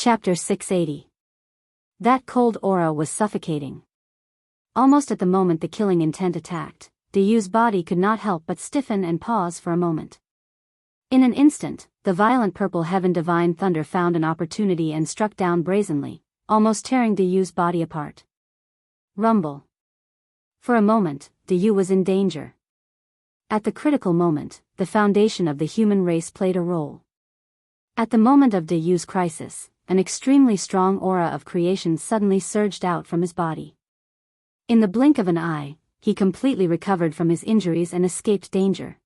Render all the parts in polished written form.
Chapter 680. That cold aura was suffocating. Almost at the moment the killing intent attacked, Daoist's body could not help but stiffen and pause for a moment. In an instant, the violent purple heaven divine thunder found an opportunity and struck down brazenly, almost tearing Daoist's body apart. Rumble. For a moment, Daoist was in danger. At the critical moment, the foundation of the human race played a role. At the moment of Daoist's crisis, an extremely strong aura of creation suddenly surged out from his body. In the blink of an eye, he completely recovered from his injuries and escaped danger.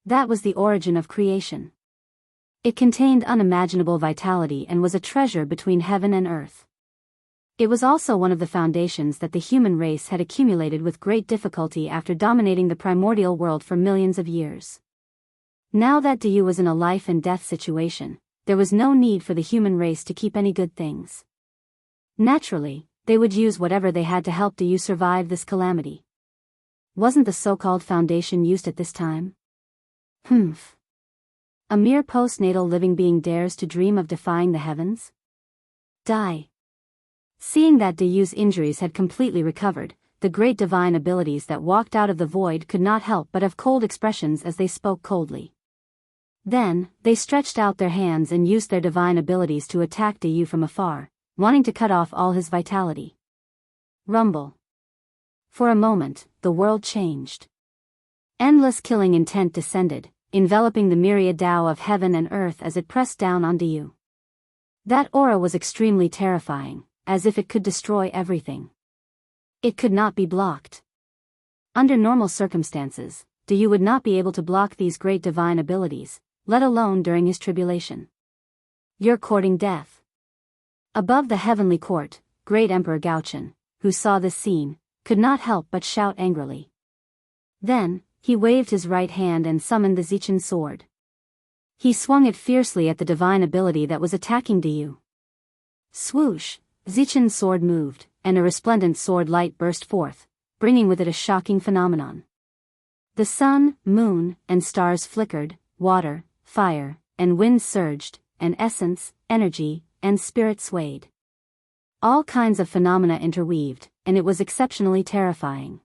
That was the origin of creation. It contained unimaginable vitality and was a treasure between heaven and earth. It was also one of the foundations that the human race had accumulated with great difficulty after dominating the primordial world for millions of years. Now that Daoist was in a life and death situation, there was no need for the human race to keep any good things. Naturally, they would use whatever they had to help Daoist survive this calamity. Wasn't the so-called foundation used at this time? A mere postnatal living being dares to dream of defying the heavens? Die. Seeing that Daoist's injuries had completely recovered, the great divine abilities that walked out of the void could not help but have cold expressions as they spoke coldly. Then, they stretched out their hands and used their divine abilities to attack Daoist from afar, wanting to cut off all his vitality. Rumble. For a moment, the world changed. Endless killing intent descended, enveloping the myriad Dao of heaven and earth as it pressed down on Daoist. That aura was extremely terrifying, as if it could destroy everything. It could not be blocked. Under normal circumstances, Daoist would not be able to block these great divine abilities, let alone during his tribulation. You're courting death. Above the heavenly court, great Emperor Gaochen, who saw this scene, could not help but shout angrily. Then, he waved his right hand and summoned the Zichen sword. He swung it fiercely at the divine ability that was attacking Daoist. Swoosh, Zichen's sword moved, and a resplendent sword light burst forth, bringing with it a shocking phenomenon. The sun, moon, and stars flickered, water, fire, and wind surged, and essence, energy, and spirit swayed. All kinds of phenomena interweaved, and it was exceptionally terrifying.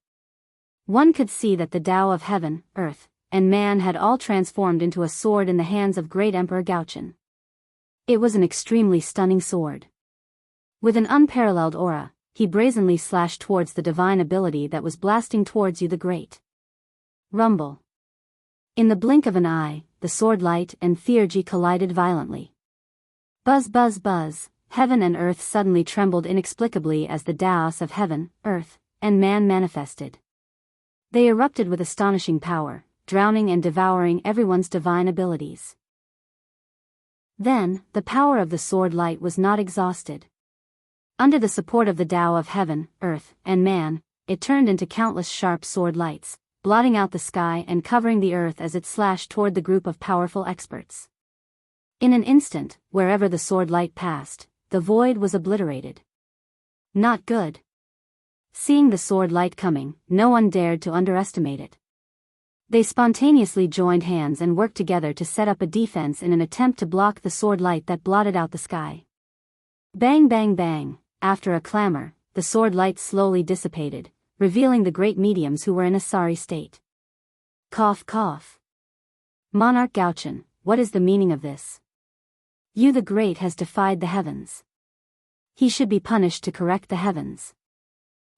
One could see that the Tao of heaven, earth, and man had all transformed into a sword in the hands of great Emperor Gaochen. It was an extremely stunning sword. With an unparalleled aura, he brazenly slashed towards the divine ability that was blasting towards you the great. Rumble. In the blink of an eye, the sword light and theurgy collided violently. Buzz buzz buzz, heaven and earth suddenly trembled inexplicably as the Daoist of heaven, earth, and man manifested. They erupted with astonishing power, drowning and devouring everyone's divine abilities. Then, the power of the sword light was not exhausted. Under the support of the Tao of heaven, earth, and man, it turned into countless sharp sword lights, blotting out the sky and covering the earth as it slashed toward the group of powerful experts. In an instant, wherever the sword light passed, the void was obliterated. Not good. Seeing the sword light coming, no one dared to underestimate it. They spontaneously joined hands and worked together to set up a defense in an attempt to block the sword light that blotted out the sky. Bang bang bang, after a clamor, the sword light slowly dissipated, revealing the great mediums who were in a sorry state. Cough cough. Monarch Gaochen, what is the meaning of this? You the Great has defied the heavens. He should be punished to correct the heavens.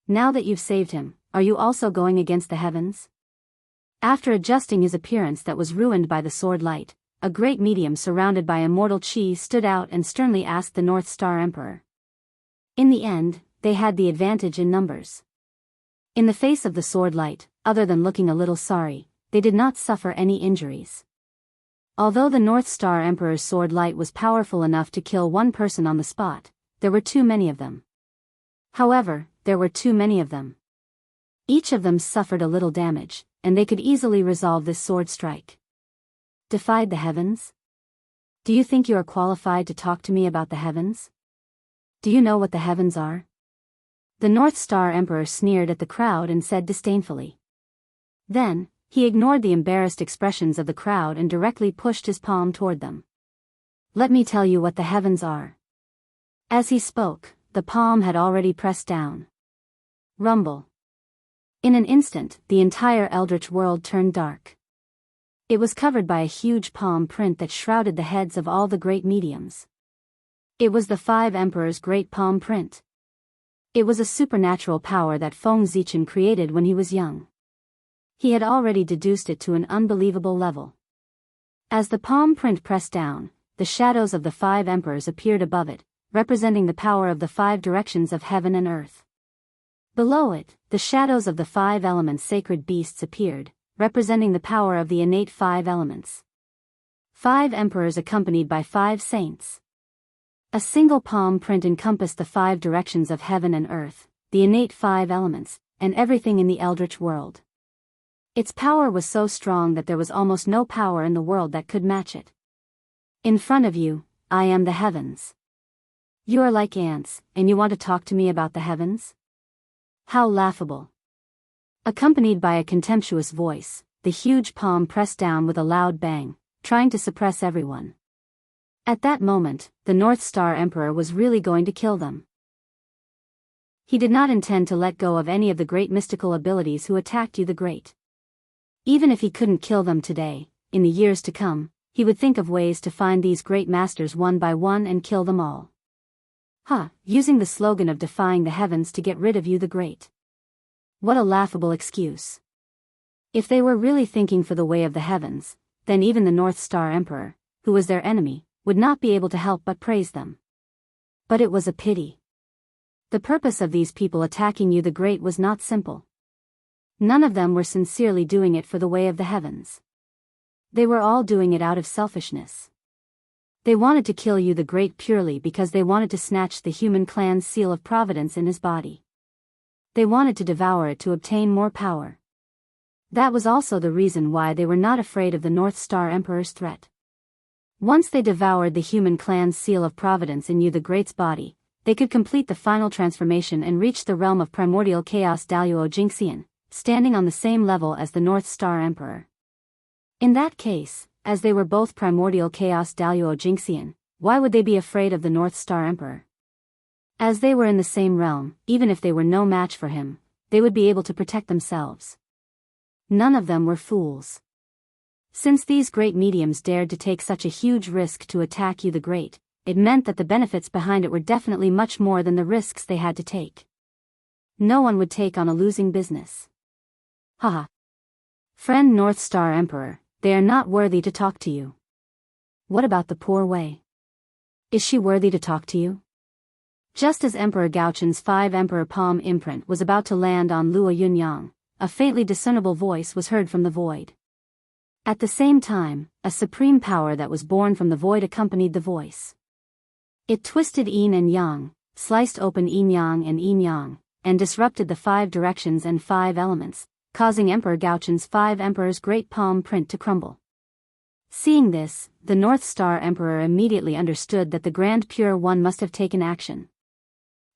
Now that you've saved him, are you also going against the heavens? After adjusting his appearance that was ruined by the sword light, a great medium surrounded by immortal chi stood out and sternly asked the North Star Emperor. In the end, they had the advantage in numbers. In the face of the sword light, other than looking a little sorry, they did not suffer any injuries. Although the North Star Emperor's sword light was powerful enough to kill one person on the spot, there were too many of them. However, there were too many of them. Each of them suffered a little damage, and they could easily resolve this sword strike. Defied the heavens? Do you think you are qualified to talk to me about the heavens? Do you know what the heavens are? The North Star Emperor sneered at the crowd and said disdainfully. Then, he ignored the embarrassed expressions of the crowd and directly pushed his palm toward them. Let me tell you what the heavens are. As he spoke, the palm had already pressed down. Rumble. In an instant, the entire eldritch world turned dark. It was covered by a huge palm print that shrouded the heads of all the great mediums. It was the 5 Emperors' great palm print. It was a supernatural power that Feng Zichen created when he was young. He had already deduced it to an unbelievable level. As the palm print pressed down, the shadows of the 5 Emperors appeared above it, representing the power of the 5 directions of heaven and earth. Below it, the shadows of the 5 elements sacred beasts appeared, representing the power of the innate 5 elements. 5 Emperors accompanied by 5 saints. A single palm print encompassed the 5 directions of heaven and earth, the innate 5 elements, and everything in the eldritch world. Its power was so strong that there was almost no power in the world that could match it. In front of you, I am the heavens. You are like ants, and you want to talk to me about the heavens? How laughable. Accompanied by a contemptuous voice, the huge palm pressed down with a loud bang, trying to suppress everyone. At that moment, the North Star Emperor was really going to kill them. He did not intend to let go of any of the great mystical abilities who attacked you the Great. Even if he couldn't kill them today, in the years to come, he would think of ways to find these great masters one by one and kill them all. Using the slogan of defying the heavens to get rid of you the Great. What a laughable excuse. If they were really thinking for the way of the heavens, then even the North Star Emperor, who was their enemy, would not be able to help but praise them. But it was a pity. The purpose of these people attacking you the Great was not simple. None of them were sincerely doing it for the way of the heavens. They were all doing it out of selfishness. They wanted to kill you the Great purely because they wanted to snatch the human clan's seal of providence in his body. They wanted to devour it to obtain more power. That was also the reason why they were not afraid of the North Star Emperor's threat. Once they devoured the human clan's seal of providence in you the Great's body, they could complete the final transformation and reach the realm of primordial chaos Daoist Xianxia, standing on the same level as the North Star Emperor. In that case, as they were both primordial chaos Daoist Xianxia, why would they be afraid of the North Star Emperor? As they were in the same realm, even if they were no match for him, they would be able to protect themselves. None of them were fools. Since these great mediums dared to take such a huge risk to attack you the Great, it meant that the benefits behind it were definitely much more than the risks they had to take. No one would take on a losing business. Friend North Star Emperor, they are not worthy to talk to you. What about the poor Wei? Is she worthy to talk to you? Just as Emperor Gaochen's 5 Emperor palm imprint was about to land on Luo Yunyang, a faintly discernible voice was heard from the void. At the same time, a supreme power that was born from the void accompanied the voice. It twisted yin and yang, sliced open yin-yang and yin-yang, and disrupted the 5 directions and 5 elements, causing Emperor Gaochen's 5 Emperors' great palm print to crumble. Seeing this, the North Star Emperor immediately understood that the Grand Pure One must have taken action.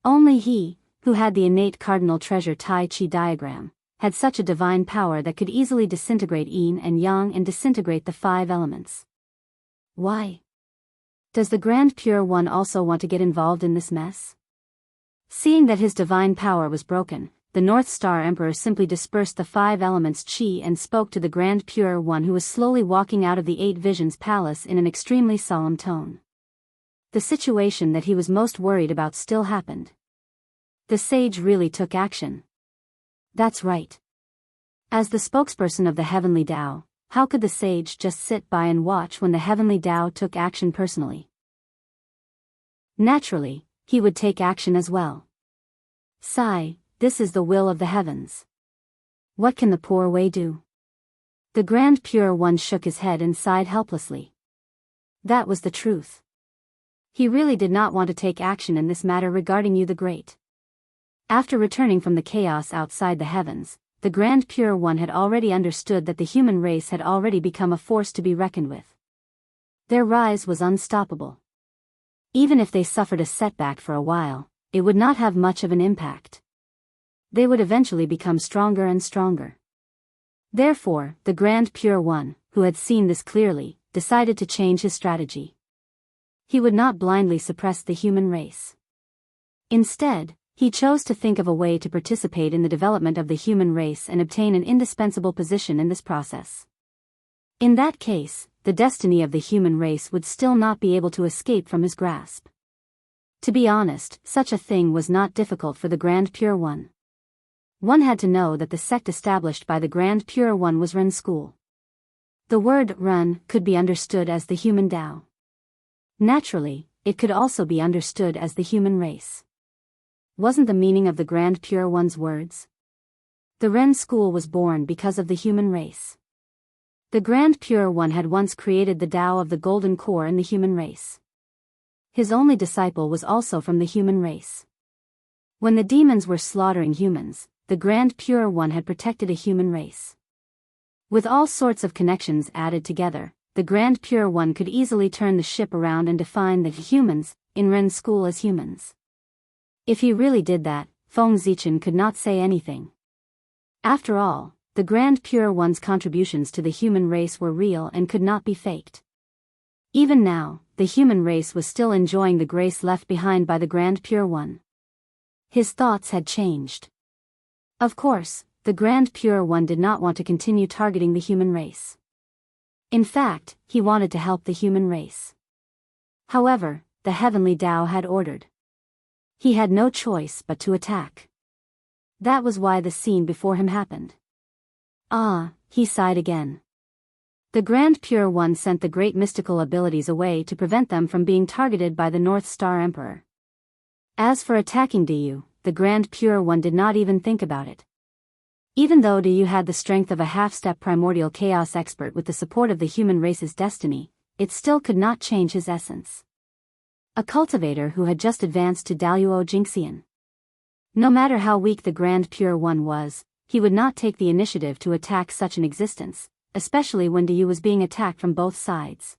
Only he, who had the innate cardinal treasure Tai Chi diagram, had such a divine power that could easily disintegrate yin and yang and disintegrate the 5 elements. Why? Does the Grand Pure One also want to get involved in this mess? Seeing that his divine power was broken, the North Star Emperor simply dispersed the 5 elements chi and spoke to the Grand Pure One who was slowly walking out of the 8 Visions Palace in an extremely solemn tone. The situation that he was most worried about still happened. The sage really took action. That's right. As the spokesperson of the Heavenly Tao, how could the sage just sit by and watch when the Heavenly Tao took action personally? Naturally, he would take action as well. Sigh, this is the will of the heavens. What can the poor Wei do? The Grand Pure One shook his head and sighed helplessly. That was the truth. He really did not want to take action in this matter regarding you the Great. After returning from the chaos outside the heavens, the Grand Pure One had already understood that the human race had already become a force to be reckoned with. Their rise was unstoppable. Even if they suffered a setback for a while, it would not have much of an impact. They would eventually become stronger and stronger. Therefore, the Grand Pure One, who had seen this clearly, decided to change his strategy. He would not blindly suppress the human race. Instead, he chose to think of a way to participate in the development of the human race and obtain an indispensable position in this process. In that case, the destiny of the human race would still not be able to escape from his grasp. To be honest, such a thing was not difficult for the Grand Pure One. One had to know that the sect established by the Grand Pure One was Ren school. The word Ren could be understood as the human Tao. Naturally, it could also be understood as the human race. Wasn't the meaning of the Grand Pure One's words? The Ren school was born because of the human race. The Grand Pure One had once created the Tao of the Golden Core in the human race. His only disciple was also from the human race. When the demons were slaughtering humans, the Grand Pure One had protected a human race. With all sorts of connections added together, the Grand Pure One could easily turn the ship around and define the humans in Ren school as humans. If he really did that, Feng Zichen could not say anything. After all, the Grand Pure One's contributions to the human race were real and could not be faked. Even now, the human race was still enjoying the grace left behind by the Grand Pure One. His thoughts had changed. Of course, the Grand Pure One did not want to continue targeting the human race. In fact, he wanted to help the human race. However, the heavenly Tao had ordered. He had no choice but to attack. That was why the scene before him happened. Ah, he sighed again. The Grand Pure One sent the great mystical abilities away to prevent them from being targeted by the North Star Emperor. As for attacking Diyu, the Grand Pure One did not even think about it. Even though Diyu had the strength of a half-step primordial chaos expert with the support of the human race's destiny, it still could not change his essence. A cultivator who had just advanced to Daoist Jingxian. No matter how weak the Grand Pure One was, he would not take the initiative to attack such an existence, especially when Diyu was being attacked from both sides.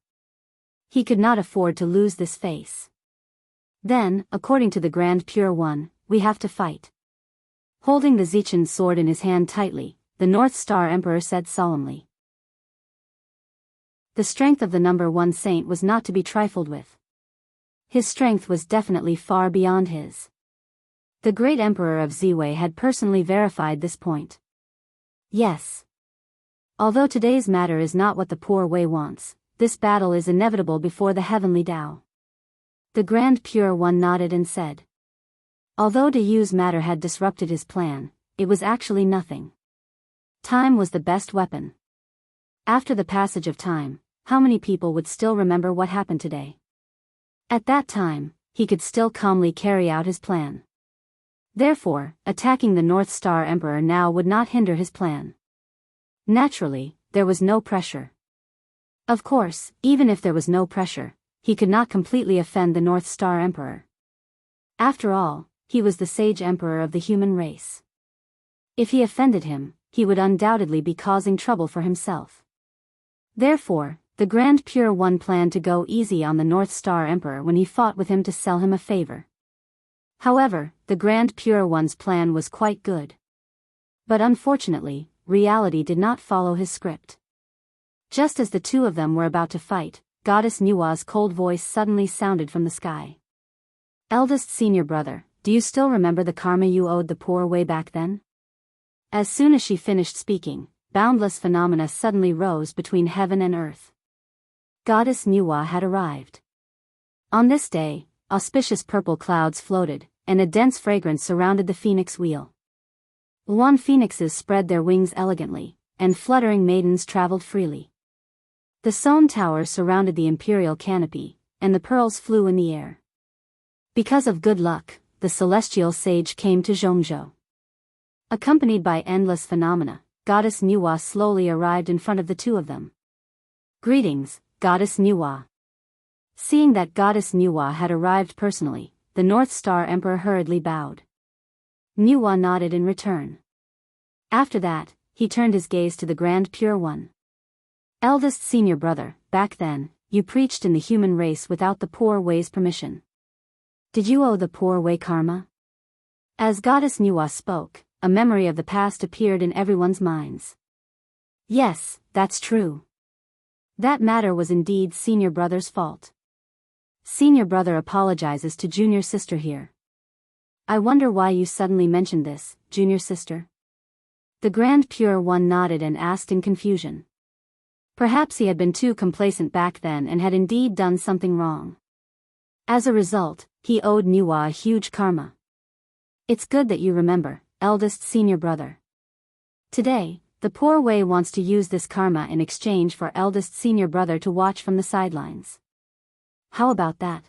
He could not afford to lose this face. Then, according to the Grand Pure One, we have to fight. Holding the Zichen's sword in his hand tightly, the North Star Emperor said solemnly. The strength of the number one saint was not to be trifled with. His strength was definitely far beyond his. The great Emperor of Ziwei had personally verified this point. Yes. Although today's matter is not what the poor Wei wants, this battle is inevitable before the heavenly Tao. The Grand Pure One nodded and said. Although Diyu's matter had disrupted his plan, it was actually nothing. Time was the best weapon. After the passage of time, how many people would still remember what happened today? At that time, he could still calmly carry out his plan. Therefore, attacking the North Star Emperor now would not hinder his plan. Naturally, there was no pressure. Of course, even if there was no pressure, he could not completely offend the North Star Emperor. After all, he was the sage emperor of the human race. If he offended him, he would undoubtedly be causing trouble for himself. Therefore, the Grand Pure One planned to go easy on the North Star Emperor when he fought with him to sell him a favor. However, the Grand Pure One's plan was quite good. But unfortunately, reality did not follow his script. Just as the two of them were about to fight, Goddess Nua's cold voice suddenly sounded from the sky. Eldest senior brother, do you still remember the karma you owed the poor way back then? As soon as she finished speaking, boundless phenomena suddenly rose between heaven and earth. Goddess Nua had arrived. On this day, auspicious purple clouds floated, and a dense fragrance surrounded the phoenix wheel. Luan phoenixes spread their wings elegantly, and fluttering maidens traveled freely. The Sohn Tower surrounded the imperial canopy, and the pearls flew in the air. Because of good luck, the celestial sage came to Zhongzhou. Accompanied by endless phenomena, Goddess Nua slowly arrived in front of the two of them. Greetings, Goddess Nua. Seeing that Goddess Nua had arrived personally, the North Star Emperor hurriedly bowed. Nua nodded in return. After that, he turned his gaze to the Grand Pure One. Eldest senior brother, back then, you preached in the human race without the poor Wei's permission. Did you owe the poor Wei karma? As Goddess Nua spoke, a memory of the past appeared in everyone's minds. Yes, that's true. That matter was indeed senior brother's fault. Senior brother apologizes to junior sister here. I wonder why you suddenly mentioned this, junior sister. The Grand Pure One nodded and asked in confusion. Perhaps he had been too complacent back then and had indeed done something wrong. As a result, he owed Nuwa a huge karma. It's good that you remember, eldest senior brother. Today, the poor Wei wants to use this karma in exchange for eldest senior brother to watch from the sidelines. How about that?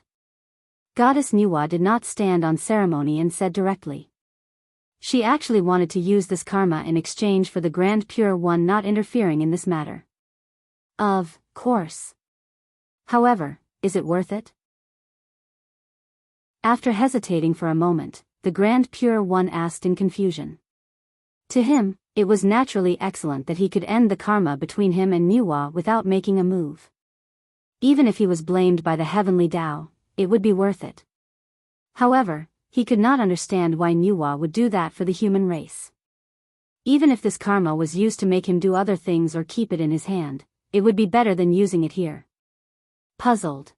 Goddess Nuwa did not stand on ceremony and said directly. She actually wanted to use this karma in exchange for the Grand Pure One not interfering in this matter. Of course. However, is it worth it? After hesitating for a moment, the Grand Pure One asked in confusion. To him, it was naturally excellent that he could end the karma between him and Nuwa without making a move. Even if he was blamed by the heavenly Tao, it would be worth it. However, he could not understand why Nuwa would do that for the human race. Even if this karma was used to make him do other things or keep it in his hand, it would be better than using it here. Puzzled.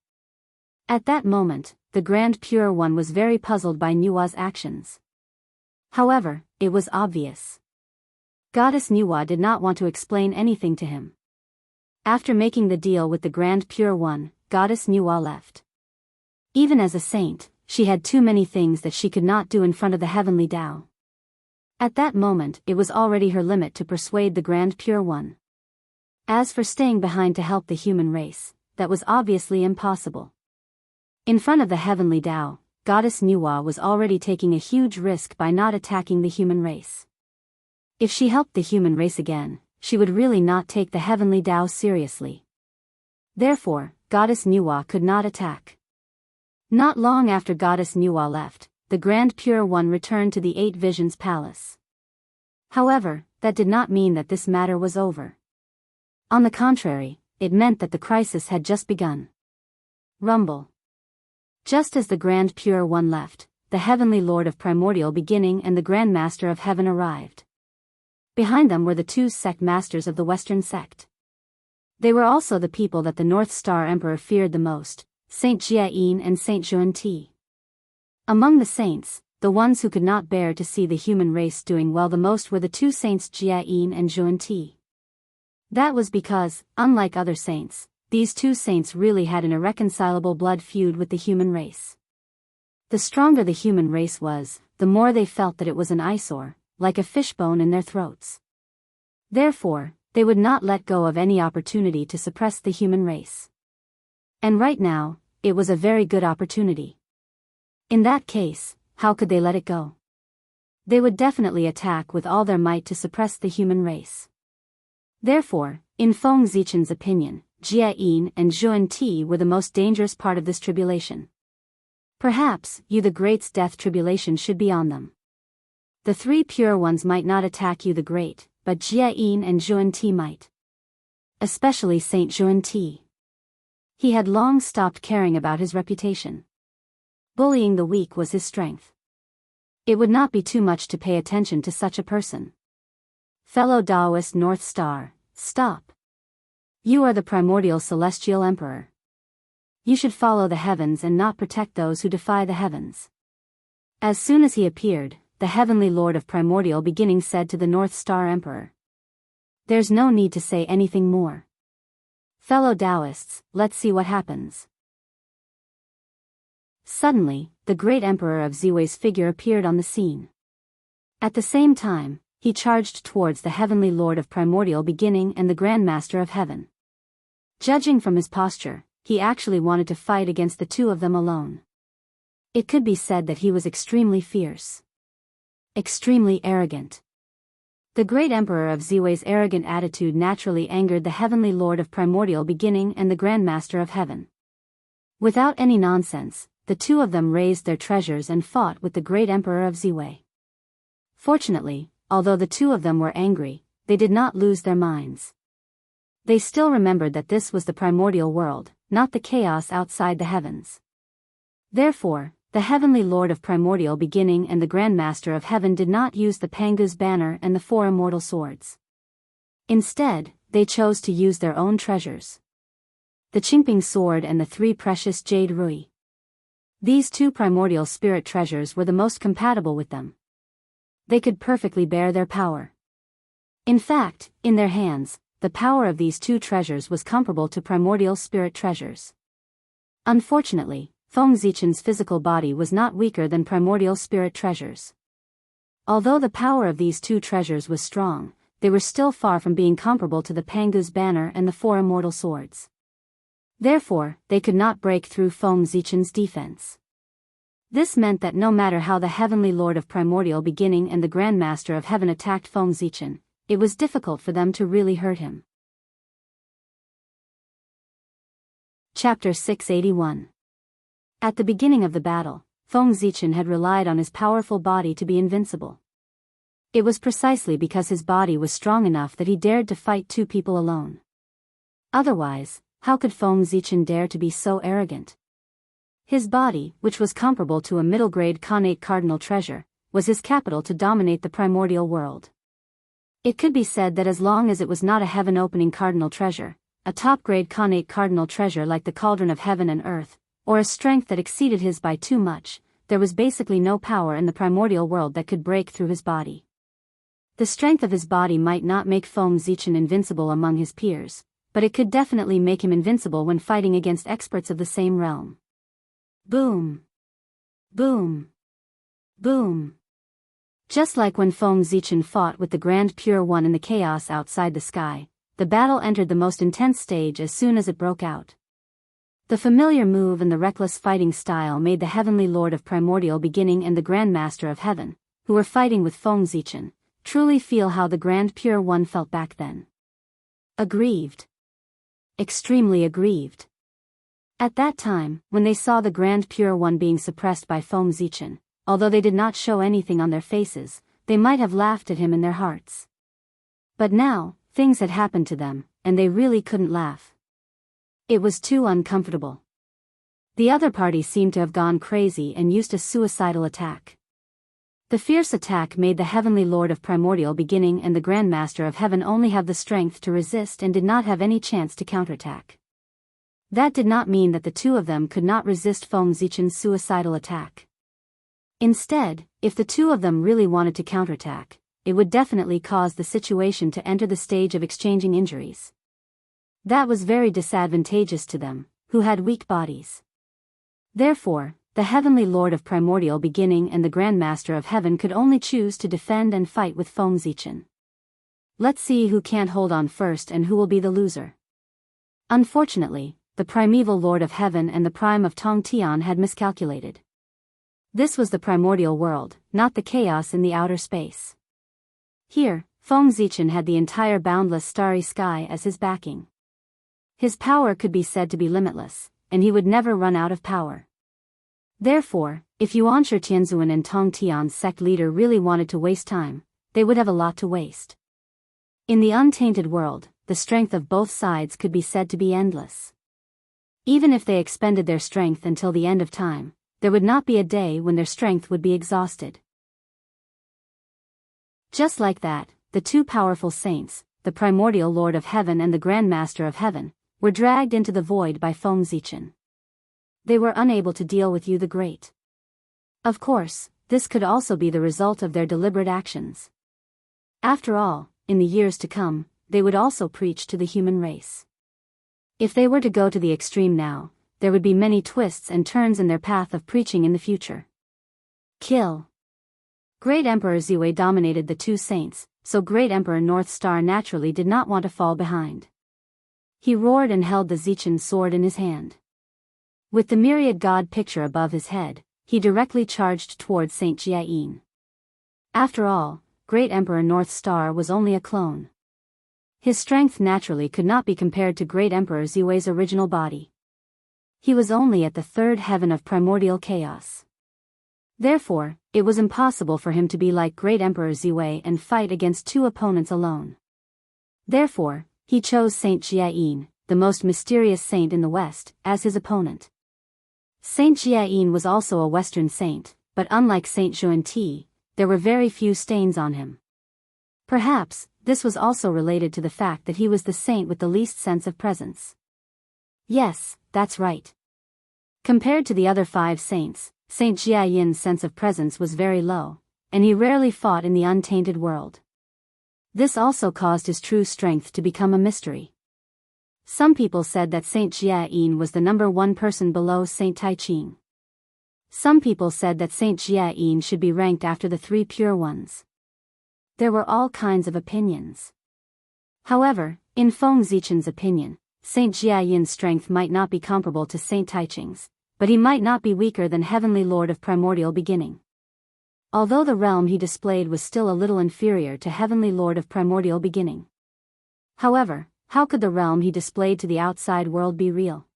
At that moment, the Grand Pure One was very puzzled by Nuwa's actions. However, it was obvious. Goddess Nuwa did not want to explain anything to him. After making the deal with the Grand Pure One, Goddess Nuwa left. Even as a saint, she had too many things that she could not do in front of the heavenly Tao. At that moment, it was already her limit to persuade the Grand Pure One. As for staying behind to help the human race, that was obviously impossible. In front of the heavenly Tao, Goddess Nuwa was already taking a huge risk by not attacking the human race. If she helped the human race again, she would really not take the heavenly Tao seriously. Therefore, Goddess Nuwa could not attack. Not long after Goddess Nuwa left, the Grand Pure One returned to the Eight Visions Palace. However, that did not mean that this matter was over. On the contrary, it meant that the crisis had just begun. Rumble. Just as the Grand Pure One left, the Heavenly Lord of Primordial Beginning and the Grand Master of Heaven arrived. Behind them were the two sect masters of the Western sect. They were also the people that the North Star Emperor feared the most, Saint Jia and Saint Xuan. Among the saints, the ones who could not bear to see the human race doing well the most were the two saints Jia and Xuan. That was because, unlike other saints, these two saints really had an irreconcilable blood feud with the human race. The stronger the human race was, the more they felt that it was an eyesore, like a fishbone in their throats. Therefore, they would not let go of any opportunity to suppress the human race. And right now, it was a very good opportunity. In that case, how could they let it go? They would definitely attack with all their might to suppress the human race. Therefore, in Feng Zichen's opinion, Jia and Xuan were the most dangerous part of this tribulation. Perhaps, Yu the Great's death tribulation should be on them. The three pure ones might not attack Yu the Great, but Jia and Xuan might. Especially Saint Xuan. He had long stopped caring about his reputation. Bullying the weak was his strength. It would not be too much to pay attention to such a person. Fellow Daoist North Star, stop. You are the primordial celestial emperor. You should follow the heavens and not protect those who defy the heavens. As soon as he appeared, the heavenly lord of primordial beginning said to the North Star Emperor. There's no need to say anything more. Fellow Daoists, let's see what happens. Suddenly, the great emperor of Ziwei's figure appeared on the scene. At the same time, he charged towards the heavenly lord of primordial beginning and the Grand Master of Heaven. Judging from his posture, he actually wanted to fight against the two of them alone. It could be said that he was extremely fierce. Extremely arrogant. The great emperor of Ziwei's arrogant attitude naturally angered the heavenly lord of primordial beginning and the Grand Master of Heaven. Without any nonsense, the two of them raised their treasures and fought with the great emperor of Ziwei. Fortunately, although the two of them were angry, they did not lose their minds. They still remembered that this was the primordial world, not the chaos outside the heavens. Therefore, the heavenly lord of primordial beginning and the Grand Master of Heaven did not use the Pangu's banner and the four immortal swords. Instead, they chose to use their own treasures. The Qingping sword and the three precious jade rui. These two primordial spirit treasures were the most compatible with them. They could perfectly bear their power. In fact, in their hands, the power of these two treasures was comparable to primordial spirit treasures. Unfortunately, Feng Zichen's physical body was not weaker than primordial spirit treasures. Although the power of these two treasures was strong, they were still far from being comparable to the Pangu's banner and the four immortal swords. Therefore, they could not break through Feng Zichen's defense. This meant that no matter how the Heavenly Lord of Primordial Beginning and the Grand Master of Heaven attacked Feng Zichen, it was difficult for them to really hurt him. Chapter 681. At the beginning of the battle, Feng Zichen had relied on his powerful body to be invincible. It was precisely because his body was strong enough that he dared to fight two people alone. Otherwise, how could Feng Zichen dare to be so arrogant? His body, which was comparable to a middle-grade connate cardinal treasure, was his capital to dominate the primordial world. It could be said that as long as it was not a heaven-opening cardinal treasure, a top-grade connate cardinal treasure like the cauldron of heaven and earth, or a strength that exceeded his by too much, there was basically no power in the primordial world that could break through his body. The strength of his body might not make Feng Zichen invincible among his peers, but it could definitely make him invincible when fighting against experts of the same realm. Boom! Boom! Boom! Just like when Feng Zichen fought with the Grand Pure One in the chaos outside the sky, the battle entered the most intense stage as soon as it broke out. The familiar move and the reckless fighting style made the Heavenly Lord of Primordial Beginning and the Grand Master of Heaven, who were fighting with Feng Zichen, truly feel how the Grand Pure One felt back then. Aggrieved. Extremely aggrieved. At that time, when they saw the Grand Pure One being suppressed by Feng Zichen, although they did not show anything on their faces, they might have laughed at him in their hearts. But now, things had happened to them, and they really couldn't laugh. It was too uncomfortable. The other party seemed to have gone crazy and used a suicidal attack. The fierce attack made the Heavenly Lord of Primordial Beginning and the Grand Master of Heaven only have the strength to resist and did not have any chance to counterattack. That did not mean that the two of them could not resist Feng Zichen's suicidal attack. Instead, if the two of them really wanted to counterattack, it would definitely cause the situation to enter the stage of exchanging injuries. That was very disadvantageous to them, who had weak bodies. Therefore, the Heavenly Lord of Primordial Beginning and the Grand Master of Heaven could only choose to defend and fight with Feng Zichen. Let's see who can't hold on first and who will be the loser. Unfortunately, the primeval Lord of Heaven and the Prime of Tongtian had miscalculated. This was the primordial world, not the chaos in the outer space. Here, Feng Zichen had the entire boundless starry sky as his backing. His power could be said to be limitless, and he would never run out of power. Therefore, if Yuanshi Tianzuan and Tongtian's sect leader really wanted to waste time, they would have a lot to waste. In the untainted world, the strength of both sides could be said to be endless. Even if they expended their strength until the end of time, there would not be a day when their strength would be exhausted. Just like that, the two powerful saints, the primordial Lord of Heaven and the Grand Master of Heaven, were dragged into the void by Feng Zichen. They were unable to deal with Yu the Great. Of course, this could also be the result of their deliberate actions. After all, in the years to come, they would also preach to the human race. If they were to go to the extreme now, there would be many twists and turns in their path of preaching in the future. Kill. Great Emperor Ziwei dominated the two saints, so Great Emperor North Star naturally did not want to fall behind. He roared and held the Zichen sword in his hand. With the myriad god picture above his head, he directly charged towards Saint Jiayin. After all, Great Emperor North Star was only a clone. His strength naturally could not be compared to Great Emperor Ziwei's original body. He was only at the third heaven of primordial chaos. Therefore, it was impossible for him to be like Great Emperor Ziwei and fight against two opponents alone. Therefore, he chose Saint Jiayin, the most mysterious saint in the West, as his opponent. Saint Jiayin was also a Western saint, but unlike Saint Xuanti, there were very few stains on him. Perhaps, this was also related to the fact that he was the saint with the least sense of presence. Yes, that's right. Compared to the other 5 saints, Saint Jiayin's sense of presence was very low, and he rarely fought in the untainted world. This also caused his true strength to become a mystery. Some people said that Saint Jiayin was the number 1 person below Saint Taiching. Some people said that Saint Jiayin should be ranked after the 3 pure ones. There were all kinds of opinions. However, in Feng Zichen's opinion, Saint Jiayin's strength might not be comparable to Saint Taiching's, but he might not be weaker than Heavenly Lord of Primordial Beginning. Although the realm he displayed was still a little inferior to Heavenly Lord of Primordial Beginning. However, how could the realm he displayed to the outside world be real?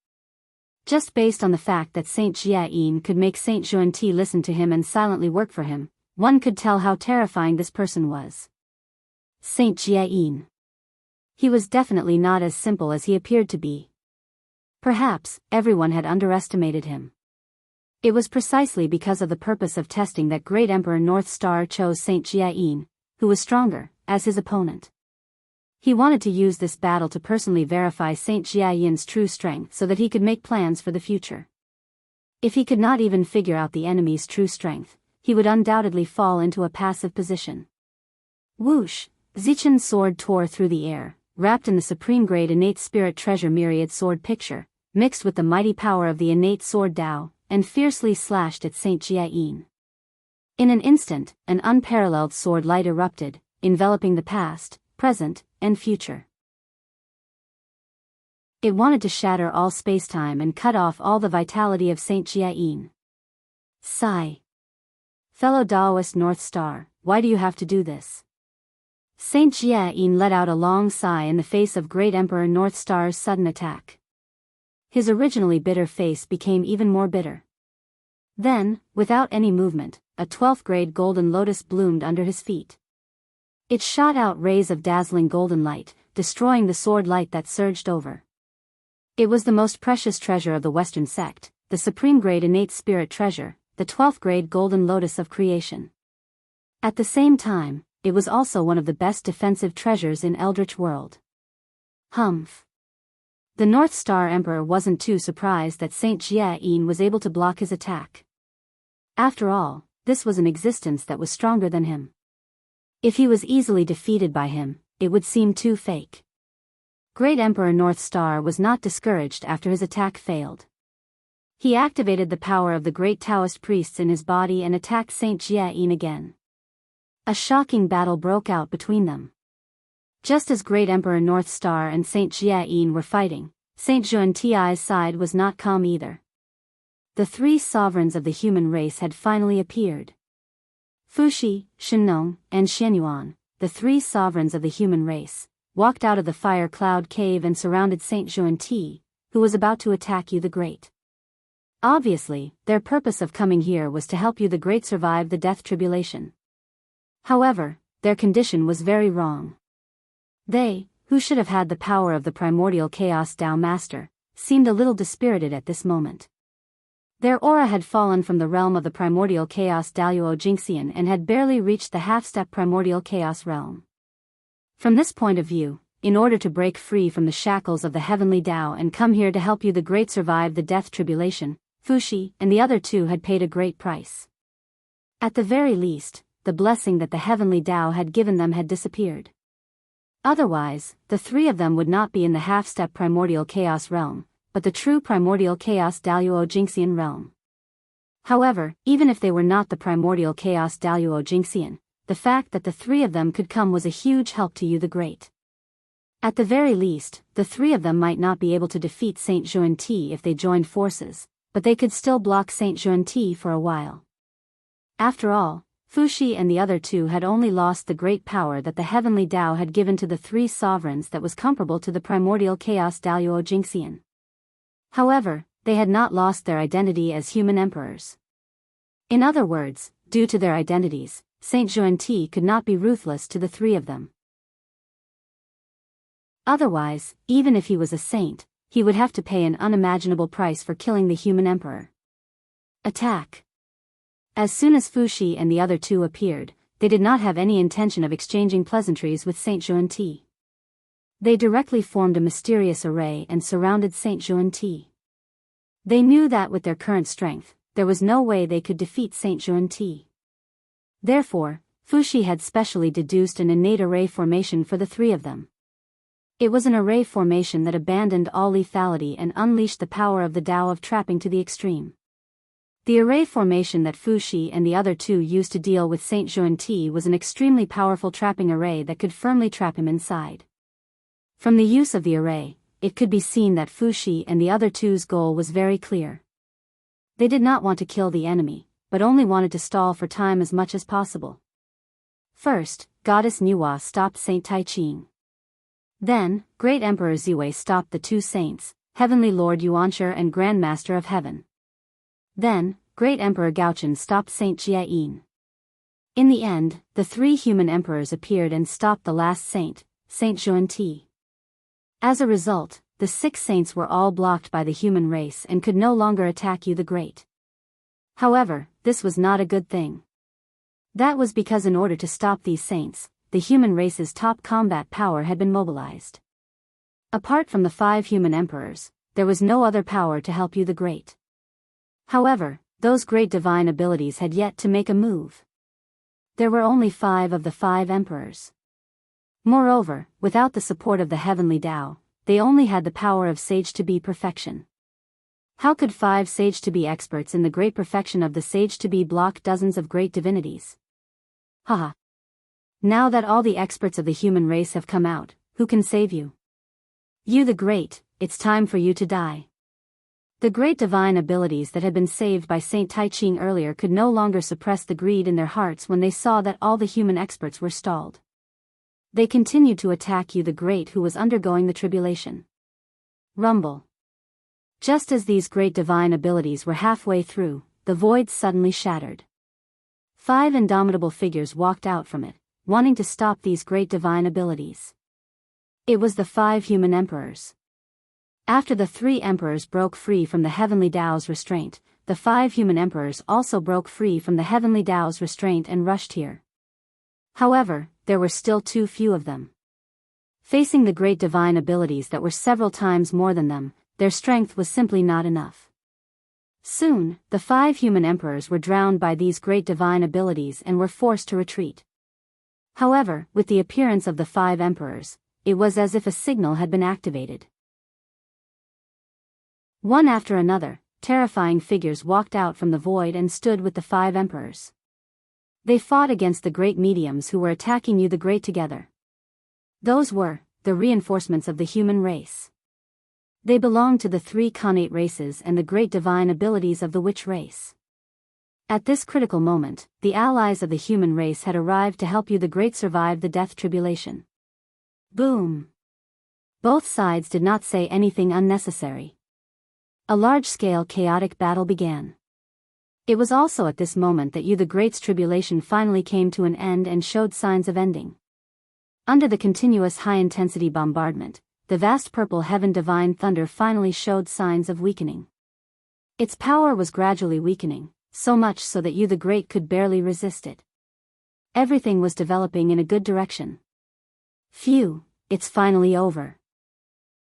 Just based on the fact that Saint Jiayin could make Saint Xuanti listen to him and silently work for him, one could tell how terrifying this person was. Saint Jiayin. He was definitely not as simple as he appeared to be. Perhaps, everyone had underestimated him. It was precisely because of the purpose of testing that Great Emperor North Star chose Saint Jiayin, who was stronger, as his opponent. He wanted to use this battle to personally verify Saint Jiayin's true strength so that he could make plans for the future. If he could not even figure out the enemy's true strength, he would undoubtedly fall into a passive position. Whoosh! Zichen's sword tore through the air, wrapped in the supreme grade innate spirit treasure myriad sword picture, mixed with the mighty power of the innate sword Dao, and fiercely slashed at Saint Jiayin. In an instant, an unparalleled sword light erupted, enveloping the past, present, and future. It wanted to shatter all spacetime and cut off all the vitality of Saint Jiayin. Sigh. Fellow Daoist North Star, why do you have to do this? Saint Jiayin let out a long sigh in the face of Great Emperor North Star's sudden attack. His originally bitter face became even more bitter. Then, without any movement, a 12th grade golden lotus bloomed under his feet. It shot out rays of dazzling golden light, destroying the sword light that surged over. It was the most precious treasure of the Western sect, the supreme grade innate spirit treasure, the 12th grade golden lotus of creation. At the same time, it was also one of the best defensive treasures in Eldritch World. Humph. The North Star Emperor wasn't too surprised that Saint Jiayin was able to block his attack. After all, this was an existence that was stronger than him. If he was easily defeated by him, it would seem too fake. Great Emperor North Star was not discouraged after his attack failed. He activated the power of the great Taoist priests in his body and attacked Saint Jiayin again. A shocking battle broke out between them. Just as Great Emperor North Star and Saint Jiayin were fighting, Saint Xuanti's side was not calm either. The 3 sovereigns of the human race had finally appeared. Fuxi, Shenong, and Xianyuan, the 3 sovereigns of the human race, walked out of the fire cloud cave and surrounded Saint Xuanti, who was about to attack you the Great. Obviously, their purpose of coming here was to help you the Great survive the death tribulation. However, their condition was very wrong. They, who should have had the power of the primordial chaos Tao Master, seemed a little dispirited at this moment. Their aura had fallen from the realm of the primordial chaos Daoist Jingxian and had barely reached the half-step primordial chaos realm. From this point of view, in order to break free from the shackles of the heavenly Tao and come here to help you the Great survive the death tribulation, Fuxi and the other 2 had paid a great price. At the very least, the blessing that the heavenly Tao had given them had disappeared. Otherwise, the 3 of them would not be in the half-step primordial chaos realm, but the true primordial chaos Daoist Jingxian realm. However, even if they were not the primordial chaos Daoist Jingxian, the fact that the 3 of them could come was a huge help to you the Great. At the very least, the 3 of them might not be able to defeat Saint Xuanti if they joined forces, but they could still block Saint Xuanti for a while. After all, Fuxi and the other 2 had only lost the great power that the heavenly Tao had given to the 3 sovereigns that was comparable to the primordial chaos Daoist Jingxian. However, they had not lost their identity as human emperors. In other words, due to their identities, Saint Xuanti could not be ruthless to the 3 of them. Otherwise, even if he was a saint, he would have to pay an unimaginable price for killing the human emperor. Attack. As soon as Fuxi and the other 2 appeared, they did not have any intention of exchanging pleasantries with Saint Xuanti. They directly formed a mysterious array and surrounded Saint Xuanti. They knew that with their current strength, there was no way they could defeat Saint Xuanti. Therefore, Fuxi had specially deduced an innate array formation for the three of them. It was an array formation that abandoned all lethality and unleashed the power of the Tao of trapping to the extreme. The array formation that Fuxi and the other two used to deal with Saint Xuanti was an extremely powerful trapping array that could firmly trap him inside. From the use of the array, it could be seen that Fuxi and the other two's goal was very clear. They did not want to kill the enemy, but only wanted to stall for time as much as possible. First, Goddess Nuwa stopped Saint Taiqing. Then, Great Emperor Ziwei stopped the two saints, Heavenly Lord Yuanshi and Grand Master of Heaven. Then, Great Emperor Gaochen stopped Saint Jiayin. In the end, the three human emperors appeared and stopped the last saint, Saint Xuanti. As a result, the 6 saints were all blocked by the human race and could no longer attack you the Great. However, this was not a good thing. That was because in order to stop these saints, the human race's top combat power had been mobilized. Apart from the 5 human emperors, there was no other power to help you the Great. However, those great divine abilities had yet to make a move. There were only 5 of the 5 emperors. Moreover, without the support of the heavenly Tao, they only had the power of sage to be perfection. How could 5 sage to be experts in the great perfection of the sage to be block dozens of great divinities? Haha. Now that all the experts of the human race have come out, who can save you? You the Great, it's time for you to die. The great divine abilities that had been saved by Saint Taiqing earlier could no longer suppress the greed in their hearts when they saw that all the human experts were stalled. They continued to attack you the Great who was undergoing the tribulation. Rumble. Just as these great divine abilities were halfway through, the void suddenly shattered. 5 indomitable figures walked out from it, wanting to stop these great divine abilities. It was the 5 human emperors. After the 3 emperors broke free from the heavenly Tao's restraint, the 5 human emperors also broke free from the heavenly Tao's restraint and rushed here. However, there were still too few of them. Facing the great divine abilities that were several times more than them, their strength was simply not enough. Soon, the 5 human emperors were drowned by these great divine abilities and were forced to retreat. However, with the appearance of the 5 emperors, it was as if a signal had been activated. One after another, terrifying figures walked out from the void and stood with the 5 emperors. They fought against the great mediums who were attacking you the Great together. Those were the reinforcements of the human race. They belonged to the 3 connate races and the great divine abilities of the witch race. At this critical moment, the allies of the human race had arrived to help you the Great survive the death tribulation. Boom! Both sides did not say anything unnecessary. A large-scale chaotic battle began. It was also at this moment that you the Great's tribulation finally came to an end and showed signs of ending. Under the continuous high-intensity bombardment, the vast purple heaven divine thunder finally showed signs of weakening. Its power was gradually weakening, so much so that you the Great could barely resist it. Everything was developing in a good direction. Phew, it's finally over.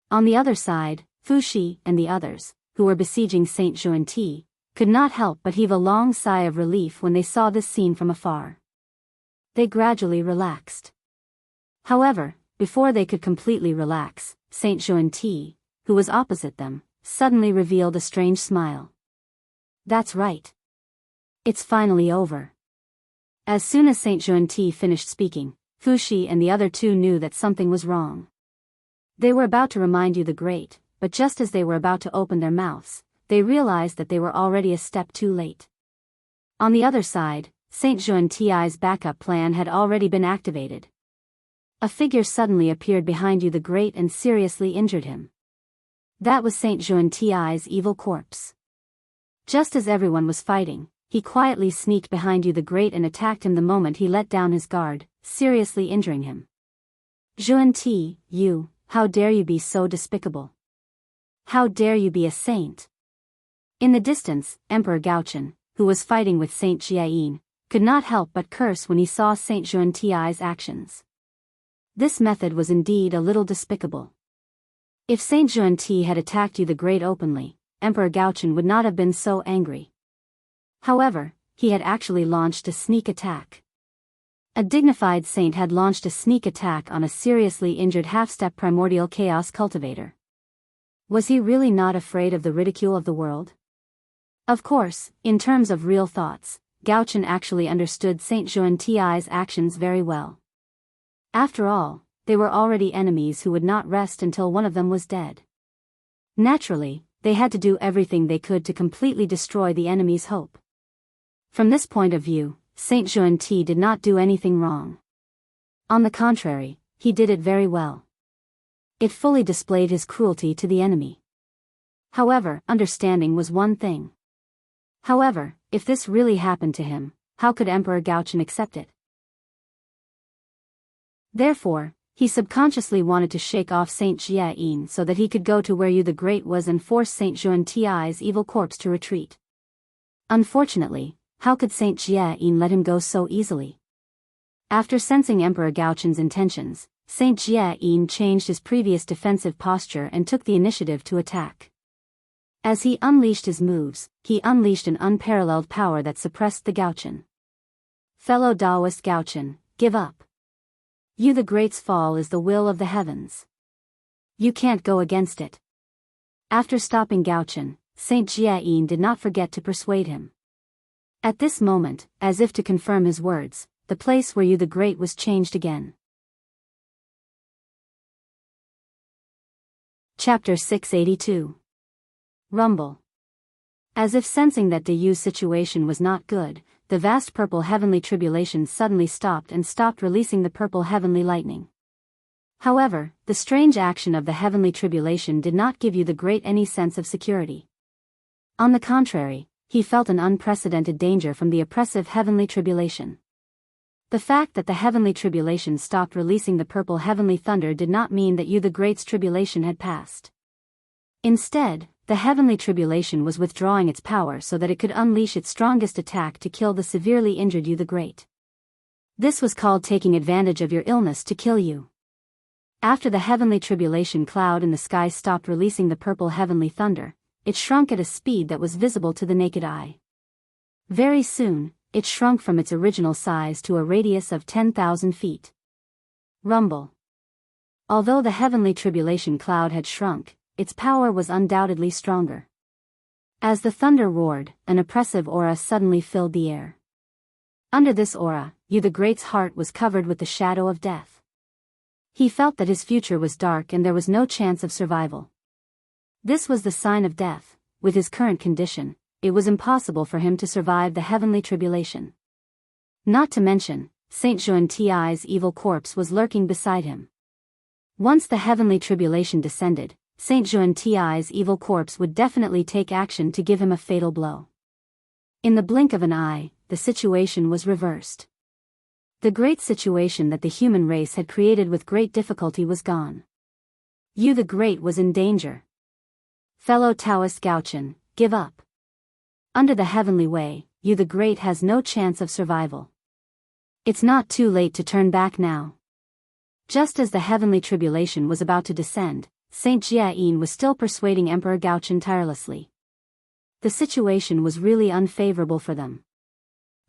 On the other side, Fuxi and the others, who were besieging Saint Xuanti, could not help but heave a long sigh of relief when they saw this scene from afar. They gradually relaxed. However, before they could completely relax, Saint Xuanti, who was opposite them, suddenly revealed a strange smile. That's right. It's finally over. As soon as Saint Xuanti finished speaking, Fuxi and the other 2 knew that something was wrong. They were about to remind you the Great, but just as they were about to open their mouths, they realized that they were already a step too late. On the other side, Saint Xuanti's backup plan had already been activated. A figure suddenly appeared behind you the Great and seriously injured him. That was Saint Xuanti's evil corpse. Just as everyone was fighting, he quietly sneaked behind you the Great and attacked him the moment he let down his guard, seriously injuring him. Xuanti, you, how dare you be so despicable? How dare you be a saint? In the distance, Emperor Gaochen, who was fighting with Saint Jiayin, could not help but curse when he saw Saint Xuanti's actions. This method was indeed a little despicable. If Saint Xuanti had attacked you the Great openly, Emperor Gaochen would not have been so angry. However, he had actually launched a sneak attack. A dignified saint had launched a sneak attack on a seriously injured half-step primordial chaos cultivator. Was he really not afraid of the ridicule of the world? Of course, in terms of real thoughts, Gaochen actually understood Saint Xianxia's actions very well. After all, they were already enemies who would not rest until one of them was dead. Naturally, they had to do everything they could to completely destroy the enemy's hope. From this point of view, Saint Xianxia did not do anything wrong. On the contrary, he did it very well. It fully displayed his cruelty to the enemy. However, understanding was one thing. However, if this really happened to him, how could Emperor Gaochen accept it? Therefore, he subconsciously wanted to shake off Saint Jiayin so that he could go to where Yu the Great was and force Saint Xianxia's evil corpse to retreat. Unfortunately, how could Saint Jiayin let him go so easily? After sensing Emperor Gaochen's intentions, Saint Jiayin changed his previous defensive posture and took the initiative to attack. As he unleashed his moves, he unleashed an unparalleled power that suppressed the Gaochen. Fellow Daoist Gaochen, give up. Yu the Great's fall is the will of the heavens. You can't go against it. After stopping Gaochen, Saint Jiayin did not forget to persuade him. At this moment, as if to confirm his words, the place where Yu the Great was changed again. Chapter 682. Rumble. As if sensing that Yu's situation was not good, the vast purple heavenly tribulation suddenly stopped and stopped releasing the purple heavenly lightning. However, the strange action of the heavenly tribulation did not give Yu the Great any sense of security. On the contrary, he felt an unprecedented danger from the oppressive heavenly tribulation. The fact that the heavenly tribulation stopped releasing the purple heavenly thunder did not mean that Yu the Great's tribulation had passed. Instead, the heavenly tribulation was withdrawing its power so that it could unleash its strongest attack to kill the severely injured Yu the Great. This was called taking advantage of your illness to kill you. After the heavenly tribulation cloud in the sky stopped releasing the purple heavenly thunder, it shrunk at a speed that was visible to the naked eye. Very soon, it shrunk from its original size to a radius of 10,000 feet. Rumble. Although the heavenly tribulation cloud had shrunk, its power was undoubtedly stronger. As the thunder roared, an oppressive aura suddenly filled the air. Under this aura, Yu the Great's heart was covered with the shadow of death. He felt that his future was dark and there was no chance of survival. This was the sign of death. With his current condition, it was impossible for him to survive the heavenly tribulation. Not to mention, Saint Xianxia's evil corpse was lurking beside him. Once the heavenly tribulation descended, Saint Xianxia's evil corpse would definitely take action to give him a fatal blow. In the blink of an eye, the situation was reversed. The great situation that the human race had created with great difficulty was gone. Yu the Great was in danger. Fellow Taoist Gaochen, give up. Under the heavenly way, Yu the Great has no chance of survival. It's not too late to turn back now. Just as the heavenly tribulation was about to descend, Saint Jiayin was still persuading Emperor Gaochen tirelessly. The situation was really unfavorable for them.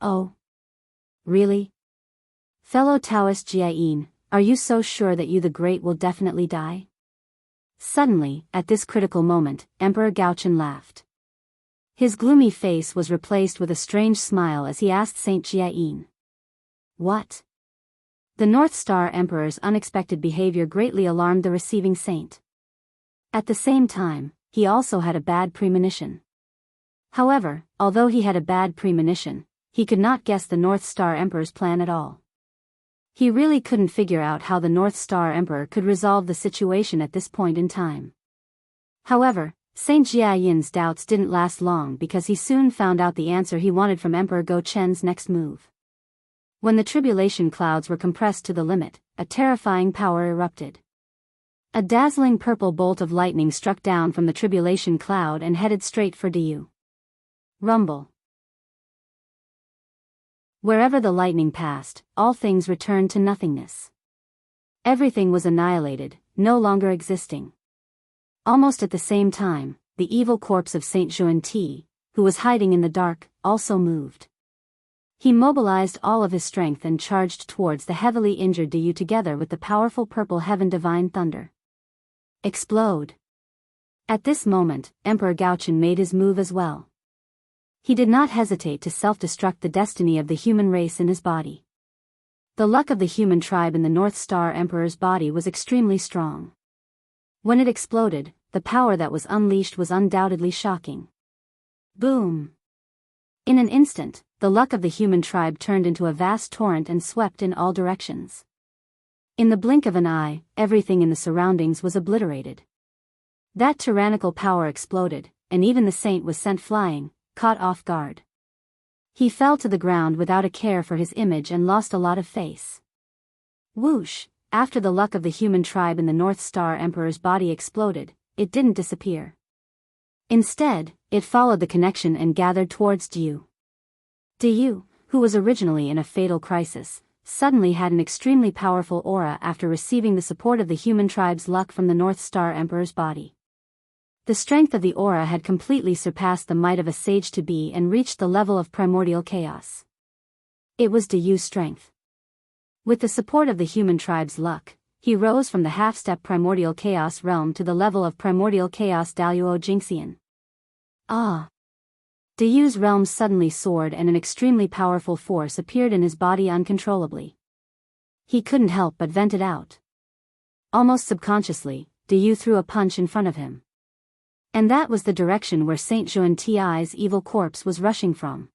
Oh? Really? Fellow Taoist Jiayin, are you so sure that Yu the Great will definitely die? Suddenly, at this critical moment, Emperor Gaochen laughed. His gloomy face was replaced with a strange smile as he asked Saint Jiayin. What? The North Star Emperor's unexpected behavior greatly alarmed the receiving saint. At the same time, he also had a bad premonition. However, although he had a bad premonition, he could not guess the North Star Emperor's plan at all. He really couldn't figure out how the North Star Emperor could resolve the situation at this point in time. However, Saint Jiayin's doubts didn't last long because he soon found out the answer he wanted from Emperor Go Chen's next move. When the tribulation clouds were compressed to the limit, a terrifying power erupted. A dazzling purple bolt of lightning struck down from the tribulation cloud and headed straight for Yu. Rumble. Wherever the lightning passed, all things returned to nothingness. Everything was annihilated, no longer existing. Almost at the same time, the evil corpse of Saint Xuanti, who was hiding in the dark, also moved. He mobilized all of his strength and charged towards the heavily injured Dayu together with the powerful purple heaven divine thunder. Explode! At this moment, Emperor Gaochen made his move as well. He did not hesitate to self-destruct the destiny of the human race in his body. The luck of the human tribe in the North Star Emperor's body was extremely strong. When it exploded, the power that was unleashed was undoubtedly shocking. Boom! In an instant, the luck of the human tribe turned into a vast torrent and swept in all directions. In the blink of an eye, everything in the surroundings was obliterated. That tyrannical power exploded, and even the saint was sent flying, caught off guard. He fell to the ground without a care for his image and lost a lot of face. Whoosh! After the luck of the human tribe in the North Star Emperor's body exploded, it didn't disappear. Instead, it followed the connection and gathered towards Dayu. Dayu, who was originally in a fatal crisis, suddenly had an extremely powerful aura after receiving the support of the human tribe's luck from the North Star Emperor's body. The strength of the aura had completely surpassed the might of a sage to be and reached the level of primordial chaos. It was Dayu's strength. With the support of the human tribe's luck, he rose from the half-step primordial chaos realm to the level of primordial chaos Daoist Jingxian. Ah! Dayu's realm suddenly soared and an extremely powerful force appeared in his body uncontrollably. He couldn't help but vent it out. Almost subconsciously, Dayu threw a punch in front of him. And that was the direction where Saint Xuanti's evil corpse was rushing from.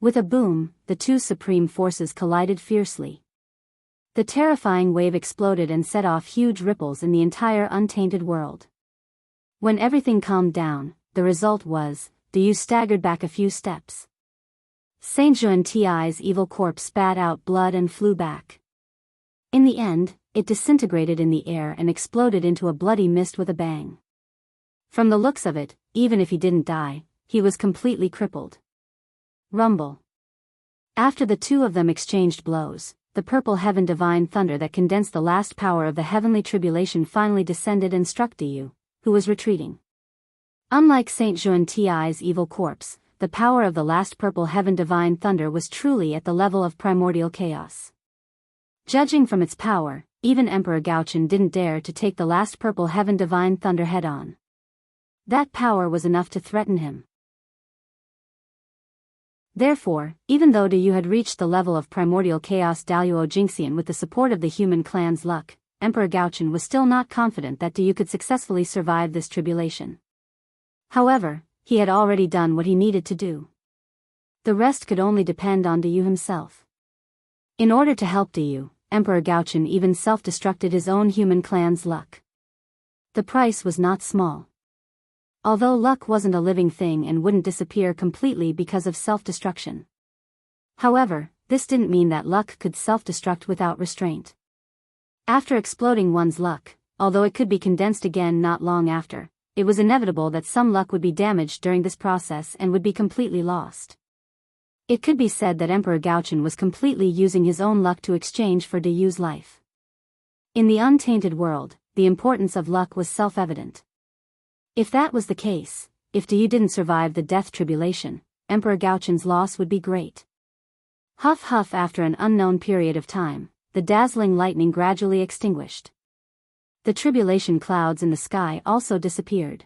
With a boom, the two supreme forces collided fiercely. The terrifying wave exploded and set off huge ripples in the entire untainted world. When everything calmed down, the result was, Dayu staggered back a few steps. Saint Xuanti's evil corpse spat out blood and flew back. In the end, it disintegrated in the air and exploded into a bloody mist with a bang. From the looks of it, even if he didn't die, he was completely crippled. Rumble. After the two of them exchanged blows, the purple heaven divine thunder that condensed the last power of the heavenly tribulation finally descended and struck Dayu, who was retreating. Unlike Saint Xuanti's evil corpse, the power of the last purple heaven divine thunder was truly at the level of primordial chaos. Judging from its power, even Emperor Gaochen didn't dare to take the last purple heaven divine thunder head-on. That power was enough to threaten him. Therefore, even though Dayu had reached the level of primordial chaos Daoist Jingxian with the support of the human clan's luck, Emperor Gaochen was still not confident that Dayu could successfully survive this tribulation. However, he had already done what he needed to do. The rest could only depend on Dayu himself. In order to help Dayu, Emperor Gaochen even self-destructed his own human clan's luck. The price was not small. Although luck wasn't a living thing and wouldn't disappear completely because of self-destruction. However, this didn't mean that luck could self-destruct without restraint. After exploding one's luck, although it could be condensed again not long after, it was inevitable that some luck would be damaged during this process and would be completely lost. It could be said that Emperor Gaochen was completely using his own luck to exchange for Dayu's life. In the untainted world, the importance of luck was self-evident. If that was the case, if Dayu didn't survive the death tribulation, Emperor Gaochen's loss would be great. Huff huff. After an unknown period of time, the dazzling lightning gradually extinguished. The tribulation clouds in the sky also disappeared.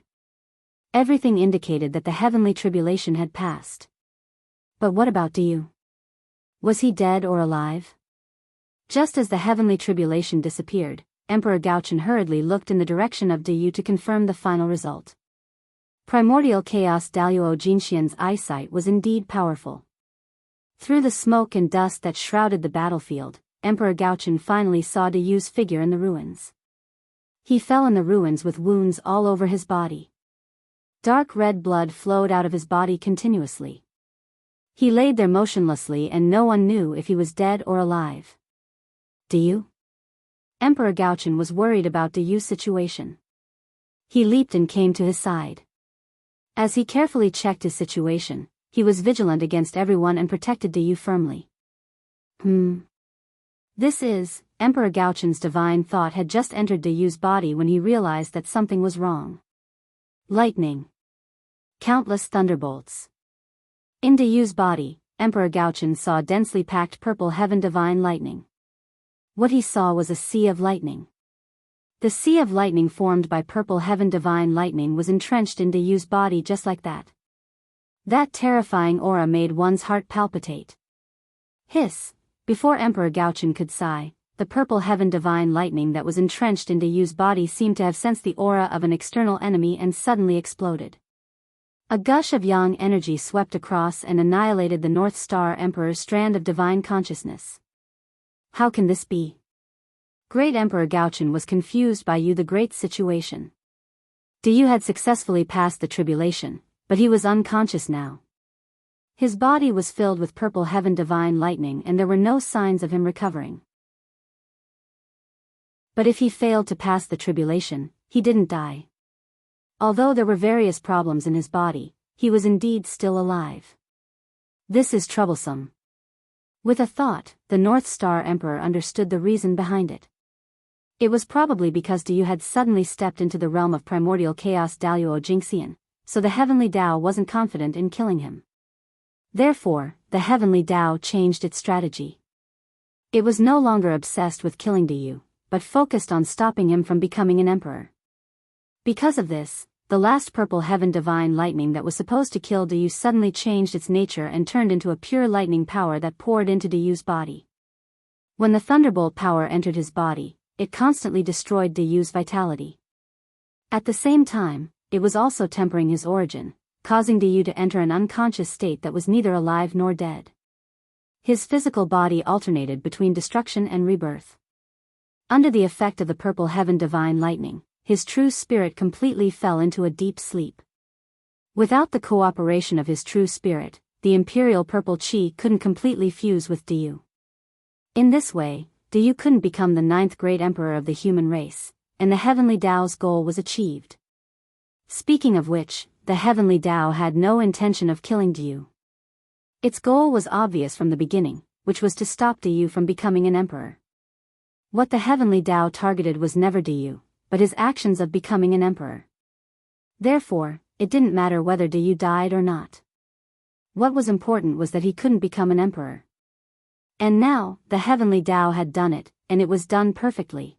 Everything indicated that the heavenly tribulation had passed. But what about Dayu? Was he dead or alive? Just as the heavenly tribulation disappeared, Emperor Gaochen hurriedly looked in the direction of Dayu to confirm the final result. Primordial chaos Daoist Jingxian's eyesight was indeed powerful. Through the smoke and dust that shrouded the battlefield, Emperor Gaochen finally saw Dayu's figure in the ruins. He fell in the ruins with wounds all over his body. Dark red blood flowed out of his body continuously. He laid there motionlessly and no one knew if he was dead or alive. Dayu? Emperor Gaochen was worried about Dayu's situation. He leaped and came to his side. As he carefully checked his situation, he was vigilant against everyone and protected Dayu firmly. This is, Emperor Gaochen's divine thought had just entered Dayu's body when he realized that something was wrong. Lightning. Countless thunderbolts. In Dayu's body, Emperor Gaochen saw densely packed purple heaven divine lightning. What he saw was a sea of lightning. The sea of lightning formed by purple heaven divine lightning was entrenched in Dayu's body just like that. That terrifying aura made one's heart palpitate. Hiss! Before Emperor Gaochen could sigh, the purple heaven divine lightning that was entrenched in Dayu's body seemed to have sensed the aura of an external enemy and suddenly exploded. A gush of yang energy swept across and annihilated the North Star Emperor's strand of divine consciousness. How can this be? Great Emperor Gaochen was confused by the Great's situation. Dayu had successfully passed the tribulation, but he was unconscious now. His body was filled with purple heaven divine lightning and there were no signs of him recovering. But if he failed to pass the tribulation, he didn't die. Although there were various problems in his body, he was indeed still alive. This is troublesome. With a thought, the North Star Emperor understood the reason behind it. It was probably because Dayu had suddenly stepped into the realm of primordial chaos Daoist Jingxian, so the heavenly Dao wasn't confident in killing him. Therefore, the heavenly Dao changed its strategy. It was no longer obsessed with killing Dayu, but focused on stopping him from becoming an emperor. Because of this, the last purple heaven divine lightning that was supposed to kill Dayu suddenly changed its nature and turned into a pure lightning power that poured into Dayu's body. When the thunderbolt power entered his body, it constantly destroyed Dayu's vitality. At the same time, it was also tempering his origin, causing Dayu to enter an unconscious state that was neither alive nor dead. His physical body alternated between destruction and rebirth. Under the effect of the purple heaven divine lightning, his true spirit completely fell into a deep sleep. Without the cooperation of his true spirit, the imperial purple chi couldn't completely fuse with Dayu. In this way, Dayu couldn't become the 9th great emperor of the human race, and the heavenly Dao's goal was achieved. Speaking of which, the heavenly Dao had no intention of killing Dayu. Its goal was obvious from the beginning, which was to stop Dayu from becoming an emperor. What the heavenly Dao targeted was never Dayu, but his actions of becoming an emperor. Therefore, it didn't matter whether Dayu died or not. What was important was that he couldn't become an emperor. And now, the heavenly Dao had done it, and it was done perfectly.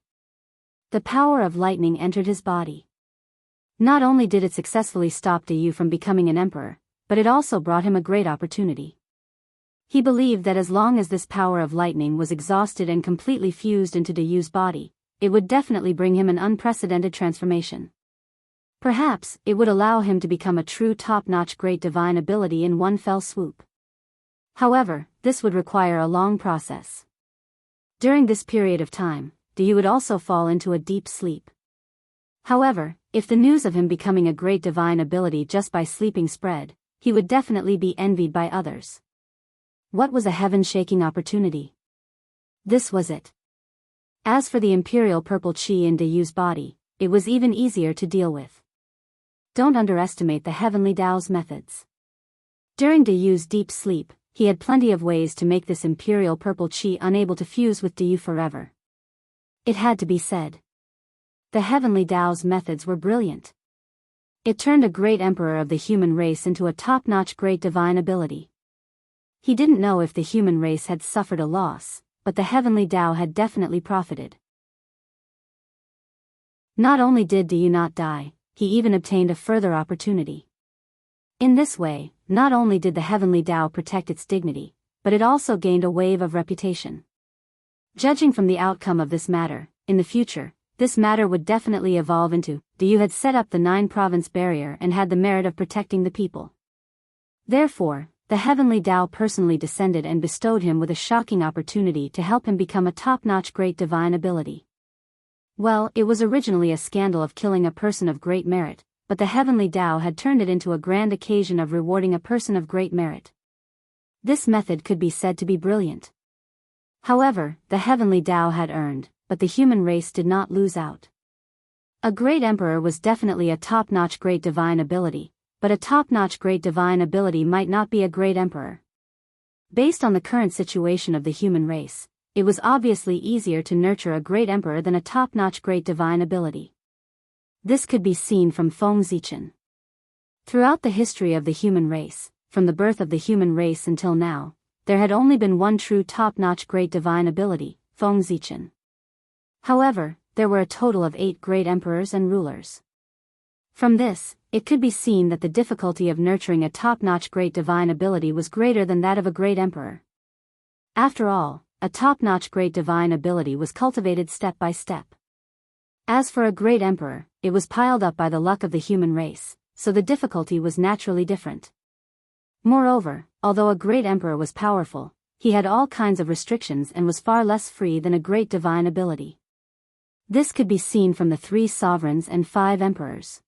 The power of lightning entered his body. Not only did it successfully stop Dayu from becoming an emperor, but it also brought him a great opportunity. He believed that as long as this power of lightning was exhausted and completely fused into Dayu's body, it would definitely bring him an unprecedented transformation. Perhaps, it would allow him to become a true top-notch great divine ability in one fell swoop. However, this would require a long process. During this period of time, Dayu would also fall into a deep sleep. However, if the news of him becoming a great divine ability just by sleeping spread, he would definitely be envied by others. What was a heaven-shaking opportunity? This was it. As for the imperial purple chi in Dayu's body, it was even easier to deal with. Don't underestimate the heavenly Dao's methods. During Dayu's deep sleep, he had plenty of ways to make this imperial purple chi unable to fuse with Dayu forever. It had to be said. The heavenly Dao's methods were brilliant. It turned a great emperor of the human race into a top-notch great divine ability. He didn't know if the human race had suffered a loss, but the heavenly Dao had definitely profited. Not only did Dayu not die, he even obtained a further opportunity. In this way, not only did the heavenly Dao protect its dignity, but it also gained a wave of reputation. Judging from the outcome of this matter, in the future, this matter would definitely evolve into, Dayu had set up the 9-province barrier and had the merit of protecting the people. Therefore, the heavenly Dao personally descended and bestowed him with a shocking opportunity to help him become a top-notch great divine ability. Well, it was originally a scandal of killing a person of great merit, but the heavenly Dao had turned it into a grand occasion of rewarding a person of great merit. This method could be said to be brilliant. However, the heavenly Dao had earned, but the human race did not lose out. A great emperor was definitely a top-notch great divine ability, but a top-notch great divine ability might not be a great emperor. Based on the current situation of the human race, it was obviously easier to nurture a great emperor than a top-notch great divine ability. This could be seen from Feng Zichen. Throughout the history of the human race, from the birth of the human race until now, there had only been one true top-notch great divine ability, Fengzichen. However, there were a total of 8 great emperors and rulers. From this, it could be seen that the difficulty of nurturing a top-notch great divine ability was greater than that of a great emperor. After all, a top-notch great divine ability was cultivated step by step. As for a great emperor, it was piled up by the luck of the human race, so the difficulty was naturally different. Moreover, although a great emperor was powerful, he had all kinds of restrictions and was far less free than a great divine ability. This could be seen from the 3 sovereigns and 5 emperors.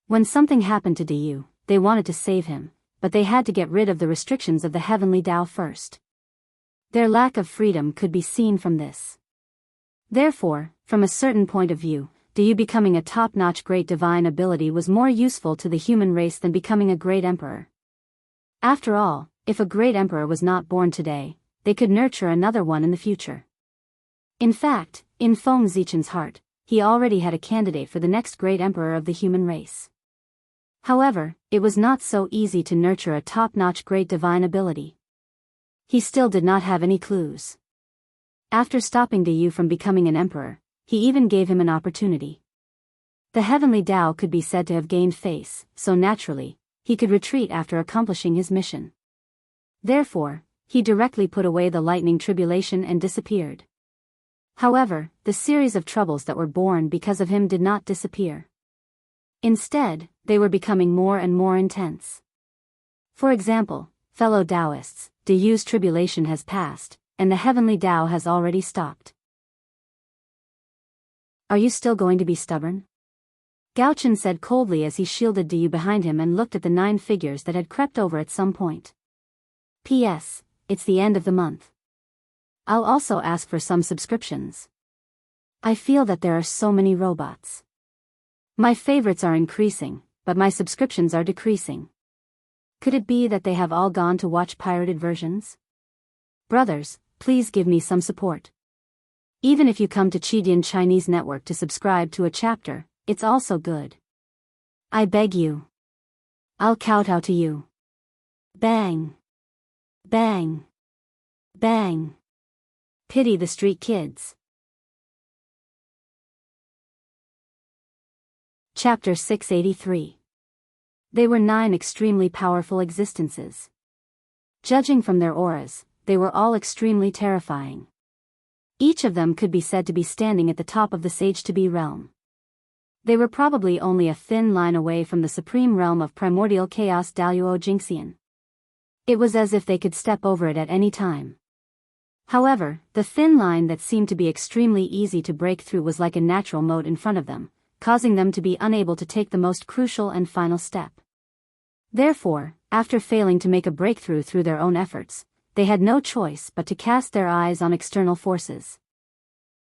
When something happened to Daoist, they wanted to save him, but they had to get rid of the restrictions of the heavenly Dao first. Their lack of freedom could be seen from this. Therefore, from a certain point of view, Daoist becoming a top-notch great divine ability was more useful to the human race than becoming a great emperor. After all, if a great emperor was not born today, they could nurture another one in the future. In fact, in Fengzichen's heart, he already had a candidate for the next great emperor of the human race. However, it was not so easy to nurture a top-notch great divine ability. He still did not have any clues. After stopping Daoist from becoming an emperor, he even gave him an opportunity. The heavenly Dao could be said to have gained face, so naturally, he could retreat after accomplishing his mission. Therefore, he directly put away the lightning tribulation and disappeared. However, the series of troubles that were born because of him did not disappear. Instead, they were becoming more and more intense. For example, fellow Daoists, Daoist's tribulation has passed, and the heavenly Dao has already stopped. Are you still going to be stubborn? Gaochen said coldly as he shielded Daoist behind him and looked at the 9 figures that had crept over at some point. P.S. It's the end of the month. I'll also ask for some subscriptions. I feel that there are so many robots. My favorites are increasing, but my subscriptions are decreasing. Could it be that they have all gone to watch pirated versions? Brothers, please give me some support. Even if you come to Chidian Chinese Network to subscribe to a chapter, it's also good. I beg you. I'll kowtow to you. Bang. Bang. Bang. Pity the street kids. Chapter 683. They were 9 extremely powerful existences. Judging from their auras, they were all extremely terrifying. Each of them could be said to be standing at the top of the Sage-to-Be realm. They were probably only a thin line away from the supreme realm of primordial chaos Daoist Jingxian. It was as if they could step over it at any time. However, the thin line that seemed to be extremely easy to break through was like a natural moat in front of them, causing them to be unable to take the most crucial and final step. Therefore, after failing to make a breakthrough through their own efforts, they had no choice but to cast their eyes on external forces.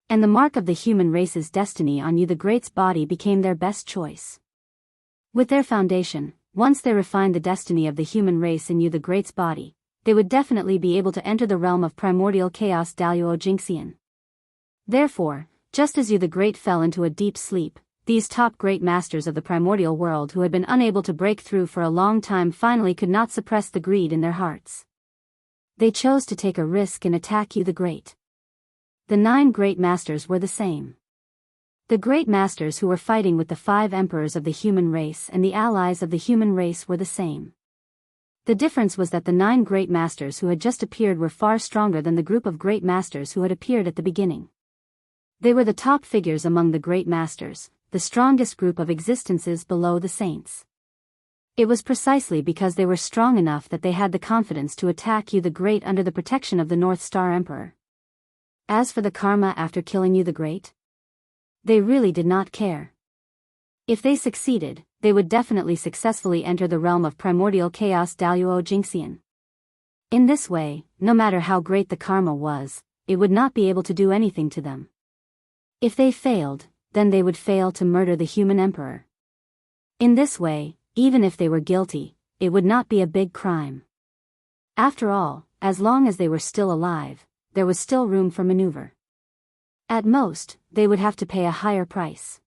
And the mark of the human race's destiny on you the Great's body became their best choice. With their foundation, once they refined the destiny of the human race in you the Great's body, they would definitely be able to enter the realm of primordial chaos Daoist Jingxian. Therefore, just as you the Great fell into a deep sleep, these top great masters of the primordial world who had been unable to break through for a long time finally could not suppress the greed in their hearts. They chose to take a risk and attack you the Great. The 9 great masters were the same. The great masters who were fighting with the 5 emperors of the human race and the allies of the human race were the same. The difference was that the 9 great masters who had just appeared were far stronger than the group of great masters who had appeared at the beginning. They were the top figures among the great masters, the strongest group of existences below the saints. It was precisely because they were strong enough that they had the confidence to attack you the Great under the protection of the North Star Emperor. As for the karma after killing you the Great, they really did not care. If they succeeded, they would definitely successfully enter the realm of primordial chaos Daoist Jingxian. In this way, no matter how great the karma was, it would not be able to do anything to them. If they failed, then they would fail to murder the human emperor. In this way, even if they were guilty, it would not be a big crime. After all, as long as they were still alive, there was still room for maneuver. At most, they would have to pay a higher price.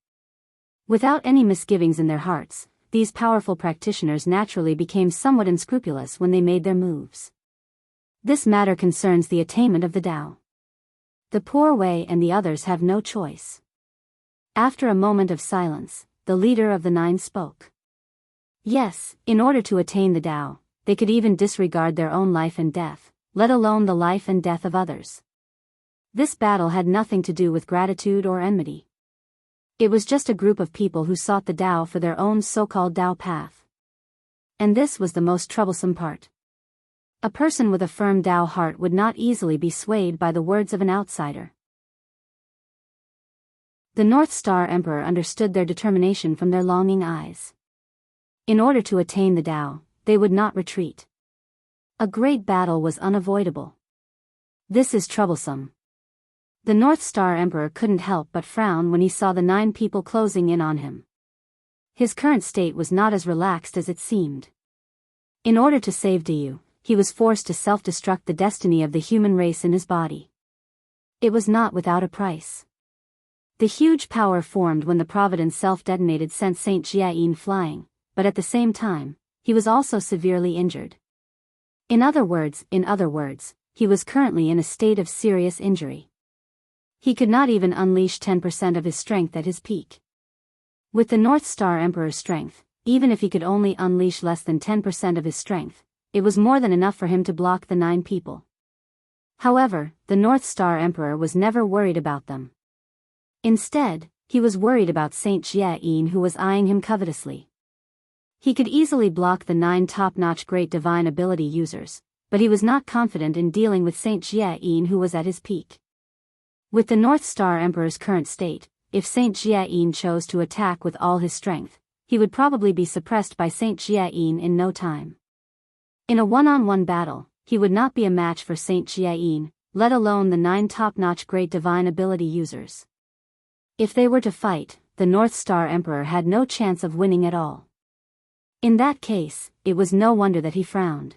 Without any misgivings in their hearts, these powerful practitioners naturally became somewhat unscrupulous when they made their moves. This matter concerns the attainment of the Tao. The poor Wei and the others have no choice. After a moment of silence, the leader of the 9 spoke. Yes, in order to attain the Tao, they could even disregard their own life and death, let alone the life and death of others. This battle had nothing to do with gratitude or enmity. It was just a group of people who sought the Tao for their own so-called Tao path. And this was the most troublesome part. A person with a firm Tao heart would not easily be swayed by the words of an outsider. The North Star Emperor understood their determination from their longing eyes. In order to attain the Tao, they would not retreat. A great battle was unavoidable. This is troublesome. The North Star Emperor couldn't help but frown when he saw the 9 people closing in on him. His current state was not as relaxed as it seemed. In order to save Dayu, he was forced to self-destruct the destiny of the human race in his body. It was not without a price. The huge power formed when the Providence self-detonated sent Saint Jiayin flying, but at the same time, he was also severely injured. In other words, he was currently in a state of serious injury. He could not even unleash 10% of his strength at his peak. With the North Star Emperor's strength, even if he could only unleash less than 10% of his strength, it was more than enough for him to block the 9 people. However, the North Star Emperor was never worried about them. Instead, he was worried about Saint Jiayin, who was eyeing him covetously. He could easily block the 9 top-notch great divine ability users, but he was not confident in dealing with Saint Jiayin, who was at his peak. With the North Star Emperor's current state, if Saint Jiayin chose to attack with all his strength, he would probably be suppressed by Saint Jiayin in no time. In a one-on-one battle, he would not be a match for Saint Jiayin, let alone the 9 top-notch great divine ability users. If they were to fight, the North Star Emperor had no chance of winning at all. In that case, it was no wonder that he frowned.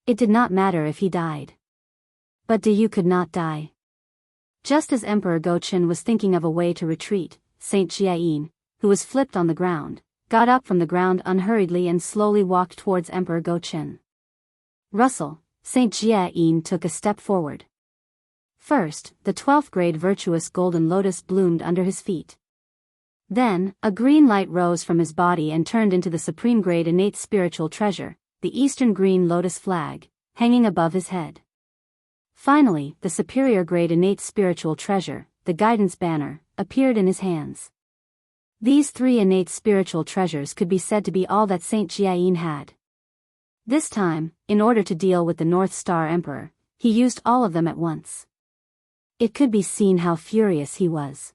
It did not matter if he died. But Dayu could not die. Just as Emperor Gochen was thinking of a way to retreat, Saint Jiayin, who was flipped on the ground, got up from the ground unhurriedly and slowly walked towards Emperor Gochen. Russell, Saint Jiayin took a step forward. First, the 12th grade virtuous golden lotus bloomed under his feet. Then, a green light rose from his body and turned into the supreme grade innate spiritual treasure, the Eastern green lotus flag, hanging above his head. Finally, the superior grade innate spiritual treasure, the guidance banner, appeared in his hands. These 3 innate spiritual treasures could be said to be all that Saint Jiayin had. This time, in order to deal with the North Star Emperor, he used all of them at once. It could be seen how furious he was.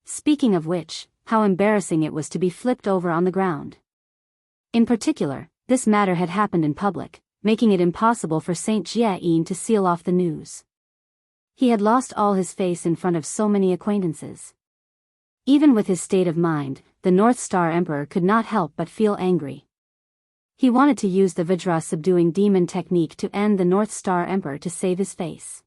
Speaking of which, how embarrassing it was to be flipped over on the ground. In particular, this matter had happened in public, making it impossible for Saint Jiayin to seal off the news. He had lost all his face in front of so many acquaintances. Even with his state of mind, the North Star Emperor could not help but feel angry. He wanted to use the Vajra subduing demon technique to end the North Star Emperor to save his face.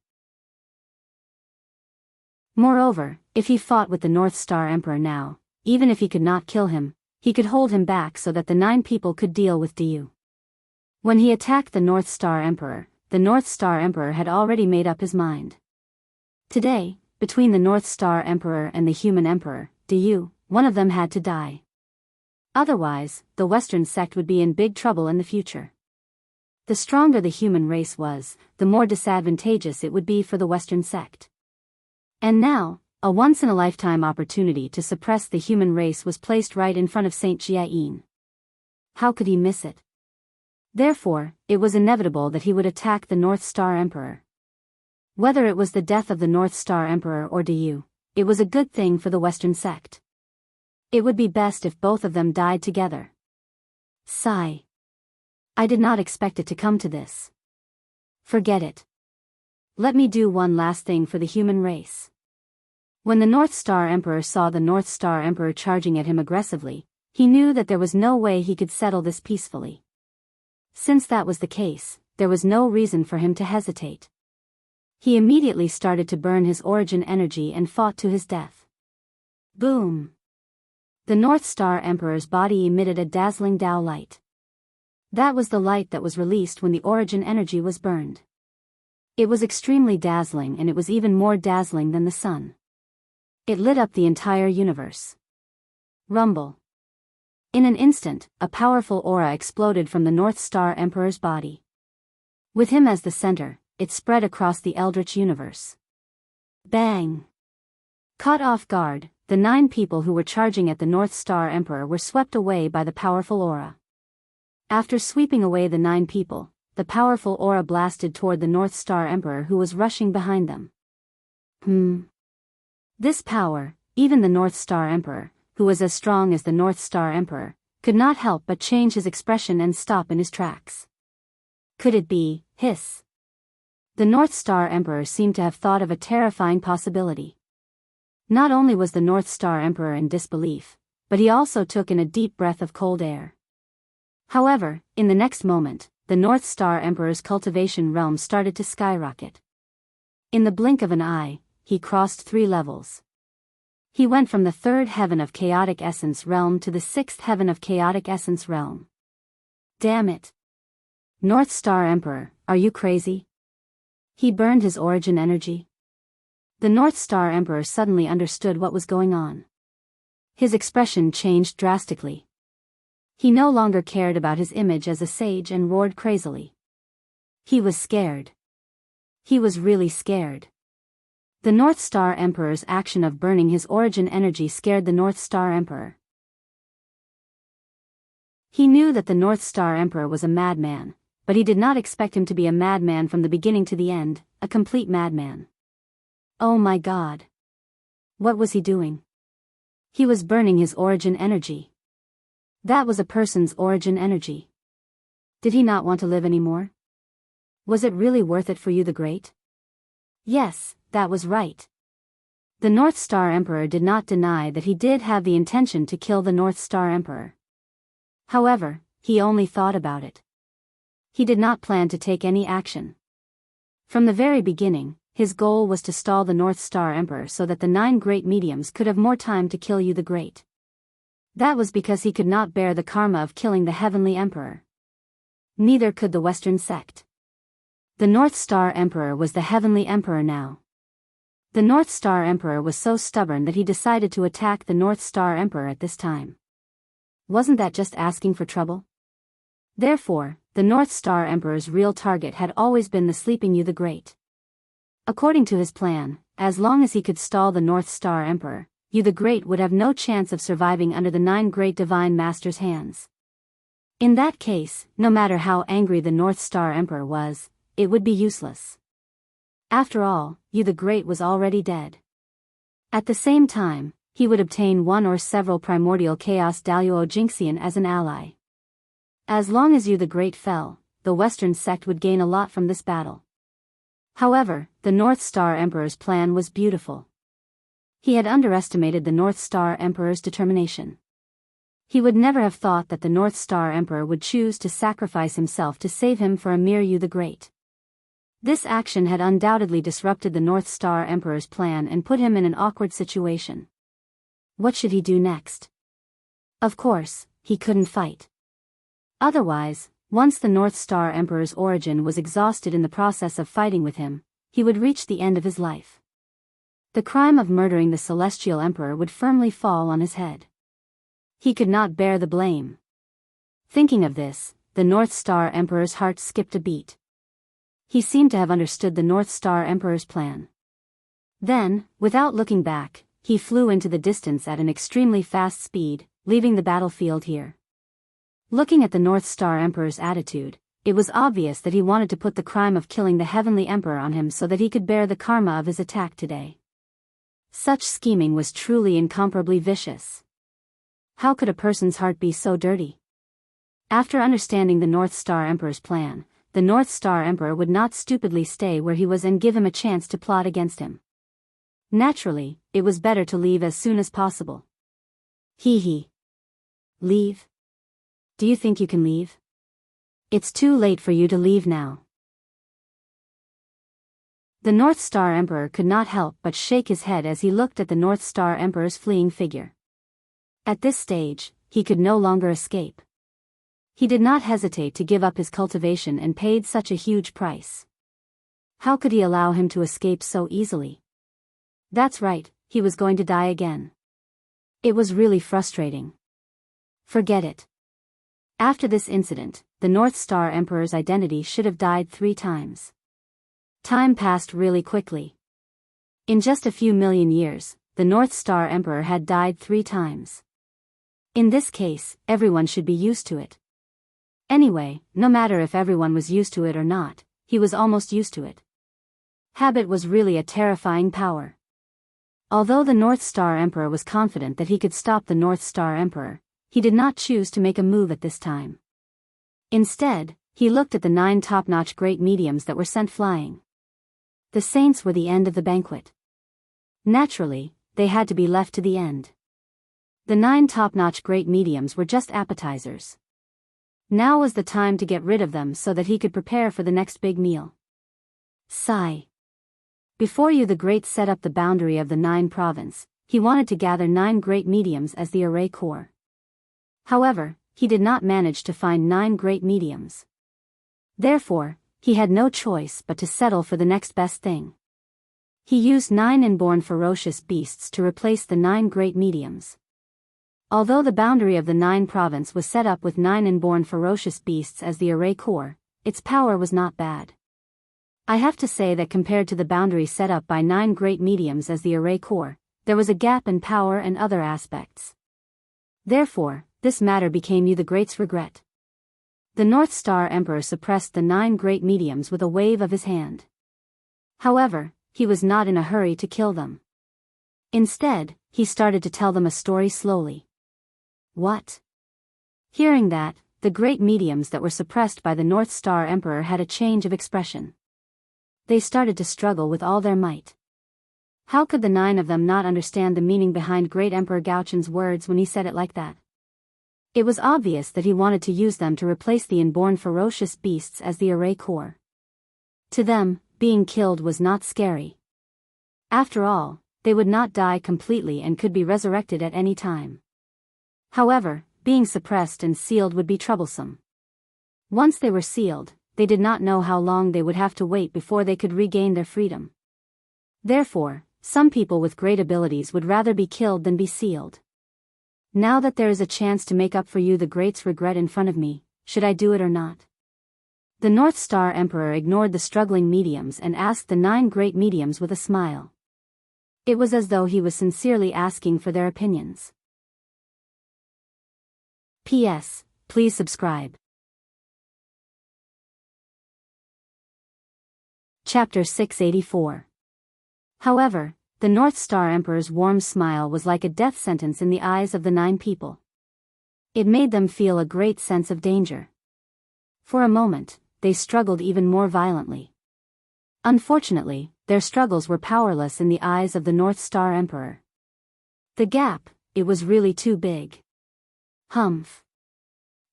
Moreover, if he fought with the North Star Emperor now, even if he could not kill him, he could hold him back so that the 9 people could deal with Dayu. When he attacked the North Star Emperor had already made up his mind. Today, between the North Star Emperor and the Human Emperor, Dayu, one of them had to die. Otherwise, the Western sect would be in big trouble in the future. The stronger the human race was, the more disadvantageous it would be for the Western sect. And now, a once-in-a-lifetime opportunity to suppress the human race was placed right in front of Saint Jiayin. How could he miss it? Therefore, it was inevitable that he would attack the North Star Emperor. Whether it was the death of the North Star Emperor or Dayu, it was a good thing for the Western sect. It would be best if both of them died together. Sigh. I did not expect it to come to this. Forget it. Let me do one last thing for the human race. When the North Star Emperor saw the North Star Emperor charging at him aggressively, he knew that there was no way he could settle this peacefully. Since that was the case, there was no reason for him to hesitate. He immediately started to burn his origin energy and fought to his death. Boom! The North Star Emperor's body emitted a dazzling Dao light. That was the light that was released when the origin energy was burned. It was extremely dazzling, and it was even more dazzling than the sun. It lit up the entire universe. Rumble. In an instant, a powerful aura exploded from the North Star Emperor's body. With him as the center, it spread across the Eldritch universe. Bang! Caught off guard, the 9 people who were charging at the North Star Emperor were swept away by the powerful aura. After sweeping away the 9 people, the powerful aura blasted toward the North Star Emperor, who was rushing behind them. This power, even the North Star Emperor, who was as strong as the North Star Emperor, could not help but change his expression and stop in his tracks. Could it be? Hiss. The North Star Emperor seemed to have thought of a terrifying possibility. Not only was the North Star Emperor in disbelief, but he also took in a deep breath of cold air. However, in the next moment, the North Star Emperor's cultivation realm started to skyrocket. In the blink of an eye, he crossed 3 levels. He went from the 3rd heaven of Chaotic Essence realm to the 6th heaven of Chaotic Essence realm. Damn it. North Star Emperor, are you crazy? He burned his origin energy? The North Star Emperor suddenly understood what was going on. His expression changed drastically. He no longer cared about his image as a sage and roared crazily. He was scared. He was really scared. The North Star Emperor's action of burning his origin energy scared the North Star Emperor. He knew that the North Star Emperor was a madman, but he did not expect him to be a madman from the beginning to the end, a complete madman. Oh my God. What was he doing? He was burning his origin energy. That was a person's origin energy. Did he not want to live anymore? Was it really worth it for you, the Great? Yes, that was right. The North Star Emperor did not deny that he did have the intention to kill the North Star Emperor. However, he only thought about it. He did not plan to take any action. From the very beginning, his goal was to stall the North Star Emperor so that the 9 great mediums could have more time to kill you, the Great. That was because he could not bear the karma of killing the Heavenly Emperor. Neither could the Western sect. The North Star Emperor was the Heavenly Emperor now. The North Star Emperor was so stubborn that he decided to attack the North Star Emperor at this time. Wasn't that just asking for trouble? Therefore, the North Star Emperor's real target had always been the Sleeping You, the Great. According to his plan, as long as he could stall the North Star Emperor, You the Great would have no chance of surviving under the 9 great divine masters' hands. In that case, no matter how angry the North Star Emperor was, it would be useless. After all, You the Great was already dead. At the same time, he would obtain 1 or several primordial chaos Daoist Jinxian as an ally. As long as You the Great fell, the Western sect would gain a lot from this battle. However, the North Star Emperor's plan was beautiful. He had underestimated the North Star Emperor's determination. He would never have thought that the North Star Emperor would choose to sacrifice himself to save him for a mere You the Great. This action had undoubtedly disrupted the North Star Emperor's plan and put him in an awkward situation. What should he do next? Of course, he couldn't fight. Otherwise, once the North Star Emperor's origin was exhausted in the process of fighting with him, he would reach the end of his life. The crime of murdering the Celestial Emperor would firmly fall on his head. He could not bear the blame. Thinking of this, the North Star Emperor's heart skipped a beat. He seemed to have understood the North Star Emperor's plan. Then, without looking back, he flew into the distance at an extremely fast speed, leaving the battlefield here. Looking at the North Star Emperor's attitude, it was obvious that he wanted to put the crime of killing the Heavenly Emperor on him so that he could bear the karma of his attack today. Such scheming was truly incomparably vicious. How could a person's heart be so dirty? After understanding the North Star Emperor's plan, the North Star Emperor would not stupidly stay where he was and give him a chance to plot against him. Naturally, it was better to leave as soon as possible. Hee. Leave? Do you think you can leave? It's too late for you to leave now. The North Star Emperor could not help but shake his head as he looked at the North Star Emperor's fleeing figure. At this stage, he could no longer escape. He did not hesitate to give up his cultivation and paid such a huge price. How could he allow him to escape so easily? That's right, he was going to die again. It was really frustrating. Forget it. After this incident, the North Star Emperor's identity should have died 3 times. Time passed really quickly. In just a few million years, the North Star Emperor had died 3 times. In this case, everyone should be used to it. Anyway, no matter if everyone was used to it or not, he was almost used to it. Habit was really a terrifying power. Although the North Star Emperor was confident that he could stop the North Star Emperor, he did not choose to make a move at this time. Instead, he looked at the 9 top-notch great mediums that were sent flying. The saints were the end of the banquet. Naturally, they had to be left to the end. The 9 top-notch great mediums were just appetizers. Now was the time to get rid of them so that he could prepare for the next big meal. Sigh. Before you the Great set up the boundary of the 9 province, he wanted to gather 9 great mediums as the array core. However, he did not manage to find 9 great mediums. Therefore, he had no choice but to settle for the next best thing. He used 9 inborn ferocious beasts to replace the 9 great mediums. Although the boundary of the 9 province was set up with 9 inborn ferocious beasts as the array core, its power was not bad. I have to say that compared to the boundary set up by 9 great mediums as the array core, there was a gap in power and other aspects. Therefore, this matter became you the Great's regret. The North Star Emperor suppressed the 9 great mediums with a wave of his hand. However, he was not in a hurry to kill them. Instead, he started to tell them a story slowly. What? Hearing that, the great mediums that were suppressed by the North Star Emperor had a change of expression. They started to struggle with all their might. How could the 9 of them not understand the meaning behind Great Emperor Gaochun's words when he said it like that? It was obvious that he wanted to use them to replace the inborn ferocious beasts as the array core. To them, being killed was not scary. After all, they would not die completely and could be resurrected at any time. However, being suppressed and sealed would be troublesome. Once they were sealed, they did not know how long they would have to wait before they could regain their freedom. Therefore, some people with great abilities would rather be killed than be sealed. Now that there is a chance to make up for you the Great's regret in front of me, should I do it or not? The North Star Emperor ignored the struggling mediums and asked the 9 great mediums with a smile. It was as though he was sincerely asking for their opinions. P.S. Please subscribe. Chapter 684. However, the North Star Emperor's warm smile was like a death sentence in the eyes of the 9 people. It made them feel a great sense of danger. For a moment, they struggled even more violently. Unfortunately, their struggles were powerless in the eyes of the North Star Emperor. The gap, it was really too big. Humph.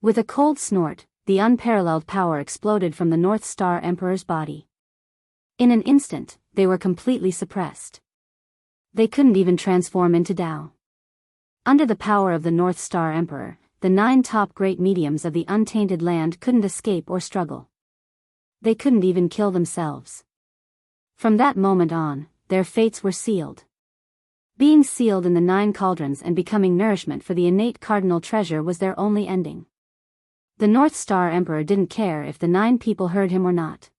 With a cold snort, the unparalleled power exploded from the North Star Emperor's body. In an instant, they were completely suppressed. They couldn't even transform into Dao. Under the power of the North Star Emperor, the 9 top great mediums of the untainted land couldn't escape or struggle. They couldn't even kill themselves. From that moment on, their fates were sealed. Being sealed in the 9 cauldrons and becoming nourishment for the innate cardinal treasure was their only ending. The North Star Emperor didn't care if the 9 people heard him or not.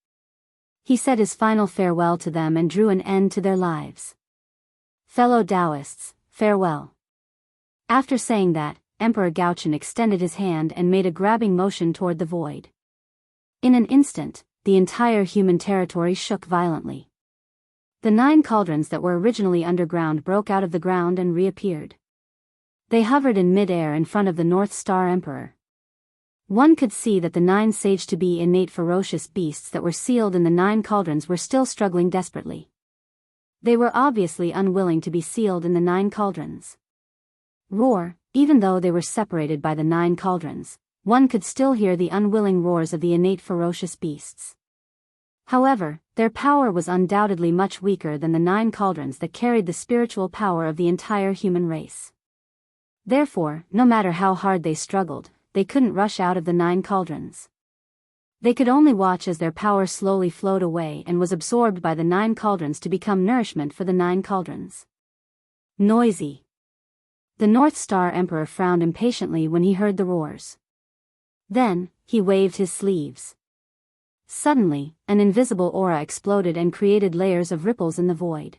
He said his final farewell to them and drew an end to their lives. Fellow Daoists, farewell. After saying that, Emperor Gaochun extended his hand and made a grabbing motion toward the void. In an instant, the entire human territory shook violently. The 9 cauldrons that were originally underground broke out of the ground and reappeared. They hovered in mid-air in front of the North Star Emperor. One could see that the 9 sage-to-be innate ferocious beasts that were sealed in the 9 cauldrons were still struggling desperately. They were obviously unwilling to be sealed in the 9 cauldrons. Roar, even though they were separated by the 9 cauldrons, one could still hear the unwilling roars of the innate ferocious beasts. However, their power was undoubtedly much weaker than the 9 cauldrons that carried the spiritual power of the entire human race. Therefore, no matter how hard they struggled, they couldn't rush out of the 9 cauldrons. They could only watch as their power slowly flowed away and was absorbed by the 9 cauldrons to become nourishment for the 9 cauldrons. Noisy. The North Star Emperor frowned impatiently when he heard the roars. Then, he waved his sleeves. Suddenly, an invisible aura exploded and created layers of ripples in the void.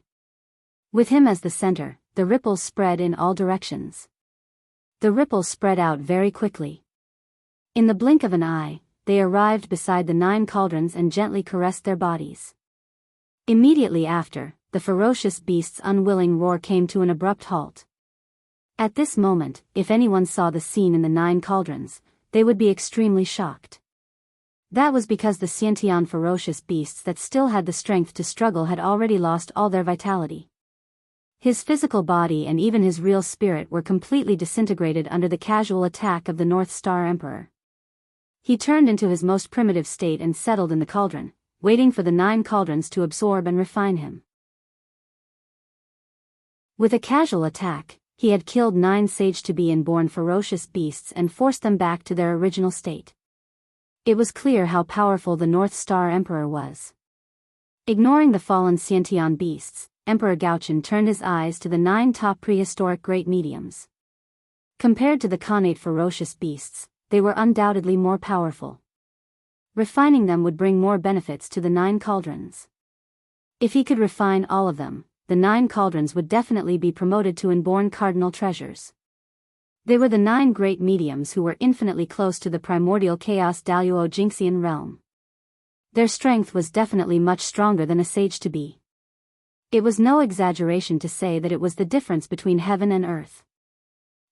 With him as the center, the ripples spread in all directions. The ripples spread out very quickly. In the blink of an eye, they arrived beside the 9 cauldrons and gently caressed their bodies. Immediately after, the ferocious beast's unwilling roar came to an abrupt halt. At this moment, if anyone saw the scene in the 9 cauldrons, they would be extremely shocked. That was because the Xiantian ferocious beasts that still had the strength to struggle had already lost all their vitality. His physical body and even his real spirit were completely disintegrated under the casual attack of the North Star Emperor. He turned into his most primitive state and settled in the cauldron, waiting for the 9 cauldrons to absorb and refine him. With a casual attack, he had killed 9 sage-to-be-born ferocious beasts and forced them back to their original state. It was clear how powerful the North Star Emperor was. Ignoring the fallen Xiantian beasts, Emperor Gaochen turned his eyes to the 9 top prehistoric great mediums. Compared to the connate ferocious beasts, they were undoubtedly more powerful. Refining them would bring more benefits to the 9 cauldrons. If he could refine all of them, the 9 cauldrons would definitely be promoted to inborn cardinal treasures. They were the 9 great mediums who were infinitely close to the primordial chaos Daoist Jingxian realm. Their strength was definitely much stronger than a sage-to-be. It was no exaggeration to say that it was the difference between heaven and earth.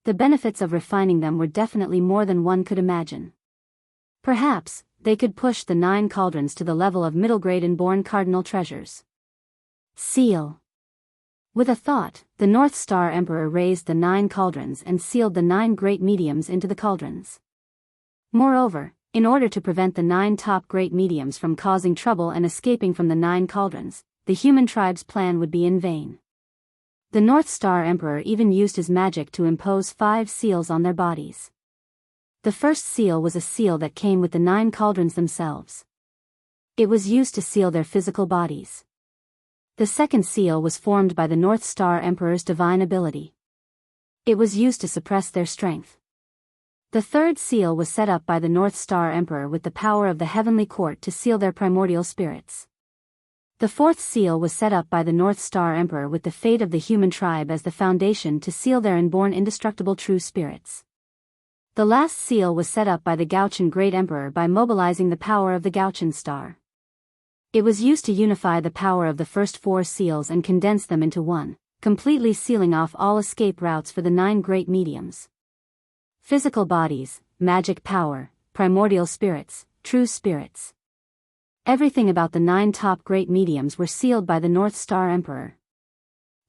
The benefits of refining them were definitely more than one could imagine. Perhaps, they could push the 9 cauldrons to the level of middle-grade inborn cardinal treasures. Seal. With a thought, the North Star Emperor raised the 9 cauldrons and sealed the 9 great mediums into the cauldrons. Moreover, in order to prevent the 9 top great mediums from causing trouble and escaping from the 9 cauldrons, the human tribe's plan would be in vain. The North Star Emperor even used his magic to impose 5 seals on their bodies. The first seal was a seal that came with the 9 cauldrons themselves. It was used to seal their physical bodies. The second seal was formed by the North Star Emperor's divine ability. It was used to suppress their strength. The third seal was set up by the North Star Emperor with the power of the heavenly court to seal their primordial spirits. The fourth seal was set up by the North Star Emperor with the fate of the human tribe as the foundation to seal their inborn indestructible true spirits. The last seal was set up by the Gaochen Great Emperor by mobilizing the power of the Gaochen Star. It was used to unify the power of the first 4 seals and condense them into one, completely sealing off all escape routes for the 9 great mediums. Physical bodies, magic power, primordial spirits, true spirits. Everything about the 9 top great mediums were sealed by the North Star Emperor.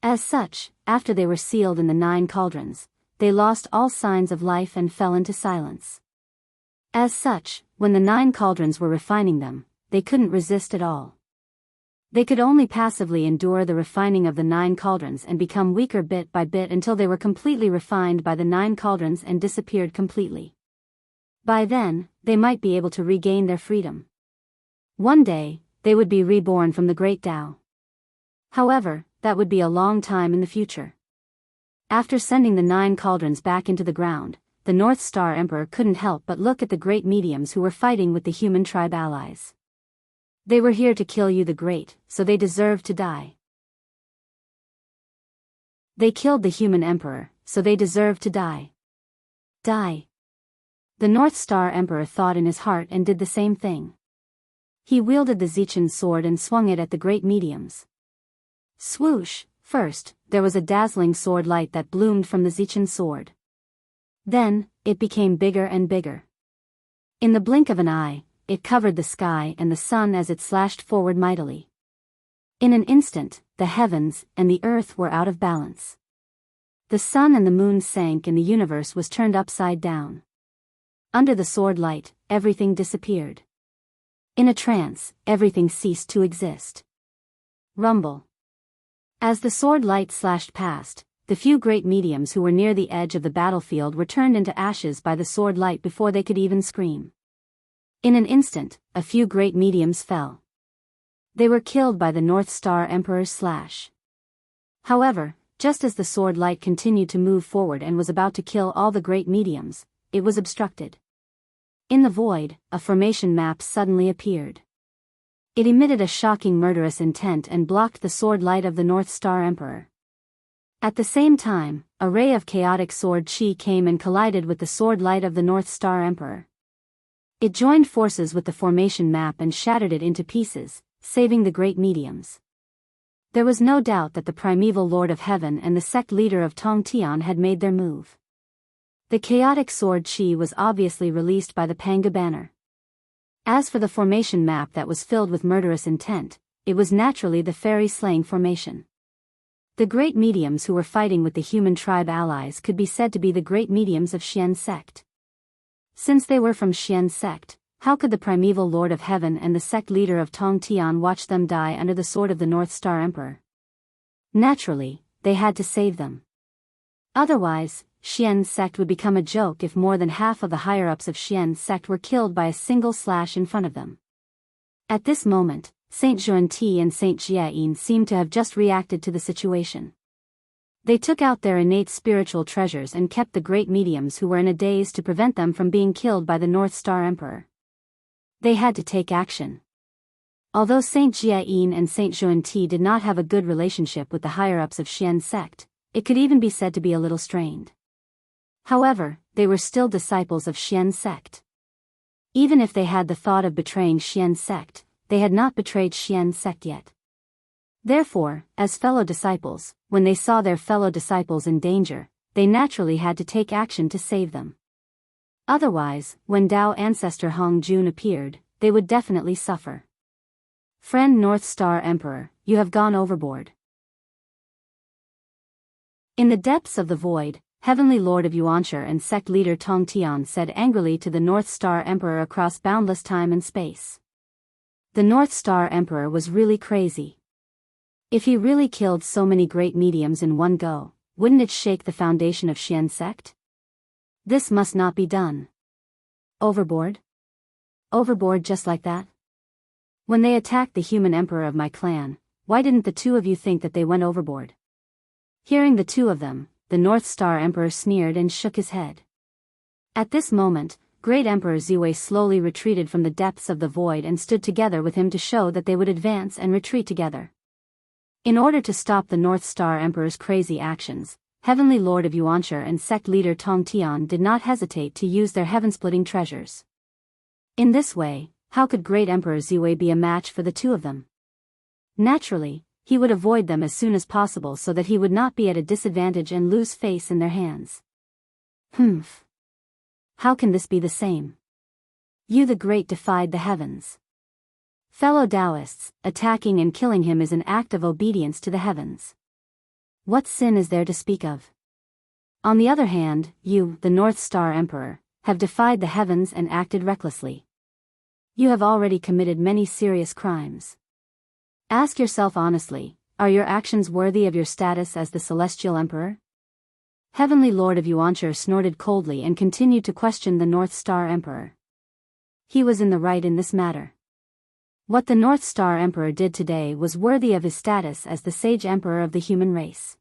As such, after they were sealed in the 9 cauldrons, they lost all signs of life and fell into silence. As such, when the 9 cauldrons were refining them, they couldn't resist at all. They could only passively endure the refining of the 9 cauldrons and become weaker bit by bit until they were completely refined by the 9 cauldrons and disappeared completely. By then, they might be able to regain their freedom. One day, they would be reborn from the Great Tao. However, that would be a long time in the future. After sending the 9 cauldrons back into the ground, the North Star Emperor couldn't help but look at the great mediums who were fighting with the human tribe allies. They were here to kill you the great, so they deserved to die. They killed the human emperor, so they deserved to die. Die. The North Star Emperor thought in his heart and did the same thing. He wielded the Zichen sword and swung it at the great mediums. Swoosh! First, there was a dazzling sword light that bloomed from the Zichen sword. Then, it became bigger and bigger. In the blink of an eye, it covered the sky and the sun as it slashed forward mightily. In an instant, the heavens and the earth were out of balance. The sun and the moon sank and the universe was turned upside down. Under the sword light, everything disappeared. In a trance, everything ceased to exist. Rumble. As the sword light slashed past, the few great mediums who were near the edge of the battlefield were turned into ashes by the sword light before they could even scream. In an instant, a few great mediums fell. They were killed by the North Star Emperor's slash. However, just as the sword light continued to move forward and was about to kill all the great mediums, it was obstructed. In the void, a formation map suddenly appeared. It emitted a shocking murderous intent and blocked the sword light of the North Star Emperor. At the same time, a ray of chaotic sword chi came and collided with the sword light of the North Star Emperor. It joined forces with the formation map and shattered it into pieces, saving the great mediums. There was no doubt that the primeval Lord of Heaven and the sect leader of Tongtian had made their move. The chaotic sword chi was obviously released by the Panga banner. As for the formation map that was filled with murderous intent, it was naturally the fairy-slaying formation. The great mediums who were fighting with the human tribe allies could be said to be the great mediums of Xian sect. Since they were from Xian sect, how could the primeval Lord of Heaven and the sect leader of Tongtian watch them die under the sword of the North Star Emperor? Naturally, they had to save them. Otherwise, Xian sect would become a joke if more than half of the higher-ups of Xian sect were killed by a single slash in front of them. At this moment, Saint Xuanti and Saint Jiayin seemed to have just reacted to the situation. They took out their innate spiritual treasures and kept the great mediums who were in a daze to prevent them from being killed by the North Star Emperor. They had to take action. Although Saint Jiayin and Saint Xuanti did not have a good relationship with the higher-ups of Xian sect, it could even be said to be a little strained. However, they were still disciples of Xian sect. Even if they had the thought of betraying Xian sect, they had not betrayed Xian sect yet. Therefore, as fellow disciples, when they saw their fellow disciples in danger, they naturally had to take action to save them. Otherwise, when Dao ancestor Hong Jun appeared, they would definitely suffer. Friend North Star Emperor, you have gone overboard. In the depths of the void, Heavenly Lord of Yuanshi and sect leader Tongtian said angrily to the North Star Emperor across boundless time and space. The North Star Emperor was really crazy. If he really killed so many great mediums in one go, wouldn't it shake the foundation of Xian sect? This must not be done. Overboard? Overboard just like that? When they attacked the human emperor of my clan, why didn't the two of you think that they went overboard? Hearing the two of them, the North Star Emperor sneered and shook his head. At this moment, Great Emperor Ziwei slowly retreated from the depths of the void and stood together with him to show that they would advance and retreat together. In order to stop the North Star Emperor's crazy actions, Heavenly Lord of Yuanshi and sect leader Tongtian did not hesitate to use their heaven-splitting treasures. In this way, how could Great Emperor Ziwei be a match for the two of them? Naturally, he would avoid them as soon as possible so that he would not be at a disadvantage and lose face in their hands. Humph. How can this be the same? You the Great defied the heavens. Fellow Daoists, attacking and killing him is an act of obedience to the heavens. What sin is there to speak of? On the other hand, you, the North Star Emperor, have defied the heavens and acted recklessly. You have already committed many serious crimes. Ask yourself honestly, are your actions worthy of your status as the Celestial Emperor? Heavenly Lord of Yuanshi snorted coldly and continued to question the North Star Emperor. He was in the right in this matter. What the North Star Emperor did today was worthy of his status as the Sage Emperor of the human race.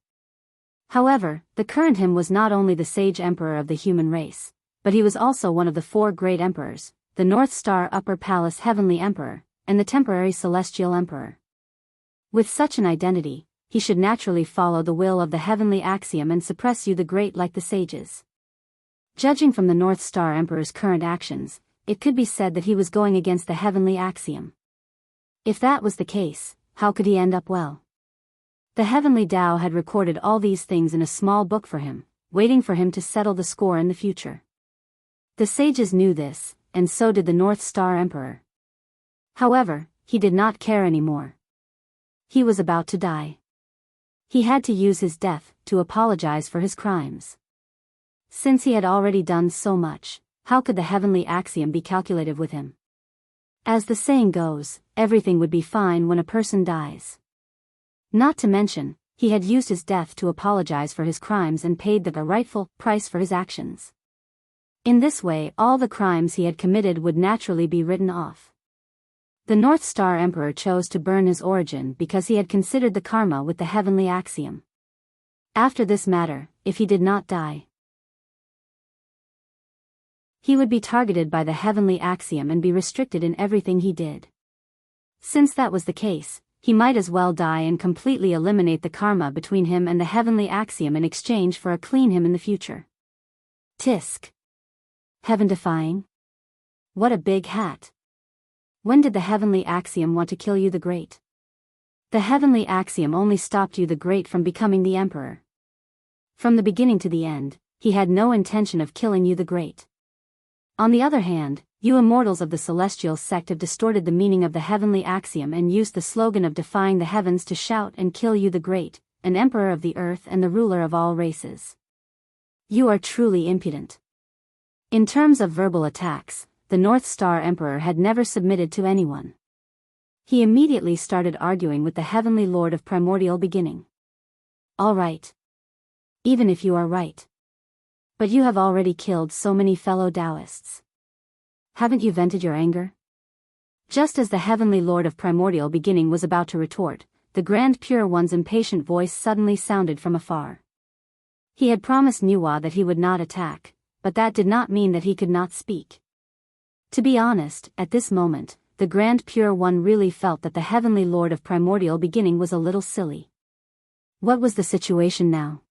However, the current him was not only the Sage Emperor of the human race, but he was also one of the four great emperors, the North Star Upper Palace Heavenly Emperor, and the temporary Celestial Emperor. With such an identity, he should naturally follow the will of the heavenly axiom and suppress you the great like the sages. Judging from the North Star Emperor's current actions, it could be said that he was going against the heavenly axiom. If that was the case, how could he end up well? The heavenly Tao had recorded all these things in a small book for him, waiting for him to settle the score in the future. The sages knew this, and so did the North Star Emperor. However, he did not care anymore. He was about to die. He had to use his death to apologize for his crimes. Since he had already done so much, how could the heavenly axiom be calculative with him? As the saying goes, everything would be fine when a person dies. Not to mention, he had used his death to apologize for his crimes and paid the rightful price for his actions. In this way, all the crimes he had committed would naturally be written off. The North Star Emperor chose to burn his origin because he had considered the karma with the heavenly axiom. After this matter, if he did not die, he would be targeted by the heavenly axiom and be restricted in everything he did. Since that was the case, he might as well die and completely eliminate the karma between him and the heavenly axiom in exchange for a clean him in the future. Tisk. Heaven-defying? What a big hat. When did the heavenly axiom want to kill you the Great? The heavenly axiom only stopped you the Great from becoming the Emperor. From the beginning to the end, he had no intention of killing you the Great. On the other hand, you immortals of the Celestial sect have distorted the meaning of the heavenly axiom and used the slogan of defying the heavens to shout and kill you the Great, an emperor of the earth and the ruler of all races. You are truly impudent. In terms of verbal attacks, the North Star Emperor had never submitted to anyone. He immediately started arguing with the Heavenly Lord of Primordial Beginning. All right. Even if you are right. But you have already killed so many fellow Daoists. Haven't you vented your anger? Just as the Heavenly Lord of Primordial Beginning was about to retort, the Grand Pure One's impatient voice suddenly sounded from afar. He had promised Nuwa that he would not attack, but that did not mean that he could not speak. To be honest, at this moment, the Grand Pure One really felt that the Heavenly Lord of Primordial Beginning was a little silly. What was the situation now?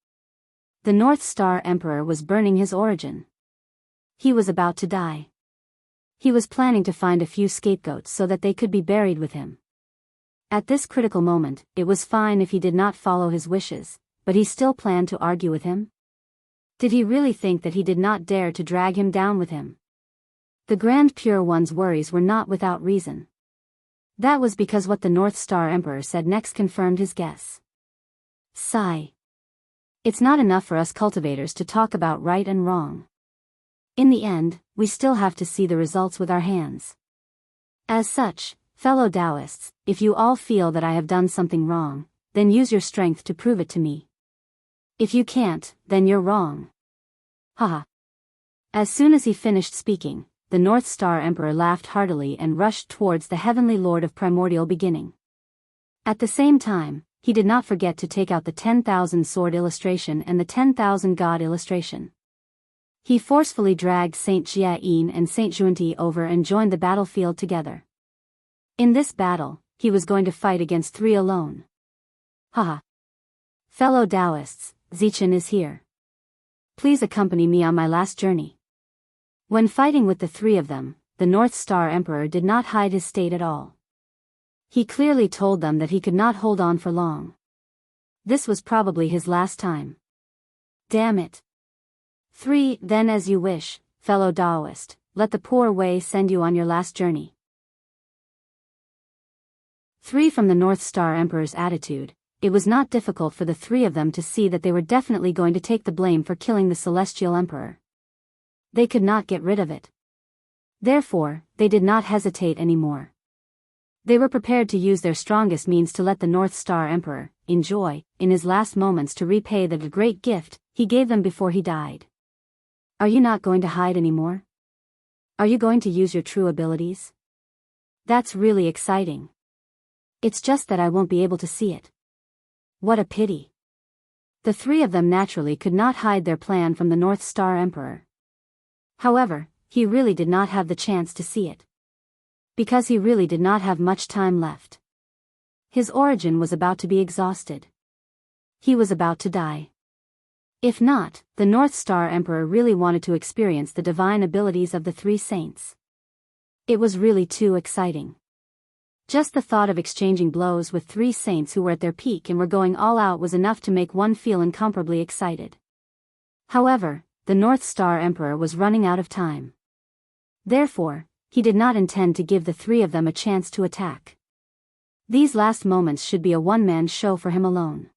The North Star Emperor was burning his origin. He was about to die. He was planning to find a few scapegoats so that they could be buried with him. At this critical moment, it was fine if he did not follow his wishes, but he still planned to argue with him? Did he really think that he did not dare to drag him down with him? The Grand Pure One's worries were not without reason. That was because what the North Star Emperor said next confirmed his guess. Sigh. It's not enough for us cultivators to talk about right and wrong. In the end, we still have to see the results with our hands. As such, fellow Daoists, if you all feel that I have done something wrong, then use your strength to prove it to me. If you can't, then you're wrong. Haha. As soon as he finished speaking, the North Star Emperor laughed heartily and rushed towards the Heavenly Lord of Primordial Beginning. At the same time, he did not forget to take out the 10,000 sword illustration and the 10,000 god illustration. He forcefully dragged Saint Jia-yin and Saint Zhuanti over and joined the battlefield together. In this battle, he was going to fight against 3 alone. Haha. Fellow Daoists, Zichen is here. Please accompany me on my last journey. When fighting with the 3 of them, the North Star Emperor did not hide his state at all. He clearly told them that he could not hold on for long. This was probably his last time. Damn it. 3, then as you wish, fellow Daoist, let the poor way send you on your last journey. 3 From the North Star Emperor's attitude, it was not difficult for the 3 of them to see that they were definitely going to take the blame for killing the Celestial Emperor. They could not get rid of it. Therefore, they did not hesitate anymore. They were prepared to use their strongest means to let the North Star Emperor enjoy, in his last moments, to repay the great gift he gave them before he died. Are you not going to hide anymore? Are you going to use your true abilities? That's really exciting. It's just that I won't be able to see it. What a pity. The 3 of them naturally could not hide their plan from the North Star Emperor. However, he really did not have the chance to see it. Because he really did not have much time left. His origin was about to be exhausted. He was about to die. If not, the North Star Emperor really wanted to experience the divine abilities of the 3 saints. It was really too exciting. Just the thought of exchanging blows with 3 saints who were at their peak and were going all out was enough to make one feel incomparably excited. However, the North Star Emperor was running out of time. Therefore, he did not intend to give the 3 of them a chance to attack. These last moments should be a one-man show for him alone.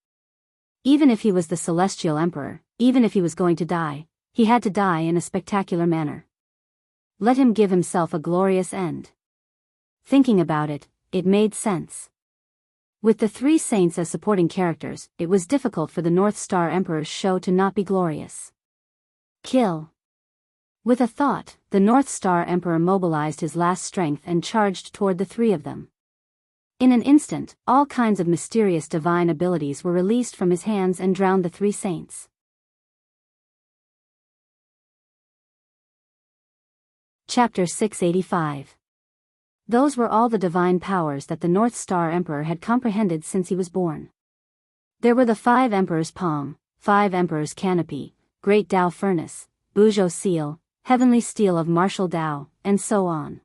Even if he was the Celestial Emperor, even if he was going to die, he had to die in a spectacular manner. Let him give himself a glorious end. Thinking about it, it made sense. With the three saints as supporting characters, it was difficult for the North Star Emperor's show to not be glorious. Kill. With a thought, the North Star Emperor mobilized his last strength and charged toward the three of them. In an instant, all kinds of mysterious divine abilities were released from his hands and drowned the three saints. Chapter 685. Those were all the divine powers that the North Star Emperor had comprehended since he was born. There were the 5 Emperors' Palm, 5 Emperors' Canopy, Great Tao Furnace, Buzhou Seal, Heavenly Steel of Martial Tao, and so on.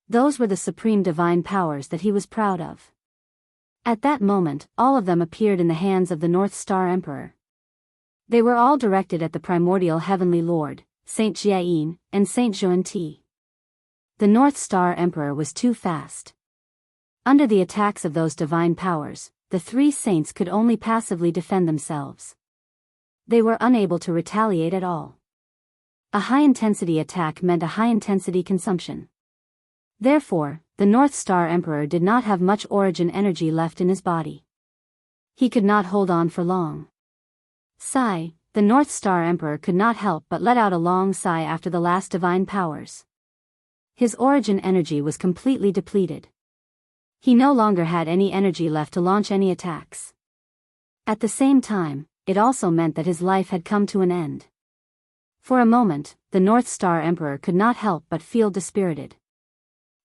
Those were the supreme divine powers that he was proud of. At that moment, all of them appeared in the hands of the North Star Emperor. They were all directed at the primordial Heavenly Lord, Saint Jiayin, and Saint Zhuan-Ti. The North Star Emperor was too fast. Under the attacks of those divine powers, the three saints could only passively defend themselves. They were unable to retaliate at all. A high-intensity attack meant a high-intensity consumption. Therefore, the North Star Emperor did not have much origin energy left in his body. He could not hold on for long. Sigh, the North Star Emperor could not help but let out a long sigh after the last divine powers. His origin energy was completely depleted. He no longer had any energy left to launch any attacks. At the same time, it also meant that his life had come to an end. For a moment, the North Star Emperor could not help but feel dispirited.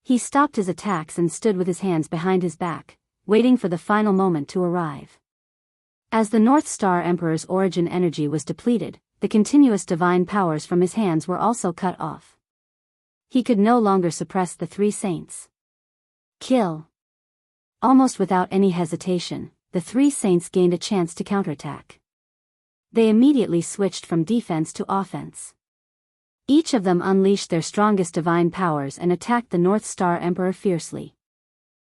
He stopped his attacks and stood with his hands behind his back, waiting for the final moment to arrive. As the North Star Emperor's origin energy was depleted, the continuous divine powers from his hands were also cut off. He could no longer suppress the three saints. Kill. Almost without any hesitation, the three saints gained a chance to counterattack. They immediately switched from defense to offense. Each of them unleashed their strongest divine powers and attacked the North Star Emperor fiercely.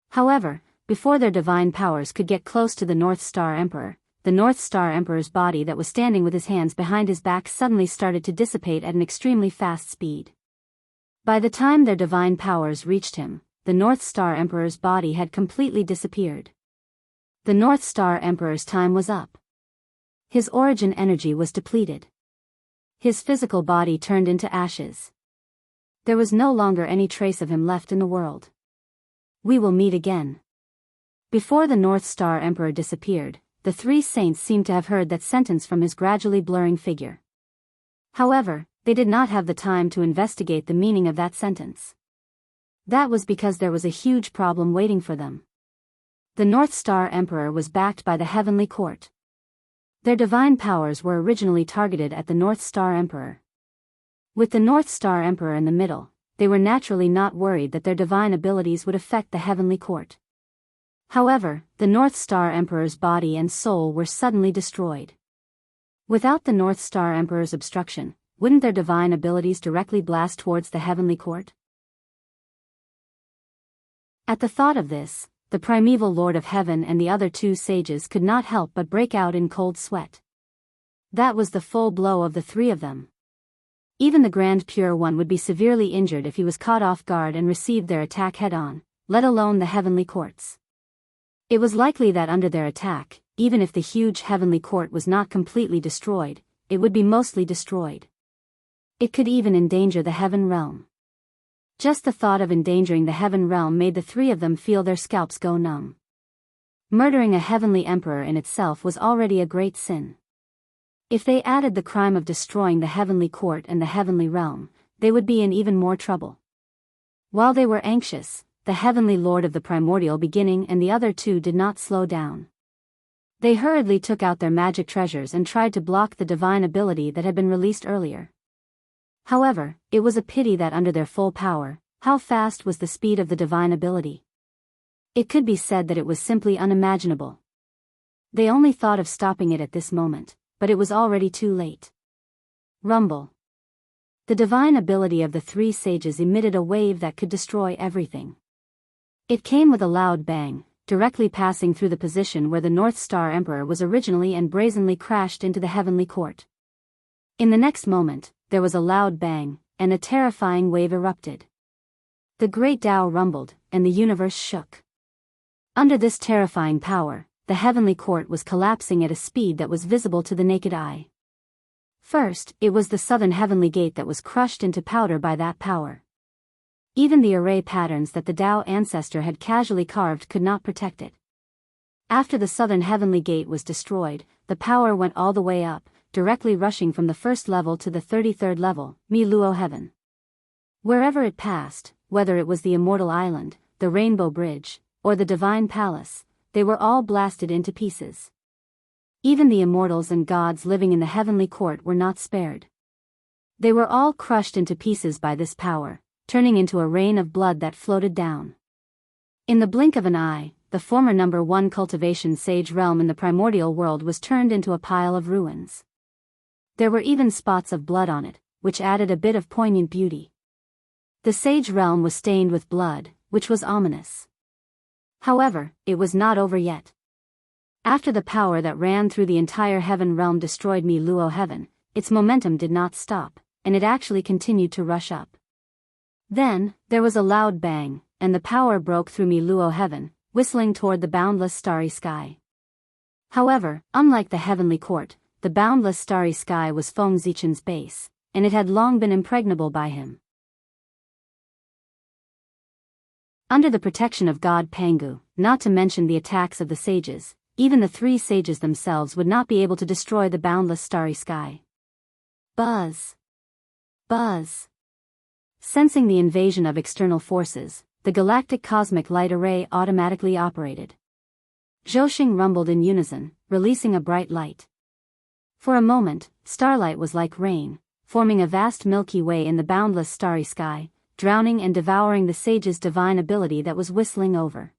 However, before their divine powers could get close to the North Star Emperor, the North Star Emperor's body that was standing with his hands behind his back suddenly started to dissipate at an extremely fast speed. By the time their divine powers reached him, the North Star Emperor's body had completely disappeared. The North Star Emperor's time was up. His origin energy was depleted. His physical body turned into ashes. There was no longer any trace of him left in the world. We will meet again. Before the North Star Emperor disappeared, the three saints seemed to have heard that sentence from his gradually blurring figure. However, they did not have the time to investigate the meaning of that sentence. That was because there was a huge problem waiting for them. The North Star Emperor was backed by the Heavenly Court. Their divine powers were originally targeted at the North Star Emperor. With the North Star Emperor in the middle, they were naturally not worried that their divine abilities would affect the Heavenly Court. However, the North Star Emperor's body and soul were suddenly destroyed. Without the North Star Emperor's obstruction, wouldn't their divine abilities directly blast towards the Heavenly Court? At the thought of this, the primeval Lord of Heaven and the other two sages could not help but break out in cold sweat. That was the full blow of the three of them. Even the Grand Pure One would be severely injured if he was caught off guard and received their attack head-on, let alone the Heavenly Courts. It was likely that under their attack, even if the huge Heavenly Court was not completely destroyed, it would be mostly destroyed. It could even endanger the Heaven Realm. Just the thought of endangering the Heaven Realm made the three of them feel their scalps go numb. Murdering a Heavenly Emperor in itself was already a great sin. If they added the crime of destroying the Heavenly Court and the Heavenly Realm, they would be in even more trouble. While they were anxious, the Heavenly Lord of the Primordial Beginning and the other two did not slow down. They hurriedly took out their magic treasures and tried to block the divine ability that had been released earlier. However, it was a pity that under their full power, how fast was the speed of the divine ability? It could be said that it was simply unimaginable. They only thought of stopping it at this moment, but it was already too late. Rumble. The divine ability of the three sages emitted a wave that could destroy everything. It came with a loud bang, directly passing through the position where the North Star Emperor was originally and brazenly crashed into the Heavenly Court. In the next moment, there was a loud bang, and a terrifying wave erupted. The great Tao rumbled, and the universe shook. Under this terrifying power, the heavenly court was collapsing at a speed that was visible to the naked eye. First, it was the southern heavenly gate that was crushed into powder by that power. Even the array patterns that the Dao ancestor had casually carved could not protect it. After the southern heavenly gate was destroyed, the power went all the way up, directly rushing from the first level to the 33rd level, Mi Luo heaven. Wherever it passed, whether it was the Immortal Island, the Rainbow Bridge, or the Divine Palace, they were all blasted into pieces. Even the immortals and gods living in the heavenly court were not spared. They were all crushed into pieces by this power, turning into a rain of blood that floated down. In the blink of an eye, the former number 1 cultivation sage realm in the primordial world was turned into a pile of ruins. There were even spots of blood on it, which added a bit of poignant beauty. The sage realm was stained with blood, which was ominous. However, it was not over yet. After the power that ran through the entire heaven realm destroyed Mi Luo heaven, its momentum did not stop, and it actually continued to rush up. Then, there was a loud bang, and the power broke through Mi Luo heaven, whistling toward the boundless starry sky. However, unlike the heavenly court, the boundless starry sky was Feng Zichen's base, and it had long been impregnable by him. Under the protection of God Pangu, not to mention the attacks of the sages, even the 3 sages themselves would not be able to destroy the boundless starry sky. Buzz! Buzz! Sensing the invasion of external forces, the galactic cosmic light array automatically operated. Zhouxing rumbled in unison, releasing a bright light. For a moment, starlight was like rain, forming a vast Milky Way in the boundless starry sky, drowning and devouring the sage's divine ability that was whistling over.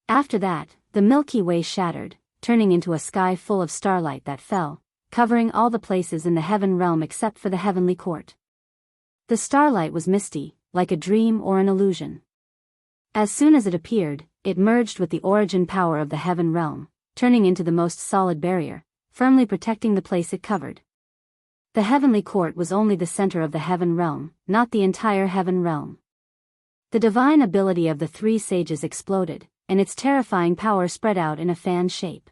After that, the Milky Way shattered, turning into a sky full of starlight that fell, covering all the places in the heaven realm except for the heavenly court. The starlight was misty, like a dream or an illusion. As soon as it appeared, it merged with the origin power of the heaven realm, turning into the most solid barrier, firmly protecting the place it covered. The heavenly court was only the center of the heaven realm, not the entire heaven realm. The divine ability of the 3 sages exploded, and its terrifying power spread out in a fan shape.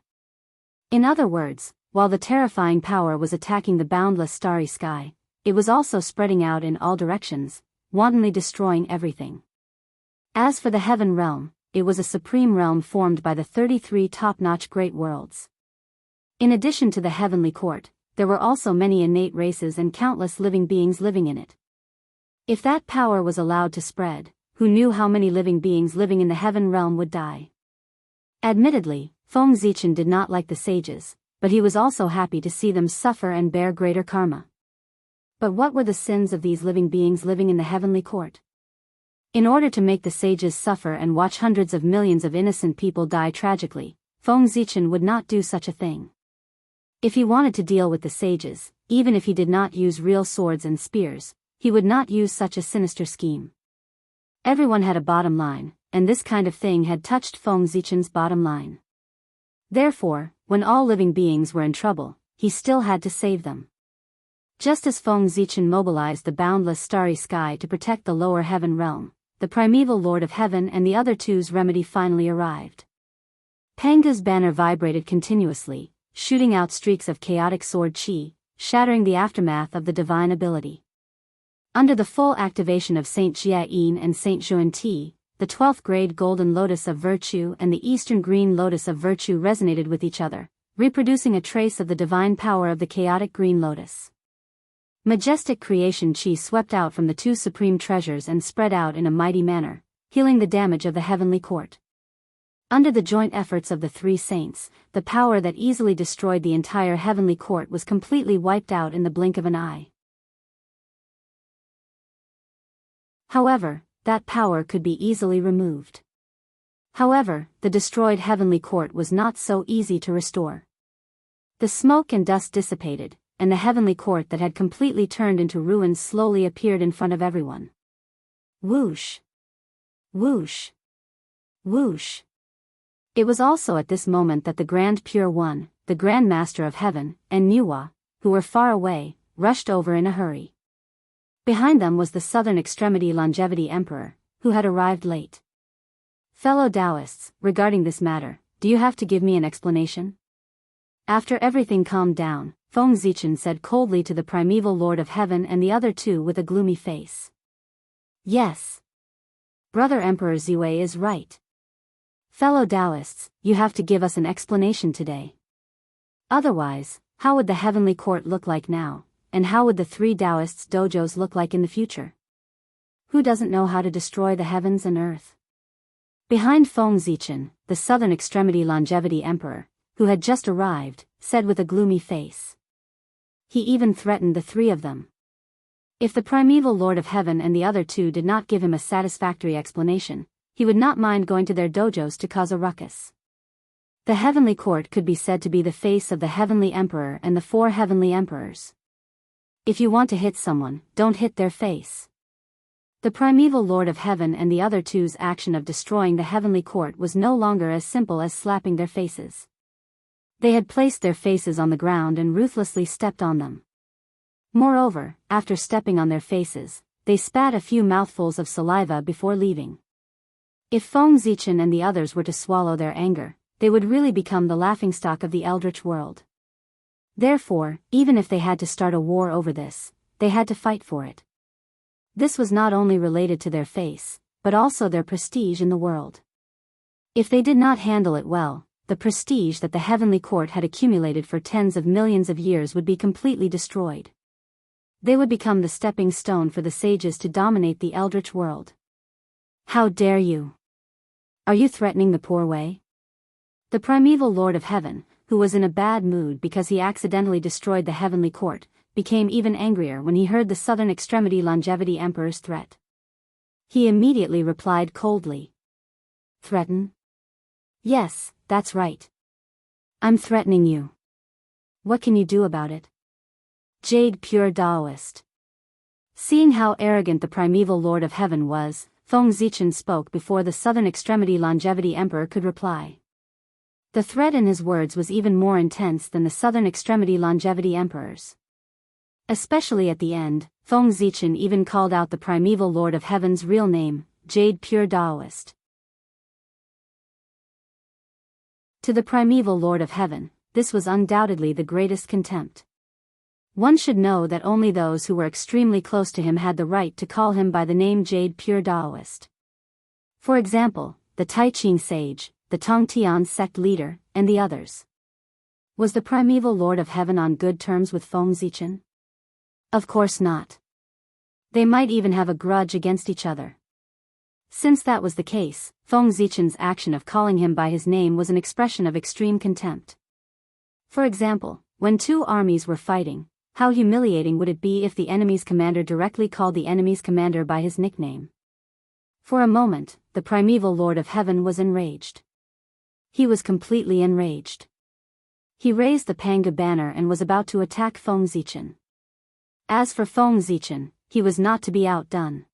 In other words, while the terrifying power was attacking the boundless starry sky, it was also spreading out in all directions, wantonly destroying everything. As for the heaven realm, it was a supreme realm formed by the 33 top-notch great worlds. In addition to the heavenly court, there were also many innate races and countless living beings living in it. If that power was allowed to spread, who knew how many living beings living in the heaven realm would die? Admittedly, Feng Zichen did not like the sages, but he was also happy to see them suffer and bear greater karma. But what were the sins of these living beings living in the heavenly court? In order to make the sages suffer and watch hundreds of millions of innocent people die tragically, Feng Zichen would not do such a thing. If he wanted to deal with the sages, even if he did not use real swords and spears, he would not use such a sinister scheme. Everyone had a bottom line, and this kind of thing had touched Feng Zichen's bottom line. Therefore, when all living beings were in trouble, he still had to save them. Just as Feng Zichen mobilized the boundless starry sky to protect the lower heaven realm, the primeval Lord of Heaven and the other two's remedy finally arrived. Pangu's banner vibrated continuously, shooting out streaks of chaotic sword chi, shattering the aftermath of the divine ability. Under the full activation of Saint Jia Yin and Saint Zhuan Ti, the 12th grade golden lotus of virtue and the eastern green lotus of virtue resonated with each other, reproducing a trace of the divine power of the chaotic green lotus. Majestic creation chi swept out from the 2 supreme treasures and spread out in a mighty manner, healing the damage of the heavenly court. Under the joint efforts of the 3 saints, the power that easily destroyed the entire heavenly court was completely wiped out in the blink of an eye. However, that power could be easily removed. However, the destroyed heavenly court was not so easy to restore. The smoke and dust dissipated, and the heavenly court that had completely turned into ruins slowly appeared in front of everyone. Whoosh! Whoosh! Whoosh! It was also at this moment that the Grand Pure One, the Grand Master of Heaven, and Nuwa, who were far away, rushed over in a hurry. Behind them was the southern extremity Longevity Emperor, who had arrived late. Fellow Daoists, regarding this matter, do you have to give me an explanation? After everything calmed down, Feng Zichen said coldly to the primeval Lord of Heaven and the other two with a gloomy face. Yes. Brother Emperor Ziwei is right. Fellow Daoists, you have to give us an explanation today. Otherwise, how would the heavenly court look like now, and how would the three Daoists' dojos look like in the future? Who doesn't know how to destroy the heavens and earth? Behind Feng Zichen, the southern extremity longevity emperor, who had just arrived, said with a gloomy face. He even threatened the three of them. If the primeval Lord of Heaven and the other two did not give him a satisfactory explanation, he would not mind going to their dojos to cause a ruckus. The heavenly court could be said to be the face of the heavenly emperor and the four heavenly emperors. If you want to hit someone, don't hit their face. The primeval Lord of Heaven and the other two's action of destroying the heavenly court was no longer as simple as slapping their faces. They had placed their faces on the ground and ruthlessly stepped on them. Moreover, after stepping on their faces, they spat a few mouthfuls of saliva before leaving. If Feng Zichen and the others were to swallow their anger, they would really become the laughingstock of the eldritch world. Therefore, even if they had to start a war over this, they had to fight for it. This was not only related to their face, but also their prestige in the world. If they did not handle it well, the prestige that the heavenly court had accumulated for tens of millions of years would be completely destroyed. They would become the stepping stone for the sages to dominate the eldritch world. How dare you? Are you threatening the poor way? The primeval Lord of Heaven, who was in a bad mood because he accidentally destroyed the heavenly court, became even angrier when he heard the southern extremity longevity emperor's threat. He immediately replied coldly. Threaten? Yes, that's right. I'm threatening you. What can you do about it? Jade pure Daoist. Seeing how arrogant the primeval Lord of Heaven was, Feng Zichen spoke before the southern extremity longevity emperor could reply. The threat in his words was even more intense than the southern extremity longevity emperor's. Especially at the end, Feng Zichen even called out the primeval Lord of Heaven's real name, Jade pure Daoist. To the primeval Lord of Heaven, this was undoubtedly the greatest contempt. One should know that only those who were extremely close to him had the right to call him by the name Jade pure Daoist. For example, the Taiqing sage, the Tongtian sect leader, and the others. Was the primeval Lord of Heaven on good terms with Feng Zichen? Of course not. They might even have a grudge against each other. Since that was the case, Feng Zichen's action of calling him by his name was an expression of extreme contempt. For example, when two armies were fighting, how humiliating would it be if the enemy's commander directly called the enemy's commander by his nickname? For a moment, the primeval Lord of Heaven was enraged. He was completely enraged. He raised the Panga banner and was about to attack Feng Zichen. As for Feng Zichen, he was not to be outdone.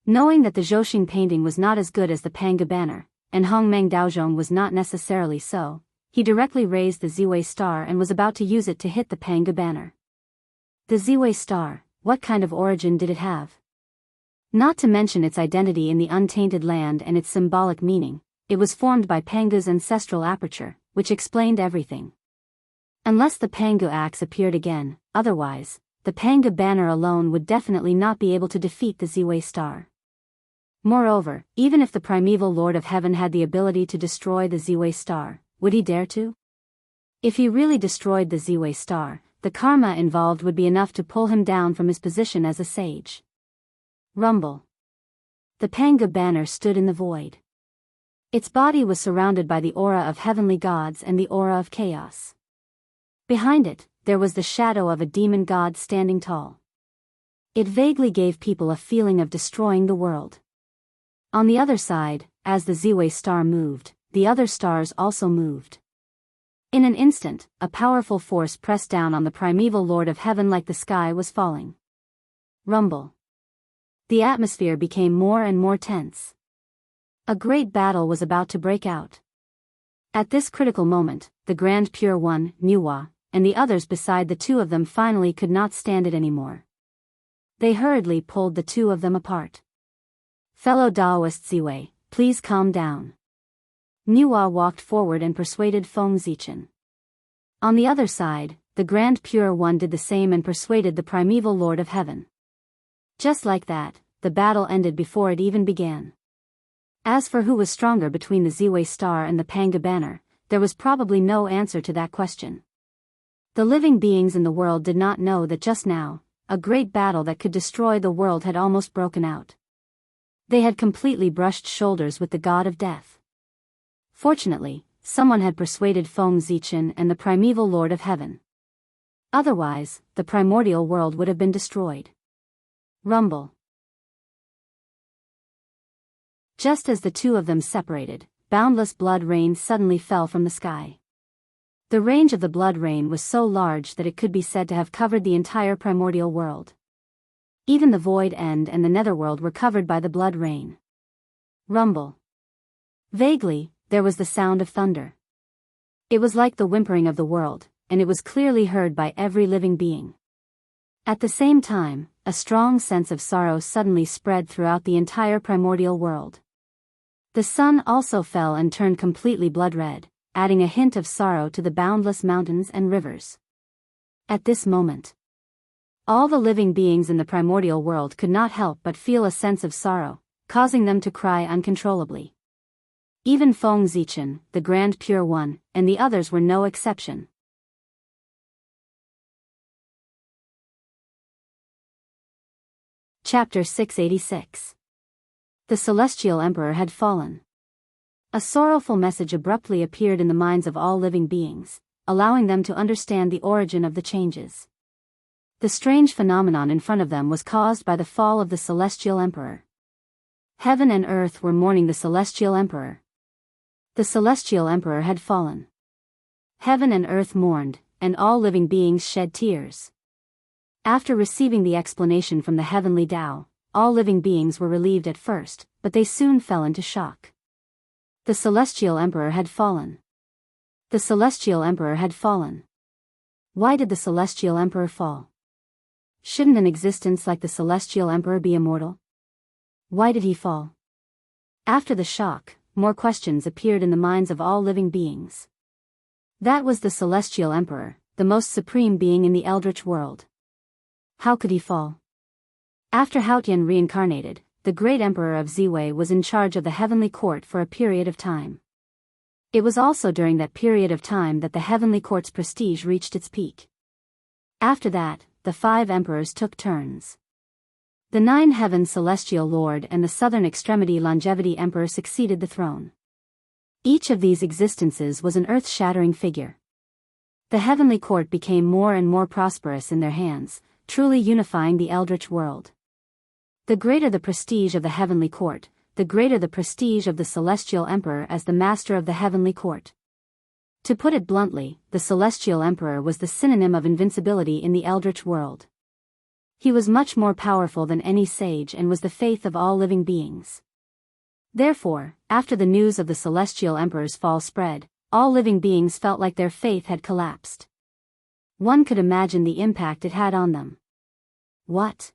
Knowing that the Zhouxing painting was not as good as the Panga banner, and Hongmeng Daozhong was not necessarily so, he directly raised the Ziwei star and was about to use it to hit the Panga banner. The Ziwei star, what kind of origin did it have? Not to mention its identity in the untainted land and its symbolic meaning, it was formed by Panga's ancestral aperture, which explained everything. Unless the Panga axe appeared again, otherwise, the Panga banner alone would definitely not be able to defeat the Ziwei star. Moreover, even if the primeval Lord of Heaven had the ability to destroy the Ziwei star, would he dare to? If he really destroyed the Ziwei star, the karma involved would be enough to pull him down from his position as a sage. Rumble. The Panga banner stood in the void. Its body was surrounded by the aura of heavenly gods and the aura of chaos. Behind it, there was the shadow of a demon god standing tall. It vaguely gave people a feeling of destroying the world. On the other side, as the Ziwei star moved, the other stars also moved. In an instant, a powerful force pressed down on the primeval Lord of Heaven like the sky was falling. Rumble. The atmosphere became more and more tense. A great battle was about to break out. At this critical moment, the Grand Pure One, Nuwa, and the others beside the two of them finally could not stand it anymore. They hurriedly pulled the two of them apart. Fellow Daoist Ziwei, please calm down. Nuwa walked forward and persuaded Feng Zichen. On the other side, the Grand Pure One did the same and persuaded the primeval Lord of Heaven. Just like that, the battle ended before it even began. As for who was stronger between the Ziwei Star and the Panga Banner, there was probably no answer to that question. The living beings in the world did not know that just now, a great battle that could destroy the world had almost broken out. They had completely brushed shoulders with the god of death. Fortunately, someone had persuaded Feng Zichen and the primeval Lord of Heaven. Otherwise, the primordial world would have been destroyed. Rumble. Just as the two of them separated, boundless blood rain suddenly fell from the sky. The range of the blood rain was so large that it could be said to have covered the entire primordial world. Even the void end and the netherworld were covered by the blood rain. Rumble. Vaguely, there was the sound of thunder. It was like the whimpering of the world, and it was clearly heard by every living being. At the same time, a strong sense of sorrow suddenly spread throughout the entire primordial world. The sun also fell and turned completely blood-red, adding a hint of sorrow to the boundless mountains and rivers. At this moment, all the living beings in the primordial world could not help but feel a sense of sorrow, causing them to cry uncontrollably. Even Feng Zichen, the Grand Pure One, and the others were no exception. Chapter 686. The Celestial Emperor had fallen. A sorrowful message abruptly appeared in the minds of all living beings, allowing them to understand the origin of the changes. The strange phenomenon in front of them was caused by the fall of the Celestial Emperor. Heaven and earth were mourning the Celestial Emperor. The Celestial Emperor had fallen. Heaven and earth mourned, and all living beings shed tears. After receiving the explanation from the heavenly Tao, all living beings were relieved at first, but they soon fell into shock. The Celestial Emperor had fallen. The Celestial Emperor had fallen. Why did the Celestial Emperor fall? Shouldn't an existence like the Celestial Emperor be immortal? Why did he fall? After the shock, more questions appeared in the minds of all living beings. That was the Celestial Emperor, the most supreme being in the Eldritch world. How could he fall? After Haotian reincarnated, the great Emperor of Ziwei was in charge of the heavenly court for a period of time. It was also during that period of time that the heavenly court's prestige reached its peak. After that, the 5 emperors took turns. The 9 Heaven Celestial Lord and the Southern Extremity Longevity Emperor succeeded the throne. Each of these existences was an earth-shattering figure. The heavenly court became more and more prosperous in their hands, truly unifying the Eldritch world. The greater the prestige of the heavenly court, the greater the prestige of the Celestial Emperor as the master of the heavenly court. To put it bluntly, the Celestial Emperor was the synonym of invincibility in the Eldritch world. He was much more powerful than any sage and was the faith of all living beings. Therefore, after the news of the Celestial Emperor's fall spread, all living beings felt like their faith had collapsed. One could imagine the impact it had on them. What?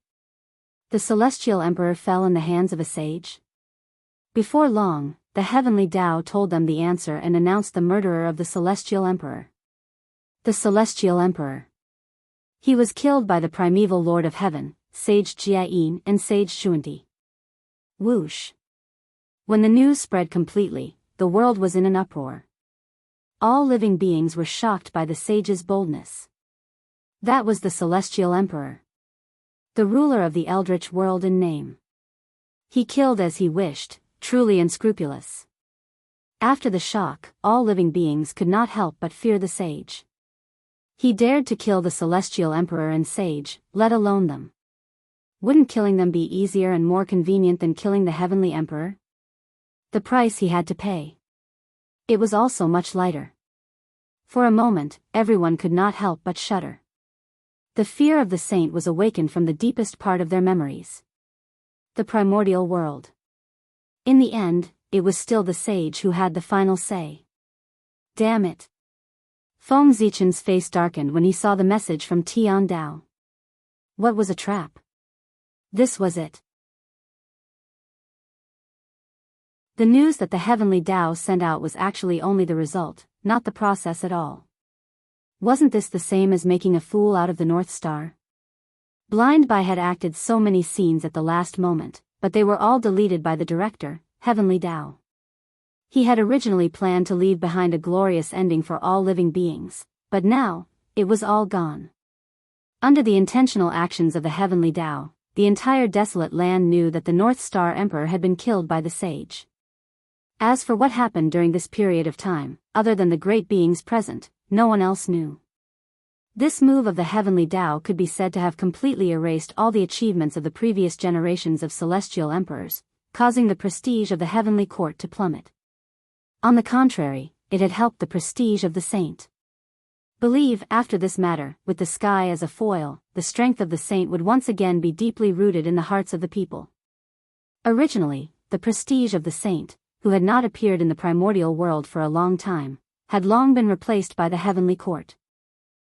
The Celestial Emperor fell in the hands of a sage? Before long, the heavenly Tao told them the answer and announced the murderer of the Celestial Emperor. The Celestial Emperor. He was killed by the primeval Lord of Heaven, Sage Jiayin and Sage Xuanti. Whoosh. When the news spread completely, the world was in an uproar. All living beings were shocked by the sage's boldness. That was the Celestial Emperor. The ruler of the Eldritch world in name. He killed as he wished, truly unscrupulous. After the shock, all living beings could not help but fear the sage. He dared to kill the Celestial Emperor and sage, let alone them. Wouldn't killing them be easier and more convenient than killing the Heavenly Emperor? The price he had to pay. It was also much lighter. For a moment, everyone could not help but shudder. The fear of the saint was awakened from the deepest part of their memories. The primordial world. In the end, it was still the sage who had the final say. Damn it. Feng Zichen's face darkened when he saw the message from Tian Dao. What was a trap? This was it. The news that the heavenly Tao sent out was actually only the result, not the process at all. Wasn't this the same as making a fool out of the North Star? Blind Bai had acted so many scenes at the last moment, but they were all deleted by the director, Heavenly Tao. He had originally planned to leave behind a glorious ending for all living beings, but now, it was all gone. Under the intentional actions of the Heavenly Tao, the entire desolate land knew that the North Star Emperor had been killed by the sage. As for what happened during this period of time, other than the great beings present, no one else knew. This move of the Heavenly Tao could be said to have completely erased all the achievements of the previous generations of celestial emperors, causing the prestige of the heavenly court to plummet. On the contrary, it had helped the prestige of the saint. Believe, after this matter, with the sky as a foil, the strength of the saint would once again be deeply rooted in the hearts of the people. Originally, the prestige of the saint, who had not appeared in the primordial world for a long time, had long been replaced by the heavenly court.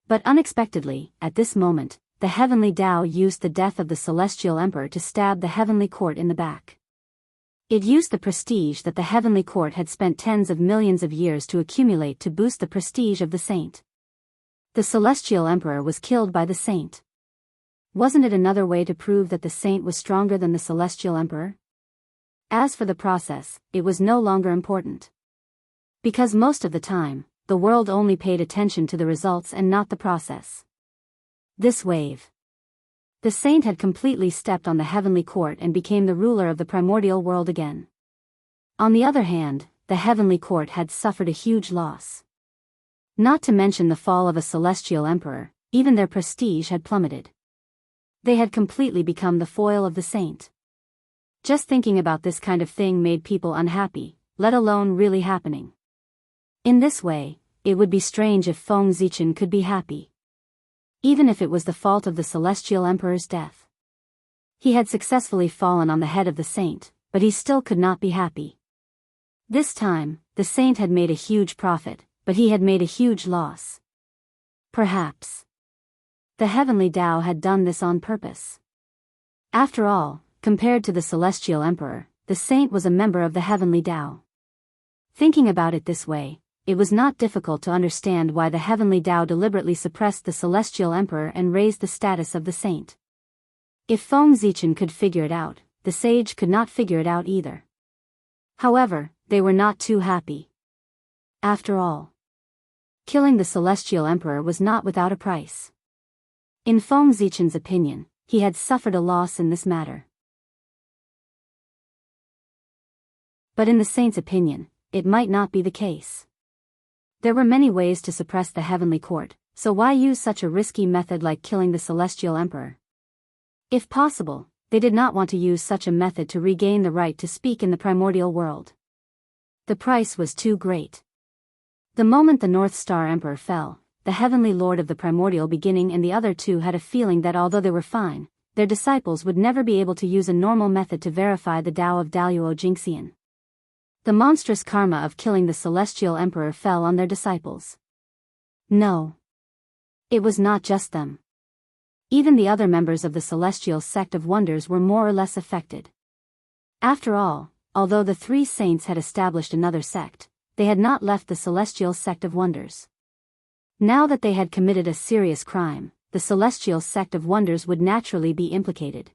But unexpectedly, at this moment, the heavenly Tao used the death of the celestial emperor to stab the heavenly court in the back. It used the prestige that the heavenly court had spent tens of millions of years to accumulate to boost the prestige of the saint. The celestial emperor was killed by the saint. Wasn't it another way to prove that the saint was stronger than the celestial emperor? As for the process, it was no longer important. Because most of the time, the world only paid attention to the results and not the process. This wave. The saint had completely stepped on the heavenly court and became the ruler of the primordial world again. On the other hand, the heavenly court had suffered a huge loss. Not to mention the fall of a celestial emperor, even their prestige had plummeted. They had completely become the foil of the saint. Just thinking about this kind of thing made people unhappy, let alone really happening. In this way, it would be strange if Feng Zichen could be happy. Even if it was the fault of the celestial emperor's death. He had successfully fallen on the head of the saint, but he still could not be happy. This time, the saint had made a huge profit, but he had made a huge loss. Perhaps the heavenly Tao had done this on purpose. After all, compared to the celestial emperor, the saint was a member of the heavenly Tao. Thinking about it this way, it was not difficult to understand why the heavenly Tao deliberately suppressed the celestial emperor and raised the status of the saint. If Feng Zichen could figure it out, the sage could not figure it out either. However, they were not too happy. After all, killing the celestial emperor was not without a price. In Feng Zichen's opinion, he had suffered a loss in this matter. But in the saint's opinion, it might not be the case. There were many ways to suppress the heavenly court, so why use such a risky method like killing the celestial emperor? If possible, they did not want to use such a method to regain the right to speak in the primordial world. The price was too great. The moment the North Star Emperor fell, the heavenly lord of the primordial beginning and the other two had a feeling that although they were fine, their disciples would never be able to use a normal method to verify the Tao of Daoist Jingxian. The monstrous karma of killing the celestial emperor fell on their disciples. No. It was not just them. Even the other members of the celestial sect of wonders were more or less affected. After all, although the three saints had established another sect, they had not left the celestial sect of wonders. Now that they had committed a serious crime, the celestial sect of wonders would naturally be implicated.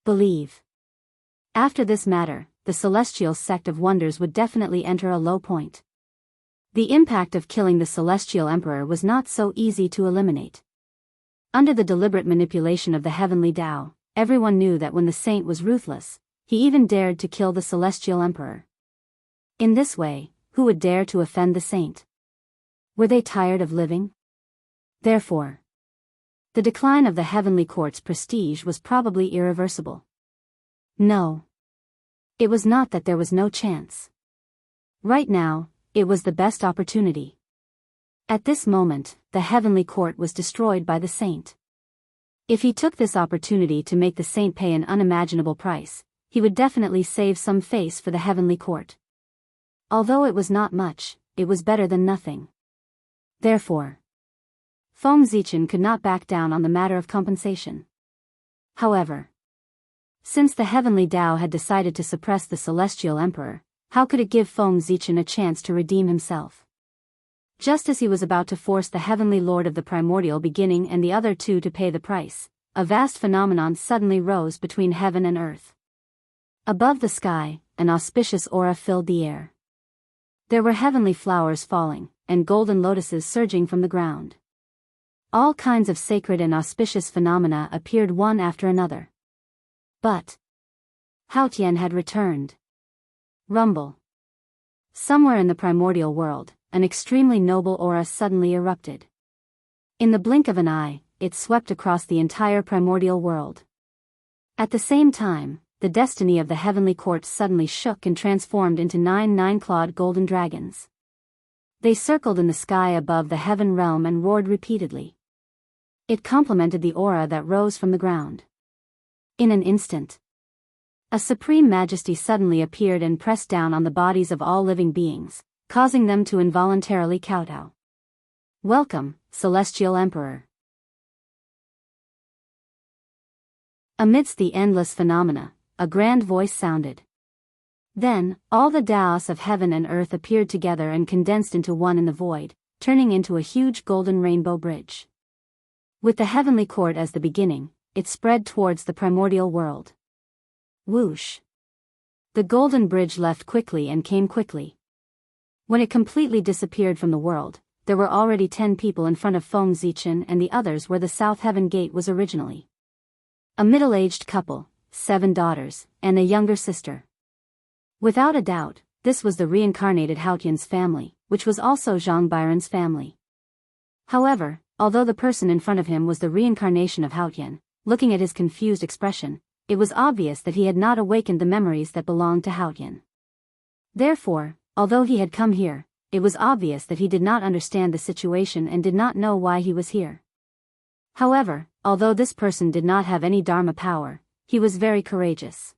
Believe. After this matter, the celestial sect of wonders would definitely enter a low point. The impact of killing the celestial emperor was not so easy to eliminate. Under the deliberate manipulation of the heavenly Tao, everyone knew that when the saint was ruthless, he even dared to kill the celestial emperor. In this way, who would dare to offend the saint? Were they tired of living? Therefore, the decline of the heavenly court's prestige was probably irreversible. No. It was not that there was no chance. Right now, it was the best opportunity. At this moment, the heavenly court was destroyed by the saint. If he took this opportunity to make the saint pay an unimaginable price, he would definitely save some face for the heavenly court. Although it was not much, it was better than nothing. Therefore, Feng Zichen could not back down on the matter of compensation. However, since the heavenly Tao had decided to suppress the celestial emperor, How could it give Feng Zichen a chance to redeem himself? Just as he was about to force the Heavenly Lord of the Primordial Beginning and the other two to pay the price, a vast phenomenon suddenly rose between heaven and earth. Above the sky, an auspicious aura filled the air. There were heavenly flowers falling, and golden lotuses surging from the ground. All kinds of sacred and auspicious phenomena appeared one after another. But Hao Tian had returned. Rumble. Somewhere in the primordial world, an extremely noble aura suddenly erupted. In the blink of an eye, it swept across the entire primordial world. At the same time, the destiny of the heavenly court suddenly shook and transformed into 9 nine-clawed golden dragons. They circled in the sky above the heaven realm and roared repeatedly. It complemented the aura that rose from the ground. In an instant, a supreme majesty suddenly appeared and pressed down on the bodies of all living beings, causing them to involuntarily kowtow. Welcome, Celestial Emperor. Amidst the endless phenomena, a grand voice sounded. Then, all the Daoists of heaven and earth appeared together and condensed into one in the void, turning into a huge golden rainbow bridge. With the heavenly court as the beginning, it spread towards the primordial world. Whoosh! The golden bridge left quickly and came quickly. When it completely disappeared from the world, there were already 10 people in front of Feng Zichen and the others where the South Heaven Gate was originally. A middle-aged couple, 7 daughters, and a younger sister. Without a doubt, this was the reincarnated Hao Tian's family, which was also Zhang Byron's family. However, although the person in front of him was the reincarnation of Hao Tian, looking at his confused expression, it was obvious that he had not awakened the memories that belonged to Hao Tian. Therefore, although he had come here, it was obvious that he did not understand the situation and did not know why he was here. However, although this person did not have any Dharma power, he was very courageous.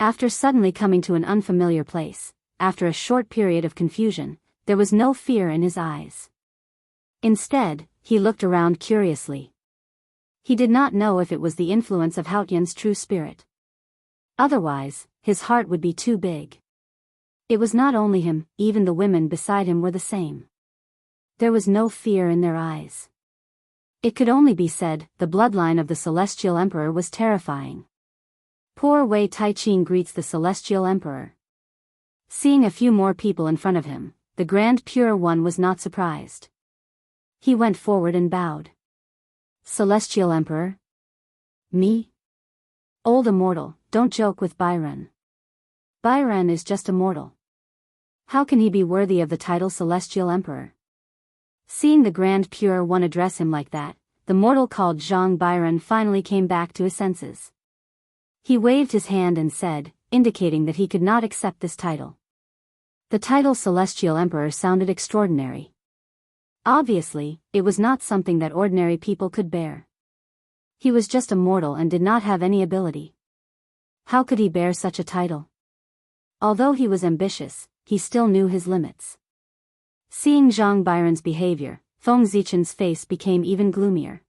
After suddenly coming to an unfamiliar place, after a short period of confusion, there was no fear in his eyes. Instead, he looked around curiously. He did not know if it was the influence of Hao Tian's true spirit. Otherwise, his heart would be too big. It was not only him, even the women beside him were the same. There was no fear in their eyes. It could only be said, the bloodline of the Celestial Emperor was terrifying. Poor Wei Taiqing greets the Celestial Emperor. Seeing a few more people in front of him, the Grand Pure One was not surprised. He went forward and bowed. Celestial Emperor? Me? Old immortal, don't joke with Byron. Byron is just a mortal. How can he be worthy of the title Celestial Emperor? Seeing the Grand Pure One address him like that, the mortal called Zhang Byron finally came back to his senses. He waved his hand and said, indicating that he could not accept this title. The title Celestial Emperor sounded extraordinary. Obviously, it was not something that ordinary people could bear. He was just a mortal and did not have any ability. How could he bear such a title? Although he was ambitious, he still knew his limits. Seeing Zhang Byron's behavior, Feng Zichen's face became even gloomier.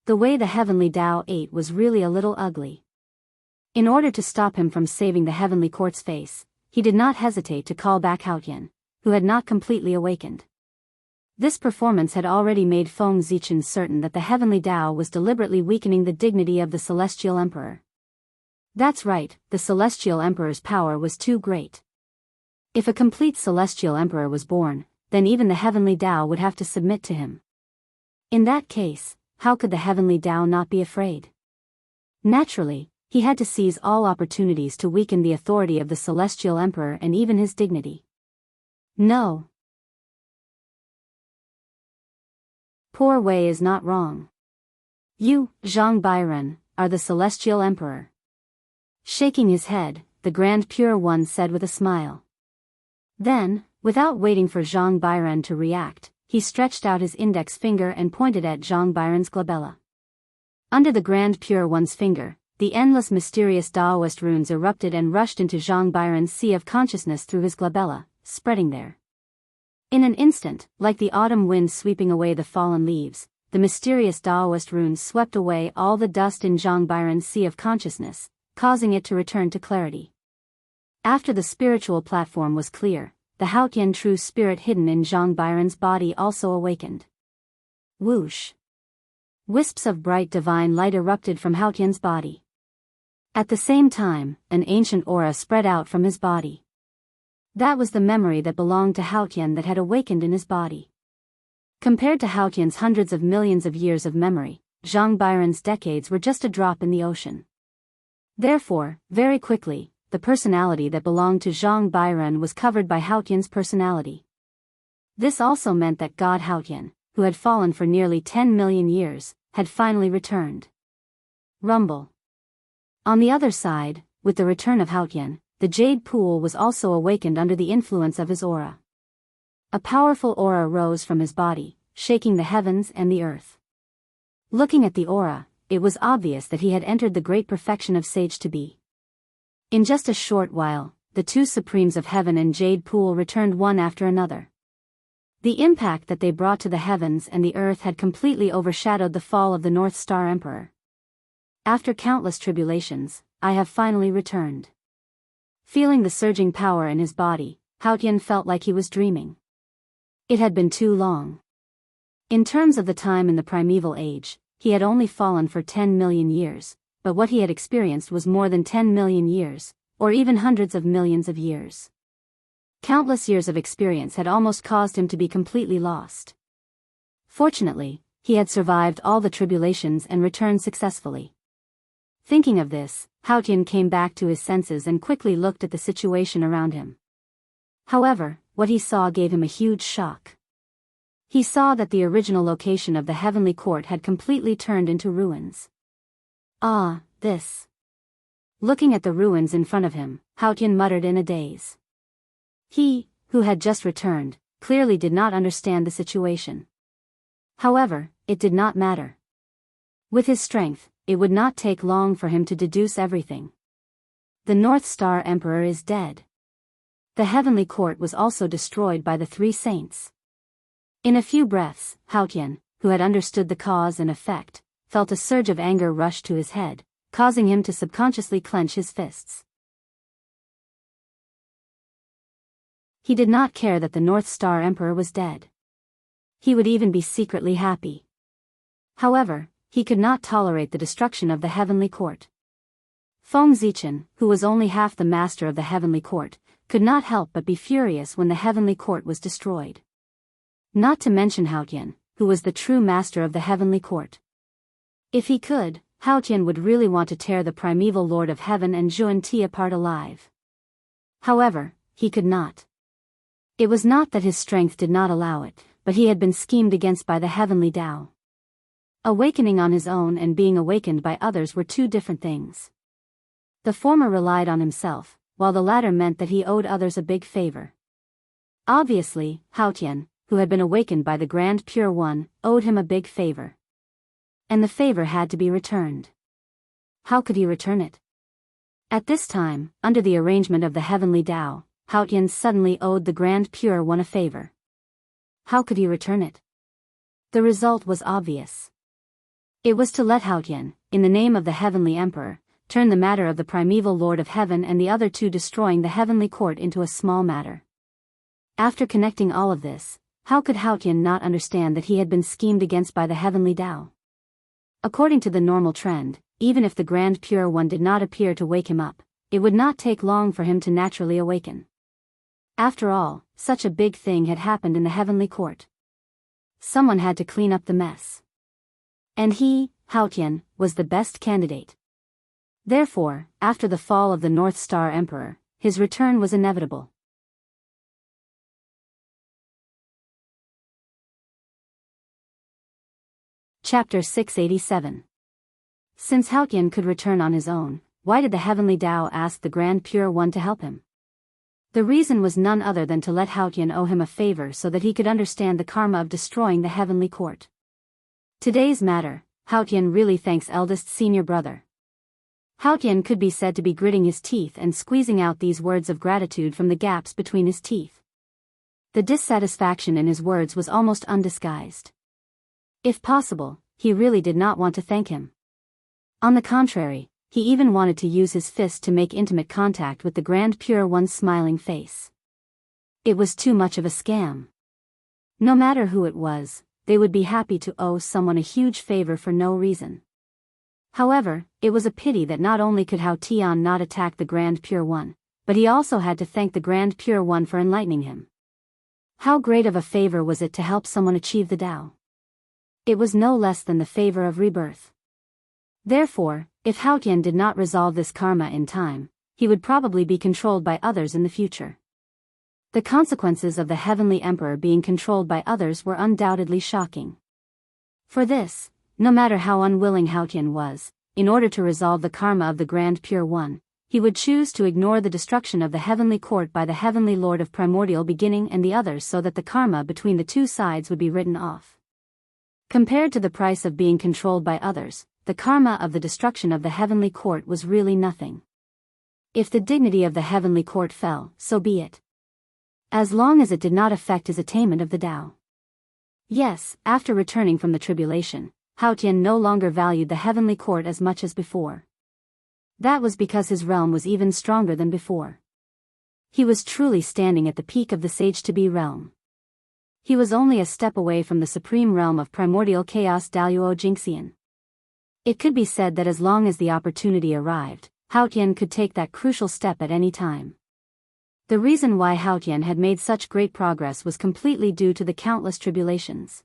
The way the heavenly Tao ate was really a little ugly. In order to stop him from saving the heavenly court's face, he did not hesitate to call back Hao Tian, who had not completely awakened. This performance had already made Feng Zichen certain that the heavenly Tao was deliberately weakening the dignity of the Celestial Emperor. That's right, the Celestial Emperor's power was too great. If a complete Celestial Emperor was born, then even the heavenly Tao would have to submit to him. In that case, how could the heavenly Tao not be afraid? Naturally, he had to seize all opportunities to weaken the authority of the Celestial Emperor and even his dignity. No. Poor Wei is not wrong. You, Zhang Byron, are the Celestial Emperor. Shaking his head, the Grand Pure One said with a smile. Then, without waiting for Zhang Byron to react, he stretched out his index finger and pointed at Zhang Byron's glabella. Under the Grand Pure One's finger, the endless mysterious Daoist runes erupted and rushed into Zhang Byron's sea of consciousness through his glabella, spreading there. In an instant, like the autumn wind sweeping away the fallen leaves, the mysterious Daoist runes swept away all the dust in Zhang Byron's sea of consciousness, causing it to return to clarity. After the spiritual platform was clear, the Haotian true spirit hidden in Zhang Byron's body also awakened. Whoosh! Wisps of bright divine light erupted from Haotian's body. At the same time, an ancient aura spread out from his body. That was the memory that belonged to Haotian that had awakened in his body. Compared to Haotian's hundreds of millions of years of memory, Zhang Byron's decades were just a drop in the ocean. Therefore, very quickly, the personality that belonged to Zhang Byron was covered by Haotian's personality. This also meant that God Haotian, who had fallen for nearly 10 million years, had finally returned. Rumble. On the other side, with the return of Haotian, the jade pool was also awakened under the influence of his aura. A powerful aura rose from his body, shaking the heavens and the earth. Looking at the aura, it was obvious that he had entered the great perfection of sage to be. In just a short while, the two supremes of heaven and jade pool returned one after another. The impact that they brought to the heavens and the earth had completely overshadowed the fall of the North Star Emperor. After countless tribulations, I have finally returned. Feeling the surging power in his body, Haotian felt like he was dreaming. It had been too long. In terms of the time in the primeval age, he had only fallen for 10 million years, but what he had experienced was more than 10 million years, or even hundreds of millions of years. Countless years of experience had almost caused him to be completely lost. Fortunately, he had survived all the tribulations and returned successfully. Thinking of this, Haotian came back to his senses and quickly looked at the situation around him. However, what he saw gave him a huge shock. He saw that the original location of the heavenly court had completely turned into ruins. Ah, this. Looking at the ruins in front of him, Haotian muttered in a daze. He, who had just returned, clearly did not understand the situation. However, it did not matter. With his strength, it would not take long for him to deduce everything. The North Star Emperor is dead. The heavenly court was also destroyed by the three saints. In a few breaths, Haotian, who had understood the cause and effect, felt a surge of anger rush to his head, causing him to subconsciously clench his fists. He did not care that the North Star Emperor was dead. He would even be secretly happy. However, he could not tolerate the destruction of the heavenly court. Feng Zichen, who was only half the master of the heavenly court, could not help but be furious when the heavenly court was destroyed. Not to mention Haotian, who was the true master of the heavenly court. If he could, Haotian would really want to tear the primeval lord of heaven and Zhuan Ti apart alive. However, he could not. It was not that his strength did not allow it, but he had been schemed against by the heavenly Tao. Awakening on his own and being awakened by others were two different things. The former relied on himself, while the latter meant that he owed others a big favor. Obviously, Haotian, who had been awakened by the Grand Pure One, owed him a big favor. And the favor had to be returned. How could he return it? At this time, under the arrangement of the heavenly Tao, Haotian suddenly owed the Grand Pure One a favor. How could he return it? The result was obvious. It was to let Haotian, in the name of the heavenly emperor, turn the matter of the primeval lord of heaven and the other two destroying the heavenly court into a small matter. After connecting all of this, how could Haotian not understand that he had been schemed against by the heavenly Tao? According to the normal trend, even if the Grand Pure One did not appear to wake him up, it would not take long for him to naturally awaken. After all, such a big thing had happened in the heavenly court. Someone had to clean up the mess. And he, Haotian, was the best candidate. Therefore, after the fall of the North Star Emperor, his return was inevitable. Chapter 687. Since Haotian could return on his own, why did the heavenly Tao ask the Grand Pure One to help him? The reason was none other than to let Haotian owe him a favor so that he could understand the karma of destroying the heavenly court. Today's matter, Haotian really thanks eldest senior brother. Haotian could be said to be gritting his teeth and squeezing out these words of gratitude from the gaps between his teeth. The dissatisfaction in his words was almost undisguised. If possible, he really did not want to thank him. On the contrary, he even wanted to use his fist to make intimate contact with the Grand Pure One's smiling face. It was too much of a scam. No matter who it was, they would be happy to owe someone a huge favor for no reason. However, it was a pity that not only could Hao Tian not attack the Grand Pure One, but he also had to thank the Grand Pure One for enlightening him. How great of a favor was it to help someone achieve the Tao? It was no less than the favor of rebirth. Therefore, if Hao Tian did not resolve this karma in time, he would probably be controlled by others in the future. The consequences of the Heavenly Emperor being controlled by others were undoubtedly shocking. For this, no matter how unwilling Hao Tian was, in order to resolve the karma of the Grand Pure One, he would choose to ignore the destruction of the Heavenly Court by the Heavenly Lord of Primordial Beginning and the others so that the karma between the two sides would be written off. Compared to the price of being controlled by others, the karma of the destruction of the Heavenly Court was really nothing. If the dignity of the Heavenly Court fell, so be it. As long as it did not affect his attainment of the Tao. Yes, after returning from the tribulation, Hao Tian no longer valued the Heavenly Court as much as before. That was because his realm was even stronger than before. He was truly standing at the peak of the Sage-to-be realm. He was only a step away from the supreme realm of primordial chaos Daoist Jingxian. It could be said that as long as the opportunity arrived, Hao Tian could take that crucial step at any time. The reason why Hao Tian had made such great progress was completely due to the countless tribulations.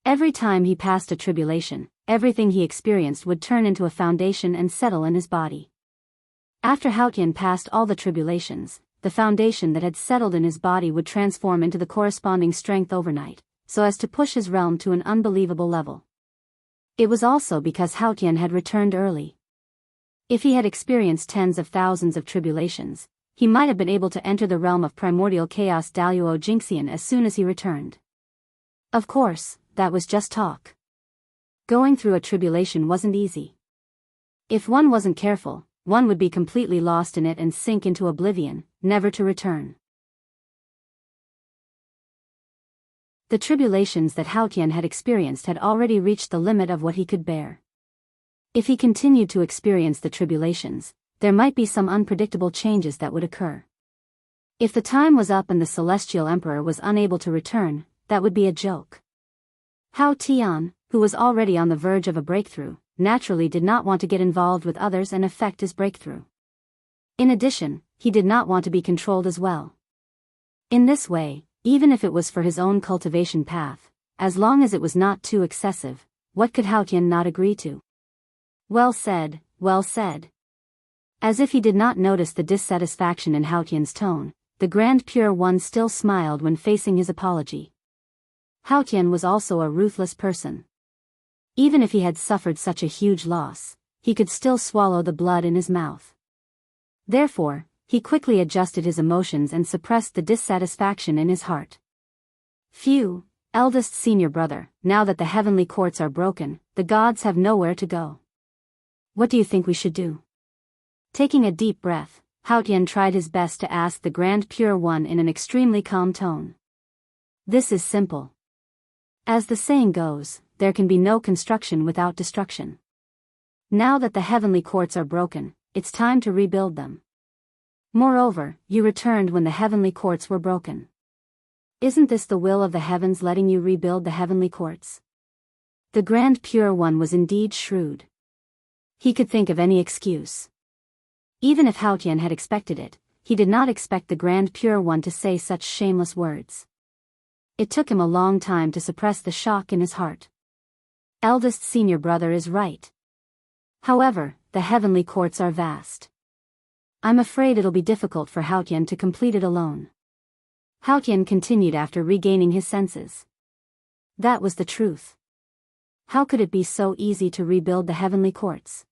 Every time he passed a tribulation, everything he experienced would turn into a foundation and settle in his body. After Hao Tian passed all the tribulations, the foundation that had settled in his body would transform into the corresponding strength overnight, so as to push his realm to an unbelievable level. It was also because Hao Tian had returned early. If he had experienced tens of thousands of tribulations, he might have been able to enter the realm of primordial chaos Daoist Jingxian as soon as he returned. Of course, that was just talk. Going through a tribulation wasn't easy. If one wasn't careful, one would be completely lost in it and sink into oblivion, never to return. The tribulations that Hao Tian had experienced had already reached the limit of what he could bear. If he continued to experience the tribulations, there might be some unpredictable changes that would occur. If the time was up and the Celestial Emperor was unable to return, that would be a joke. Hao Tian, who was already on the verge of a breakthrough, naturally did not want to get involved with others and affect his breakthrough. In addition, he did not want to be controlled as well. In this way, even if it was for his own cultivation path, as long as it was not too excessive, what could Hao Tian not agree to? Well said, well said. As if he did not notice the dissatisfaction in Hao Tian's tone, the Grand Pure One still smiled when facing his apology. Hao Tian was also a ruthless person. Even if he had suffered such a huge loss, he could still swallow the blood in his mouth. Therefore, he quickly adjusted his emotions and suppressed the dissatisfaction in his heart. Phew, eldest senior brother, now that the heavenly courts are broken, the gods have nowhere to go. What do you think we should do? Taking a deep breath, Hao Tian tried his best to ask the Grand Pure One in an extremely calm tone. This is simple. As the saying goes, there can be no construction without destruction. Now that the heavenly courts are broken, it's time to rebuild them. Moreover, you returned when the heavenly courts were broken. Isn't this the will of the heavens letting you rebuild the heavenly courts? The Grand Pure One was indeed shrewd. He could think of any excuse. Even if Hao Tian had expected it, he did not expect the Grand Pure One to say such shameless words. It took him a long time to suppress the shock in his heart. Eldest senior brother is right. However, the heavenly courts are vast. I'm afraid it'll be difficult for Hao Tian to complete it alone. Hao Tian continued after regaining his senses. That was the truth. How could it be so easy to rebuild the heavenly courts?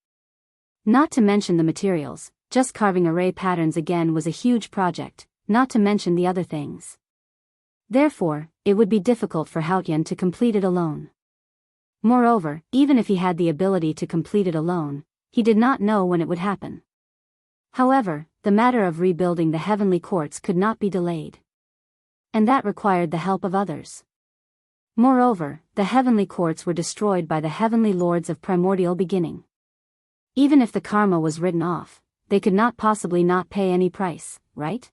Not to mention the materials, just carving array patterns again was a huge project, not to mention the other things. Therefore, it would be difficult for Hao Tian to complete it alone. Moreover, even if he had the ability to complete it alone, he did not know when it would happen. However, the matter of rebuilding the heavenly courts could not be delayed. And that required the help of others. Moreover, the heavenly courts were destroyed by the heavenly lords of primordial beginning. Even if the karma was written off, they could not possibly not pay any price, right?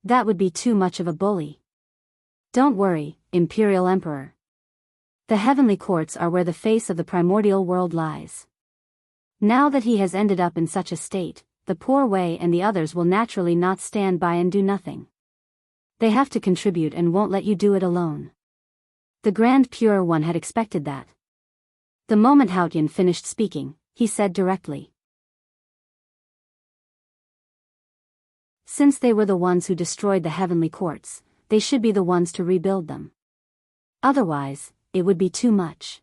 That would be too much of a bully. Don't worry, Imperial Emperor. The heavenly courts are where the face of the primordial world lies. Now that he has ended up in such a state, the poor Wei and the others will naturally not stand by and do nothing. They have to contribute and won't let you do it alone. The Grand Pure One had expected that. The moment Haotian finished speaking, he said directly. Since they were the ones who destroyed the heavenly courts, they should be the ones to rebuild them. Otherwise, it would be too much.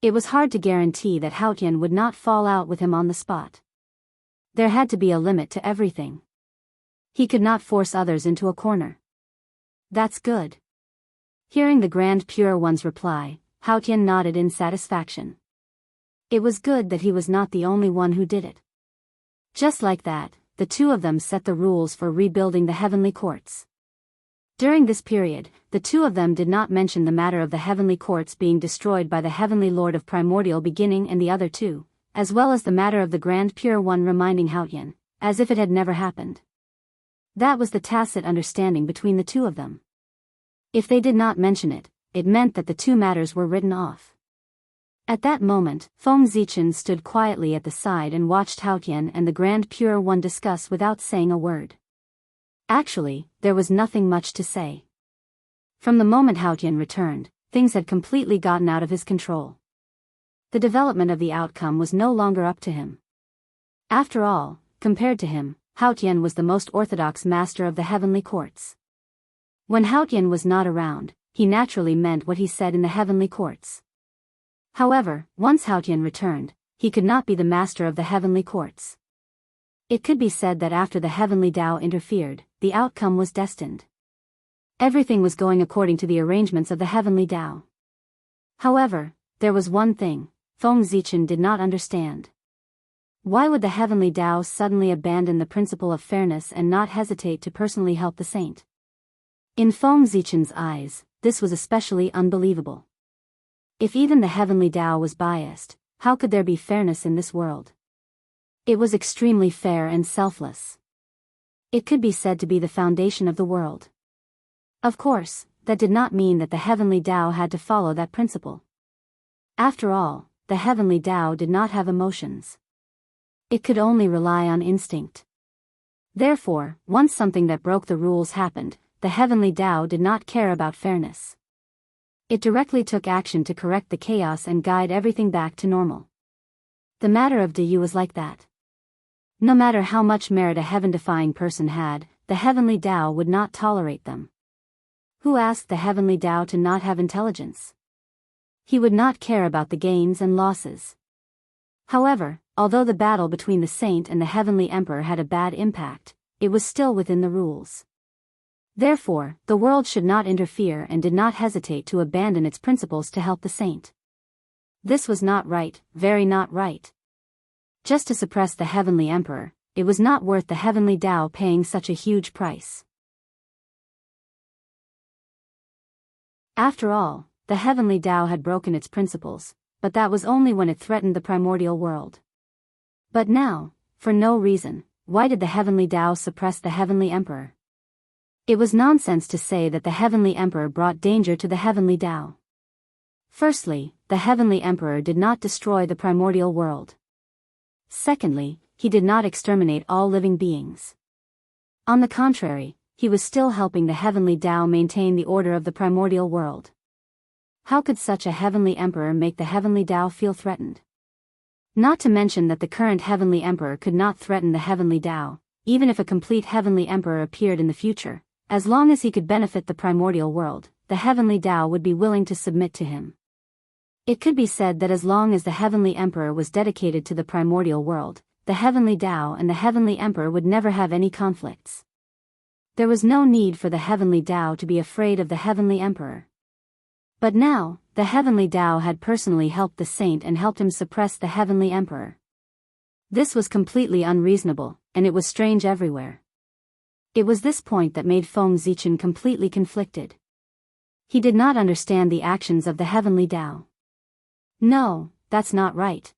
It was hard to guarantee that Haotian would not fall out with him on the spot. There had to be a limit to everything. He could not force others into a corner. That's good. Hearing the Grand Pure One's reply, Haotian nodded in satisfaction. It was good that he was not the only one who did it. Just like that, the two of them set the rules for rebuilding the heavenly courts. During this period, the two of them did not mention the matter of the heavenly courts being destroyed by the heavenly lord of primordial beginning and the other two, as well as the matter of the Grand Pure One reminding Haotian, as if it had never happened. That was the tacit understanding between the two of them. If they did not mention it, it meant that the two matters were written off. At that moment, Feng Zichen stood quietly at the side and watched Haotian and the Grand Pure One discuss without saying a word. Actually, there was nothing much to say. From the moment Haotian returned, things had completely gotten out of his control. The development of the outcome was no longer up to him. After all, compared to him, Haotian was the most orthodox master of the heavenly courts. When Haotian was not around, he naturally meant what he said in the heavenly courts. However, once Haotian returned, he could not be the master of the heavenly courts. It could be said that after the heavenly Tao interfered, the outcome was destined. Everything was going according to the arrangements of the heavenly Tao. However, there was one thing Feng Zichen did not understand. Why would the heavenly Tao suddenly abandon the principle of fairness and not hesitate to personally help the saint? In Feng Zichen's eyes, this was especially unbelievable. If even the heavenly Tao was biased, how could there be fairness in this world? It was extremely fair and selfless. It could be said to be the foundation of the world. Of course, that did not mean that the heavenly Tao had to follow that principle. After all, the heavenly Tao did not have emotions. It could only rely on instinct. Therefore, once something that broke the rules happened, the heavenly Tao did not care about fairness. It directly took action to correct the chaos and guide everything back to normal. The matter of Daoist was like that. No matter how much merit a heaven-defying person had, the heavenly Tao would not tolerate them. Who asked the heavenly Tao to not have intelligence? He would not care about the gains and losses. However, although the battle between the saint and the heavenly emperor had a bad impact, it was still within the rules. Therefore, the world should not interfere and did not hesitate to abandon its principles to help the saint. This was not right, very not right. Just to suppress the heavenly emperor, it was not worth the heavenly Tao paying such a huge price. After all, the heavenly Tao had broken its principles, but that was only when it threatened the primordial world. But now, for no reason, why did the heavenly Tao suppress the heavenly emperor? It was nonsense to say that the heavenly emperor brought danger to the heavenly Tao. Firstly, the heavenly emperor did not destroy the primordial world. Secondly, he did not exterminate all living beings. On the contrary, he was still helping the heavenly Tao maintain the order of the primordial world. How could such a heavenly emperor make the heavenly Tao feel threatened? Not to mention that the current heavenly emperor could not threaten the heavenly Tao, even if a complete heavenly emperor appeared in the future. As long as he could benefit the primordial world, the heavenly Tao would be willing to submit to him. It could be said that as long as the heavenly emperor was dedicated to the primordial world, the heavenly Tao and the heavenly emperor would never have any conflicts. There was no need for the heavenly Tao to be afraid of the heavenly emperor. But now, the heavenly Tao had personally helped the saint and helped him suppress the heavenly emperor. This was completely unreasonable, and it was strange everywhere. It was this point that made Feng Zichen completely conflicted. He did not understand the actions of the heavenly Tao. No, that's not right.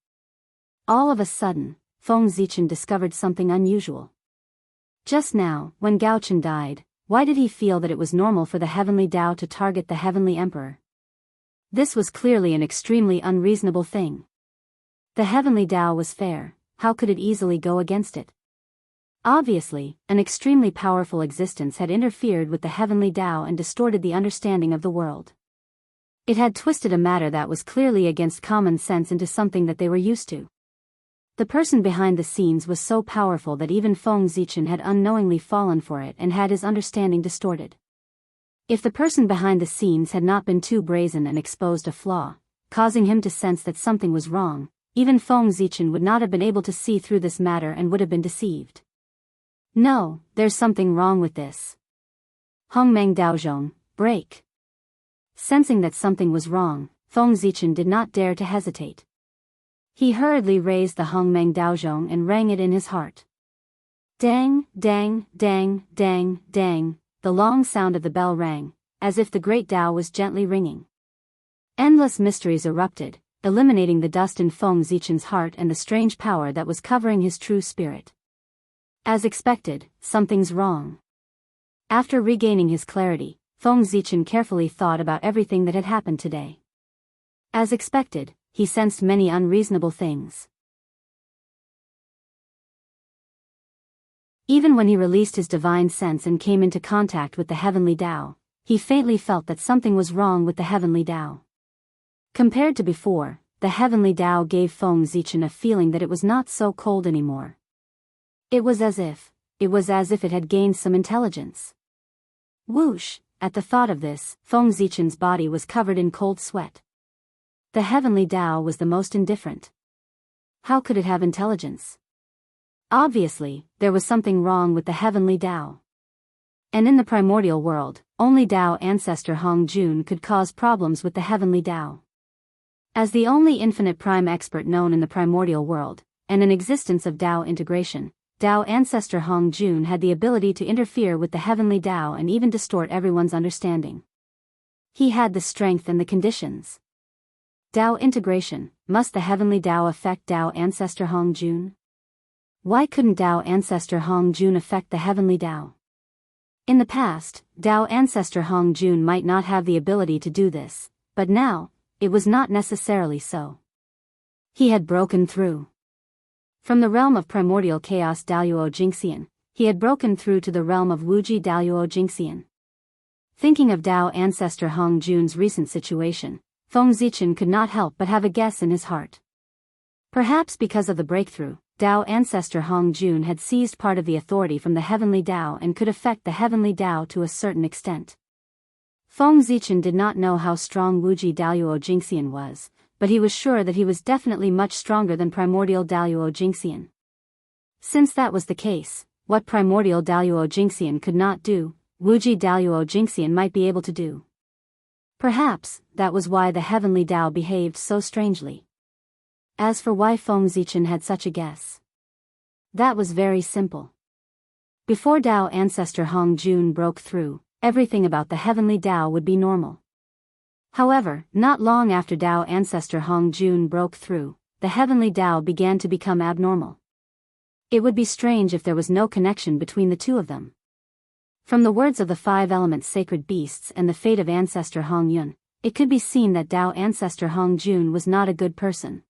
All of a sudden, Feng Zichen discovered something unusual. Just now, when Gao Chen died, why did he feel that it was normal for the heavenly Tao to target the heavenly emperor? This was clearly an extremely unreasonable thing. The heavenly Tao was fair, how could it easily go against it? Obviously, an extremely powerful existence had interfered with the heavenly Tao and distorted the understanding of the world. It had twisted a matter that was clearly against common sense into something that they were used to. The person behind the scenes was so powerful that even Feng Zichen had unknowingly fallen for it and had his understanding distorted. If the person behind the scenes had not been too brazen and exposed a flaw, causing him to sense that something was wrong, even Feng Zichen would not have been able to see through this matter and would have been deceived. No, there's something wrong with this. Hongmeng Daozhong, break. Sensing that something was wrong, Feng Zichen did not dare to hesitate. He hurriedly raised the Hongmeng Daozhong and rang it in his heart. Dang, dang, dang, dang, dang, the long sound of the bell rang, as if the great Tao was gently ringing. Endless mysteries erupted, eliminating the dust in Feng Zichen's heart and the strange power that was covering his true spirit. As expected, something's wrong. After regaining his clarity, Feng Zichen carefully thought about everything that had happened today. As expected, he sensed many unreasonable things. Even when he released his divine sense and came into contact with the heavenly Tao, he faintly felt that something was wrong with the heavenly Tao. Compared to before, the heavenly Tao gave Feng Zichen a feeling that it was not so cold anymore. It was as if it had gained some intelligence. Whoosh! At the thought of this, Feng Zichen's body was covered in cold sweat. The heavenly Tao was the most indifferent. How could it have intelligence? Obviously, there was something wrong with the heavenly Tao. And in the primordial world, only Tao ancestor Hong Jun could cause problems with the heavenly Tao. As the only infinite prime expert known in the primordial world, and an existence of Tao integration, Tao ancestor Hong Jun had the ability to interfere with the heavenly Tao and even distort everyone's understanding. He had the strength and the conditions. Tao integration, must the heavenly Tao affect Tao ancestor Hong Jun? Why couldn't Tao ancestor Hong Jun affect the heavenly Tao? In the past, Tao ancestor Hong Jun might not have the ability to do this, but now, it was not necessarily so. He had broken through. From the realm of primordial chaos Daoist Jingxian, he had broken through to the realm of Wuxia Daoist Jingxian. Thinking of Tao ancestor Hong Jun's recent situation, Feng Zichen could not help but have a guess in his heart. Perhaps because of the breakthrough, Tao ancestor Hong Jun had seized part of the authority from the heavenly Tao and could affect the heavenly Tao to a certain extent. Feng Zichen did not know how strong Wuxia Daoist Jingxian was, but he was sure that he was definitely much stronger than primordial Daoist Jingxian. Since that was the case, what primordial Daoist Jingxian could not do, Wuxia Daoist Jingxian might be able to do. Perhaps, that was why the heavenly Tao behaved so strangely. As for why Feng Zichen had such a guess, that was very simple. Before Tao ancestor Hong Jun broke through, everything about the heavenly Tao would be normal. However, not long after Tao ancestor Hong Jun broke through, the heavenly Tao began to become abnormal. It would be strange if there was no connection between the two of them. From the words of the 5 elements sacred beasts and the fate of ancestor Hong Yun, it could be seen that Tao ancestor Hong Jun was not a good person.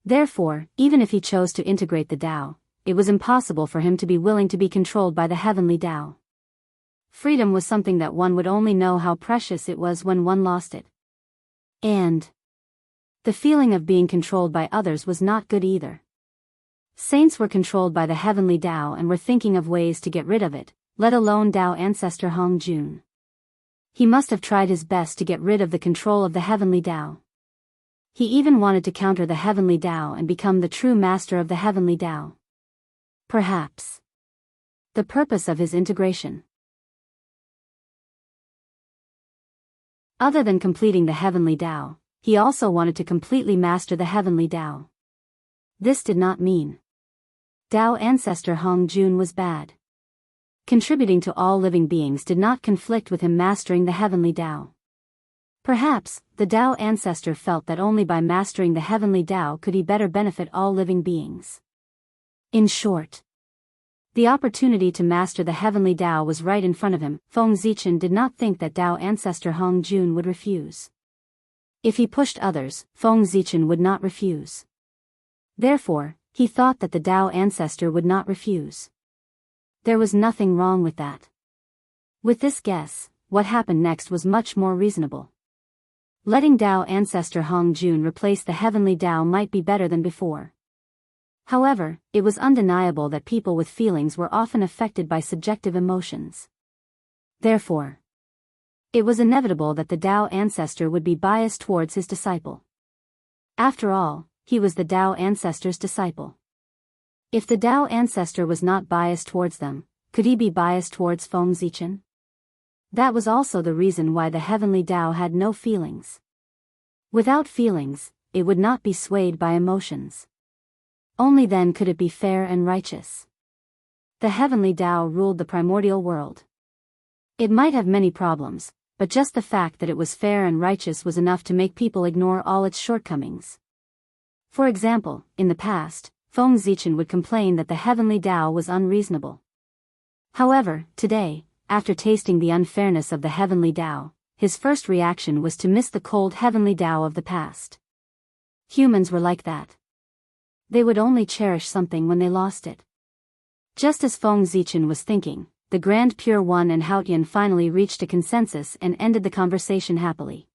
Therefore, even if he chose to integrate the Tao, it was impossible for him to be willing to be controlled by the heavenly Tao. Freedom was something that one would only know how precious it was when one lost it. And the feeling of being controlled by others was not good either. Saints were controlled by the heavenly Tao and were thinking of ways to get rid of it, let alone Tao ancestor Hong Jun. He must have tried his best to get rid of the control of the heavenly Tao. He even wanted to counter the heavenly Tao and become the true master of the heavenly Tao. Perhaps the purpose of his integration. Other than completing the heavenly Tao, he also wanted to completely master the heavenly Tao. This did not mean Tao ancestor Hong Jun was bad. Contributing to all living beings did not conflict with him mastering the heavenly Tao. Perhaps, the Dao ancestor felt that only by mastering the heavenly Dao could he better benefit all living beings. In short, the opportunity to master the heavenly Dao was right in front of him. Feng Zichen did not think that Dao ancestor Hong Jun would refuse. If he pushed others, Feng Zichen would not refuse. Therefore, he thought that the Dao ancestor would not refuse. There was nothing wrong with that. With this guess, what happened next was much more reasonable. Letting Dao ancestor Hong Jun replace the heavenly Dao might be better than before. However, it was undeniable that people with feelings were often affected by subjective emotions. Therefore, it was inevitable that the Dao ancestor would be biased towards his disciple. After all, he was the Dao ancestor's disciple. If the Dao ancestor was not biased towards them, could he be biased towards Feng Zichen? That was also the reason why the heavenly Dao had no feelings. Without feelings, it would not be swayed by emotions. Only then could it be fair and righteous. The heavenly Dao ruled the primordial world. It might have many problems, but just the fact that it was fair and righteous was enough to make people ignore all its shortcomings. For example, in the past, Feng Zichen would complain that the heavenly Dao was unreasonable. However, today, after tasting the unfairness of the heavenly Dao, his first reaction was to miss the cold heavenly Dao of the past. Humans were like that. They would only cherish something when they lost it. Just as Feng Zichen was thinking, the Grand Pure One and Haotian finally reached a consensus and ended the conversation happily.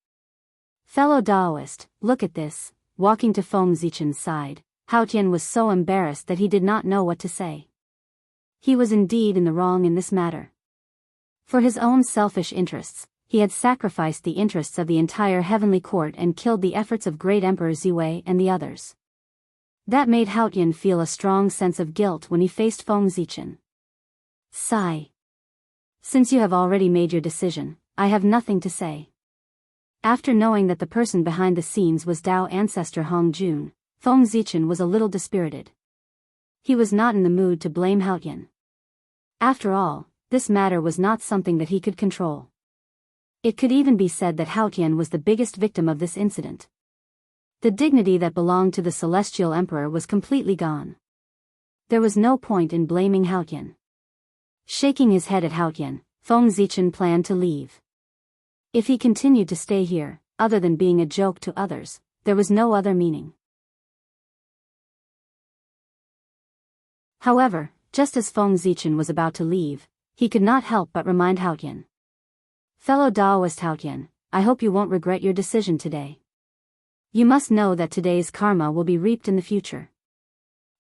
Fellow Daoist, look at this. Walking to Feng Zichen's side, Haotian was so embarrassed that he did not know what to say. He was indeed in the wrong in this matter. For his own selfish interests, he had sacrificed the interests of the entire heavenly court and killed the efforts of great Emperor Ziwei and the others. That made Haotian feel a strong sense of guilt when he faced Feng Zichen. Sigh. Since you have already made your decision, I have nothing to say. After knowing that the person behind the scenes was Dao ancestor Hong Jun, Feng Zichen was a little dispirited. He was not in the mood to blame Haotian. After all, this matter was not something that he could control. It could even be said that Haotian was the biggest victim of this incident. The dignity that belonged to the celestial emperor was completely gone. There was no point in blaming Haotian. Shaking his head at Haotian, Feng Zichen planned to leave. If he continued to stay here, other than being a joke to others, there was no other meaning. However, just as Feng Zichen was about to leave, he could not help but remind Haotian. Fellow Daoist Haotian, I hope you won't regret your decision today. You must know that today's karma will be reaped in the future.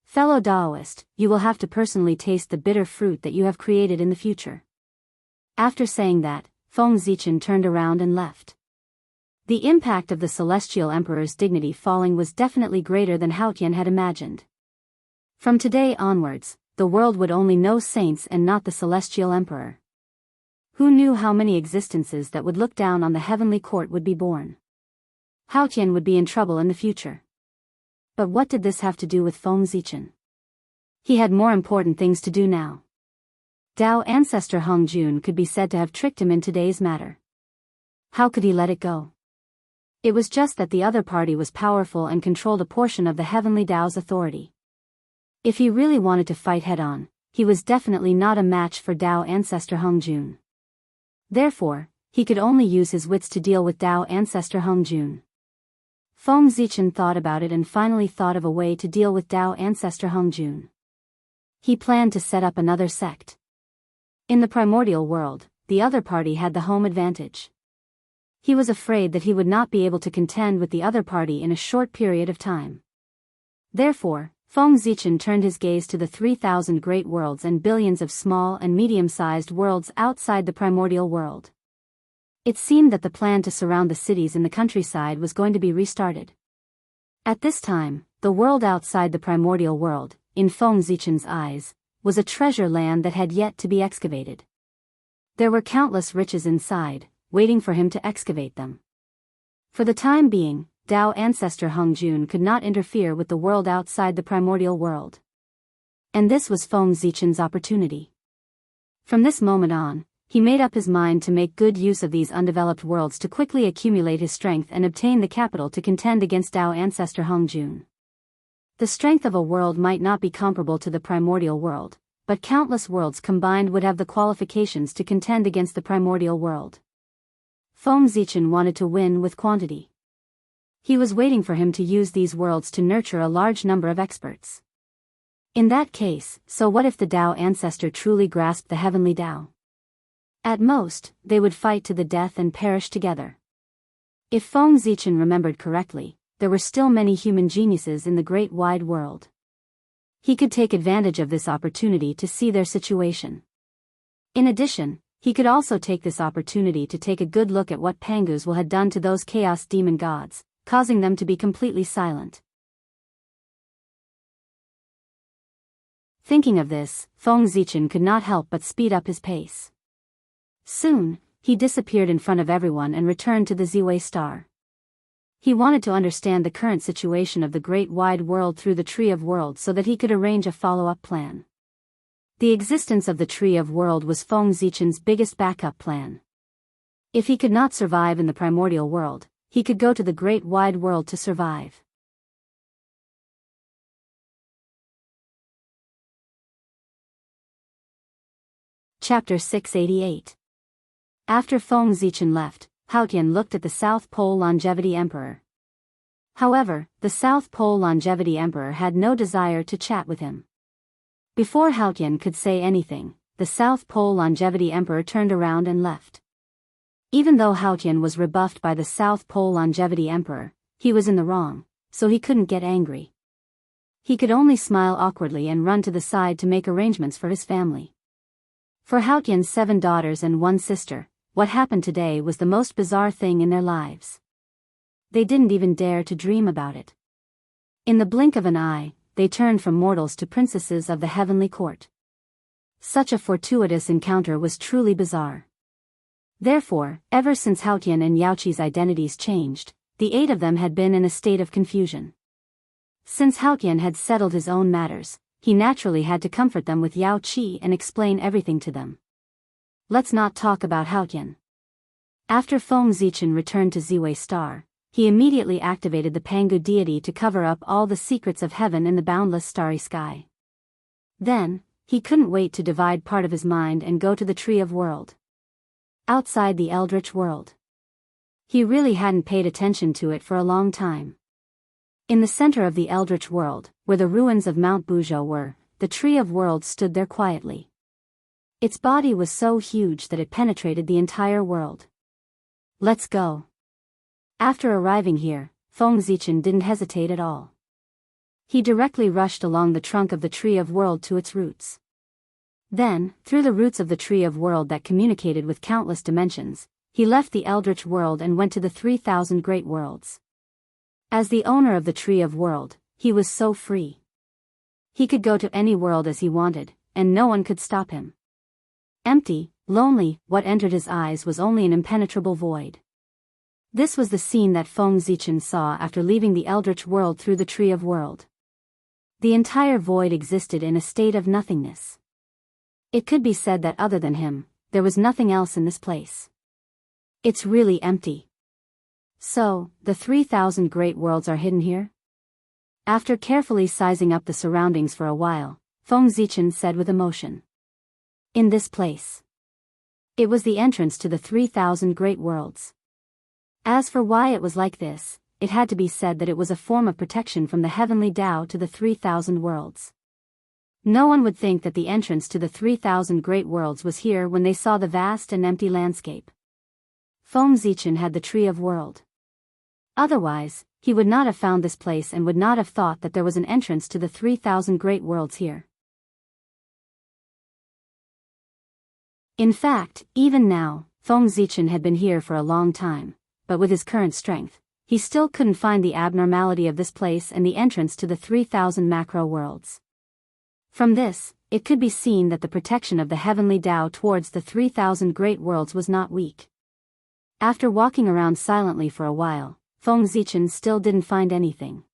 Fellow Daoist, you will have to personally taste the bitter fruit that you have created in the future. After saying that, Feng Zichen turned around and left. The impact of the celestial emperor's dignity falling was definitely greater than Haotian had imagined. From today onwards, the world would only know saints and not the celestial emperor. Who knew how many existences that would look down on the heavenly court would be born? Haotian would be in trouble in the future. But what did this have to do with Feng Zichen? He had more important things to do now. Dao ancestor Hong Jun could be said to have tricked him in today's matter. How could he let it go? It was just that the other party was powerful and controlled a portion of the heavenly Dao's authority. If he really wanted to fight head-on, he was definitely not a match for Dao ancestor Hong Jun. Therefore, he could only use his wits to deal with Dao ancestor Hong Jun. Feng Zichen thought about it and finally thought of a way to deal with Dao ancestor Hong Jun. He planned to set up another sect. In the primordial world, the other party had the home advantage. He was afraid that he would not be able to contend with the other party in a short period of time. Therefore, Feng Zichen turned his gaze to the 3,000 great worlds and billions of small and medium-sized worlds outside the primordial world. It seemed that the plan to surround the cities in the countryside was going to be restarted. At this time, the world outside the primordial world, in Feng Zichen's eyes, was a treasure land that had yet to be excavated. There were countless riches inside, waiting for him to excavate them. For the time being, Dao ancestor Hong Jun could not interfere with the world outside the primordial world. And this was Feng Zichen's opportunity. From this moment on, he made up his mind to make good use of these undeveloped worlds to quickly accumulate his strength and obtain the capital to contend against Dao ancestor Hongjun. The strength of a world might not be comparable to the primordial world, but countless worlds combined would have the qualifications to contend against the primordial world. Feng Zichen wanted to win with quantity. He was waiting for him to use these worlds to nurture a large number of experts. In that case, so what if the Dao ancestor truly grasped the heavenly Dao? At most, they would fight to the death and perish together. If Feng Zichen remembered correctly, there were still many human geniuses in the great wide world. He could take advantage of this opportunity to see their situation. In addition, he could also take this opportunity to take a good look at what Pangu's will had done to those chaos demon gods, causing them to be completely silent. Thinking of this, Feng Zichen could not help but speed up his pace. Soon, he disappeared in front of everyone and returned to the Ziwei Star. He wanted to understand the current situation of the great wide world through the Tree of Worlds so that he could arrange a follow-up plan. The existence of the Tree of World was Feng Zichen's biggest backup plan. If he could not survive in the primordial world, he could go to the great wide world to survive. Chapter 688. After Feng Zichen left, Haotian looked at the South Pole Longevity Emperor. However, the South Pole Longevity Emperor had no desire to chat with him. Before Haotian could say anything, the South Pole Longevity Emperor turned around and left. Even though Haotian was rebuffed by the South Pole Longevity Emperor, he was in the wrong, so he couldn't get angry. He could only smile awkwardly and run to the side to make arrangements for his family. For Haotian's 7 daughters and 1 sister, what happened today was the most bizarre thing in their lives. They didn't even dare to dream about it. In the blink of an eye, they turned from mortals to princesses of the heavenly court. Such a fortuitous encounter was truly bizarre. Therefore, ever since Haotian and Yaoqi's identities changed, the 8 of them had been in a state of confusion. Since Haotian had settled his own matters, he naturally had to comfort them with Yaoqi and explain everything to them. Let's not talk about Haotian. After Feng Zichen returned to Ziwei Star, he immediately activated the Pangu deity to cover up all the secrets of heaven in the boundless starry sky. Then, he couldn't wait to divide part of his mind and go to the Tree of World. Outside the Eldritch world. He really hadn't paid attention to it for a long time. In the center of the Eldritch world, where the ruins of Mount Buzhou were, the Tree of Worlds stood there quietly. Its body was so huge that it penetrated the entire world. Let's go. After arriving here, Feng Zichen didn't hesitate at all. He directly rushed along the trunk of the Tree of World to its roots. Then, through the roots of the Tree of World that communicated with countless dimensions, he left the Eldritch world and went to the 3,000 Great Worlds. As the owner of the Tree of World, he was so free. He could go to any world as he wanted, and no one could stop him. Empty, lonely, what entered his eyes was only an impenetrable void. This was the scene that Feng Zichen saw after leaving the Eldritch world through the Tree of World. The entire void existed in a state of nothingness. It could be said that other than him, there was nothing else in this place. It's really empty. So, the 3,000 Great Worlds are hidden here? After carefully sizing up the surroundings for a while, Feng Zichen said with emotion. In this place. It was the entrance to the 3,000 Great Worlds. As for why it was like this, it had to be said that it was a form of protection from the heavenly Tao to the 3,000 worlds. No one would think that the entrance to the 3,000 Great Worlds was here when they saw the vast and empty landscape. Feng Zichen had the Tree of World. Otherwise, he would not have found this place and would not have thought that there was an entrance to the 3,000 Great Worlds here. In fact, even now, Feng Zichen had been here for a long time, but with his current strength, he still couldn't find the abnormality of this place and the entrance to the 3,000 macro worlds. From this, it could be seen that the protection of the heavenly Tao towards the 3,000 Great Worlds was not weak. After walking around silently for a while, Feng Zichen still didn't find anything.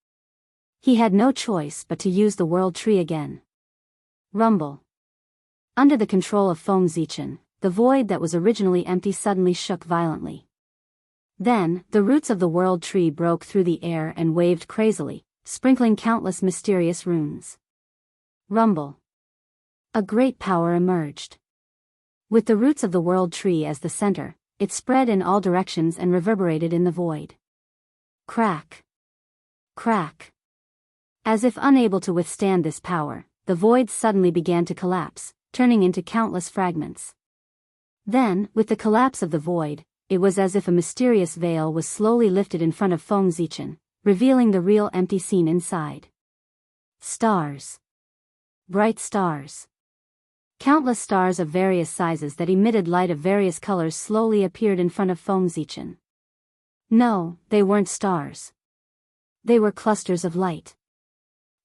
He had no choice but to use the World Tree again. Rumble. Under the control of Feng Zichen, the void that was originally empty suddenly shook violently. Then, the roots of the world tree broke through the air and waved crazily, sprinkling countless mysterious runes. Rumble. A great power emerged. With the roots of the world tree as the center, it spread in all directions and reverberated in the void. Crack. Crack. As if unable to withstand this power, the void suddenly began to collapse, turning into countless fragments. Then, with the collapse of the void, it was as if a mysterious veil was slowly lifted in front of Feng Zichen, revealing the real empty scene inside. Stars. Bright stars. Countless stars of various sizes that emitted light of various colors slowly appeared in front of Feng Zichen. No, they weren't stars. They were clusters of light.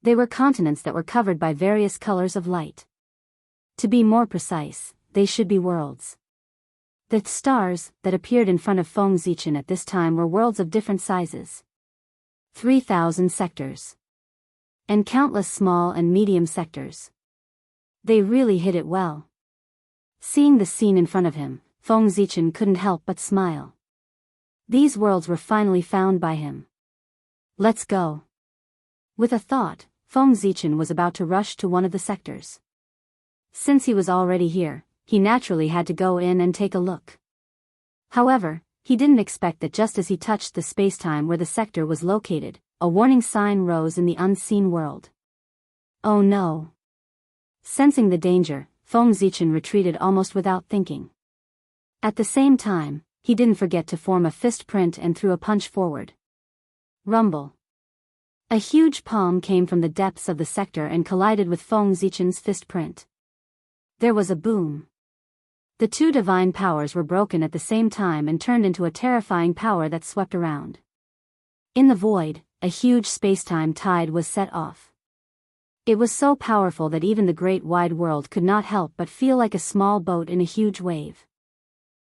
They were continents that were covered by various colors of light. To be more precise, they should be worlds. The stars that appeared in front of Feng Zichen at this time were worlds of different sizes. 3,000 sectors. And countless small and medium sectors. They really hit it well. Seeing the scene in front of him, Feng Zichen couldn't help but smile. These worlds were finally found by him. Let's go. With a thought, Feng Zichen was about to rush to one of the sectors. Since he was already here, he naturally had to go in and take a look. However, he didn't expect that just as he touched the spacetime where the sector was located, a warning sign rose in the unseen world. Oh no. Sensing the danger, Feng Zichen retreated almost without thinking. At the same time, he didn't forget to form a fist print and threw a punch forward. Rumble. A huge palm came from the depths of the sector and collided with Feng Zichen's fist print. There was a boom. The two divine powers were broken at the same time and turned into a terrifying power that swept around. In the void, a huge spacetime tide was set off. It was so powerful that even the great wide world could not help but feel like a small boat in a huge wave.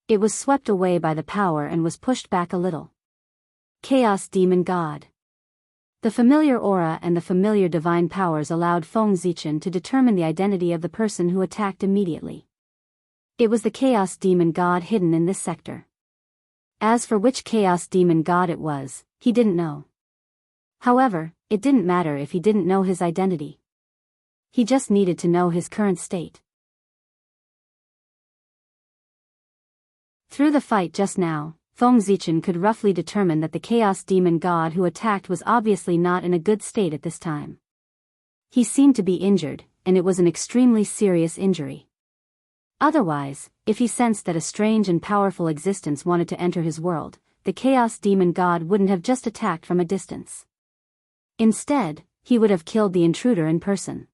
It was swept away by the power and was pushed back a little. Chaos Demon God. The familiar aura and the familiar divine powers allowed Feng Zichen to determine the identity of the person who attacked immediately. It was the Chaos Demon God hidden in this sector. As for which Chaos Demon God it was, he didn't know. However, it didn't matter if he didn't know his identity. He just needed to know his current state. Through the fight just now, Feng Zichen could roughly determine that the Chaos Demon God who attacked was obviously not in a good state at this time. He seemed to be injured, and it was an extremely serious injury. Otherwise, if he sensed that a strange and powerful existence wanted to enter his world, the Chaos Demon God wouldn't have just attacked from a distance. Instead, he would have killed the intruder in person.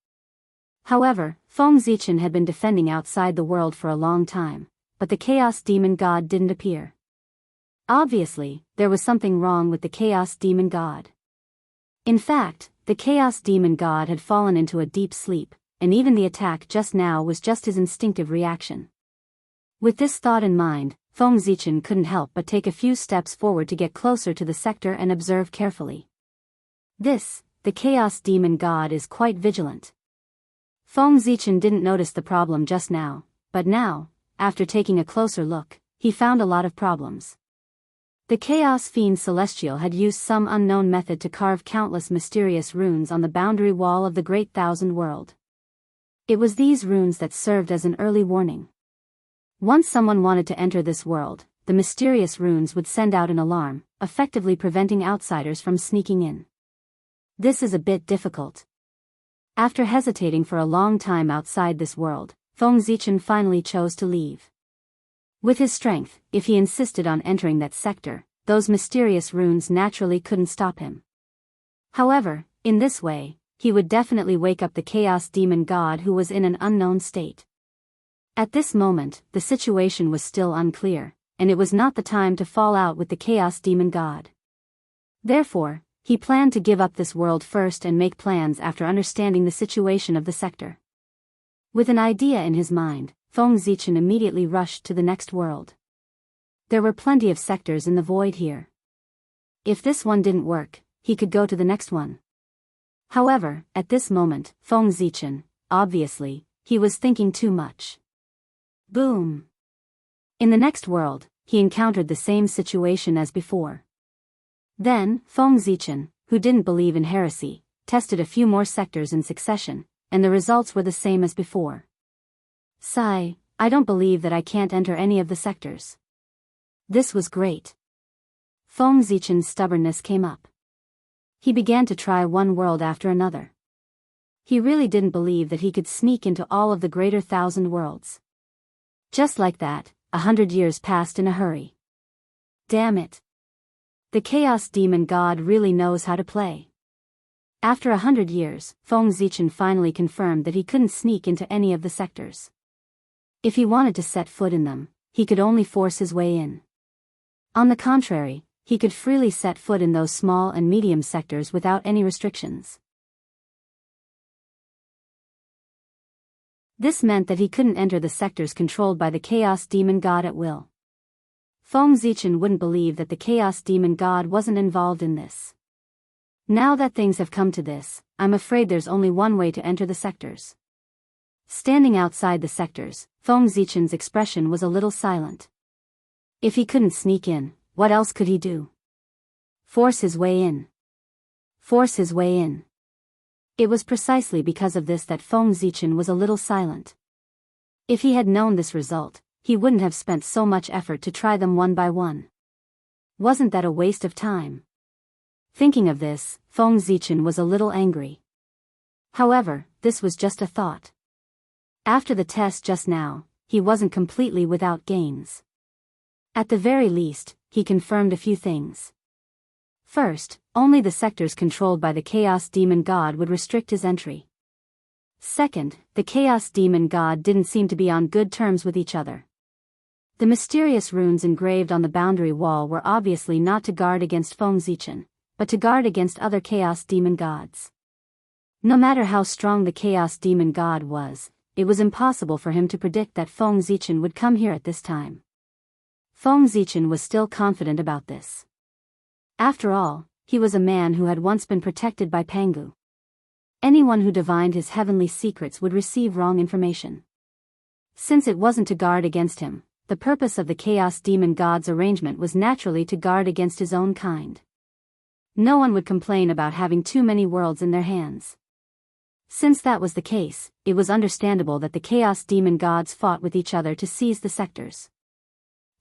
However, Feng Zichen had been defending outside the world for a long time, but the Chaos Demon God didn't appear. Obviously, there was something wrong with the Chaos Demon God. In fact, the Chaos Demon God had fallen into a deep sleep, and even the attack just now was just his instinctive reaction. With this thought in mind, Feng Zichen couldn't help but take a few steps forward to get closer to the sector and observe carefully. The Chaos Demon God is quite vigilant. Feng Zichen didn't notice the problem just now, but now, after taking a closer look, he found a lot of problems. The Chaos Fiend Celestial had used some unknown method to carve countless mysterious runes on the boundary wall of the Great Thousand World. It was these runes that served as an early warning. Once someone wanted to enter this world, the mysterious runes would send out an alarm, effectively preventing outsiders from sneaking in. This is a bit difficult. After hesitating for a long time outside this world, Feng Zichen finally chose to leave. With his strength, if he insisted on entering that sector, those mysterious runes naturally couldn't stop him. However, in this way, he would definitely wake up the Chaos Demon God who was in an unknown state. At this moment, the situation was still unclear, and it was not the time to fall out with the Chaos Demon God. Therefore, he planned to give up this world first and make plans after understanding the situation of the sector. With an idea in his mind, Feng Zichen immediately rushed to the next world. There were plenty of sectors in the void here. If this one didn't work, he could go to the next one. However, at this moment, Feng Zichen, obviously, he was thinking too much. Boom! In the next world, he encountered the same situation as before. Then, Feng Zichen, who didn't believe in heresy, tested a few more sectors in succession, and the results were the same as before. Sigh, I don't believe that I can't enter any of the sectors. This was great. Feng Zichen's stubbornness came up. He began to try one world after another. He really didn't believe that he could sneak into all of the greater 1,000 worlds. Just like that, 100 years passed in a hurry. Damn it. The Chaos Demon God really knows how to play. After 100 years, Feng Zichen finally confirmed that he couldn't sneak into any of the sectors. If he wanted to set foot in them, he could only force his way in. On the contrary, he could freely set foot in those small and medium sectors without any restrictions. This meant that he couldn't enter the sectors controlled by the Chaos Demon God at will. Feng Zichen wouldn't believe that the Chaos Demon God wasn't involved in this. Now that things have come to this, I'm afraid there's only one way to enter the sectors. Standing outside the sectors, Feng Zichen's expression was a little silent. If he couldn't sneak in, what else could he do? Force his way in. Force his way in. It was precisely because of this that Feng Zichen was a little silent. If he had known this result, he wouldn't have spent so much effort to try them one by one. Wasn't that a waste of time? Thinking of this, Feng Zichen was a little angry. However, this was just a thought. After the test just now, he wasn't completely without gains. At the very least, he confirmed a few things. First, only the sectors controlled by the Chaos Demon God would restrict his entry. Second, the Chaos Demon God didn't seem to be on good terms with each other. The mysterious runes engraved on the boundary wall were obviously not to guard against Feng Zichen, but to guard against other Chaos Demon Gods. No matter how strong the Chaos Demon God was, it was impossible for him to predict that Feng Zichen would come here at this time. Feng Zichen was still confident about this. After all, he was a man who had once been protected by Pangu. Anyone who divined his heavenly secrets would receive wrong information. Since it wasn't to guard against him, the purpose of the Chaos Demon God's arrangement was naturally to guard against his own kind. No one would complain about having too many worlds in their hands. Since that was the case, it was understandable that the Chaos Demon Gods fought with each other to seize the sectors.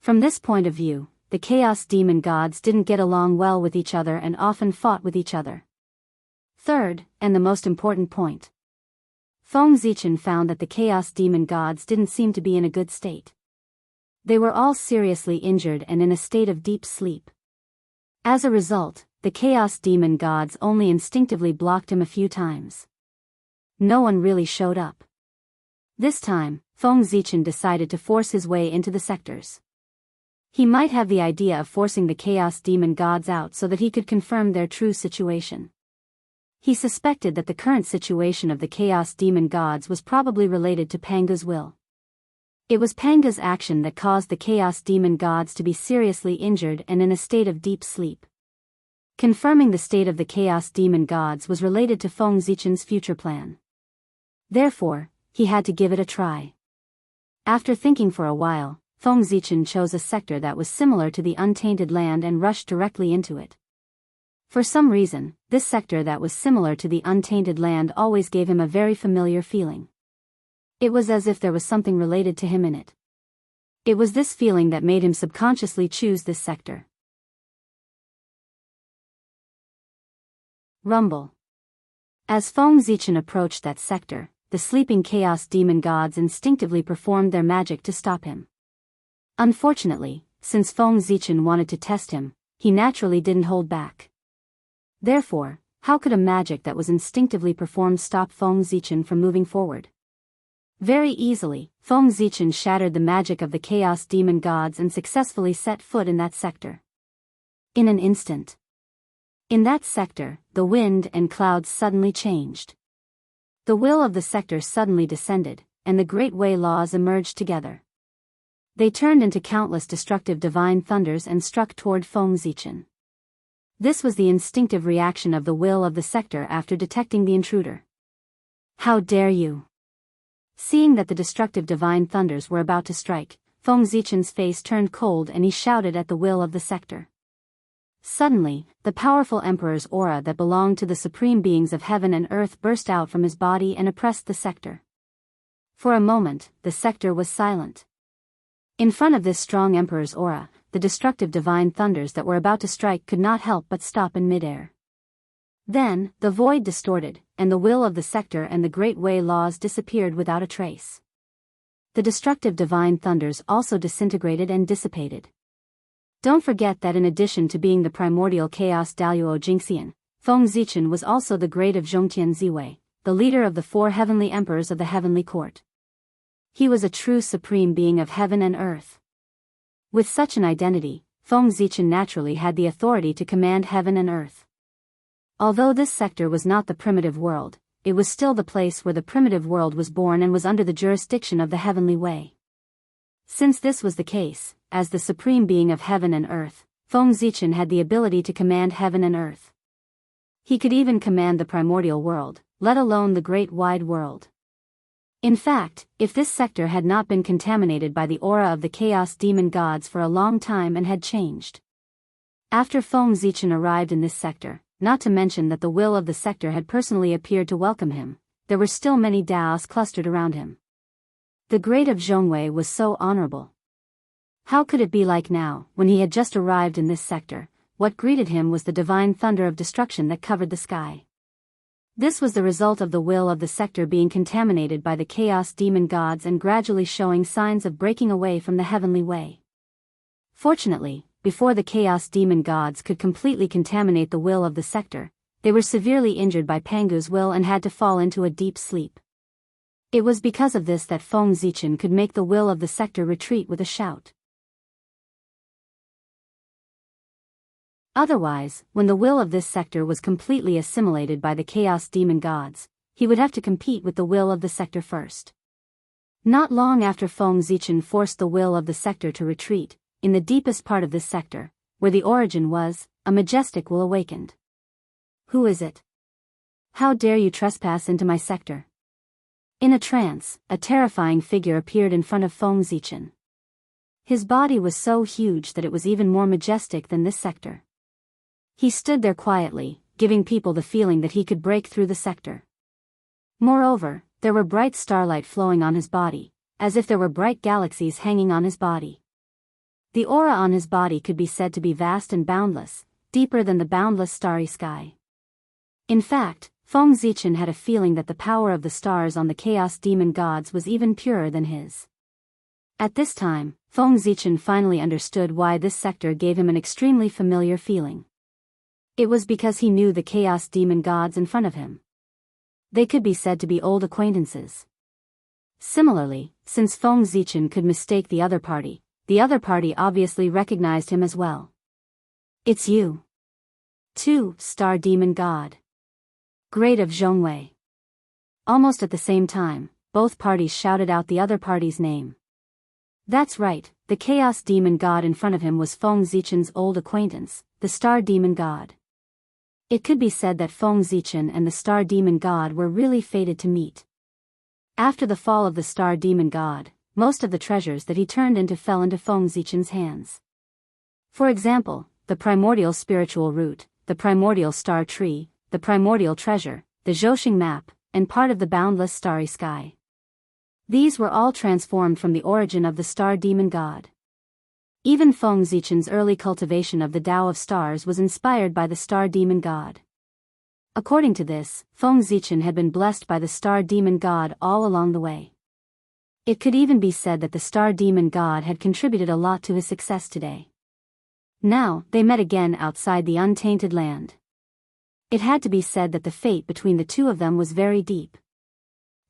From this point of view, the Chaos Demon Gods didn't get along well with each other and often fought with each other. Third, and the most important point. Feng Zichen found that the Chaos Demon Gods didn't seem to be in a good state. They were all seriously injured and in a state of deep sleep. As a result, the Chaos Demon Gods only instinctively blocked him a few times. No one really showed up. This time, Feng Zichen decided to force his way into the sectors. He might have the idea of forcing the Chaos Demon Gods out so that he could confirm their true situation. He suspected that the current situation of the Chaos Demon Gods was probably related to Pangu's will. It was Pangu's action that caused the Chaos Demon Gods to be seriously injured and in a state of deep sleep. Confirming the state of the Chaos Demon Gods was related to Feng Zichen's future plan. Therefore, he had to give it a try. After thinking for a while, Feng Zichen chose a sector that was similar to the untainted land and rushed directly into it. For some reason, this sector that was similar to the untainted land always gave him a very familiar feeling. It was as if there was something related to him in it. It was this feeling that made him subconsciously choose this sector. Rumble. As Feng Zichen approached that sector, the sleeping Chaos Demon Gods instinctively performed their magic to stop him. Unfortunately, since Feng Zichen wanted to test him, he naturally didn't hold back. Therefore, how could a magic that was instinctively performed stop Feng Zichen from moving forward? Very easily, Feng Zichen shattered the magic of the Chaos Demon Gods and successfully set foot in that sector. In an instant. In that sector, the wind and clouds suddenly changed. The will of the sector suddenly descended, and the Great Way laws emerged together. They turned into countless destructive divine thunders and struck toward Feng Zichen. This was the instinctive reaction of the will of the sector after detecting the intruder. How dare you! Seeing that the destructive divine thunders were about to strike, Feng Zichen's face turned cold and he shouted at the will of the sector. Suddenly, the powerful emperor's aura that belonged to the supreme beings of heaven and earth burst out from his body and oppressed the sector. For a moment, the sector was silent. In front of this strong emperor's aura, the destructive divine thunders that were about to strike could not help but stop in midair. Then, the void distorted, and the will of the sector and the great way laws disappeared without a trace. The destructive divine thunders also disintegrated and dissipated. Don't forget that in addition to being the primordial chaos Daoist Jingxian, Feng Zichen was also the great of Zhongtian Ziwei, the leader of the 4 heavenly emperors of the heavenly court. He was a true supreme being of heaven and earth. With such an identity, Feng Zichen naturally had the authority to command heaven and earth. Although this sector was not the primitive world, it was still the place where the primitive world was born and was under the jurisdiction of the heavenly way. Since this was the case, as the supreme being of heaven and earth, Feng Zichen had the ability to command heaven and earth. He could even command the primordial world, let alone the great wide world. In fact, if this sector had not been contaminated by the aura of the chaos demon gods for a long time and had changed. After Feng Zichen arrived in this sector, not to mention that the will of the sector had personally appeared to welcome him, there were still many Daoists clustered around him. The great of Zhongwei was so honorable. How could it be like now, when he had just arrived in this sector? What greeted him was the divine thunder of destruction that covered the sky. This was the result of the will of the sector being contaminated by the chaos demon gods and gradually showing signs of breaking away from the heavenly way. Fortunately, before the chaos demon gods could completely contaminate the will of the sector, they were severely injured by Pangu's will and had to fall into a deep sleep. It was because of this that Feng Zichen could make the will of the sector retreat with a shout. Otherwise, when the will of this sector was completely assimilated by the chaos demon gods, he would have to compete with the will of the sector first. Not long after Feng Zichen forced the will of the sector to retreat, in the deepest part of this sector, where the origin was, a majestic will awakened. Who is it? How dare you trespass into my sector? In a trance, a terrifying figure appeared in front of Feng Zichen. His body was so huge that it was even more majestic than this sector. He stood there quietly, giving people the feeling that he could break through the sector. Moreover, there were bright starlight flowing on his body, as if there were bright galaxies hanging on his body. The aura on his body could be said to be vast and boundless, deeper than the boundless starry sky. In fact, Feng Zichen had a feeling that the power of the stars on the chaos demon gods was even purer than his. At this time, Feng Zichen finally understood why this sector gave him an extremely familiar feeling. It was because he knew the chaos demon gods in front of him. They could be said to be old acquaintances. Similarly, since Feng Zichen could mistake the other party obviously recognized him as well. It's you. Too, Star Demon God. Great of Zhongwei. Almost at the same time, both parties shouted out the other party's name. That's right, the Chaos Demon God in front of him was Feng Zichen's old acquaintance, the Star Demon God. It could be said that Feng Zichen and the Star Demon God were really fated to meet. After the fall of the Star Demon God, most of the treasures that he turned into fell into Feng Zichen's hands. For example, the primordial spiritual root, the primordial star tree, the primordial treasure, the Zhouxing map, and part of the boundless starry sky. These were all transformed from the origin of the Star Demon God. Even Feng Zichen's early cultivation of the Tao of Stars was inspired by the Star Demon God. According to this, Feng Zichen had been blessed by the Star Demon God all along the way. It could even be said that the Star Demon God had contributed a lot to his success today. Now, they met again outside the untainted land. It had to be said that the fate between the two of them was very deep.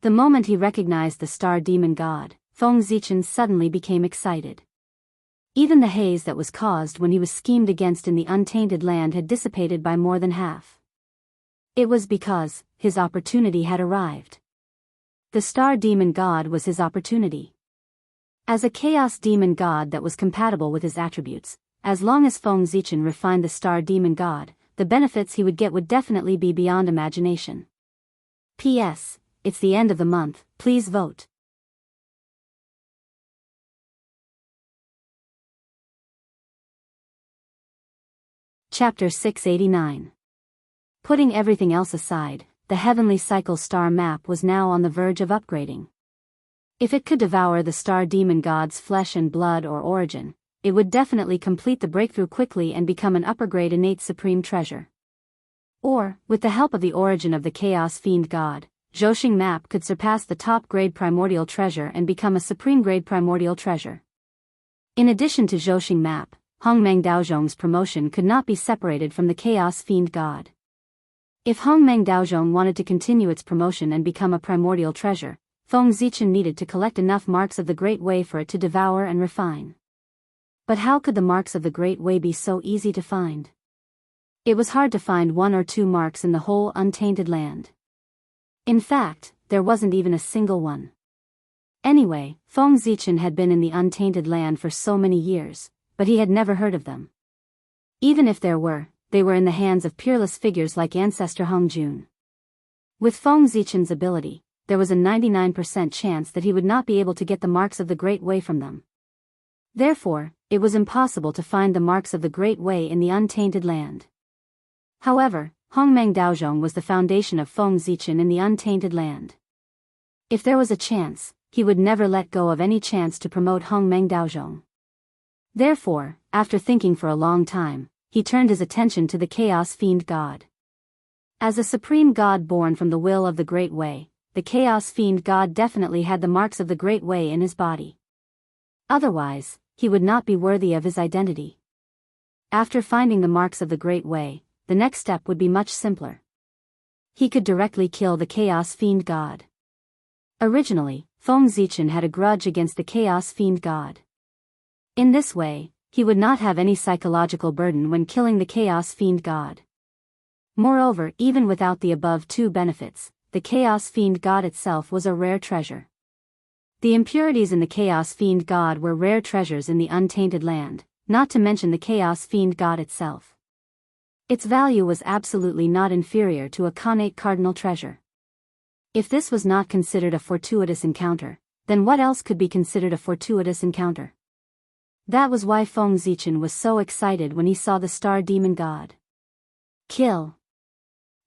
The moment he recognized the Star Demon God, Feng Zichen suddenly became excited. Even the haze that was caused when he was schemed against in the untainted land had dissipated by more than half. It was because his opportunity had arrived. The Star Demon God was his opportunity. As a Chaos Demon God that was compatible with his attributes, as long as Feng Zichen refined the Star Demon God, the benefits he would get would definitely be beyond imagination. P.S. It's the end of the month, please vote. Chapter 689. Putting everything else aside, the heavenly cycle star map was now on the verge of upgrading. If it could devour the star demon god's flesh and blood or origin, it would definitely complete the breakthrough quickly and become an upper-grade innate supreme treasure. Or, with the help of the origin of the chaos fiend god, Zhouxing map could surpass the top-grade primordial treasure and become a supreme-grade primordial treasure. In addition to Zhouxing map, Hongmeng Daozhong's promotion could not be separated from the chaos fiend god. If Hongmeng Daozhong wanted to continue its promotion and become a primordial treasure, Feng Zichen needed to collect enough marks of the Great Way for it to devour and refine. But how could the marks of the Great Way be so easy to find? It was hard to find 1 or 2 marks in the whole untainted land. In fact, there wasn't even a single one. Anyway, Feng Zichen had been in the untainted land for so many years, but he had never heard of them. Even if there were, they were in the hands of peerless figures like Ancestor Hong Jun. With Feng Zichen's ability, there was a 99% chance that he would not be able to get the marks of the Great Way from them. Therefore, it was impossible to find the marks of the Great Way in the untainted land. However, Hongmeng Daozhong was the foundation of Feng Zichen in the untainted land. If there was a chance, he would never let go of any chance to promote Hongmeng Daozhong. Therefore, after thinking for a long time, he turned his attention to the Chaos Fiend God. As a supreme god born from the will of the Great Way, the Chaos Fiend God definitely had the marks of the Great Way in his body. Otherwise, he would not be worthy of his identity. After finding the marks of the Great Way, the next step would be much simpler. He could directly kill the Chaos Fiend God. Originally, Feng Zichen had a grudge against the Chaos Fiend God. In this way, he would not have any psychological burden when killing the Chaos Fiend God. Moreover, even without the above 2 benefits, the Chaos Fiend God itself was a rare treasure. The impurities in the Chaos Fiend God were rare treasures in the untainted land, not to mention the Chaos Fiend God itself. Its value was absolutely not inferior to a connate cardinal treasure. If this was not considered a fortuitous encounter, then what else could be considered a fortuitous encounter? That was why Feng Zichen was so excited when he saw the Star Demon God. Kill.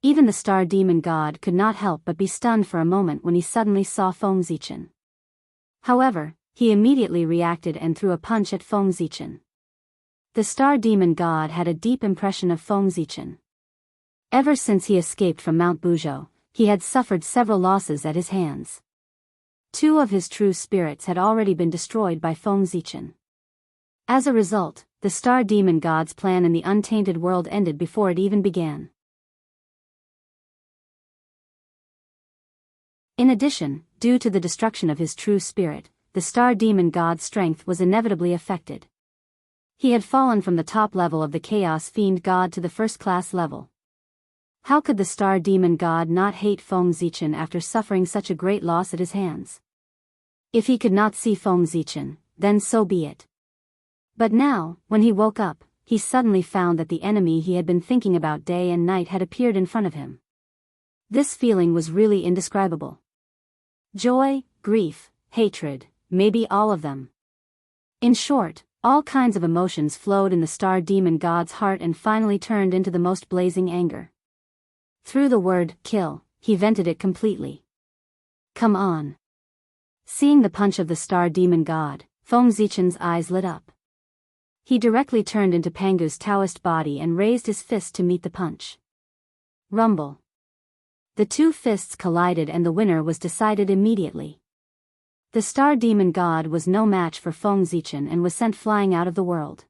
Even the Star Demon God could not help but be stunned for a moment when he suddenly saw Feng Zichen. However, he immediately reacted and threw a punch at Feng Zichen. The Star Demon God had a deep impression of Feng Zichen. Ever since he escaped from Mount Buzhou, he had suffered several losses at his hands. 2 of his true spirits had already been destroyed by Feng Zichen. As a result, the Star Demon God's plan in the untainted world ended before it even began. In addition, due to the destruction of his true spirit, the Star Demon God's strength was inevitably affected. He had fallen from the top level of the Chaos Fiend God to the first-class level. How could the Star Demon God not hate Feng Zichen after suffering such a great loss at his hands? If he could not see Feng Zichen, then so be it. But now, when he woke up, he suddenly found that the enemy he had been thinking about day and night had appeared in front of him. This feeling was really indescribable. Joy, grief, hatred, maybe all of them. In short, all kinds of emotions flowed in the Star Demon God's heart and finally turned into the most blazing anger. Through the word, kill, he vented it completely. Come on. Seeing the punch of the Star Demon God, Feng Zichen's eyes lit up. He directly turned into Pangu's Taoist body and raised his fist to meet the punch. Rumble. The 2 fists collided and the winner was decided immediately. The Star Demon God was no match for Feng Zichen and was sent flying out of the world.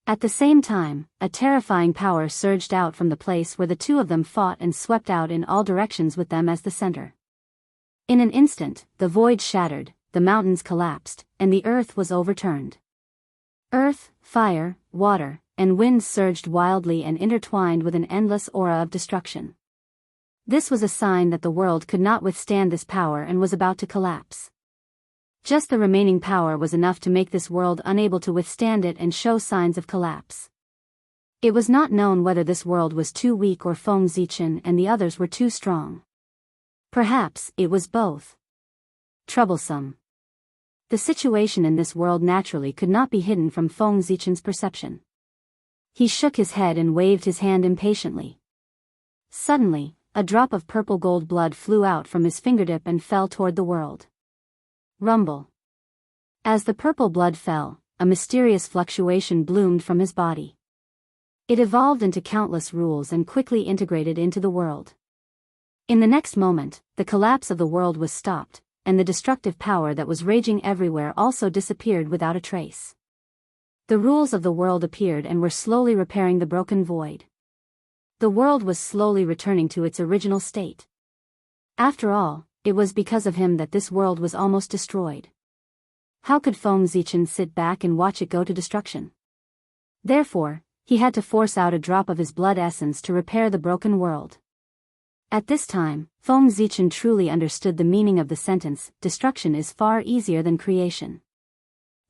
At the same time, a terrifying power surged out from the place where the 2 of them fought and swept out in all directions with them as the center. In an instant, the void shattered, the mountains collapsed, and the earth was overturned. Earth, fire, water, and wind surged wildly and intertwined with an endless aura of destruction. This was a sign that the world could not withstand this power and was about to collapse. Just the remaining power was enough to make this world unable to withstand it and show signs of collapse. It was not known whether this world was too weak or Feng Zichen and the others were too strong. Perhaps it was both. Troublesome. The situation in this world naturally could not be hidden from Feng Zichen's perception. He shook his head and waved his hand impatiently. Suddenly, a drop of purple gold blood flew out from his fingertip and fell toward the world. Rumble. As the purple blood fell, a mysterious fluctuation bloomed from his body. It evolved into countless rules and quickly integrated into the world. In the next moment, the collapse of the world was stopped, and the destructive power that was raging everywhere also disappeared without a trace. The rules of the world appeared and were slowly repairing the broken void. The world was slowly returning to its original state. After all, it was because of him that this world was almost destroyed. How could Feng Zichen sit back and watch it go to destruction? Therefore, he had to force out a drop of his blood essence to repair the broken world. At this time, Feng Zichen truly understood the meaning of the sentence, "Destruction is far easier than creation."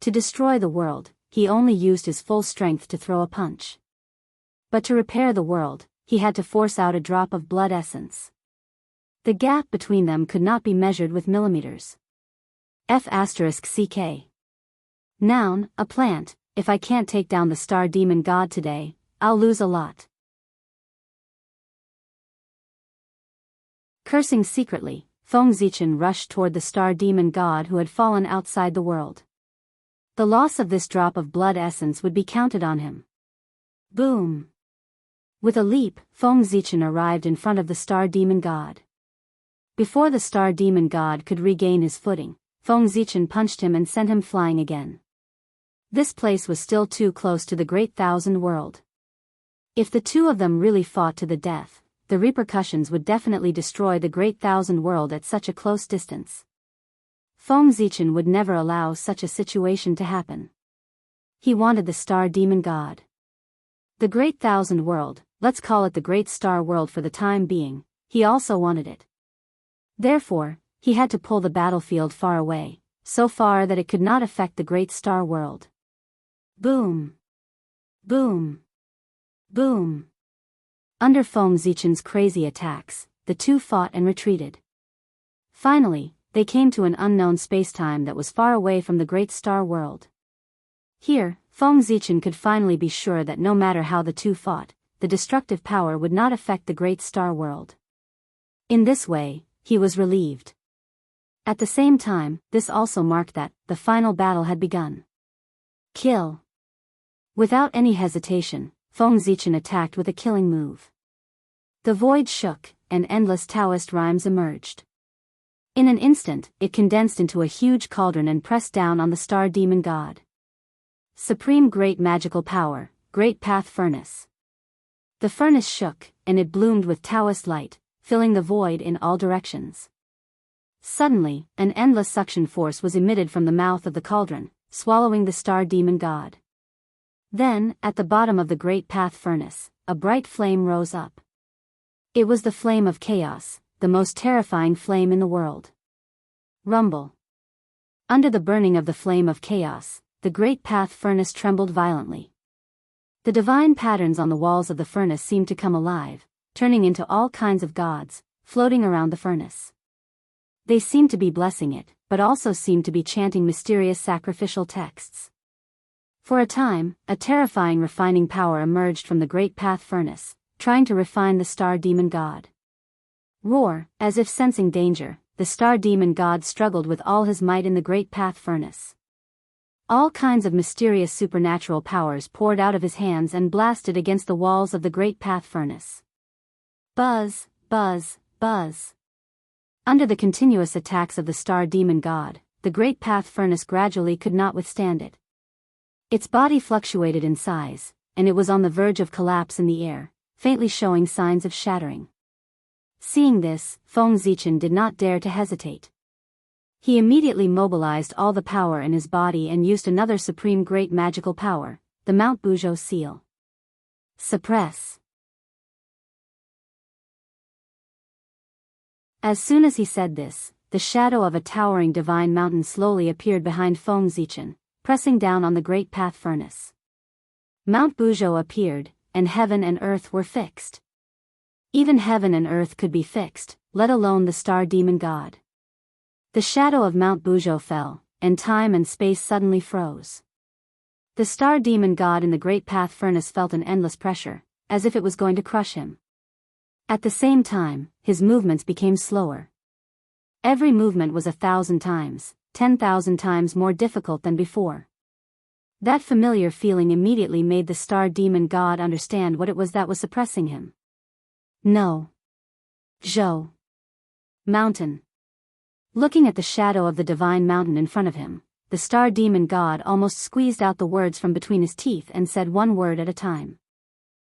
To destroy the world, he only used his full strength to throw a punch. But to repair the world, he had to force out a drop of blood essence. The gap between them could not be measured with millimeters. F***ck. Noun, a plant. If I can't take down the star demon god today, I'll lose a lot. Cursing secretly, Feng Zichen rushed toward the star demon god who had fallen outside the world. The loss of this drop of blood essence would be counted on him. Boom! With a leap, Feng Zichen arrived in front of the star demon god. Before the star demon god could regain his footing, Feng Zichen punched him and sent him flying again. This place was still too close to the Great Thousand World. If the two of them really fought to the death, the repercussions would definitely destroy the Great Thousand World at such a close distance. Feng Zichen would never allow such a situation to happen. He wanted the star demon god. The Great Thousand World, let's call it the Great Star World for the time being, he also wanted it. Therefore, he had to pull the battlefield far away, so far that it could not affect the Great Star World. Boom! Boom! Boom! Under Feng Zichen's crazy attacks, the two fought and retreated. Finally, they came to an unknown spacetime that was far away from the Great Star World. Here, Feng Zichen could finally be sure that no matter how the two fought, the destructive power would not affect the Great Star World. In this way, he was relieved. At the same time, this also marked that the final battle had begun. Kill. Without any hesitation, Feng Zichen attacked with a killing move. The void shook, and endless Taoist rhymes emerged. In an instant, it condensed into a huge cauldron and pressed down on the star demon god. Supreme Great Magical Power, Great Path Furnace. The furnace shook, and it bloomed with Taoist light, filling the void in all directions. Suddenly, an endless suction force was emitted from the mouth of the cauldron, swallowing the star demon god. Then, at the bottom of the Great Path Furnace, a bright flame rose up. It was the flame of chaos, the most terrifying flame in the world. Rumble. Under the burning of the flame of chaos, the Great Path Furnace trembled violently. The divine patterns on the walls of the furnace seemed to come alive, turning into all kinds of gods, floating around the furnace. They seemed to be blessing it, but also seemed to be chanting mysterious sacrificial texts. For a time, a terrifying refining power emerged from the Great Path Furnace, trying to refine the star demon god. Roar, as if sensing danger, the star demon god struggled with all his might in the Great Path Furnace. All kinds of mysterious supernatural powers poured out of his hands and blasted against the walls of the Great Path Furnace. Buzz, buzz, buzz. Under the continuous attacks of the star demon god, the Great Path Furnace gradually could not withstand it. Its body fluctuated in size, and it was on the verge of collapse in the air, faintly showing signs of shattering. Seeing this, Feng Zichen did not dare to hesitate. He immediately mobilized all the power in his body and used another supreme great magical power, the Mount Buzhou seal. Suppress. As soon as he said this, the shadow of a towering divine mountain slowly appeared behind Feng Zichen, pressing down on the Great Path Furnace. Mount Buzhou appeared, and heaven and earth were fixed. Even heaven and earth could be fixed, let alone the star demon god. The shadow of Mount Buzhou fell, and time and space suddenly froze. The star demon god in the great path furnace felt an endless pressure, as if it was going to crush him. At the same time, his movements became slower. Every movement was 1,000 times, 10,000 times more difficult than before. That familiar feeling immediately made the star demon god understand what it was that was suppressing him. No. Zhou. Mountain. Looking at the shadow of the divine mountain in front of him, the star demon god almost squeezed out the words from between his teeth and said one word at a time.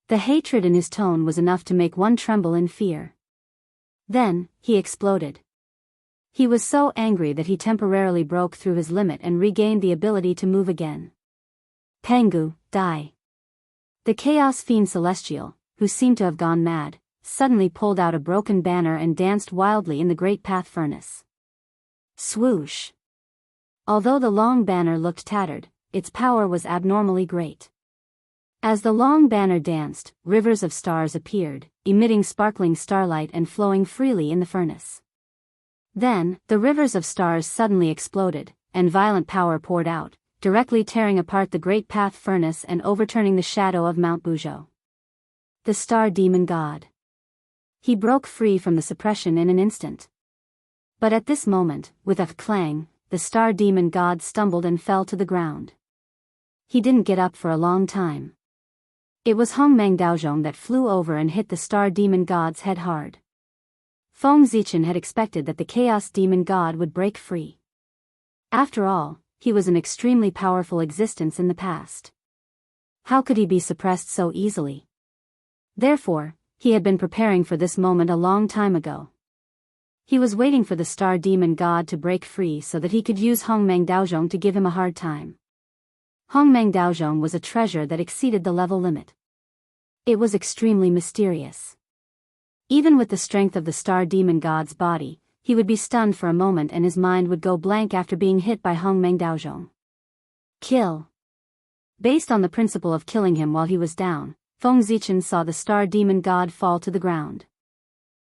The hatred in his tone was enough to make one tremble in fear. Then, he exploded. He was so angry that he temporarily broke through his limit and regained the ability to move again. Pengu, die. The Chaos Fiend Celestial, who seemed to have gone mad, suddenly pulled out a broken banner and danced wildly in the great path furnace. Swoosh. Although the long banner looked tattered, its power was abnormally great. As the long banner danced, rivers of stars appeared, emitting sparkling starlight and flowing freely in the furnace. Then, the rivers of stars suddenly exploded, and violent power poured out, directly tearing apart the great path furnace and overturning the shadow of Mount Buzhou. The star demon god. He broke free from the suppression in an instant. But at this moment, with a clang, the star demon god stumbled and fell to the ground. He didn't get up for a long time. It was Hongmeng Daozhong that flew over and hit the star demon god's head hard. Feng Zichen had expected that the chaos demon god would break free. After all, he was an extremely powerful existence in the past. How could he be suppressed so easily? Therefore, he had been preparing for this moment a long time ago. He was waiting for the star demon god to break free so that he could use Hongmeng Daozhong to give him a hard time. Hongmeng Daozhong was a treasure that exceeded the level limit. It was extremely mysterious. Even with the strength of the star demon god's body, he would be stunned for a moment and his mind would go blank after being hit by Hongmeng Daozhong. Kill. Based on the principle of killing him while he was down, Feng Zichen saw the star demon god fall to the ground.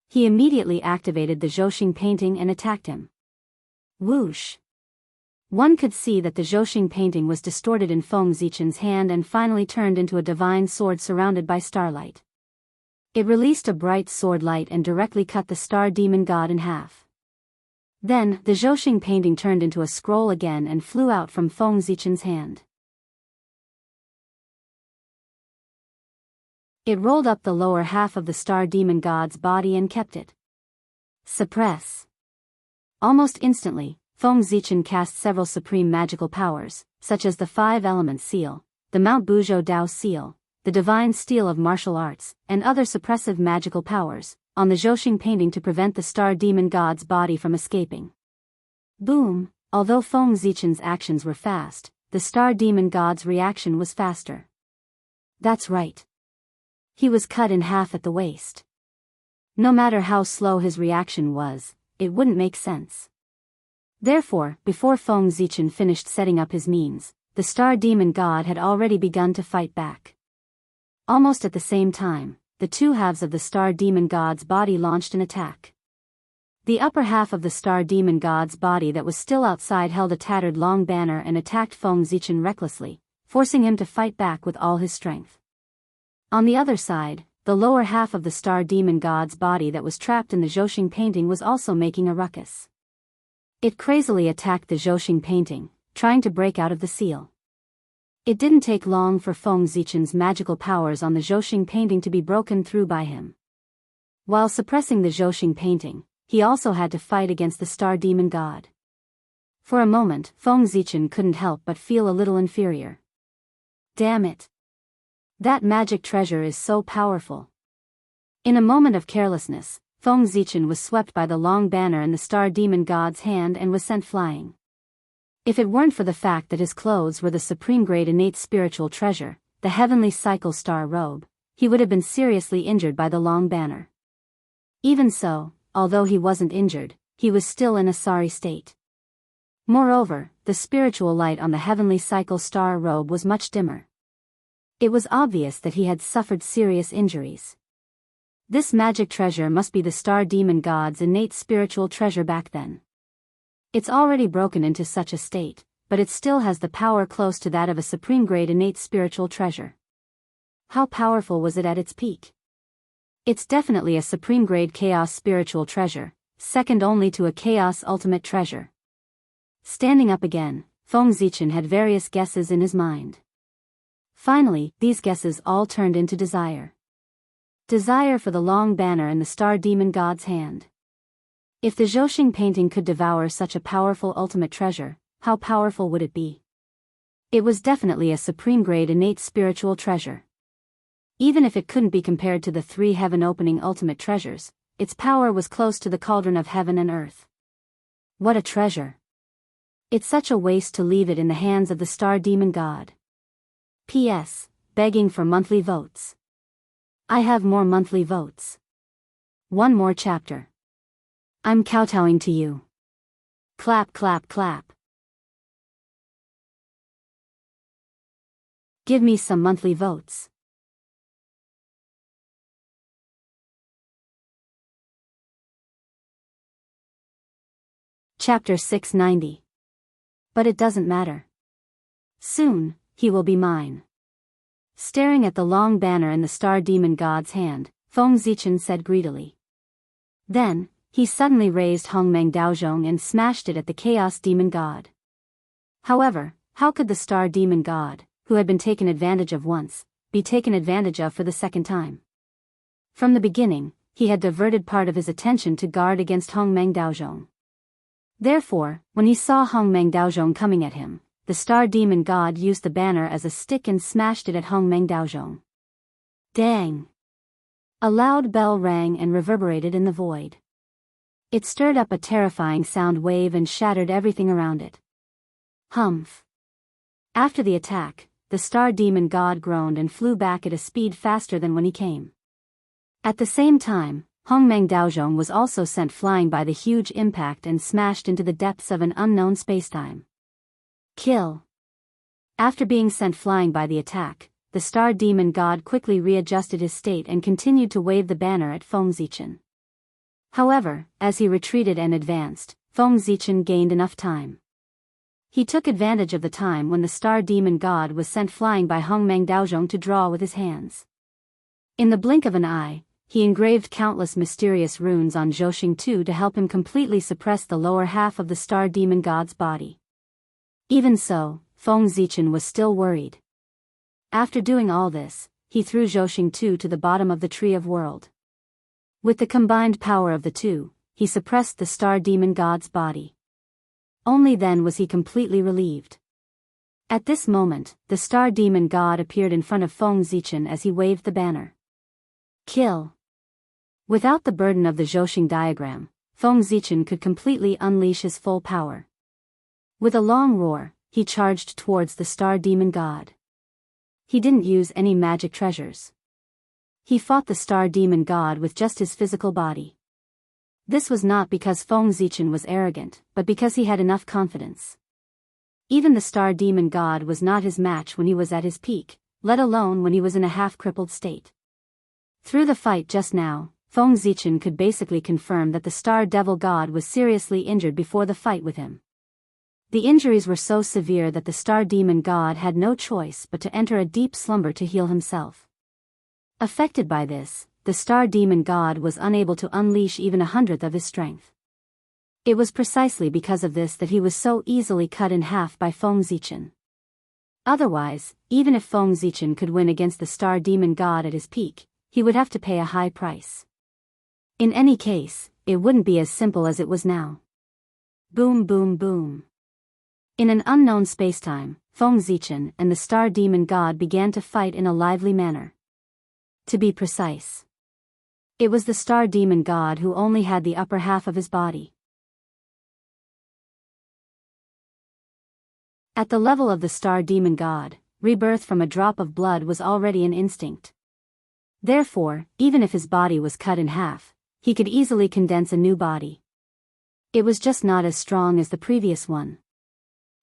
He immediately activated the Zhouxing painting and attacked him. Whoosh. One could see that the Zhouxing painting was distorted in Feng Zichen's hand and finally turned into a divine sword surrounded by starlight. It released a bright sword light and directly cut the star demon god in half. Then, the Zhouxing painting turned into a scroll again and flew out from Feng Zichen's hand. It rolled up the lower half of the star demon god's body and kept it. Suppress. Almost instantly, Feng Zichen cast several supreme magical powers, such as the 5 Elements Seal, the Mount Buzhou Dao Seal, the Divine Steel of Martial Arts, and other suppressive magical powers, on the Zhouxing painting to prevent the star demon god's body from escaping. Boom! Although Feng Zichen's actions were fast, the star demon god's reaction was faster. That's right. He was cut in half at the waist. No matter how slow his reaction was, it wouldn't make sense. Therefore, before Feng Zichen finished setting up his means, the star demon god had already begun to fight back. Almost at the same time, the two halves of the star demon god's body launched an attack. The upper half of the star demon god's body that was still outside held a tattered long banner and attacked Feng Zichen recklessly, forcing him to fight back with all his strength. On the other side, the lower half of the star demon god's body that was trapped in the Zhouxing painting was also making a ruckus. It crazily attacked the Zhouxing painting, trying to break out of the seal. It didn't take long for Feng Zichen's magical powers on the Zhouxing painting to be broken through by him. While suppressing the Zhouxing painting, he also had to fight against the star demon god. For a moment, Feng Zichen couldn't help but feel a little inferior. Damn it! That magic treasure is so powerful. In a moment of carelessness, Feng Zichen was swept by the long banner in the star demon god's hand and was sent flying. If it weren't for the fact that his clothes were the supreme grade innate spiritual treasure, the heavenly cycle star robe, he would have been seriously injured by the long banner. Even so, although he wasn't injured, he was still in a sorry state. Moreover, the spiritual light on the heavenly cycle star robe was much dimmer. It was obvious that he had suffered serious injuries. This magic treasure must be the star demon god's innate spiritual treasure back then. It's already broken into such a state, but it still has the power close to that of a supreme-grade innate spiritual treasure. How powerful was it at its peak? It's definitely a supreme-grade chaos spiritual treasure, second only to a chaos ultimate treasure. Standing up again, Feng Zichen had various guesses in his mind. Finally, these guesses all turned into desire. Desire for the long banner in the star demon god's hand. If the Zhouxing painting could devour such a powerful ultimate treasure, how powerful would it be? It was definitely a supreme-grade innate spiritual treasure. Even if it couldn't be compared to the 3 heaven-opening ultimate treasures, its power was close to the cauldron of heaven and earth. What a treasure! It's such a waste to leave it in the hands of the star demon god. P.S. Begging for monthly votes. I have more monthly votes. One more chapter. I'm kowtowing to you. Clap, clap, clap. Give me some monthly votes. Chapter 690. But it doesn't matter. Soon, he will be mine. Staring at the long banner in the star demon god's hand, Feng Zichen said greedily. Then, he suddenly raised Hongmeng Daozhong and smashed it at the chaos demon god. However, how could the star demon god, who had been taken advantage of once, be taken advantage of for the second time? From the beginning, he had diverted part of his attention to guard against Hongmeng Daozhong. Therefore, when he saw Hongmeng Daozhong coming at him, the star demon god used the banner as a stick and smashed it at Hongmeng Daozhong. Dang! A loud bell rang and reverberated in the void. It stirred up a terrifying sound wave and shattered everything around it. Humph! After the attack, the star demon god groaned and flew back at a speed faster than when he came. At the same time, Hongmeng Daozhong was also sent flying by the huge impact and smashed into the depths of an unknown spacetime. Kill. After being sent flying by the attack, the star demon god quickly readjusted his state and continued to wave the banner at Feng Zichen. However, as he retreated and advanced, Feng Zichen gained enough time. He took advantage of the time when the star demon god was sent flying by Hongmeng Daozhong to draw with his hands. In the blink of an eye, he engraved countless mysterious runes on Zhouxing II to help him completely suppress the lower half of the star demon god's body. Even so, Feng Zichen was still worried. After doing all this, he threw Zhouxing II to the bottom of the Tree of World. With the combined power of the two, he suppressed the star demon god's body. Only then was he completely relieved. At this moment, the star demon god appeared in front of Feng Zichen as he waved the banner. Kill. Without the burden of the Zhouxing diagram, Feng Zichen could completely unleash his full power. With a long roar, he charged towards the star demon god. He didn't use any magic treasures. He fought the star demon god with just his physical body. This was not because Feng Zichen was arrogant, but because he had enough confidence. Even the star demon god was not his match when he was at his peak, let alone when he was in a half-crippled state. Through the fight just now, Feng Zichen could basically confirm that the star devil god was seriously injured before the fight with him. The injuries were so severe that the star demon god had no choice but to enter a deep slumber to heal himself. Affected by this, the star demon god was unable to unleash even 1/100th of his strength. It was precisely because of this that he was so easily cut in half by Feng Zichen. Otherwise, even if Feng Zichen could win against the star demon god at his peak, he would have to pay a high price. In any case, it wouldn't be as simple as it was now. Boom, boom, boom. In an unknown spacetime, Feng Zichen and the star demon god began to fight in a lively manner. To be precise, it was the star demon god who only had the upper half of his body. At the level of the star demon god, rebirth from a drop of blood was already an instinct. Therefore, even if his body was cut in half, he could easily condense a new body. It was just not as strong as the previous one.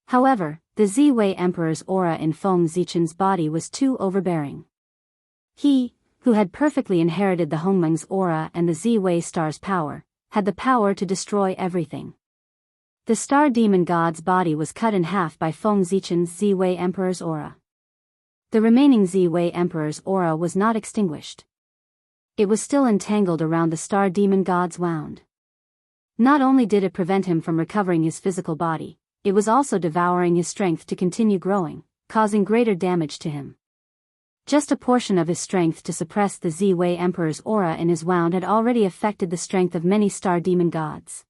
However, the Ziwei Emperor's aura in Feng Zichen's body was too overbearing. He, who had perfectly inherited the Hongmeng's aura and the Ziwei star's power, had the power to destroy everything. The star demon god's body was cut in half by Feng Zichen's Ziwei Emperor's aura. The remaining Ziwei Emperor's aura was not extinguished. It was still entangled around the star demon god's wound. Not only did it prevent him from recovering his physical body, it was also devouring his strength to continue growing, causing greater damage to him. Just a portion of his strength to suppress the Ziwei Emperor's aura in his wound had already affected the strength of many star demon gods.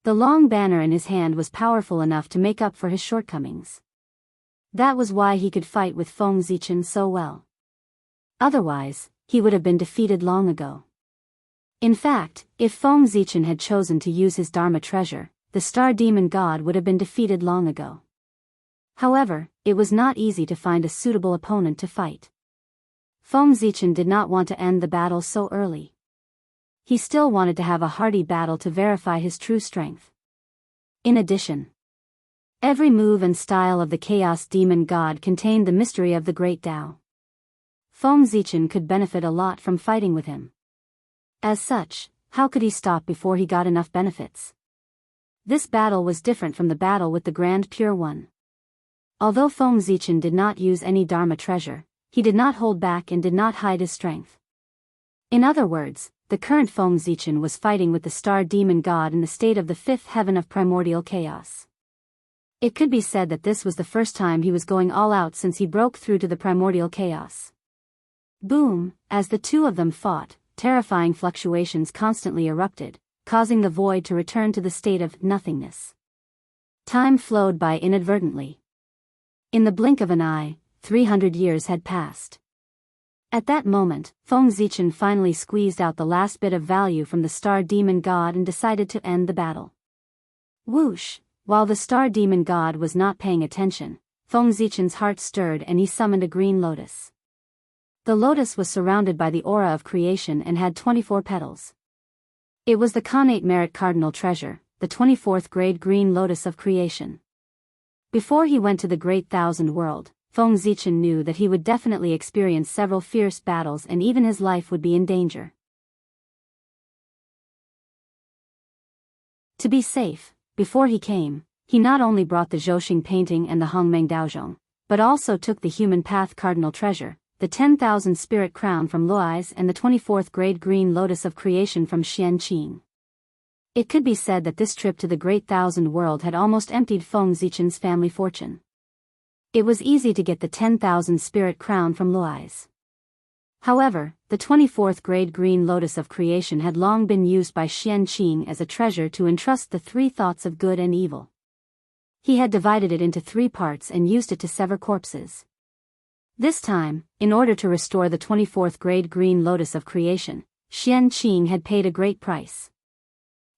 The long banner in his hand was powerful enough to make up for his shortcomings. That was why he could fight with Feng Zichen so well. Otherwise, he would have been defeated long ago. In fact, if Feng Zichen had chosen to use his Dharma treasure, the star demon god would have been defeated long ago. However, it was not easy to find a suitable opponent to fight. Feng Zichen did not want to end the battle so early. He still wanted to have a hearty battle to verify his true strength. In addition, every move and style of the Chaos Demon God contained the mystery of the Great Tao. Feng Zichen could benefit a lot from fighting with him. As such, how could he stop before he got enough benefits? This battle was different from the battle with the Grand Pure One. Although Feng Zichen did not use any Dharma treasure, he did not hold back and did not hide his strength. In other words, the current Feng Zichen was fighting with the star demon god in the state of the fifth heaven of primordial chaos. It could be said that this was the first time he was going all out since he broke through to the primordial chaos. Boom, as the two of them fought, terrifying fluctuations constantly erupted, causing the void to return to the state of nothingness. Time flowed by inadvertently. In the blink of an eye, 300 years had passed. At that moment, Feng Zichen finally squeezed out the last bit of value from the star demon god and decided to end the battle. Whoosh! While the star demon god was not paying attention, Feng Zichen's heart stirred and he summoned a green lotus. The lotus was surrounded by the aura of creation and had 24 petals. It was the Khanate Merit Cardinal Treasure, the 24th grade green lotus of creation. Before he went to the Great Thousand World, Feng Zichen knew that he would definitely experience several fierce battles and even his life would be in danger. To be safe, before he came, he not only brought the Zhouxing painting and the Hongmeng Daozhong, but also took the Human Path Cardinal Treasure, the 10,000 Spirit Crown from Luoy's and the 24th grade green lotus of creation from Xianqing. It could be said that this trip to the Great Thousand World had almost emptied Feng Zichen's family fortune. It was easy to get the 10,000 Spirit Crown from Luoy's. However, the 24th grade green lotus of creation had long been used by Xianqing as a treasure to entrust the three thoughts of good and evil. He had divided it into 3 parts and used it to sever corpses. This time, in order to restore the 24th grade green lotus of creation, Xianqing had paid a great price.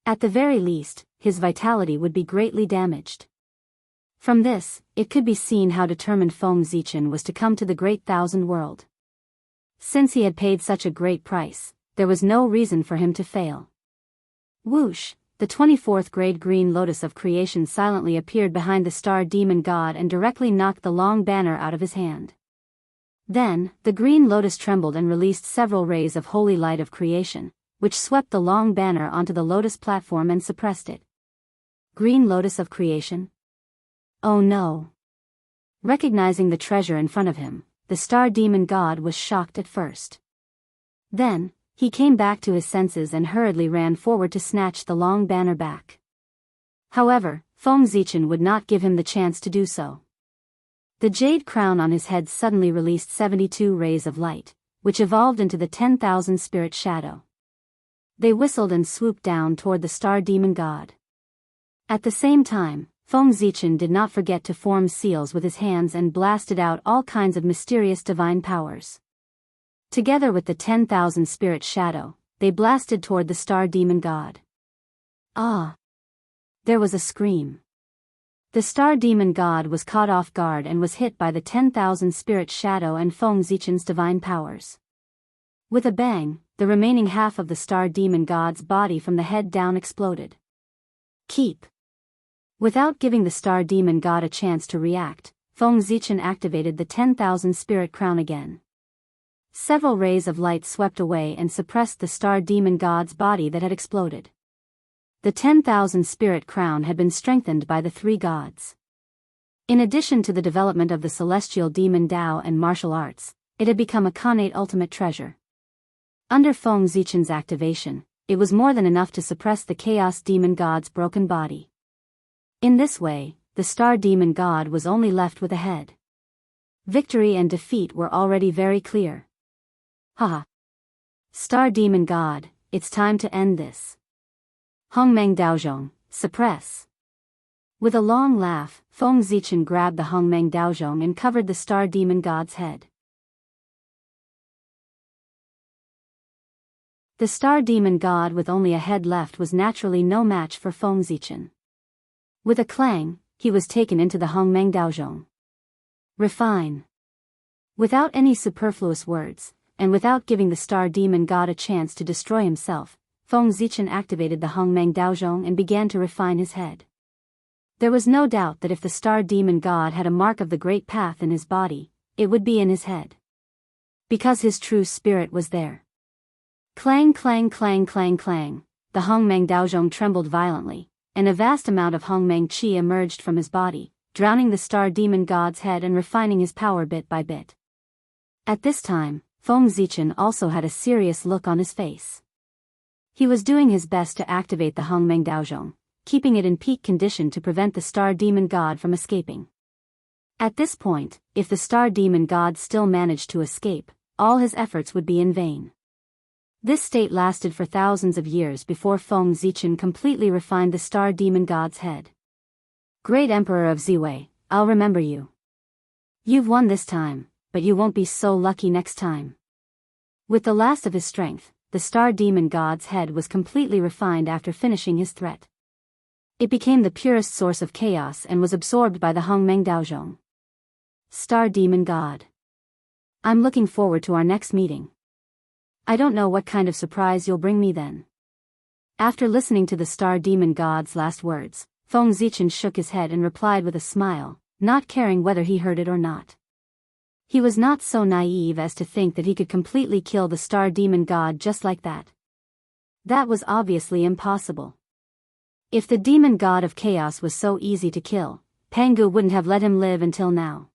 At the very least, his vitality would be greatly damaged. From this, it could be seen how determined Feng Zichen was to come to the Great Thousand World. Since he had paid such a great price, there was no reason for him to fail. Whoosh! The 24th grade green lotus of creation silently appeared behind the star demon god and directly knocked the long banner out of his hand. Then, the green lotus trembled and released several rays of holy light of creation, which swept the long banner onto the lotus platform and suppressed it. Green lotus of creation? Oh no! Recognizing the treasure in front of him, the star demon god was shocked at first. Then, he came back to his senses and hurriedly ran forward to snatch the long banner back. However, Feng Zichen would not give him the chance to do so. The jade crown on his head suddenly released 72 rays of light, which evolved into the 10,000 spirit shadow. They whistled and swooped down toward the star demon god. At the same time, Feng Zichen did not forget to form seals with his hands and blasted out all kinds of mysterious divine powers. Together with the 10,000 spirit shadow, they blasted toward the star demon god. Ah! There was a scream. The star demon god was caught off guard and was hit by the 10,000 spirit shadow and Feng Zichen's divine powers. With a bang, the remaining half of the star demon god's body from the head down exploded. Keep! Without giving the star demon god a chance to react, Feng Zichen activated the 10,000 spirit crown again. Several rays of light swept away and suppressed the star demon god's body that had exploded. The 10,000 spirit crown had been strengthened by the three gods. In addition to the development of the celestial demon Dao and martial arts, it had become a Khanate ultimate treasure. Under Feng Zichen's activation, it was more than enough to suppress the chaos demon god's broken body. In this way, the star demon god was only left with a head. Victory and defeat were already very clear. Haha. Star demon god, it's time to end this. Hongmeng Daozhong, suppress. With a long laugh, Feng Zichen grabbed the Hongmeng Daozhong and covered the star demon god's head. The star demon god with only a head left was naturally no match for Feng Zichen. With a clang, he was taken into the Hongmeng Daozhong. Refine. Without any superfluous words, and without giving the star demon god a chance to destroy himself, Feng Zichen activated the Hongmeng Daozhong and began to refine his head. There was no doubt that if the star demon god had a mark of the great path in his body, it would be in his head. Because his true spirit was there. Clang clang clang clang clang, the Hongmeng Daozhong trembled violently, and a vast amount of Hongmeng Qi emerged from his body, drowning the star demon god's head and refining his power bit by bit. At this time, Feng Zichen also had a serious look on his face. He was doing his best to activate the Hongmeng Daozhong, keeping it in peak condition to prevent the star demon god from escaping. At this point, if the star demon god still managed to escape, all his efforts would be in vain. This state lasted for thousands of years before Feng Zichen completely refined the star demon god's head. Great Emperor of Ziwei, I'll remember you. You've won this time, but you won't be so lucky next time. With the last of his strength, the star demon god's head was completely refined after finishing his threat. It became the purest source of chaos and was absorbed by the Hongmeng Daozhong. Star demon god. I'm looking forward to our next meeting. I don't know what kind of surprise you'll bring me then. After listening to the star demon god's last words, Feng Zichen shook his head and replied with a smile, not caring whether he heard it or not. He was not so naive as to think that he could completely kill the star demon god just like that. That was obviously impossible. If the demon god of chaos was so easy to kill, Pangu wouldn't have let him live until now.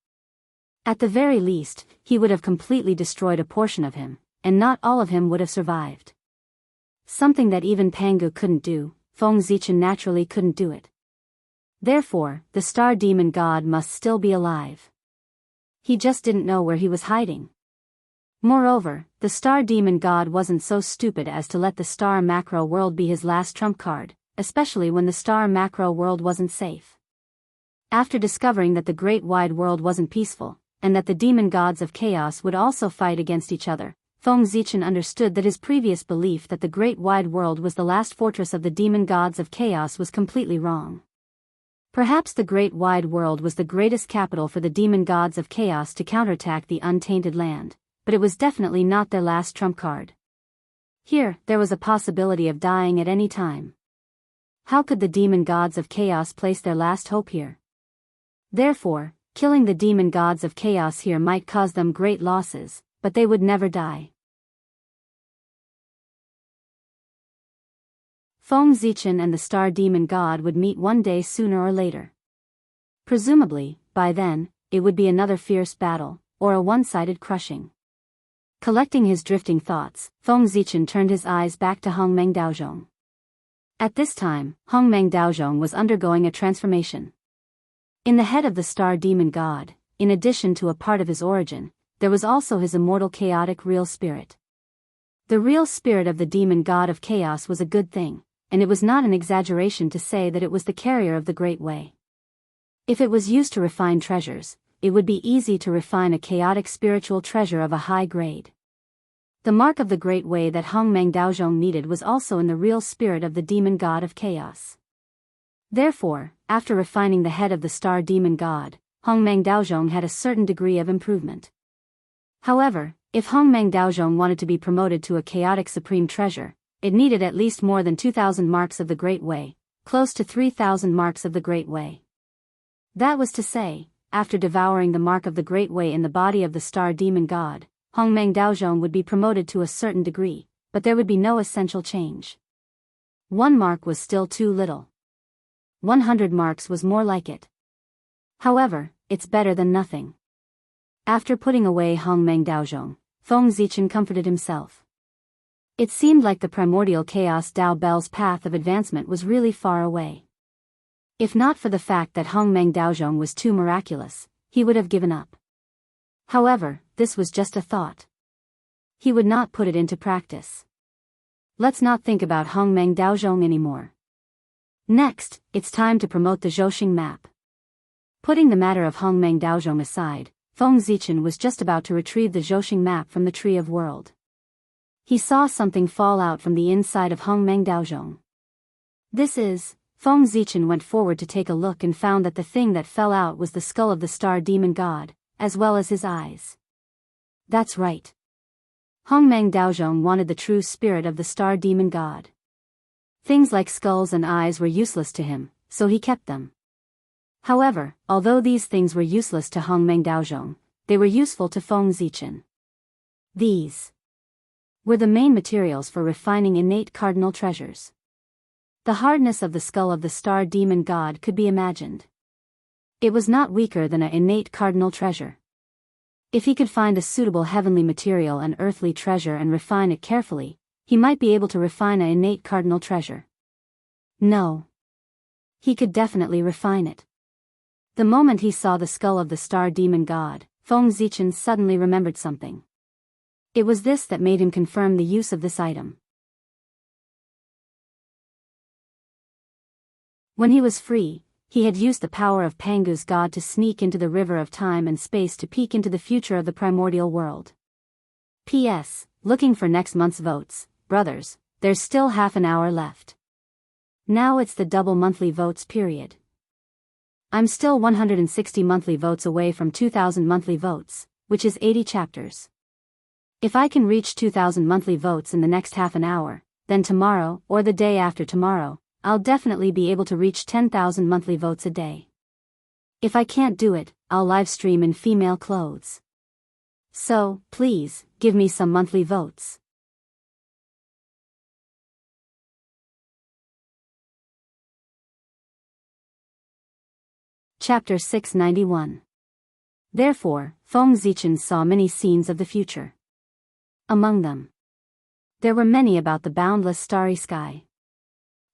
At the very least, he would have completely destroyed a portion of him, and not all of him would have survived. Something that even Pangu couldn't do, Feng Zichen naturally couldn't do it. Therefore, the star demon god must still be alive. He just didn't know where he was hiding. Moreover, the star demon god wasn't so stupid as to let the star macro world be his last trump card, especially when the star macro world wasn't safe. After discovering that the great wide world wasn't peaceful, and that the demon gods of chaos would also fight against each other, Feng Zichen understood that his previous belief that the great wide world was the last fortress of the demon gods of chaos was completely wrong. Perhaps the great wide world was the greatest capital for the demon gods of chaos to counterattack the untainted land, but it was definitely not their last trump card. Here, there was a possibility of dying at any time. How could the demon gods of chaos place their last hope here? Therefore, killing the demon gods of chaos here might cause them great losses, but they would never die. Feng Zichen and the star demon god would meet one day sooner or later. Presumably, by then, it would be another fierce battle, or a one-sided crushing. Collecting his drifting thoughts, Feng Zichen turned his eyes back to Hongmeng Daozhong. At this time, Hongmeng Daozhong was undergoing a transformation. In the head of the star demon god, in addition to a part of his origin, there was also his immortal chaotic real spirit. The real spirit of the demon god of chaos was a good thing, and it was not an exaggeration to say that it was the carrier of the Great Way. If it was used to refine treasures, it would be easy to refine a chaotic spiritual treasure of a high grade. The mark of the Great Way that Hongmeng Daozhong needed was also in the real spirit of the demon god of chaos. Therefore, after refining the head of the star demon god, Hongmeng Daozhong had a certain degree of improvement. However, if Hongmeng Daozhong wanted to be promoted to a chaotic supreme treasure, it needed at least more than 2,000 marks of the Great Way, close to 3,000 marks of the Great Way. That was to say, after devouring the mark of the Great Way in the body of the star demon god, Hongmeng Daozhong would be promoted to a certain degree, but there would be no essential change. 1 mark was still too little. 100 marks was more like it. However, it's better than nothing. After putting away Hongmeng Daozhong, Feng Zichen comforted himself. It seemed like the primordial chaos Dao Bell's path of advancement was really far away. If not for the fact that Hongmeng Daozhong was too miraculous, he would have given up. However, this was just a thought. He would not put it into practice. Let's not think about Hongmeng Daozhong anymore. Next, it's time to promote the Zhouxing map. Putting the matter of Hongmeng Daozhong aside, Feng Zichen was just about to retrieve the Zhouxing map from the Tree of World. He saw something fall out from the inside of Hongmeng Daozhong. Feng Zichen went forward to take a look and found that the thing that fell out was the skull of the star demon god, as well as his eyes. That's right. Hongmeng Daozhong wanted the true spirit of the star demon god. Things like skulls and eyes were useless to him, so he kept them. However, although these things were useless to Hongmeng Daozhong, they were useful to Feng Zichen. These were the main materials for refining innate cardinal treasures. The hardness of the skull of the star demon god could be imagined. It was not weaker than an innate cardinal treasure. If he could find a suitable heavenly material and earthly treasure and refine it carefully, he might be able to refine an innate cardinal treasure. No. He could definitely refine it. The moment he saw the skull of the star demon god, Feng Zichen suddenly remembered something. It was this that made him confirm the use of this item. When he was free, he had used the power of Pangu's god to sneak into the river of time and space to peek into the future of the primordial world. P.S. Looking for next month's votes, brothers, there's still half an hour left. Now it's the double monthly votes period. I'm still 160 monthly votes away from 2,000 monthly votes, which is 80 chapters. If I can reach 2,000 monthly votes in the next half an hour, then tomorrow, or the day after tomorrow, I'll definitely be able to reach 10,000 monthly votes a day. If I can't do it, I'll live stream in female clothes. So, please, give me some monthly votes. Chapter 691. Therefore, Feng Zichen saw many scenes of the future. Among them, there were many about the boundless starry sky.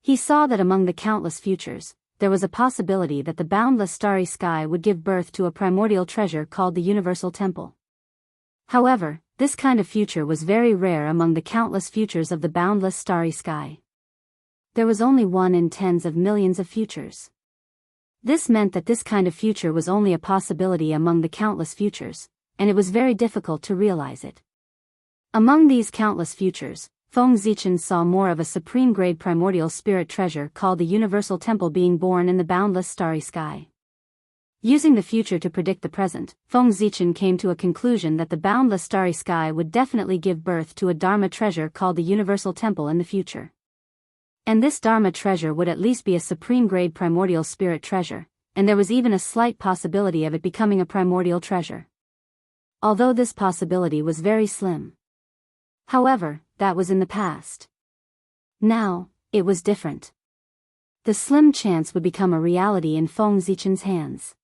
He saw that among the countless futures, there was a possibility that the boundless starry sky would give birth to a primordial treasure called the Universal Temple. However, this kind of future was very rare among the countless futures of the boundless starry sky. There was only one in tens of millions of futures. This meant that this kind of future was only a possibility among the countless futures, and it was very difficult to realize it. Among these countless futures, Feng Zichen saw more of a supreme-grade primordial spirit treasure called the Universal Temple being born in the boundless starry sky. Using the future to predict the present, Feng Zichen came to a conclusion that the boundless starry sky would definitely give birth to a Dharma treasure called the Universal Temple in the future. And this Dharma treasure would at least be a supreme-grade primordial spirit treasure, and there was even a slight possibility of it becoming a primordial treasure. Although this possibility was very slim. However, that was in the past. Now, it was different. The slim chance would become a reality in Feng Zichen's hands.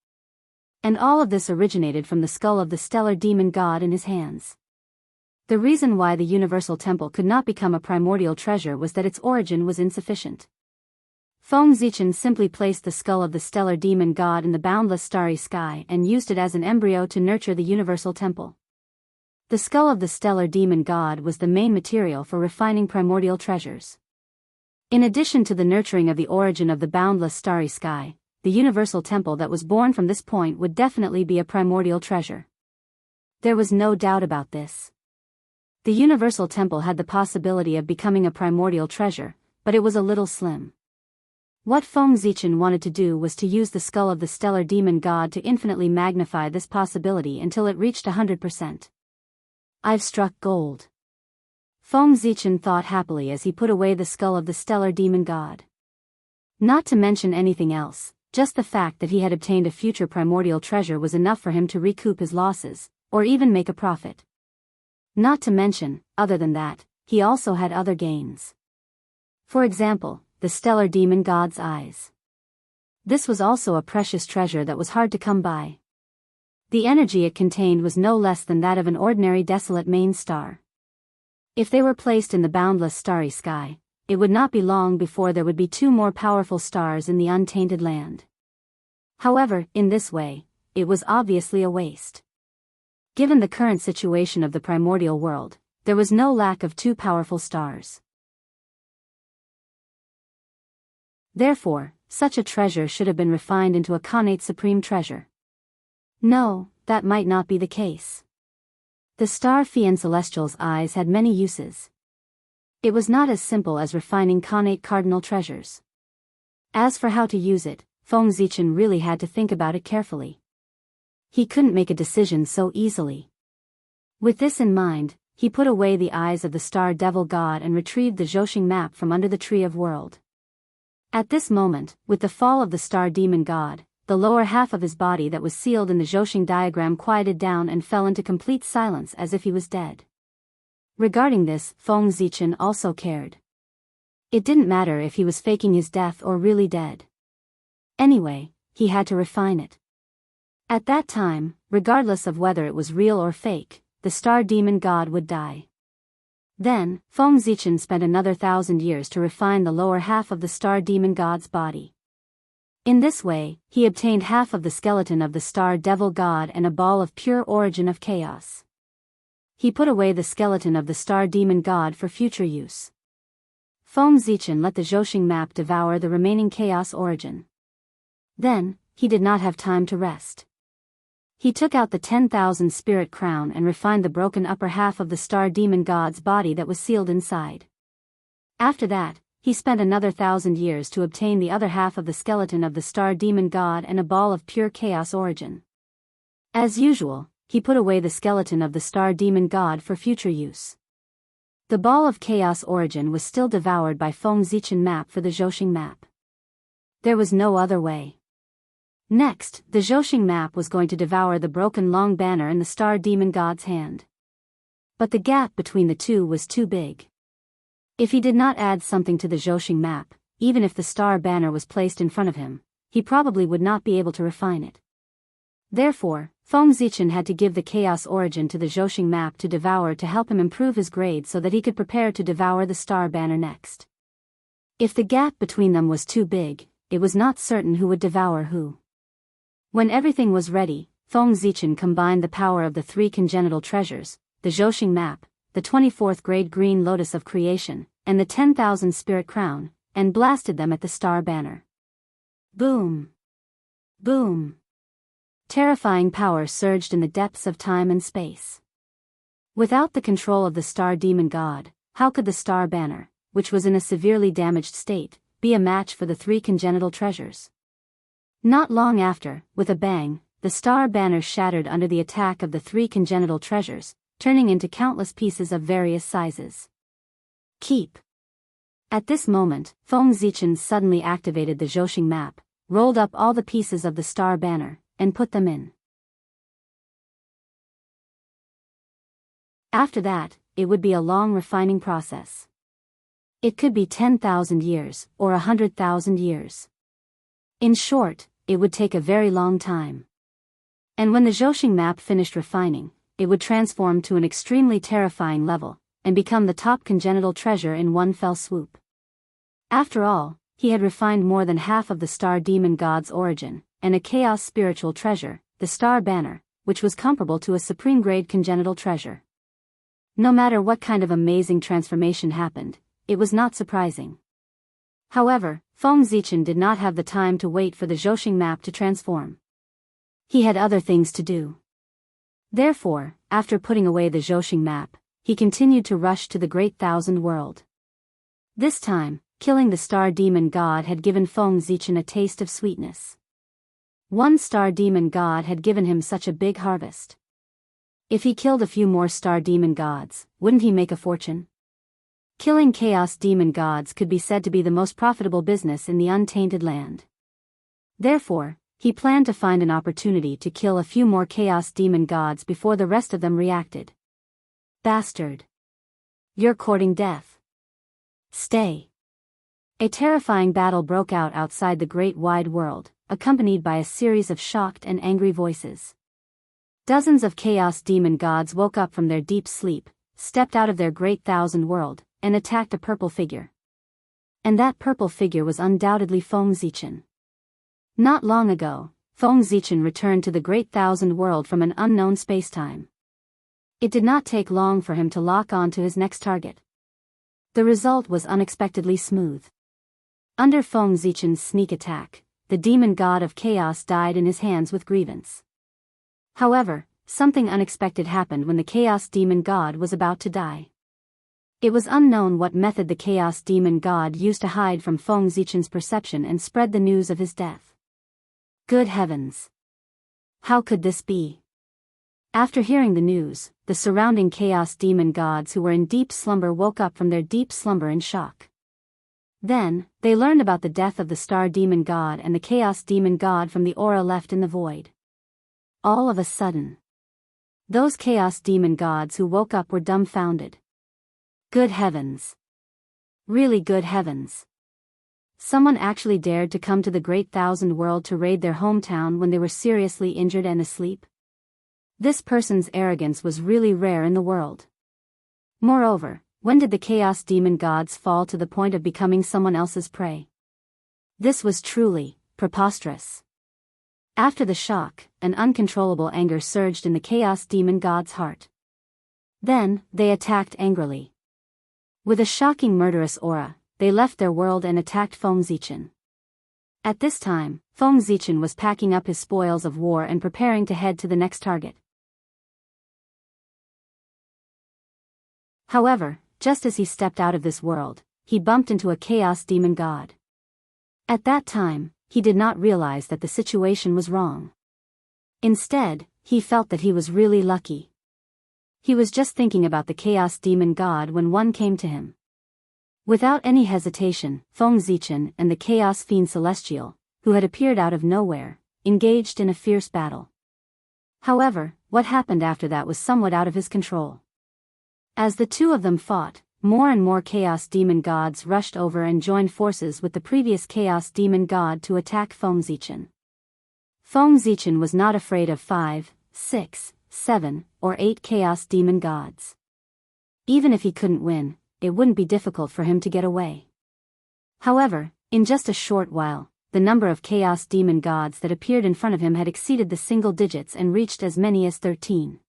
And all of this originated from the skull of the stellar demon god in his hands. The reason why the Universal Temple could not become a primordial treasure was that its origin was insufficient. Feng Zichen simply placed the skull of the stellar demon god in the boundless starry sky and used it as an embryo to nurture the Universal Temple. The skull of the stellar demon god was the main material for refining primordial treasures. In addition to the nurturing of the origin of the boundless starry sky, the Universal Temple that was born from this point would definitely be a primordial treasure. There was no doubt about this. The Universal Temple had the possibility of becoming a primordial treasure, but it was a little slim. What Feng Zichen wanted to do was to use the skull of the stellar demon god to infinitely magnify this possibility until it reached 100%. I've struck gold. Feng Zichen thought happily as he put away the skull of the stellar demon god. Not to mention anything else, just the fact that he had obtained a future primordial treasure was enough for him to recoup his losses, or even make a profit. Not to mention, other than that, he also had other gains. For example, the stellar demon god's eyes. This was also a precious treasure that was hard to come by. The energy it contained was no less than that of an ordinary desolate main star. If they were placed in the boundless starry sky, it would not be long before there would be two more powerful stars in the untainted land. However, in this way, it was obviously a waste. Given the current situation of the primordial world, there was no lack of two powerful stars. Therefore, such a treasure should have been refined into a connate supreme treasure. No, that might not be the case. The star Fian Celestial's eyes had many uses. It was not as simple as refining connate cardinal treasures. As for how to use it, Feng Zichen really had to think about it carefully. He couldn't make a decision so easily. With this in mind, he put away the eyes of the star devil god and retrieved the Zhouxing map from under the tree of world. At this moment, with the fall of the star demon god, the lower half of his body that was sealed in the Zhouxing diagram quieted down and fell into complete silence as if he was dead. Regarding this, Feng Zichen also cared. It didn't matter if he was faking his death or really dead. Anyway, he had to refine it. At that time, regardless of whether it was real or fake, the star demon god would die. Then, Feng Zichen spent another 1,000 years to refine the lower half of the star demon god's body. In this way, he obtained half of the skeleton of the star devil god and a ball of pure origin of chaos. He put away the skeleton of the star demon god for future use. Feng Zichen let the Zhouxing map devour the remaining chaos origin. Then, he did not have time to rest. He took out the 10,000 spirit crown and refined the broken upper half of the star demon god's body that was sealed inside. After that, he spent another 1,000 years to obtain the other half of the skeleton of the star demon god and a ball of pure chaos origin. As usual, he put away the skeleton of the star demon god for future use. The ball of chaos origin was still devoured by Feng Zichen map for the Zhouxing map. There was no other way. Next, the Zhouxing map was going to devour the broken long banner in the star demon god's hand. But the gap between the two was too big. If he did not add something to the Zhouxing map, even if the star banner was placed in front of him, he probably would not be able to refine it. Therefore, Feng Zichen had to give the chaos origin to the Zhouxing map to devour to help him improve his grade so that he could prepare to devour the star banner next. If the gap between them was too big, it was not certain who would devour who. When everything was ready, Feng Zichen combined the power of the three congenital treasures, the Zhouxing map, the 24th grade green lotus of creation, and the 10,000 spirit crown, and blasted them at the star banner. Boom! Boom! Terrifying power surged in the depths of time and space. Without the control of the star demon god, how could the star banner, which was in a severely damaged state, be a match for the three congenital treasures? Not long after, with a bang, the star banner shattered under the attack of the three congenital treasures, turning into countless pieces of various sizes. Keep. At this moment, Feng Zichen suddenly activated the Zhouxing map, rolled up all the pieces of the star banner, and put them in. After that, it would be a long refining process. It could be 10,000 years, or 100,000 years. In short, it would take a very long time. And when the Zhouxing map finished refining, it would transform to an extremely terrifying level, and become the top congenital treasure in one fell swoop. After all, he had refined more than half of the star demon god's origin, and a chaos spiritual treasure, the star banner, which was comparable to a supreme grade congenital treasure. No matter what kind of amazing transformation happened, it was not surprising. However, Feng Zichen did not have the time to wait for the Zhouxing map to transform. He had other things to do. Therefore, after putting away the Zhouxing map, he continued to rush to the Great Thousand World. This time, killing the star demon god had given Feng Zichen a taste of sweetness. One star demon god had given him such a big harvest. If he killed a few more star demon gods, wouldn't he make a fortune? Killing chaos demon gods could be said to be the most profitable business in the untainted land. Therefore, he planned to find an opportunity to kill a few more chaos demon gods before the rest of them reacted. Bastard! You're courting death. Stay. A terrifying battle broke out outside the great wide world, accompanied by a series of shocked and angry voices. Dozens of chaos demon gods woke up from their deep sleep, stepped out of their great thousand world, and attacked a purple figure. And that purple figure was undoubtedly Feng Zichen. Not long ago, Feng Zichen returned to the great thousand world from an unknown spacetime. It did not take long for him to lock on to his next target. The result was unexpectedly smooth. Under Feng Zichen's sneak attack, the demon god of chaos died in his hands with grievance. However, something unexpected happened when the chaos demon god was about to die. It was unknown what method the chaos demon god used to hide from Feng Zichen's perception and spread the news of his death. Good heavens! How could this be? After hearing the news, the surrounding chaos demon gods who were in deep slumber woke up from their deep slumber in shock. Then, they learned about the death of the star demon god and the chaos demon god from the aura left in the void. All of a sudden, those chaos demon gods who woke up were dumbfounded. Good heavens! Really good heavens! Someone actually dared to come to the Great Thousand World to raid their hometown when they were seriously injured and asleep? This person's arrogance was really rare in the world. Moreover, when did the chaos demon gods fall to the point of becoming someone else's prey? This was truly preposterous. After the shock, an uncontrollable anger surged in the chaos demon god's heart. Then, they attacked angrily. With a shocking murderous aura, they left their world and attacked Feng Zichen. At this time, Feng Zichen was packing up his spoils of war and preparing to head to the next target. However, just as he stepped out of this world, he bumped into a chaos demon god. At that time, he did not realize that the situation was wrong. Instead, he felt that he was really lucky. He was just thinking about the chaos demon god when one came to him. Without any hesitation, Feng Zichen and the Chaos Fiend Celestial, who had appeared out of nowhere, engaged in a fierce battle. However, what happened after that was somewhat out of his control. As the two of them fought, more and more Chaos Demon gods rushed over and joined forces with the previous Chaos Demon god to attack Feng Zichen. Feng Zichen was not afraid of 5, 6, 7, or 8 Chaos Demon gods. Even if he couldn't win, it wouldn't be difficult for him to get away. However, in just a short while, the number of Chaos Demon gods that appeared in front of him had exceeded the single digits and reached as many as 13.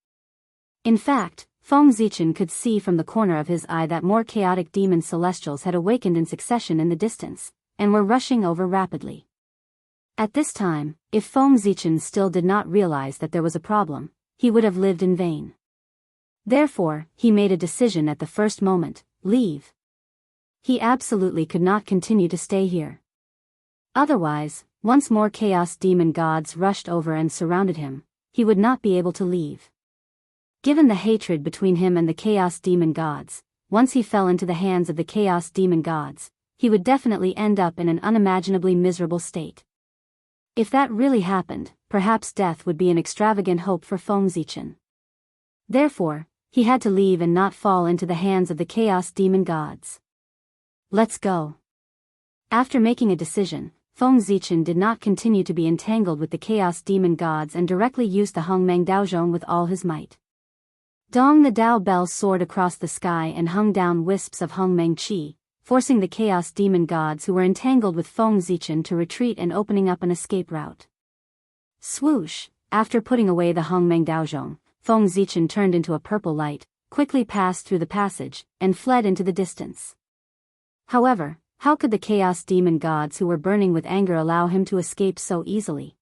In fact, Feng Zichen could see from the corner of his eye that more chaotic demon celestials had awakened in succession in the distance, and were rushing over rapidly. At this time, if Feng Zichen still did not realize that there was a problem, he would have lived in vain. Therefore, he made a decision at the first moment: leave. He absolutely could not continue to stay here. Otherwise, once more Chaos Demon gods rushed over and surrounded him, he would not be able to leave. Given the hatred between him and the Chaos Demon gods, once he fell into the hands of the Chaos Demon gods, he would definitely end up in an unimaginably miserable state. If that really happened, perhaps death would be an extravagant hope for Feng Zichen. Therefore, he had to leave and not fall into the hands of the Chaos Demon gods. Let's go. After making a decision, Feng Zichen did not continue to be entangled with the Chaos Demon gods and directly used the Hongmeng Daozhong with all his might. Dong the Dao bell soared across the sky and hung down wisps of Hongmeng Qi, forcing the Chaos Demon gods who were entangled with Feng Zichen to retreat and opening up an escape route. Swoosh! After putting away the Hongmeng Daozhong, Feng Zichen turned into a purple light, quickly passed through the passage, and fled into the distance. However, how could the Chaos Demon gods who were burning with anger allow him to escape so easily?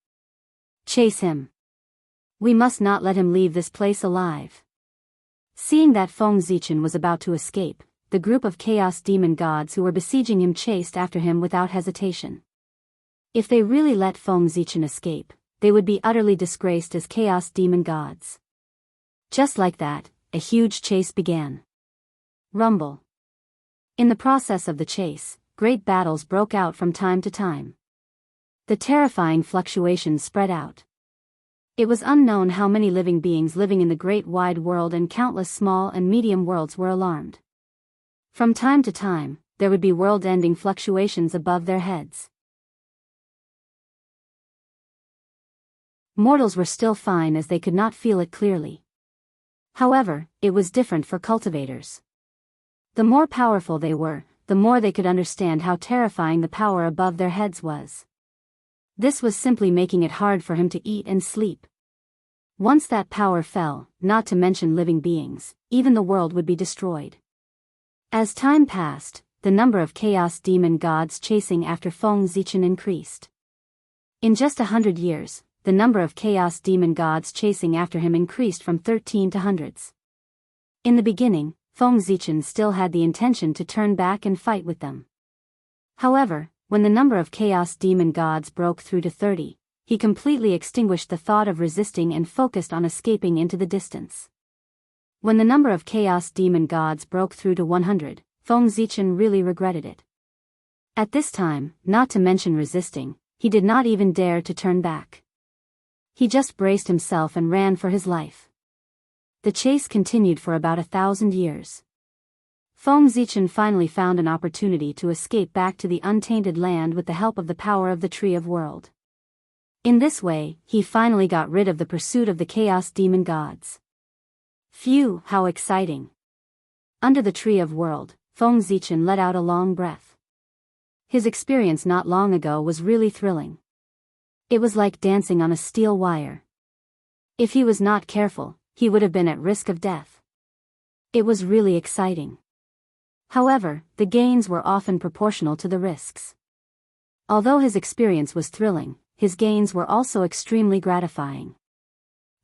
Chase him! We must not let him leave this place alive. Seeing that Feng Zichen was about to escape, the group of Chaos Demon gods who were besieging him chased after him without hesitation. If they really let Feng Zichen escape, they would be utterly disgraced as Chaos Demon gods. Just like that, a huge chase began. Rumble. In the process of the chase, great battles broke out from time to time. The terrifying fluctuations spread out. It was unknown how many living beings living in the great wide world and countless small and medium worlds were alarmed. From time to time, there would be world-ending fluctuations above their heads. Mortals were still fine as they could not feel it clearly. However, it was different for cultivators. The more powerful they were, the more they could understand how terrifying the power above their heads was. This was simply making it hard for him to eat and sleep. Once that power fell, not to mention living beings, even the world would be destroyed. As time passed, the number of chaos demon gods chasing after Feng Zichen increased. In just 100 years, the number of chaos demon gods chasing after him increased from 13 to hundreds. In the beginning, Feng Zichen still had the intention to turn back and fight with them. However, when the number of chaos demon gods broke through to 30, he completely extinguished the thought of resisting and focused on escaping into the distance. When the number of chaos demon gods broke through to 100, Feng Zichen really regretted it. At this time, not to mention resisting, he did not even dare to turn back. He just braced himself and ran for his life. The chase continued for about 1,000 years. Feng Zichen finally found an opportunity to escape back to the untainted land with the help of the power of the Tree of World. In this way, he finally got rid of the pursuit of the Chaos Demon Gods. Phew, how exciting! Under the Tree of World, Feng Zichen let out a long breath. His experience not long ago was really thrilling. It was like dancing on a steel wire. If he was not careful, he would have been at risk of death. It was really exciting. However, the gains were often proportional to the risks. Although his experience was thrilling, his gains were also extremely gratifying.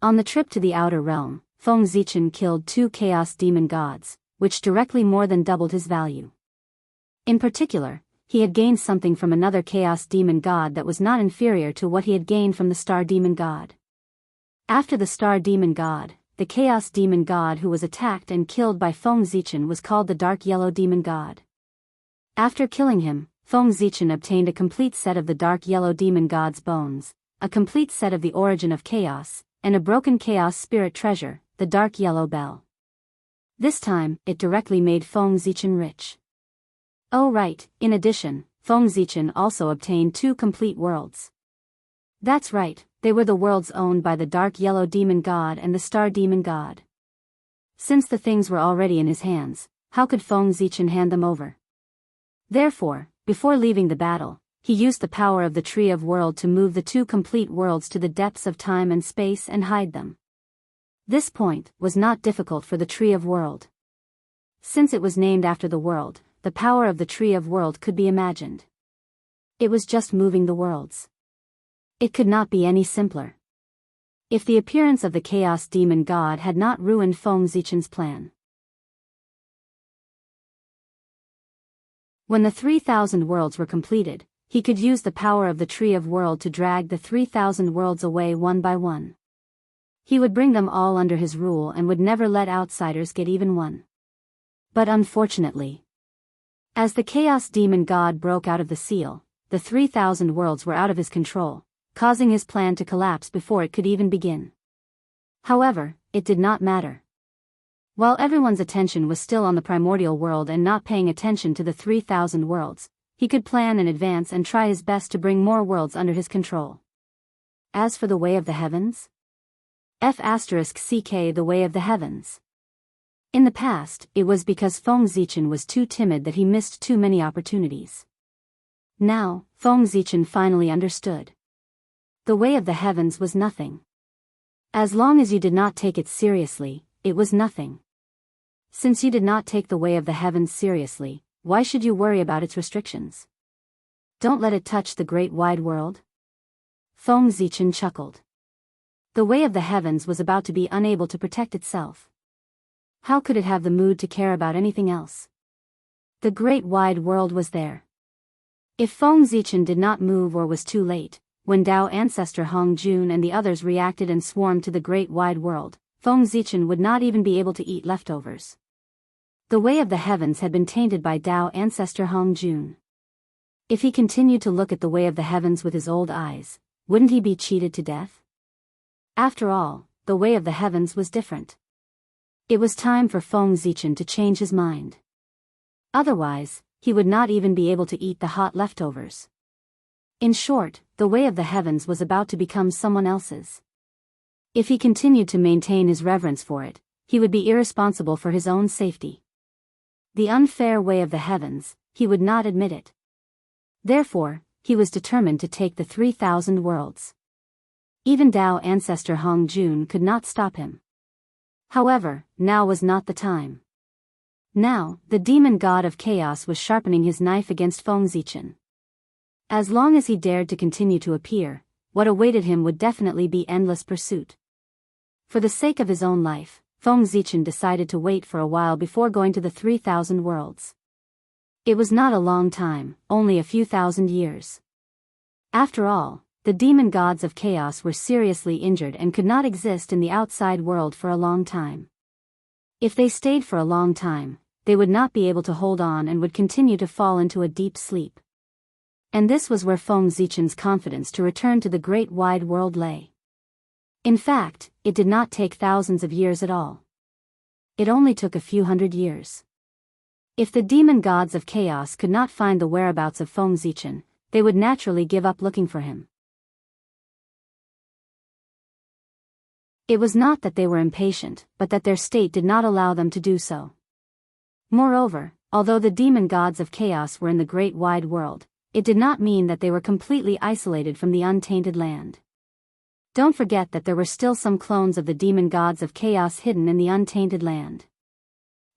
On the trip to the Outer Realm, Feng Zichen killed 2 Chaos Demon Gods, which directly more than doubled his value. In particular, he had gained something from another Chaos Demon God that was not inferior to what he had gained from the Star Demon God. After the Star Demon God, the Chaos Demon God who was attacked and killed by Feng Zichen was called the Dark Yellow Demon God. After killing him, Feng Zichen obtained a complete set of the Dark Yellow Demon God's bones, a complete set of the Origin of Chaos, and a broken Chaos Spirit treasure, the Dark Yellow Bell. This time, it directly made Feng Zichen rich. Oh right, in addition, Feng Zichen also obtained 2 complete worlds. That's right, they were the worlds owned by the Dark Yellow Demon God and the Star Demon God. Since the things were already in his hands, how could Feng Zichen hand them over? Therefore, before leaving the battle, he used the power of the Tree of World to move the 2 complete worlds to the depths of time and space and hide them. This point was not difficult for the Tree of World. Since it was named after the world, the power of the Tree of World could be imagined. It was just moving the worlds. It could not be any simpler. If the appearance of the Chaos Demon God had not ruined Feng Zichen's plan. When the 3,000 worlds were completed, he could use the power of the Tree of World to drag the 3,000 worlds away one by one. He would bring them all under his rule and would never let outsiders get even one. But unfortunately, as the Chaos Demon God broke out of the seal, the 3,000 worlds were out of his control, causing his plan to collapse before it could even begin. However, it did not matter. While everyone's attention was still on the primordial world and not paying attention to the 3,000 worlds, he could plan in advance and try his best to bring more worlds under his control. As for the way of the heavens? F***ck the way of the heavens. In the past, it was because Feng Zichen was too timid that he missed too many opportunities. Now, Feng Zichen finally understood. The way of the heavens was nothing. As long as you did not take it seriously, it was nothing. Since you did not take the way of the heavens seriously, why should you worry about its restrictions? Don't let it touch the great wide world. Feng Zichen chuckled. The way of the heavens was about to be unable to protect itself. How could it have the mood to care about anything else? The great wide world was there. If Feng Zichen did not move or was too late, when Dao ancestor Hong Jun and the others reacted and swarmed to the great wide world, Feng Zichen would not even be able to eat leftovers. The way of the heavens had been tainted by Dao ancestor Hong Jun. If he continued to look at the way of the heavens with his old eyes, wouldn't he be cheated to death? After all, the way of the heavens was different. It was time for Feng Zichen to change his mind. Otherwise, he would not even be able to eat the hot leftovers. In short, the way of the heavens was about to become someone else's. If he continued to maintain his reverence for it, he would be irresponsible for his own safety. The unfair way of the heavens, he would not admit it. Therefore, he was determined to take the 3,000 worlds. Even Dao ancestor Hong Jun could not stop him. However, now was not the time. Now, the demon god of chaos was sharpening his knife against Feng Zichen. As long as he dared to continue to appear, what awaited him would definitely be endless pursuit. For the sake of his own life, Feng Zichen decided to wait for a while before going to the 3,000 worlds. It was not a long time, only a few thousand years. After all, the demon gods of chaos were seriously injured and could not exist in the outside world for a long time. If they stayed for a long time, they would not be able to hold on and would continue to fall into a deep sleep. And this was where Feng Zichen's confidence to return to the great wide world lay. In fact, it did not take thousands of years at all. It only took a few hundred years. If the demon gods of chaos could not find the whereabouts of Feng Zichen, they would naturally give up looking for him. It was not that they were impatient, but that their state did not allow them to do so. Moreover, although the demon gods of chaos were in the great wide world, it did not mean that they were completely isolated from the untainted land. Don't forget that there were still some clones of the demon gods of chaos hidden in the untainted land.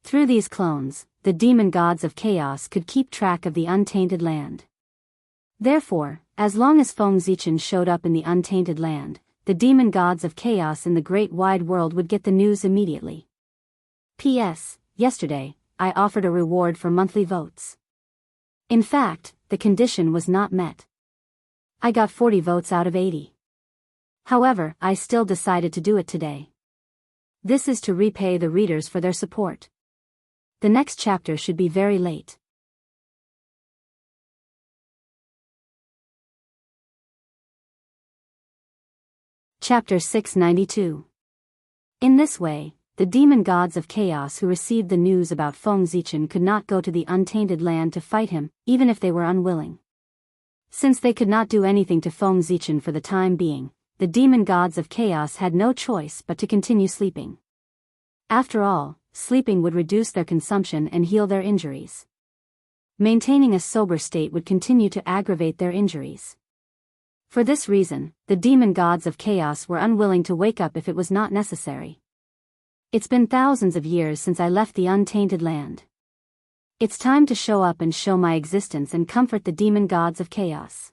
Through these clones, the demon gods of chaos could keep track of the untainted land. Therefore, as long as Feng Zichen showed up in the untainted land, the demon gods of chaos in the great wide world would get the news immediately. P.S. Yesterday, I offered a reward for monthly votes. In fact, the condition was not met. I got 40 votes out of 80. However, I still decided to do it today. This is to repay the readers for their support. The next chapter should be very late. Chapter 692. In this way, the demon gods of chaos who received the news about Feng Zichen could not go to the untainted land to fight him, even if they were unwilling. Since they could not do anything to Feng Zichen for the time being, the demon gods of chaos had no choice but to continue sleeping. After all, sleeping would reduce their consumption and heal their injuries. Maintaining a sober state would continue to aggravate their injuries. For this reason, the demon gods of chaos were unwilling to wake up if it was not necessary. It's been thousands of years since I left the untainted land. It's time to show up and show my existence and comfort the demon gods of chaos.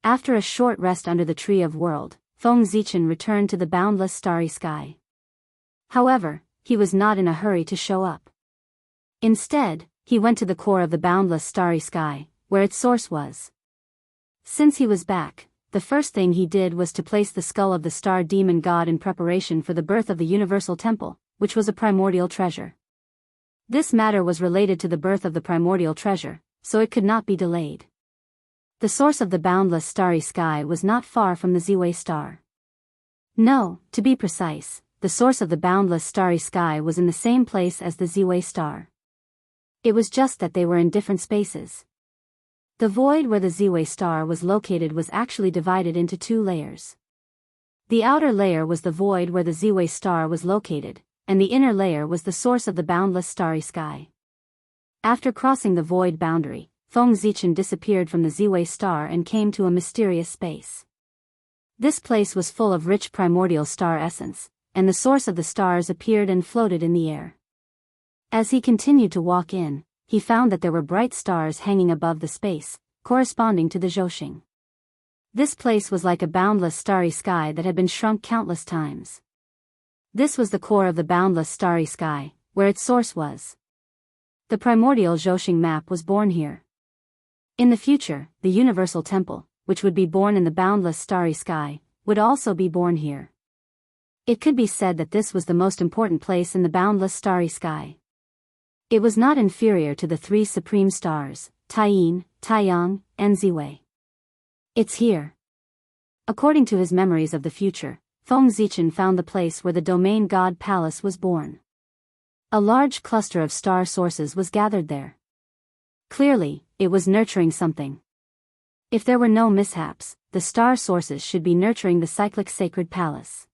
After a short rest under the Tree of World, Feng Zichen returned to the boundless starry sky. However, he was not in a hurry to show up. Instead, he went to the core of the boundless starry sky, where its source was. Since he was back, the first thing he did was to place the skull of the star demon god in preparation for the birth of the universal temple, which was a primordial treasure. This matter was related to the birth of the primordial treasure, so it could not be delayed. The source of the boundless starry sky was not far from the Ziwei star. No, to be precise, the source of the boundless starry sky was in the same place as the Ziwei star. It was just that they were in different spaces. The void where the Ziwei star was located was actually divided into two layers. The outer layer was the void where the Ziwei star was located, and the inner layer was the source of the boundless starry sky. After crossing the void boundary, Feng Zichen disappeared from the Ziwei star and came to a mysterious space. This place was full of rich primordial star essence, and the source of the stars appeared and floated in the air. As he continued to walk in, he found that there were bright stars hanging above the space, corresponding to the Zhouxing. This place was like a boundless starry sky that had been shrunk countless times. This was the core of the boundless starry sky, where its source was. The primordial Zhouxing map was born here. In the future, the universal temple, which would be born in the boundless starry sky, would also be born here. It could be said that this was the most important place in the boundless starry sky. It was not inferior to the three supreme stars, Taiyin, Taiyang, and Ziwei. It's here. According to his memories of the future, Feng Zichen found the place where the domain god palace was born. A large cluster of star sources was gathered there. Clearly, it was nurturing something. If there were no mishaps, the star sources should be nurturing the cyclic sacred palace.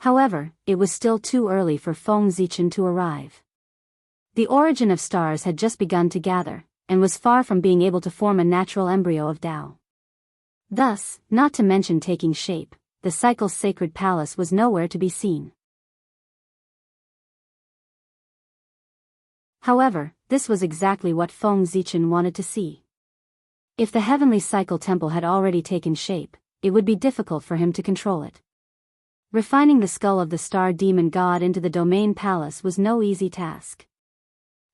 However, it was still too early for Feng Zichen to arrive. The origin of stars had just begun to gather, and was far from being able to form a natural embryo of Tao. Thus, not to mention taking shape, the cycle's sacred palace was nowhere to be seen. However, this was exactly what Feng Zichen wanted to see. If the heavenly cycle temple had already taken shape, it would be difficult for him to control it. Refining the skull of the star demon god into the domain palace was no easy task.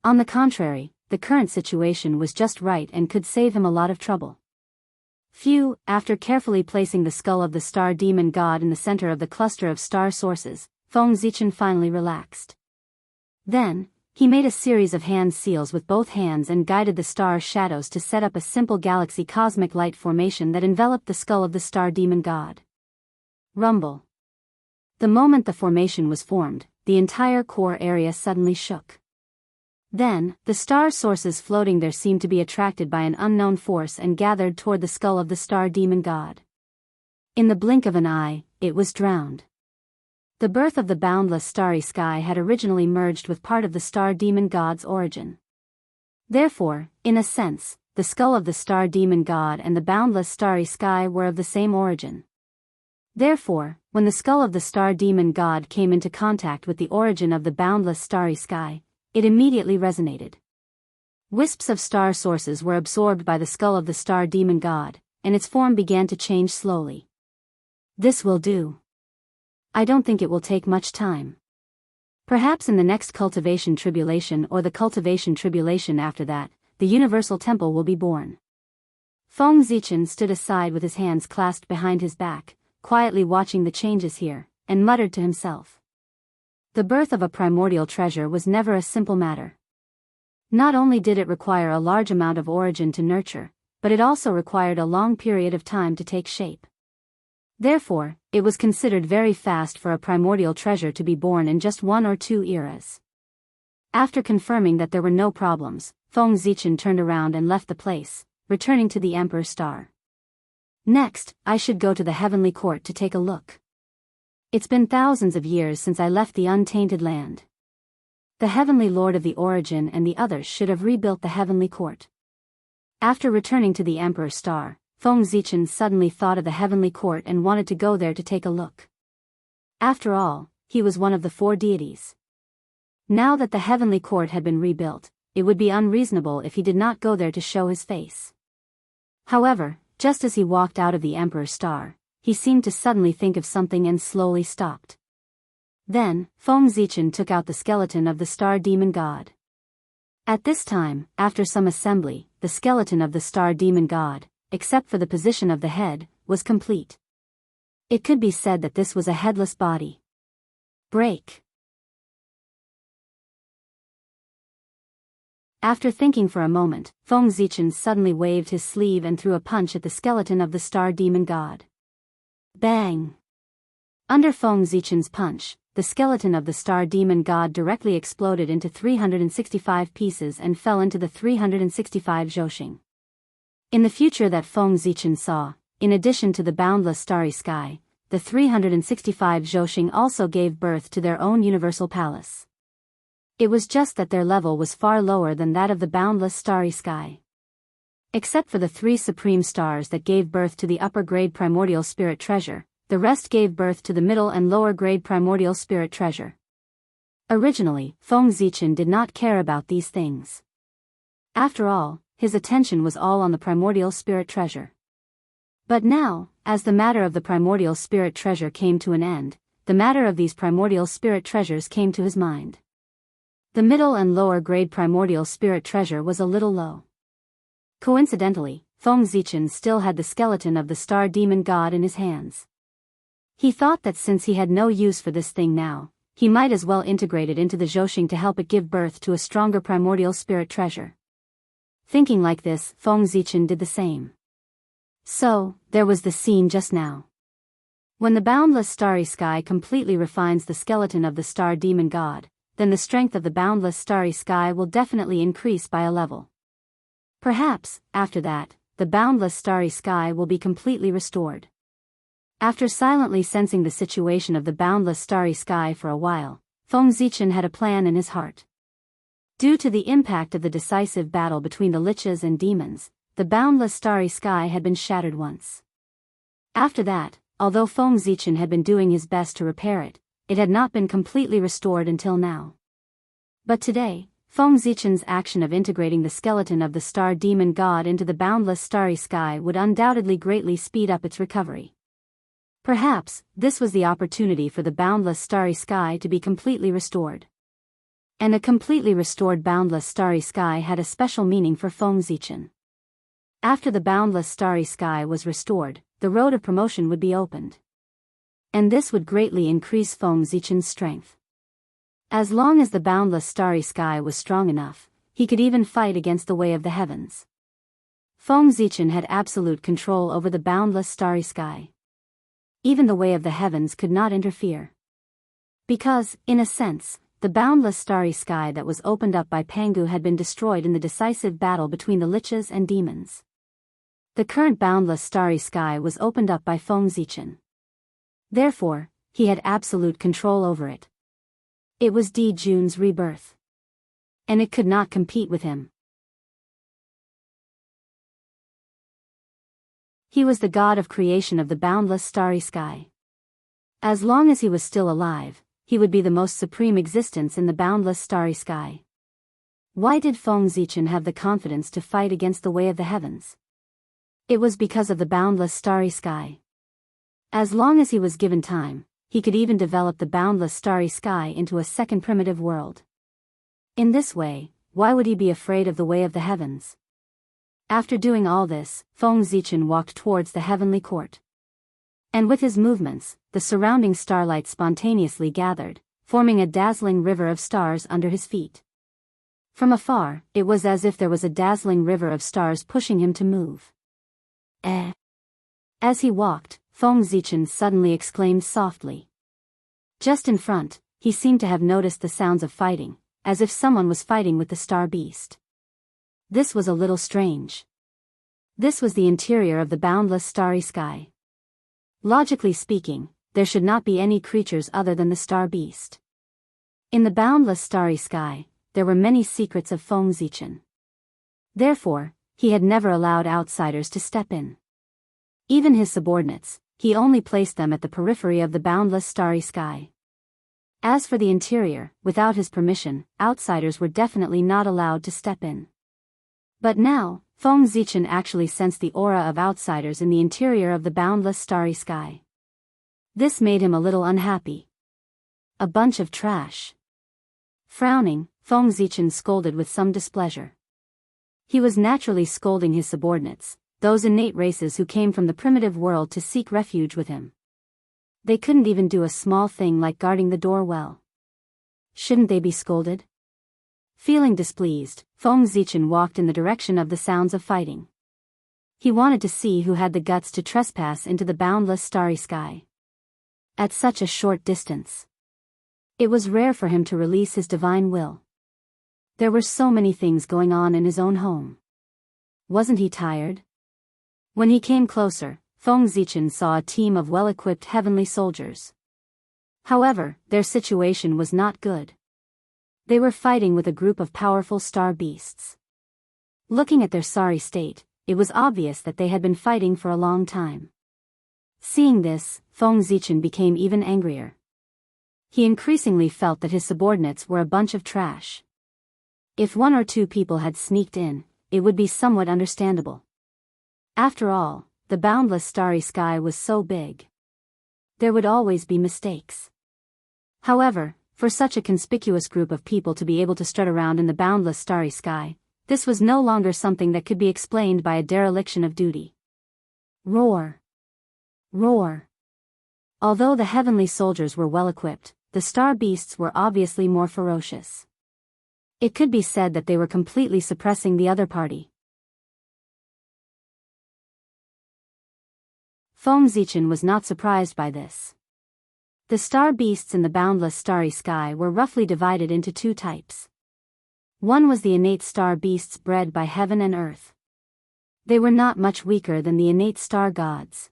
On the contrary, the current situation was just right and could save him a lot of trouble. After carefully placing the skull of the star demon god in the center of the cluster of star sources, Feng Zichen finally relaxed. Then, he made a series of hand seals with both hands and guided the star shadows to set up a simple galaxy cosmic light formation that enveloped the skull of the star demon god. Rumble. The moment the formation was formed, the entire core area suddenly shook. Then, the star sources floating there seemed to be attracted by an unknown force and gathered toward the skull of the star demon god. In the blink of an eye, it was drowned. The birth of the boundless starry sky had originally merged with part of the star demon god's origin. Therefore, in a sense, the skull of the star demon god and the boundless starry sky were of the same origin. Therefore, when the skull of the star demon god came into contact with the origin of the boundless starry sky, it immediately resonated. Wisps of star sources were absorbed by the skull of the star demon god, and its form began to change slowly. This will do. I don't think it will take much time. Perhaps in the next cultivation tribulation or the cultivation tribulation after that, the universal temple will be born. Feng Zichen stood aside with his hands clasped behind his back, quietly watching the changes here, and muttered to himself. The birth of a primordial treasure was never a simple matter. Not only did it require a large amount of origin to nurture, but it also required a long period of time to take shape. Therefore, it was considered very fast for a primordial treasure to be born in just 1 or 2 eras. After confirming that there were no problems, Feng Zichen turned around and left the place, returning to the Emperor Star. Next, I should go to the Heavenly Court to take a look. It's been thousands of years since I left the untainted land. The Heavenly Lord of the Origin and the others should have rebuilt the Heavenly Court. After returning to the Emperor Star, Feng Zichen suddenly thought of the Heavenly Court and wanted to go there to take a look. After all, he was one of the 4 deities. Now that the Heavenly Court had been rebuilt, it would be unreasonable if he did not go there to show his face. However, just as he walked out of the Emperor Star, he seemed to suddenly think of something and slowly stopped. Then, Feng Zichen took out the skeleton of the star demon god. At this time, after some assembly, the skeleton of the star demon god, except for the position of the head, was complete. It could be said that this was a headless body. Break. After thinking for a moment, Feng Zichen suddenly waved his sleeve and threw a punch at the skeleton of the star demon god. Bang! Under Feng Zichen's punch, the skeleton of the star demon god directly exploded into 365 pieces and fell into the 365 zhousing. In the future that Feng Zichen saw, in addition to the boundless starry sky, the 365 zhousing also gave birth to their own universal palace. It was just that their level was far lower than that of the boundless starry sky. Except for the 3 supreme stars that gave birth to the upper-grade primordial spirit treasure, the rest gave birth to the middle and lower-grade primordial spirit treasure. Originally, Feng Zichen did not care about these things. After all, his attention was all on the primordial spirit treasure. But now, as the matter of the primordial spirit treasure came to an end, the matter of these primordial spirit treasures came to his mind. The middle and lower-grade primordial spirit treasure was a little low. Coincidentally, Feng Zichen still had the skeleton of the star demon god in his hands. He thought that since he had no use for this thing now, he might as well integrate it into the zhousing to help it give birth to a stronger primordial spirit treasure. Thinking like this, Feng Zichen did the same. So, there was the scene just now. When the boundless starry sky completely refines the skeleton of the star demon god, then the strength of the boundless starry sky will definitely increase by a level. Perhaps, after that, the boundless starry sky will be completely restored. After silently sensing the situation of the boundless starry sky for a while, Feng Zichen had a plan in his heart. Due to the impact of the decisive battle between the liches and demons, the boundless starry sky had been shattered once. After that, although Feng Zichen had been doing his best to repair it, it had not been completely restored until now. But today, Feng Zichen's action of integrating the skeleton of the star demon god into the boundless starry sky would undoubtedly greatly speed up its recovery. Perhaps, this was the opportunity for the boundless starry sky to be completely restored. And a completely restored boundless starry sky had a special meaning for Feng Zichen. After the boundless starry sky was restored, the road of promotion would be opened. And this would greatly increase Feng Zichen's strength. As long as the boundless starry sky was strong enough, he could even fight against the way of the heavens. Feng Zichen had absolute control over the boundless starry sky. Even the way of the heavens could not interfere. Because, in a sense, the boundless starry sky that was opened up by Pangu had been destroyed in the decisive battle between the liches and demons. The current boundless starry sky was opened up by Feng Zichen. Therefore, he had absolute control over it. It was Di Jun's rebirth. And it could not compete with him. He was the god of creation of the boundless starry sky. As long as he was still alive, he would be the most supreme existence in the boundless starry sky. Why did Feng Zichen have the confidence to fight against the way of the heavens? It was because of the boundless starry sky. As long as he was given time, he could even develop the boundless starry sky into a second primitive world. In this way, why would he be afraid of the way of the heavens? After doing all this, Feng Zichen walked towards the heavenly court. And with his movements, the surrounding starlight spontaneously gathered, forming a dazzling river of stars under his feet. From afar, it was as if there was a dazzling river of stars pushing him to move. As he walked, Feng Zichen suddenly exclaimed softly. Just in front, he seemed to have noticed the sounds of fighting, as if someone was fighting with the star beast. This was a little strange. This was the interior of the boundless starry sky. Logically speaking, there should not be any creatures other than the star beast. In the boundless starry sky, there were many secrets of Feng Zichen. Therefore, he had never allowed outsiders to step in. Even his subordinates, he only placed them at the periphery of the boundless starry sky. As for the interior, without his permission, outsiders were definitely not allowed to step in. But now, Feng Zichen actually sensed the aura of outsiders in the interior of the boundless starry sky. This made him a little unhappy. A bunch of trash. Frowning, Feng Zichen scolded with some displeasure. He was naturally scolding his subordinates, those innate races who came from the primitive world to seek refuge with him. They couldn't even do a small thing like guarding the door well. Shouldn't they be scolded? Feeling displeased, Feng Zichen walked in the direction of the sounds of fighting. He wanted to see who had the guts to trespass into the boundless starry sky. At such a short distance. It was rare for him to release his divine will. There were so many things going on in his own home. Wasn't he tired? When he came closer, Feng Zichen saw a team of well-equipped heavenly soldiers. However, their situation was not good. They were fighting with a group of powerful star beasts. Looking at their sorry state, it was obvious that they had been fighting for a long time. Seeing this, Feng Zichen became even angrier. He increasingly felt that his subordinates were a bunch of trash. If one or two people had sneaked in, it would be somewhat understandable. After all, the boundless starry sky was so big. There would always be mistakes. However, for such a conspicuous group of people to be able to strut around in the boundless starry sky, this was no longer something that could be explained by a dereliction of duty. Roar! Roar! Although the heavenly soldiers were well equipped, the star beasts were obviously more ferocious. It could be said that they were completely suppressing the other party. Feng Zichen was not surprised by this. The star beasts in the boundless starry sky were roughly divided into two types. One was the innate star beasts bred by heaven and earth. They were not much weaker than the innate star gods.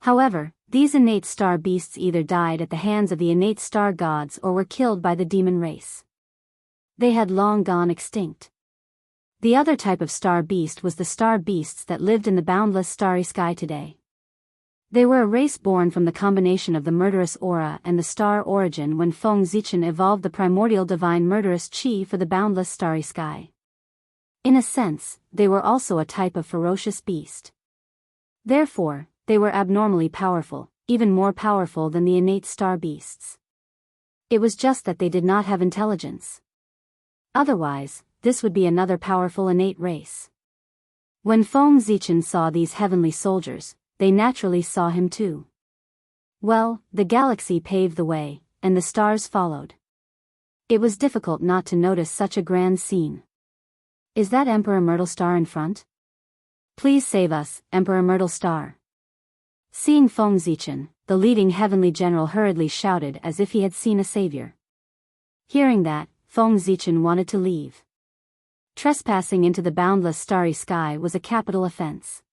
However, these innate star beasts either died at the hands of the innate star gods or were killed by the demon race. They had long gone extinct. The other type of star beast was the star beasts that lived in the boundless starry sky today. They were a race born from the combination of the murderous aura and the star origin when Feng Zichen evolved the primordial divine murderous chi for the boundless starry sky. In a sense, they were also a type of ferocious beast. Therefore, they were abnormally powerful, even more powerful than the innate star beasts. It was just that they did not have intelligence. Otherwise, this would be another powerful innate race. When Feng Zichen saw these heavenly soldiers, they naturally saw him too. Well, the galaxy paved the way, and the stars followed. It was difficult not to notice such a grand scene. Is that Emperor Myrtle Star in front? Please save us, Emperor Myrtle Star. Seeing Feng Zichen, the leading heavenly general hurriedly shouted as if he had seen a savior. Hearing that, Feng Zichen wanted to leave. Trespassing into the boundless starry sky was a capital offense.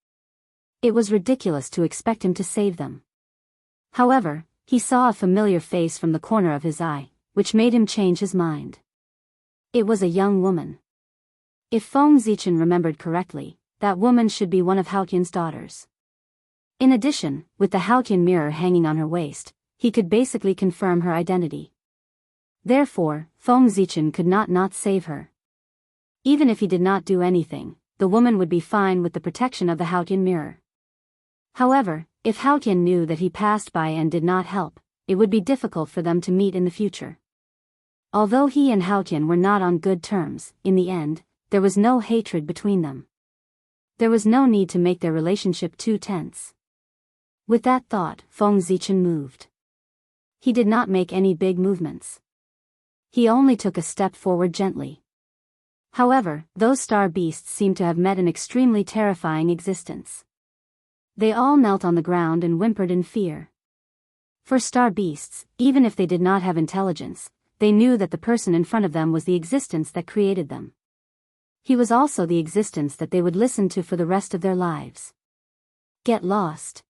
It was ridiculous to expect him to save them. However, he saw a familiar face from the corner of his eye, which made him change his mind. It was a young woman. If Feng Zichen remembered correctly, that woman should be one of Haotian's daughters. In addition, with the Haotian mirror hanging on her waist, he could basically confirm her identity. Therefore, Feng Zichen could not save her. Even if he did not do anything, the woman would be fine with the protection of the Haotian mirror. However, if Haotian knew that he passed by and did not help, it would be difficult for them to meet in the future. Although he and Haotian were not on good terms, in the end, there was no hatred between them. There was no need to make their relationship too tense. With that thought, Feng Zichen moved. He did not make any big movements. He only took a step forward gently. However, those star beasts seemed to have met an extremely terrifying existence. They all knelt on the ground and whimpered in fear. For star beasts, even if they did not have intelligence, they knew that the person in front of them was the existence that created them. He was also the existence that they would listen to for the rest of their lives. Get lost.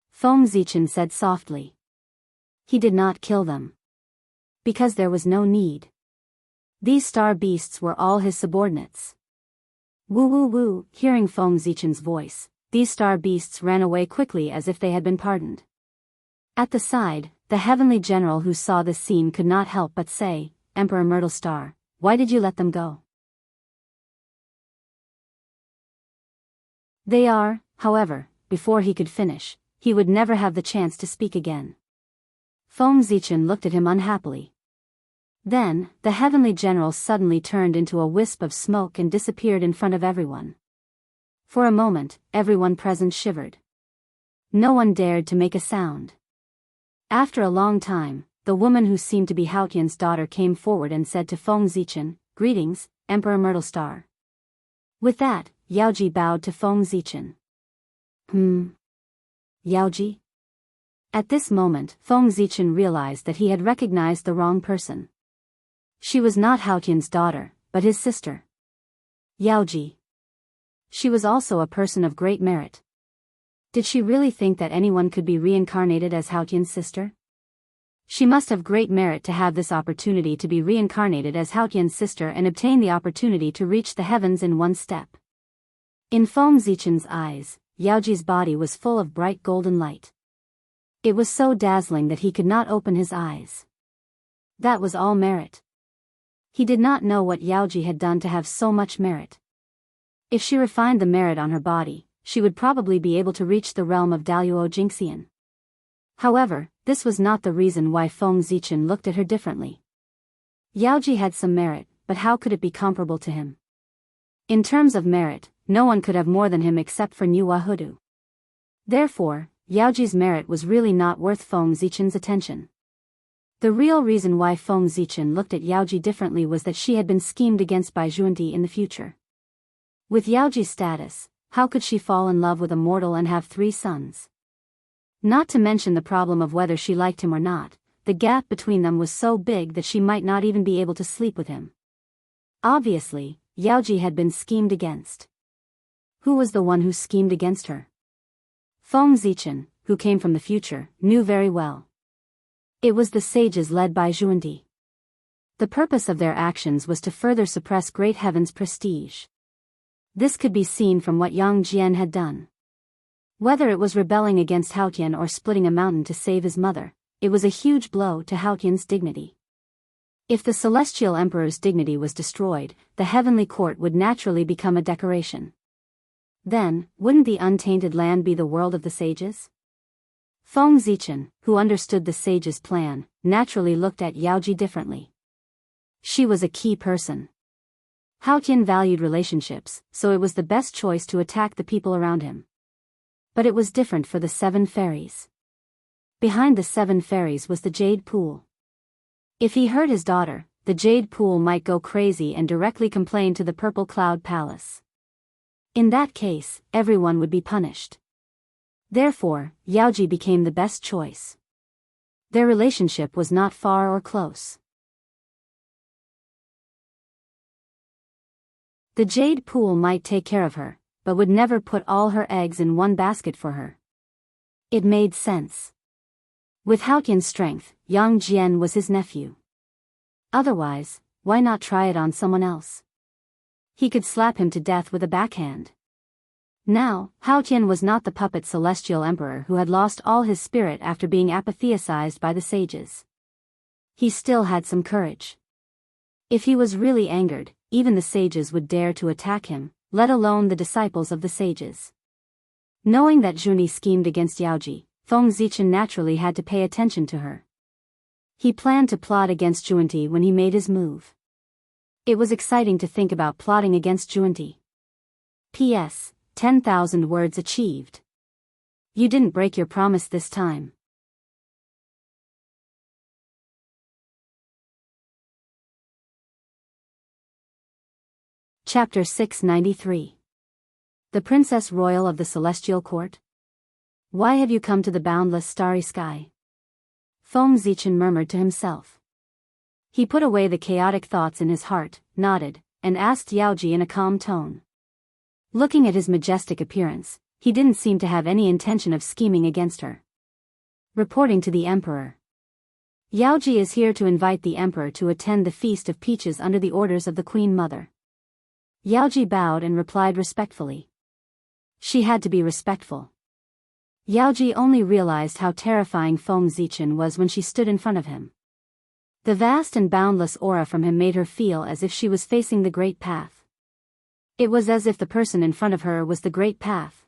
Feng Zichen said softly. He did not kill them. Because there was no need. These star beasts were all his subordinates. Woo woo woo, hearing Feng Zichen's voice, these star beasts ran away quickly as if they had been pardoned. At the side, the heavenly general who saw this scene could not help but say, Emperor Myrtle Star, why did you let them go? They are, however, before he could finish, he would never have the chance to speak again. Feng Zichen looked at him unhappily. Then, the heavenly general suddenly turned into a wisp of smoke and disappeared in front of everyone. For a moment, everyone present shivered. No one dared to make a sound. After a long time, the woman who seemed to be Haotian's daughter came forward and said to Feng Zichen, Greetings, Emperor Myrtle Star. With that, Yaoji bowed to Feng Zichen. Yaoji? At this moment, Feng Zichen realized that he had recognized the wrong person. She was not Haotian's daughter, but his sister. Yaoji. She was also a person of great merit. Did she really think that anyone could be reincarnated as Haotian's sister? She must have great merit to have this opportunity to be reincarnated as Haotian's sister and obtain the opportunity to reach the heavens in one step. In Feng Zichen's eyes, Yaoji's body was full of bright golden light. It was so dazzling that he could not open his eyes. That was all merit. He did not know what Yaoji had done to have so much merit. If she refined the merit on her body, she would probably be able to reach the realm of Daoist Jingxian. However, this was not the reason why Feng Zichen looked at her differently. Yaoji had some merit, but how could it be comparable to him? In terms of merit, no one could have more than him except for Niu Wahudu. Therefore, Yaoji's merit was really not worth Feng Zichen's attention. The real reason why Feng Zichen looked at Yaoji differently was that she had been schemed against by Zhundi in the future. With Yaoji's status, how could she fall in love with a mortal and have 3 sons? Not to mention the problem of whether she liked him or not, the gap between them was so big that she might not even be able to sleep with him. Obviously, Yaoji had been schemed against. Who was the one who schemed against her? Feng Zichen, who came from the future, knew very well. It was the sages led by Zhuanti. The purpose of their actions was to further suppress Great Heaven's prestige. This could be seen from what Yang Jian had done. Whether it was rebelling against Haotian or splitting a mountain to save his mother, it was a huge blow to Haotian's dignity. If the Celestial Emperor's dignity was destroyed, the heavenly court would naturally become a decoration. Then, wouldn't the untainted land be the world of the sages? Feng Zichen, who understood the sage's plan, naturally looked at Yaoji differently. She was a key person. Haotian valued relationships, so it was the best choice to attack the people around him. But it was different for the 7 fairies. Behind the 7 fairies was the Jade Pool. If he hurt his daughter, the Jade Pool might go crazy and directly complain to the Purple Cloud Palace. In that case, everyone would be punished. Therefore, Yaoji became the best choice. Their relationship was not far or close. The Jade Pool might take care of her, but would never put all her eggs in one basket for her. It made sense. With Haotian's strength, Yang Jian was his nephew. Otherwise, why not try it on someone else? He could slap him to death with a backhand. Now, Haotian was not the puppet Celestial Emperor who had lost all his spirit after being apatheized by the sages. He still had some courage. If he was really angered, even the sages would dare to attack him, let alone the disciples of the sages. Knowing that Zhuanti schemed against Yaoji, Feng Zichen naturally had to pay attention to her. He planned to plot against Zhuanti when he made his move. It was exciting to think about plotting against Zhuanti. P.S. 10,000 words achieved. You didn't break your promise this time. Chapter 693. The Princess Royal of the Celestial Court? Why have you come to the boundless starry sky? Feng Zichen murmured to himself. He put away the chaotic thoughts in his heart, nodded, and asked Yaoji in a calm tone. Looking at his majestic appearance, he didn't seem to have any intention of scheming against her. Reporting to the Emperor. Yaoji is here to invite the Emperor to attend the Feast of Peaches under the orders of the Queen Mother. Yaoji bowed and replied respectfully. She had to be respectful. Yaoji only realized how terrifying Feng Zichen was when she stood in front of him. The vast and boundless aura from him made her feel as if she was facing the Great Path. It was as if the person in front of her was the Great Path.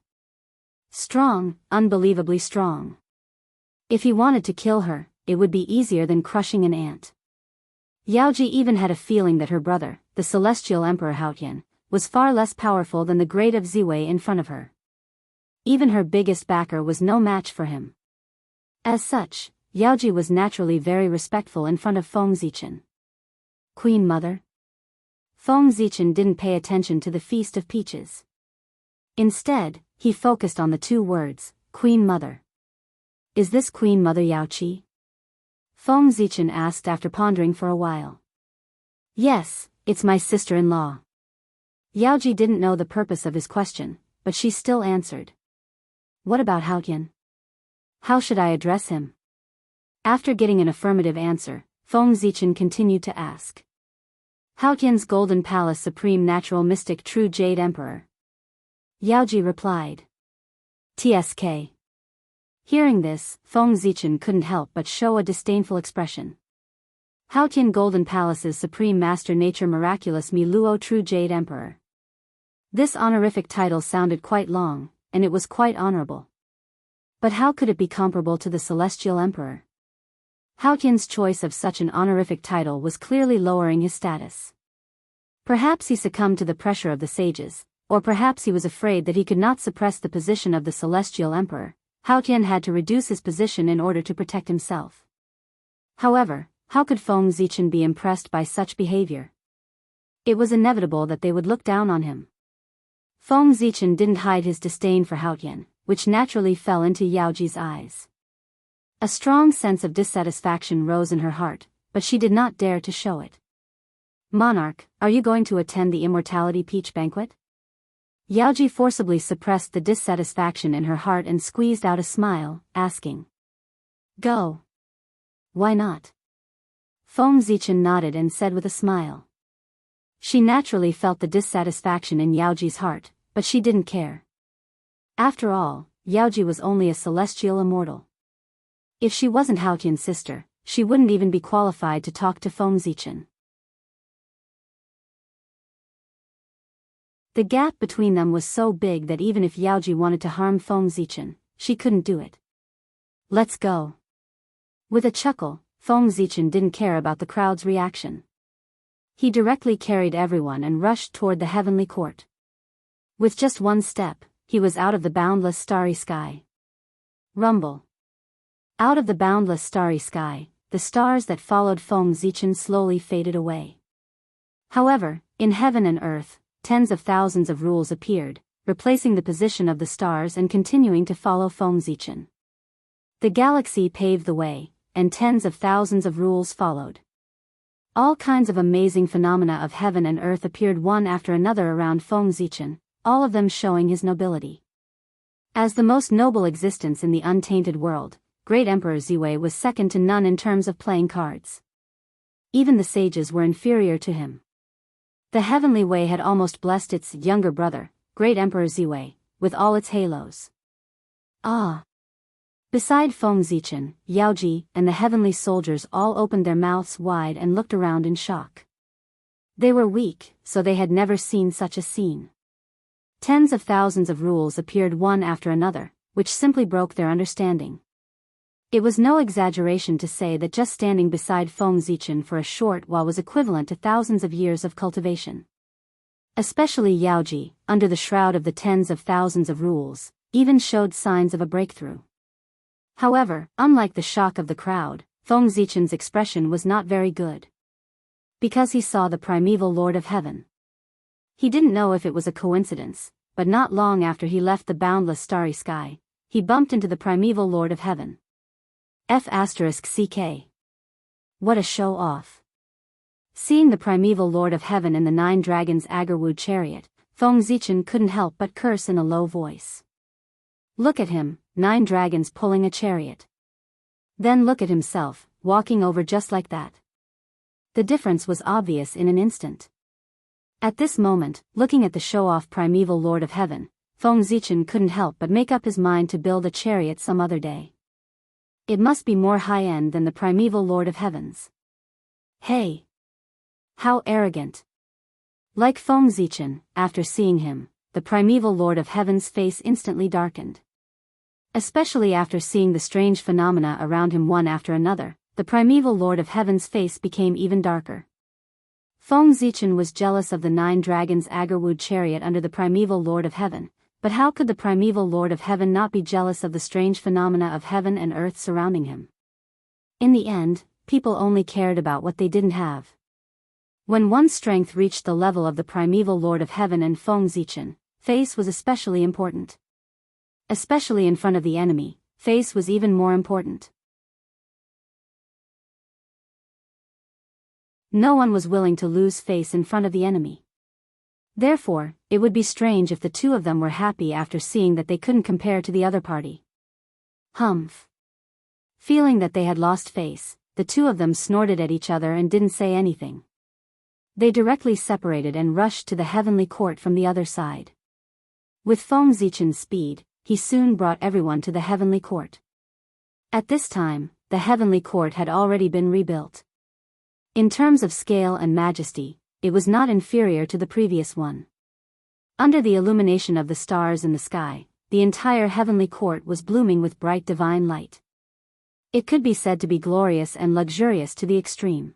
Strong, unbelievably strong. If he wanted to kill her, it would be easier than crushing an ant. Yaoji even had a feeling that her brother, the Celestial Emperor Haotian, was far less powerful than the great of Ziwei in front of her. Even her biggest backer was no match for him. As such, Yaoji was naturally very respectful in front of Feng Zichen. Queen Mother? Feng Zichen didn't pay attention to the Feast of Peaches. Instead, he focused on the 2 words, Queen Mother. Is this Queen Mother Yaoqi? Feng Zichen asked after pondering for a while. Yes, it's my sister-in-law. Yaoji didn't know the purpose of his question, but she still answered. What about Haotian? How should I address him? After getting an affirmative answer, Feng Zichen continued to ask. Haotian's Golden Palace Supreme Natural Mystic True Jade Emperor. Yaoji replied. TSK. Hearing this, Feng Zichen couldn't help but show a disdainful expression. Haotian Golden Palace's Supreme Master Nature Miraculous Mi Luo True Jade Emperor. This honorific title sounded quite long, and it was quite honorable. But how could it be comparable to the Celestial Emperor? Haotian's choice of such an honorific title was clearly lowering his status. Perhaps he succumbed to the pressure of the sages, or perhaps he was afraid that he could not suppress the position of the Celestial Emperor. Haotian had to reduce his position in order to protect himself. However, how could Feng Zichen be impressed by such behavior? It was inevitable that they would look down on him. Feng Zichen didn't hide his disdain for Haotian, which naturally fell into Yaoji's eyes. A strong sense of dissatisfaction rose in her heart, but she did not dare to show it. Monarch, are you going to attend the Immortality Peach Banquet? Yaoji forcibly suppressed the dissatisfaction in her heart and squeezed out a smile, asking, "Go." "Why not?" Feng Zichen nodded and said with a smile. She naturally felt the dissatisfaction in Yaoji's heart, but she didn't care. After all, Yaoji was only a celestial immortal. If she wasn't Haotian's sister, she wouldn't even be qualified to talk to Feng Zichen. The gap between them was so big that even if Yaoji wanted to harm Feng Zichen, she couldn't do it. "Let's go." With a chuckle, Feng Zichen didn't care about the crowd's reaction. He directly carried everyone and rushed toward the heavenly court. With just one step, he was out of the boundless starry sky. Rumble. Out of the boundless starry sky, the stars that followed Feng Zichen slowly faded away. However, in heaven and earth, tens of thousands of rules appeared, replacing the position of the stars and continuing to follow Feng Zichen. The galaxy paved the way, and tens of thousands of rules followed. All kinds of amazing phenomena of heaven and earth appeared one after another around Feng Zichen, all of them showing his nobility. As the most noble existence in the untainted world, Great Emperor Ziwei was second to none in terms of playing cards. Even the sages were inferior to him. The heavenly way had almost blessed its younger brother, Great Emperor Ziwei, with all its halos. Ah! Beside Feng Zichen, Yaoji, and the heavenly soldiers all opened their mouths wide and looked around in shock. They were weak, so they had never seen such a scene. Tens of thousands of rules appeared one after another, which simply broke their understanding. It was no exaggeration to say that just standing beside Feng Zichen for a short while was equivalent to thousands of years of cultivation. Especially Yaoji, under the shroud of the tens of thousands of rules, even showed signs of a breakthrough. However, unlike the shock of the crowd, Feng Zichen's expression was not very good. Because he saw the primeval Lord of Heaven. He didn't know if it was a coincidence, but not long after he left the boundless starry sky, he bumped into the primeval Lord of Heaven. F***CK. What a show-off. Seeing the primeval Lord of Heaven in the 9 Dragons' Agarwood chariot, Feng Zichen couldn't help but curse in a low voice. Look at him, 9 dragons pulling a chariot. Then look at himself, walking over just like that. The difference was obvious in an instant. At this moment, looking at the show-off primeval Lord of Heaven, Feng Zichen couldn't help but make up his mind to build a chariot some other day. It must be more high-end than the primeval Lord of Heaven's. Hey! How arrogant! Like Feng Zichen, after seeing him, the primeval Lord of Heaven's face instantly darkened. Especially after seeing the strange phenomena around him one after another, the primeval Lord of Heaven's face became even darker. Feng Zichen was jealous of the 9 Dragons' Agarwood chariot under the primeval Lord of Heaven, but how could the primeval Lord of Heaven not be jealous of the strange phenomena of heaven and earth surrounding him? In the end, people only cared about what they didn't have. When one's strength reached the level of the primeval Lord of Heaven and Feng Zichen, face was especially important. Especially in front of the enemy, face was even more important. No one was willing to lose face in front of the enemy. Therefore, it would be strange if the two of them were happy after seeing that they couldn't compare to the other party. Humph. Feeling that they had lost face, the two of them snorted at each other and didn't say anything. They directly separated and rushed to the heavenly court from the other side. With Feng Zichen's speed, he soon brought everyone to the heavenly court. At this time, the heavenly court had already been rebuilt. In terms of scale and majesty, it was not inferior to the previous one. Under the illumination of the stars in the sky, the entire heavenly court was blooming with bright divine light. It could be said to be glorious and luxurious to the extreme.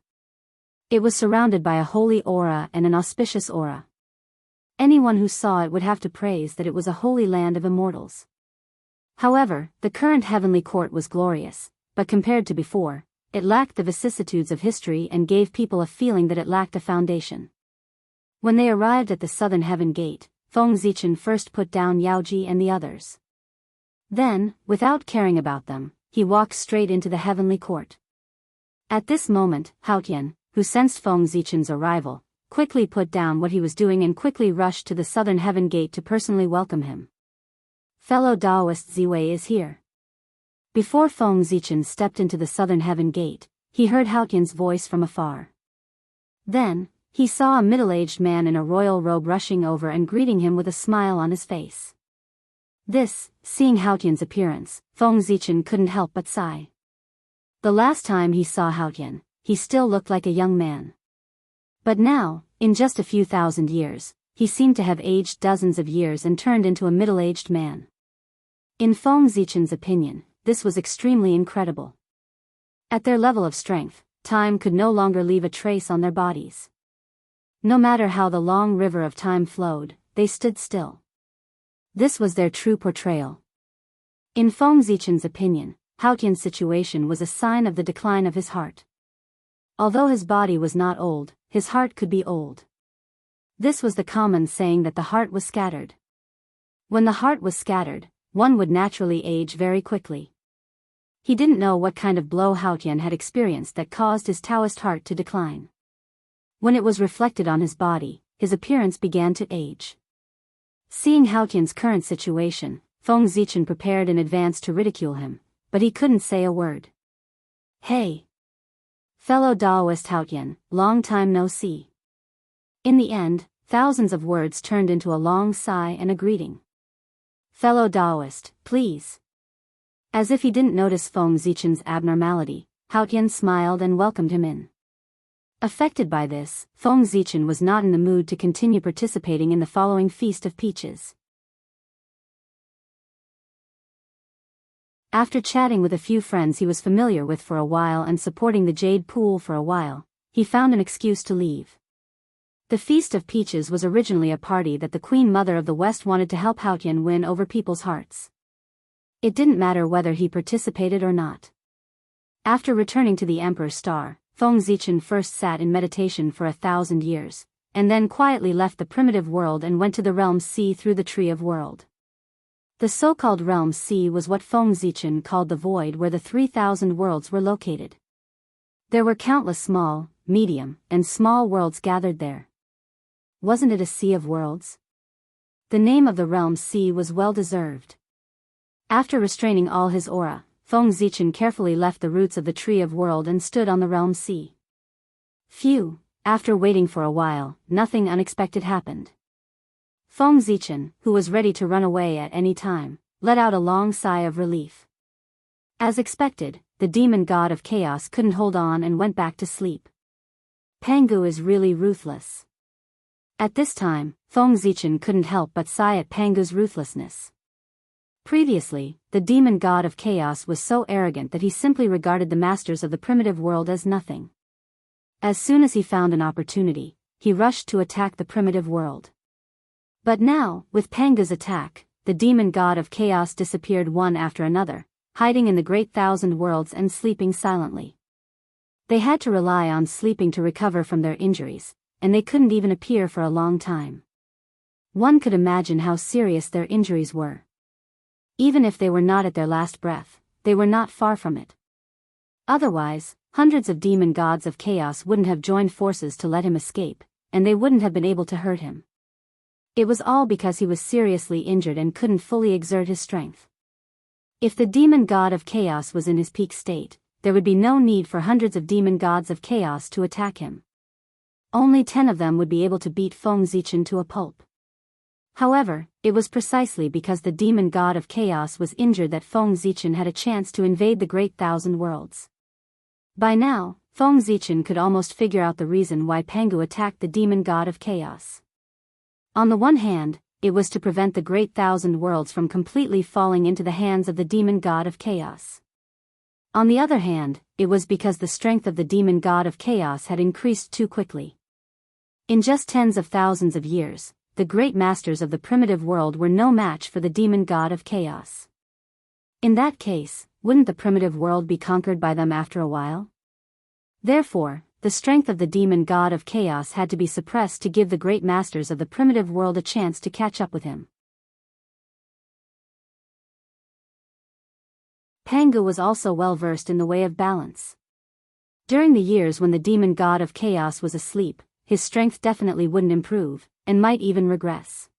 It was surrounded by a holy aura and an auspicious aura. Anyone who saw it would have to praise that it was a holy land of immortals. However, the current heavenly court was glorious, but compared to before, it lacked the vicissitudes of history and gave people a feeling that it lacked a foundation. When they arrived at the southern heaven gate, Feng Zichen first put down Yaoji and the others. Then, without caring about them, he walked straight into the heavenly court. At this moment, Haotian, who sensed Feng Zichen's arrival, quickly put down what he was doing and quickly rushed to the southern heaven gate to personally welcome him. Fellow Daoist Ziwei is here. Before Feng Zichen stepped into the southern heaven gate, he heard Haotian's voice from afar. Then, he saw a middle-aged man in a royal robe rushing over and greeting him with a smile on his face. Seeing Haotian's appearance, Feng Zichen couldn't help but sigh. The last time he saw Haotian, he still looked like a young man. But now, in just a few thousand years, he seemed to have aged dozens of years and turned into a middle-aged man. In Feng Zichen's opinion, this was extremely incredible. At their level of strength, time could no longer leave a trace on their bodies. No matter how the long river of time flowed, they stood still. This was their true portrayal. In Feng Zichen's opinion, Haotian's situation was a sign of the decline of his heart. Although his body was not old, his heart could be old. This was the common saying that the heart was scattered. When the heart was scattered, one would naturally age very quickly. He didn't know what kind of blow Haotian had experienced that caused his Taoist heart to decline. When it was reflected on his body, his appearance began to age. Seeing Haotian's current situation, Feng Zichen prepared in advance to ridicule him, but he couldn't say a word. Hey! Fellow Daoist Haotian, long time no see. In the end, thousands of words turned into a long sigh and a greeting. Fellow Daoist, please. As if he didn't notice Feng Zichen's abnormality, Haotian smiled and welcomed him in. Affected by this, Feng Zichen was not in the mood to continue participating in the following Feast of Peaches. After chatting with a few friends he was familiar with for a while and supporting the Jade Pool for a while, he found an excuse to leave. The Feast of Peaches was originally a party that the Queen Mother of the West wanted to help Haotian win over people's hearts. It didn't matter whether he participated or not. After returning to the Emperor's Star, Feng Zichen first sat in meditation for 1,000 years, and then quietly left the primitive world and went to the Realm Sea through the Tree of World. The so-called Realm Sea was what Feng Zichen called the void where the 3,000 worlds were located. There were countless small, medium, and small worlds gathered there. Wasn't it a sea of worlds? The name of the Realm Sea was well-deserved. After restraining all his aura, Feng Zichen carefully left the roots of the Tree of World and stood on the Realm Sea. Phew, after waiting for a while, nothing unexpected happened. Feng Zichen, who was ready to run away at any time, let out a long sigh of relief. As expected, the demon god of chaos couldn't hold on and went back to sleep. Pangu is really ruthless. At this time, Feng Zichen couldn't help but sigh at Pangu's ruthlessness. Previously, the demon god of chaos was so arrogant that he simply regarded the masters of the primitive world as nothing. As soon as he found an opportunity, he rushed to attack the primitive world. But now, with Pangu's attack, the demon god of chaos disappeared one after another, hiding in the great thousand worlds and sleeping silently. They had to rely on sleeping to recover from their injuries, and they couldn't even appear for a long time. One could imagine how serious their injuries were. Even if they were not at their last breath, they were not far from it. Otherwise, hundreds of demon gods of chaos wouldn't have joined forces to let him escape, and they wouldn't have been able to hurt him. It was all because he was seriously injured and couldn't fully exert his strength. If the demon god of chaos was in his peak state, there would be no need for hundreds of demon gods of chaos to attack him. Only 10 of them would be able to beat Feng Zichen to a pulp. However, it was precisely because the demon god of chaos was injured that Feng Zichen had a chance to invade the great thousand worlds. By now, Feng Zichen could almost figure out the reason why Pangu attacked the demon god of chaos. On the one hand, it was to prevent the great thousand worlds from completely falling into the hands of the demon god of chaos. On the other hand, it was because the strength of the demon god of chaos had increased too quickly. In just tens of thousands of years, the great masters of the primitive world were no match for the demon god of chaos. In that case, wouldn't the primitive world be conquered by them after a while? Therefore, the strength of the demon god of chaos had to be suppressed to give the great masters of the primitive world a chance to catch up with him. Pangu was also well versed in the way of balance. During the years when the demon god of chaos was asleep, his strength definitely wouldn't improve, and might even regress.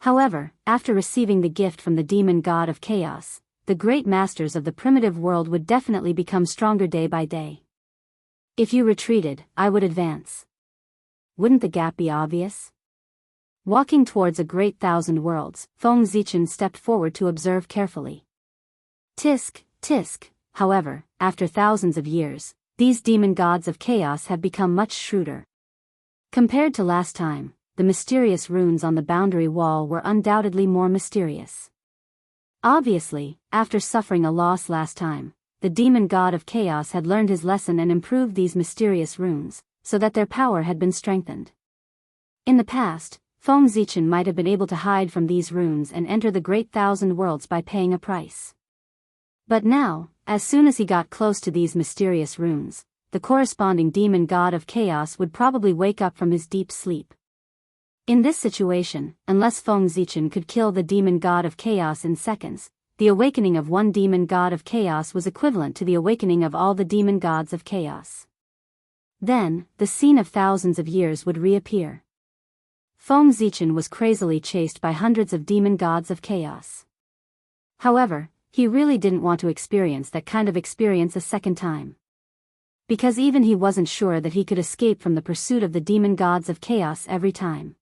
However, after receiving the gift from the demon god of chaos, the great masters of the primitive world would definitely become stronger day by day. If you retreated, I would advance. Wouldn't the gap be obvious? Walking towards a great thousand worlds, Feng Zichen stepped forward to observe carefully. Tisk, tisk. However, after thousands of years, these demon gods of chaos have become much shrewder. Compared to last time, the mysterious runes on the boundary wall were undoubtedly more mysterious. Obviously, after suffering a loss last time, the demon god of chaos had learned his lesson and improved these mysterious runes, so that their power had been strengthened. In the past, Feng Zichen might have been able to hide from these runes and enter the great thousand worlds by paying a price. But now, as soon as he got close to these mysterious runes, the corresponding demon god of chaos would probably wake up from his deep sleep. In this situation, unless Feng Zichen could kill the demon god of chaos in seconds, the awakening of one demon god of chaos was equivalent to the awakening of all the demon gods of chaos. Then, the scene of thousands of years would reappear. Feng Zichen was crazily chased by hundreds of demon gods of chaos. However, he really didn't want to experience that kind of experience a second time. Because even he wasn't sure that he could escape from the pursuit of the demon gods of chaos every time.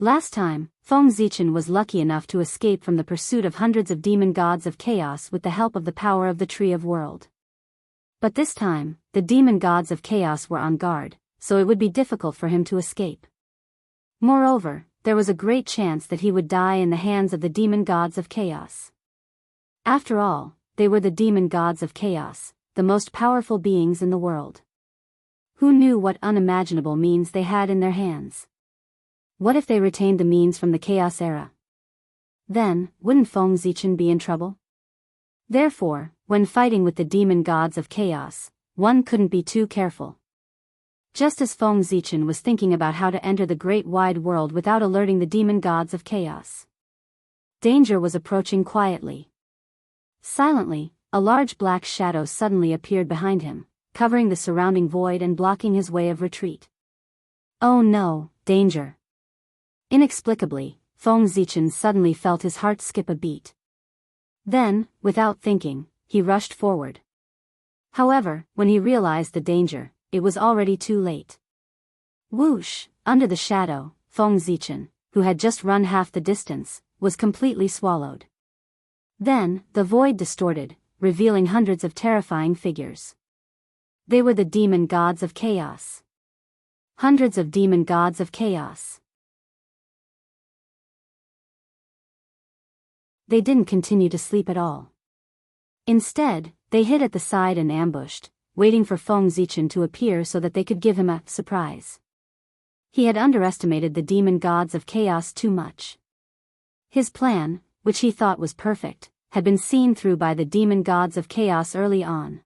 Last time, Feng Zichen was lucky enough to escape from the pursuit of hundreds of demon gods of chaos with the help of the power of the Tree of World. But this time, the demon gods of chaos were on guard, so it would be difficult for him to escape. Moreover, there was a great chance that he would die in the hands of the demon gods of chaos. After all, they were the demon gods of chaos, the most powerful beings in the world. Who knew what unimaginable means they had in their hands? What if they retained the means from the Chaos era? Then, wouldn't Feng Zichen be in trouble? Therefore, when fighting with the demon gods of chaos, one couldn't be too careful. Just as Feng Zichen was thinking about how to enter the great wide world without alerting the demon gods of chaos, danger was approaching quietly. Silently, a large black shadow suddenly appeared behind him, covering the surrounding void and blocking his way of retreat. Oh no, danger! Inexplicably, Feng Zichen suddenly felt his heart skip a beat. Then, without thinking, he rushed forward. However, when he realized the danger, it was already too late. Whoosh! Under the shadow, Feng Zichen, who had just run half the distance, was completely swallowed. Then, the void distorted, revealing hundreds of terrifying figures. They were the demon gods of chaos. Hundreds of demon gods of chaos. They didn't continue to sleep at all. Instead, they hid at the side and ambushed, waiting for Feng Zichen to appear so that they could give him a surprise. He had underestimated the demon gods of chaos too much. His plan, which he thought was perfect, had been seen through by the demon gods of chaos early on.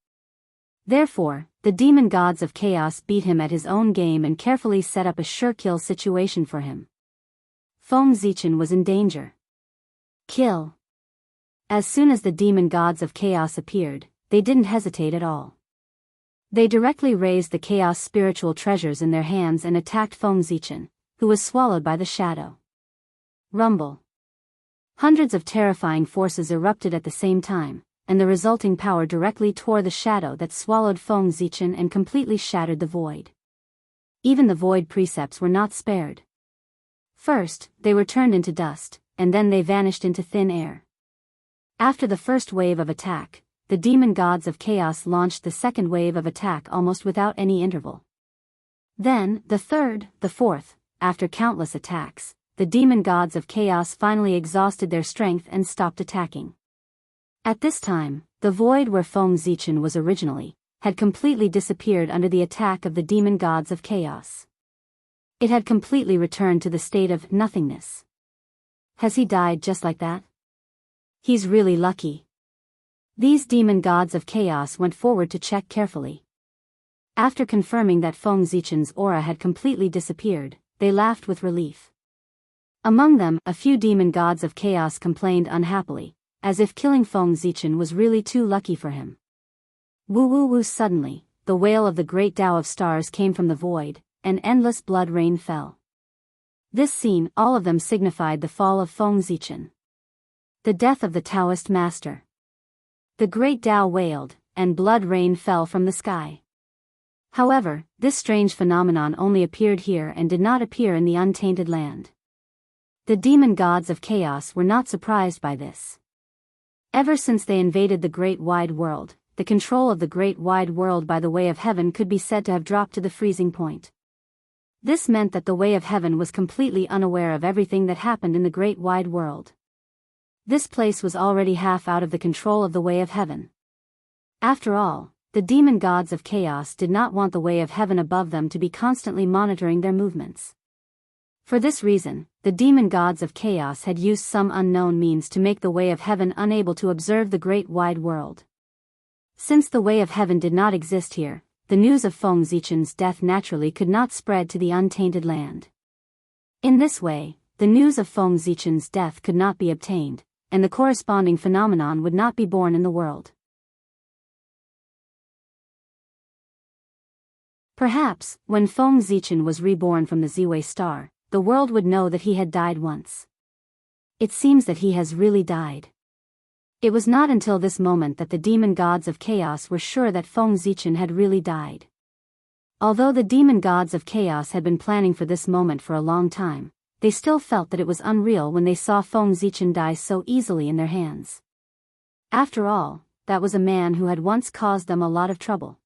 Therefore, the demon gods of chaos beat him at his own game and carefully set up a sure-kill situation for him. Feng Zichen was in danger. Kill. As soon as the demon gods of chaos appeared, they didn't hesitate at all. They directly raised the chaos spiritual treasures in their hands and attacked Feng Zichen, who was swallowed by the shadow. Rumble. Hundreds of terrifying forces erupted at the same time, and the resulting power directly tore the shadow that swallowed Feng Zichen and completely shattered the void. Even the void precepts were not spared. First, they were turned into dust, and then they vanished into thin air. After the first wave of attack, the demon gods of chaos launched the second wave of attack almost without any interval. Then, the third, the fourth. After countless attacks, the demon gods of chaos finally exhausted their strength and stopped attacking. At this time, the void where Feng Zichen was originally, had completely disappeared under the attack of the demon gods of chaos. It had completely returned to the state of nothingness. Has he died just like that? He's really lucky. These demon gods of chaos went forward to check carefully. After confirming that Feng Zichen's aura had completely disappeared, they laughed with relief. Among them, a few demon gods of chaos complained unhappily, as if killing Feng Zichen was really too lucky for him. Woo woo woo! Suddenly, the wail of the great Tao of stars came from the void, and endless blood rain fell. This scene, all of them signified the fall of Feng Zichen. The death of the Taoist master. The great Tao wailed, and blood rain fell from the sky. However, this strange phenomenon only appeared here and did not appear in the untainted land. The demon gods of chaos were not surprised by this. Ever since they invaded the great wide world, the control of the great wide world by the way of heaven could be said to have dropped to the freezing point. This meant that the way of heaven was completely unaware of everything that happened in the great wide world. This place was already half out of the control of the way of heaven. After all, the demon gods of chaos did not want the way of heaven above them to be constantly monitoring their movements. For this reason, the demon gods of chaos had used some unknown means to make the way of heaven unable to observe the great wide world. Since the way of heaven did not exist here, the news of Feng Zichen's death naturally could not spread to the untainted land. In this way, the news of Feng Zichen's death could not be obtained, and the corresponding phenomenon would not be born in the world. Perhaps, when Feng Zichen was reborn from the Ziwei star, the world would know that he had died once. It seems that he has really died. It was not until this moment that the demon gods of chaos were sure that Feng Zichen had really died. Although the demon gods of chaos had been planning for this moment for a long time, they still felt that it was unreal when they saw Feng Zichen die so easily in their hands. After all, that was a man who had once caused them a lot of trouble.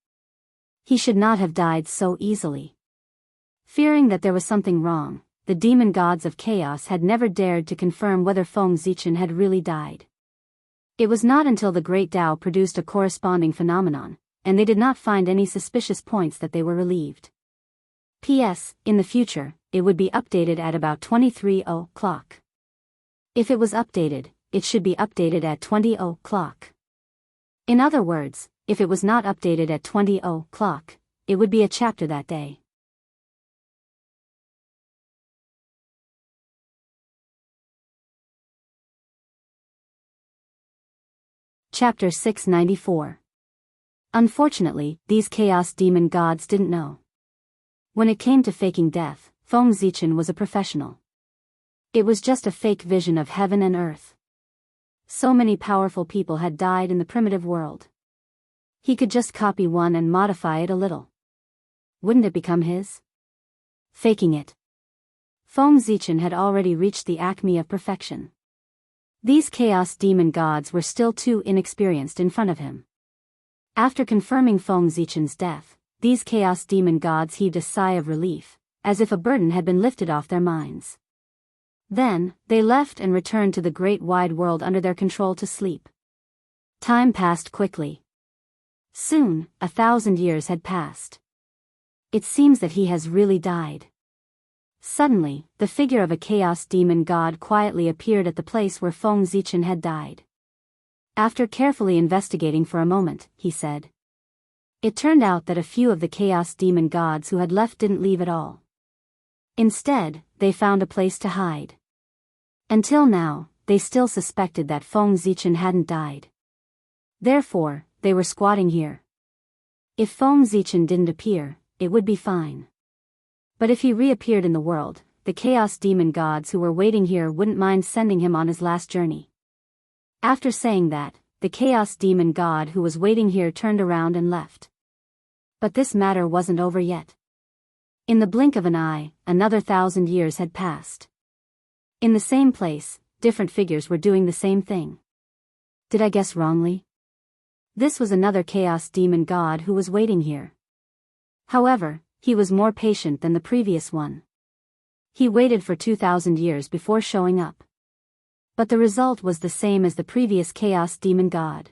He should not have died so easily. Fearing that there was something wrong, the demon gods of chaos had never dared to confirm whether Feng Zichen had really died. It was not until the great Tao produced a corresponding phenomenon, and they did not find any suspicious points that they were relieved. P.S. In the future, it would be updated at about 23 o'clock. If it was updated, it should be updated at 20 o'clock. In other words, if it was not updated at 20 o'clock, it would be a chapter that day. Chapter 694. Unfortunately, these chaos demon gods didn't know. When it came to faking death, Feng Zichen was a professional. It was just a fake vision of heaven and earth. So many powerful people had died in the primitive world. He could just copy one and modify it a little. Wouldn't it become his? Faking it. Feng Zichen had already reached the acme of perfection. These chaos demon gods were still too inexperienced in front of him. After confirming Feng Zichen's death, these chaos demon gods heaved a sigh of relief, as if a burden had been lifted off their minds. Then, they left and returned to the great wide world under their control to sleep. Time passed quickly. Soon, 1,000 years had passed. It seems that he has really died. Suddenly, the figure of a chaos demon god quietly appeared at the place where Feng Zichen had died. After carefully investigating for a moment, he said. It turned out that a few of the chaos demon gods who had left didn't leave at all. Instead, they found a place to hide. Until now, they still suspected that Feng Zichen hadn't died. Therefore, they were squatting here. If Feng Zichen didn't appear, it would be fine. But if he reappeared in the world, the chaos demon gods who were waiting here wouldn't mind sending him on his last journey. After saying that, the chaos demon god who was waiting here turned around and left. But this matter wasn't over yet. In the blink of an eye, another 1,000 years had passed. In the same place, different figures were doing the same thing. Did I guess wrongly? This was another chaos demon god who was waiting here. However, he was more patient than the previous one. He waited for 2,000 years before showing up. But the result was the same as the previous chaos demon god.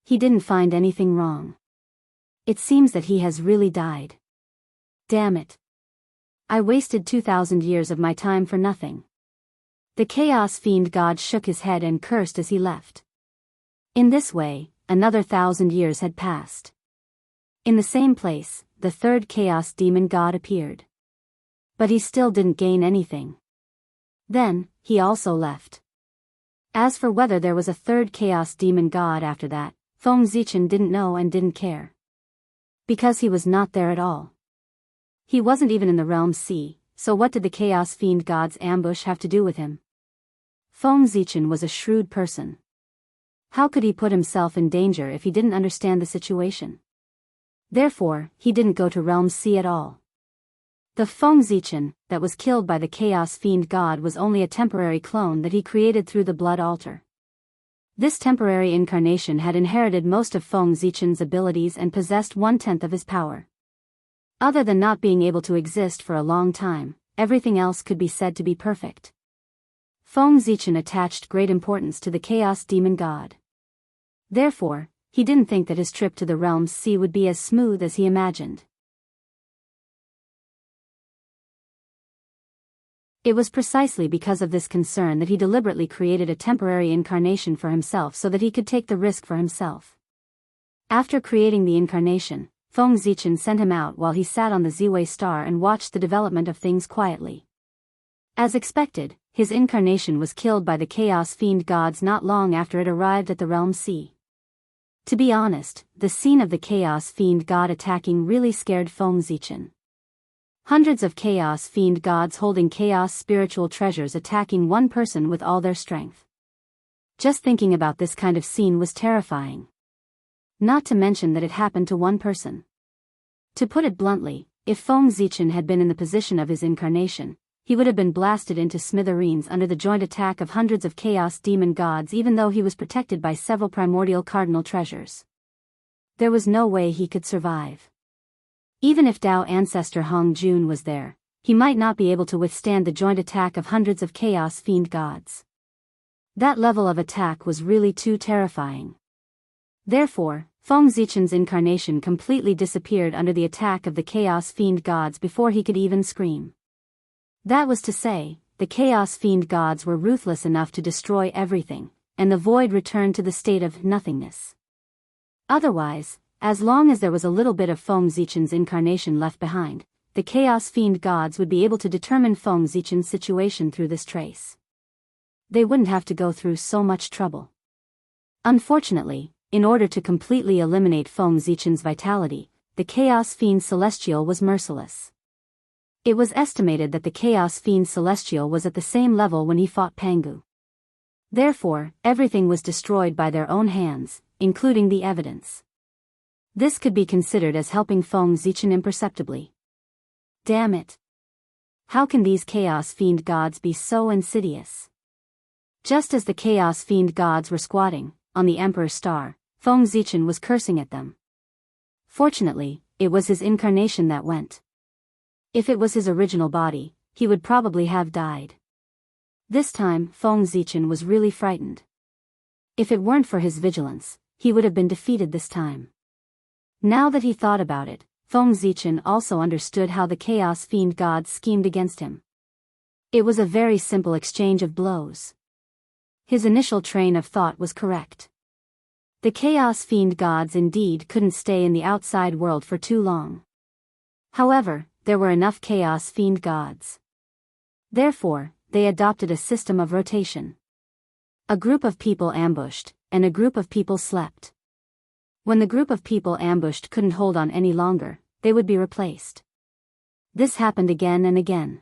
He didn't find anything wrong. It seems that he has really died. Damn it. I wasted 2,000 years of my time for nothing. The chaos fiend god shook his head and cursed as he left. In this way, another 1,000 years had passed. In the same place, the third chaos demon god appeared. But he still didn't gain anything. Then, he also left. As for whether there was a third chaos demon god after that, Feng Zichen didn't know and didn't care. Because he was not there at all. He wasn't even in the Realm Sea, so what did the Chaos Fiend God's ambush have to do with him? Feng Zichen was a shrewd person. How could he put himself in danger if he didn't understand the situation? Therefore, he didn't go to Realm Sea at all. The Feng Zichen that was killed by the Chaos Fiend God was only a temporary clone that he created through the blood altar. This temporary incarnation had inherited most of Feng Zichen's abilities and possessed 1/10 of his power. Other than not being able to exist for a long time, everything else could be said to be perfect. Feng Zichen attached great importance to the Chaos Demon God. Therefore, he didn't think that his trip to the Realms Sea would be as smooth as he imagined. It was precisely because of this concern that he deliberately created a temporary incarnation for himself so that he could take the risk for himself. After creating the incarnation, Feng Zichen sent him out while he sat on the Ziwei star and watched the development of things quietly. As expected, his incarnation was killed by the Chaos Fiend Gods not long after it arrived at the Realm Sea. To be honest, the scene of the Chaos Fiend God attacking really scared Feng Zichen. Hundreds of Chaos Fiend Gods holding chaos spiritual treasures attacking one person with all their strength. Just thinking about this kind of scene was terrifying. Not to mention that it happened to one person. To put it bluntly, if Feng Zichen had been in the position of his incarnation, he would have been blasted into smithereens under the joint attack of hundreds of Chaos Demon Gods even though he was protected by several primordial cardinal treasures. There was no way he could survive. Even if Dao ancestor Hong Jun was there, he might not be able to withstand the joint attack of hundreds of Chaos Fiend Gods. That level of attack was really too terrifying. Therefore, Feng Zichen's incarnation completely disappeared under the attack of the Chaos Fiend Gods before he could even scream. That was to say, the Chaos Fiend Gods were ruthless enough to destroy everything, and the void returned to the state of nothingness. Otherwise, as long as there was a little bit of Feng Zichen's incarnation left behind, the Chaos Fiend Gods would be able to determine Feng Zichen's situation through this trace. They wouldn't have to go through so much trouble. Unfortunately, in order to completely eliminate Feng Zichen's vitality, the Chaos Fiend Celestial was merciless. It was estimated that the Chaos Fiend Celestial was at the same level when he fought Pangu. Therefore, everything was destroyed by their own hands, including the evidence. This could be considered as helping Feng Zichen imperceptibly. Damn it! How can these Chaos Fiend Gods be so insidious? Just as the Chaos Fiend Gods were squatting on the Emperor's star, Feng Zichen was cursing at them. Fortunately, it was his incarnation that went. If it was his original body, he would probably have died. This time, Feng Zichen was really frightened. If it weren't for his vigilance, he would have been defeated this time. Now that he thought about it, Feng Zichen also understood how the Chaos Fiend Gods schemed against him. It was a very simple exchange of blows. His initial train of thought was correct. The Chaos Fiend Gods indeed couldn't stay in the outside world for too long. However, there were enough Chaos Fiend Gods. Therefore, they adopted a system of rotation. A group of people ambushed, and a group of people slept. When the group of people ambushed couldn't hold on any longer, they would be replaced. This happened again and again.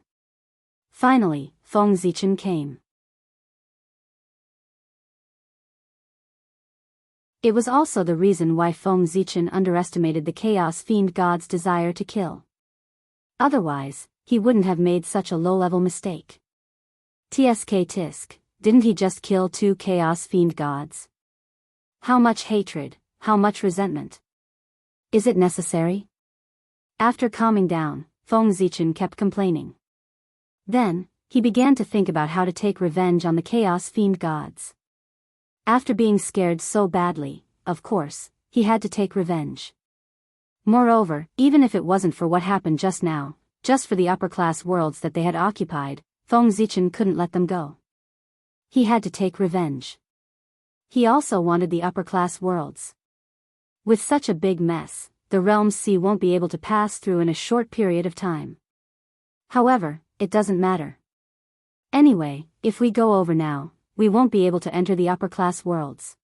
Finally, Feng Zichen came. It was also the reason why Feng Zichen underestimated the Chaos Fiend God's desire to kill. Otherwise, he wouldn't have made such a low-level mistake. Tsk tisk, didn't he just kill 2 Chaos Fiend Gods? How much hatred, how much resentment? Is it necessary? After calming down, Feng Zichen kept complaining. Then, he began to think about how to take revenge on the Chaos Fiend Gods. After being scared so badly, of course, he had to take revenge. Moreover, even if it wasn't for what happened just now, just for the upper-class worlds that they had occupied, Feng Zichen couldn't let them go. He had to take revenge. He also wanted the upper-class worlds. With such a big mess, the Realms Sea won't be able to pass through in a short period of time. However, it doesn't matter. Anyway, if we go over now, we won't be able to enter the upper-class worlds.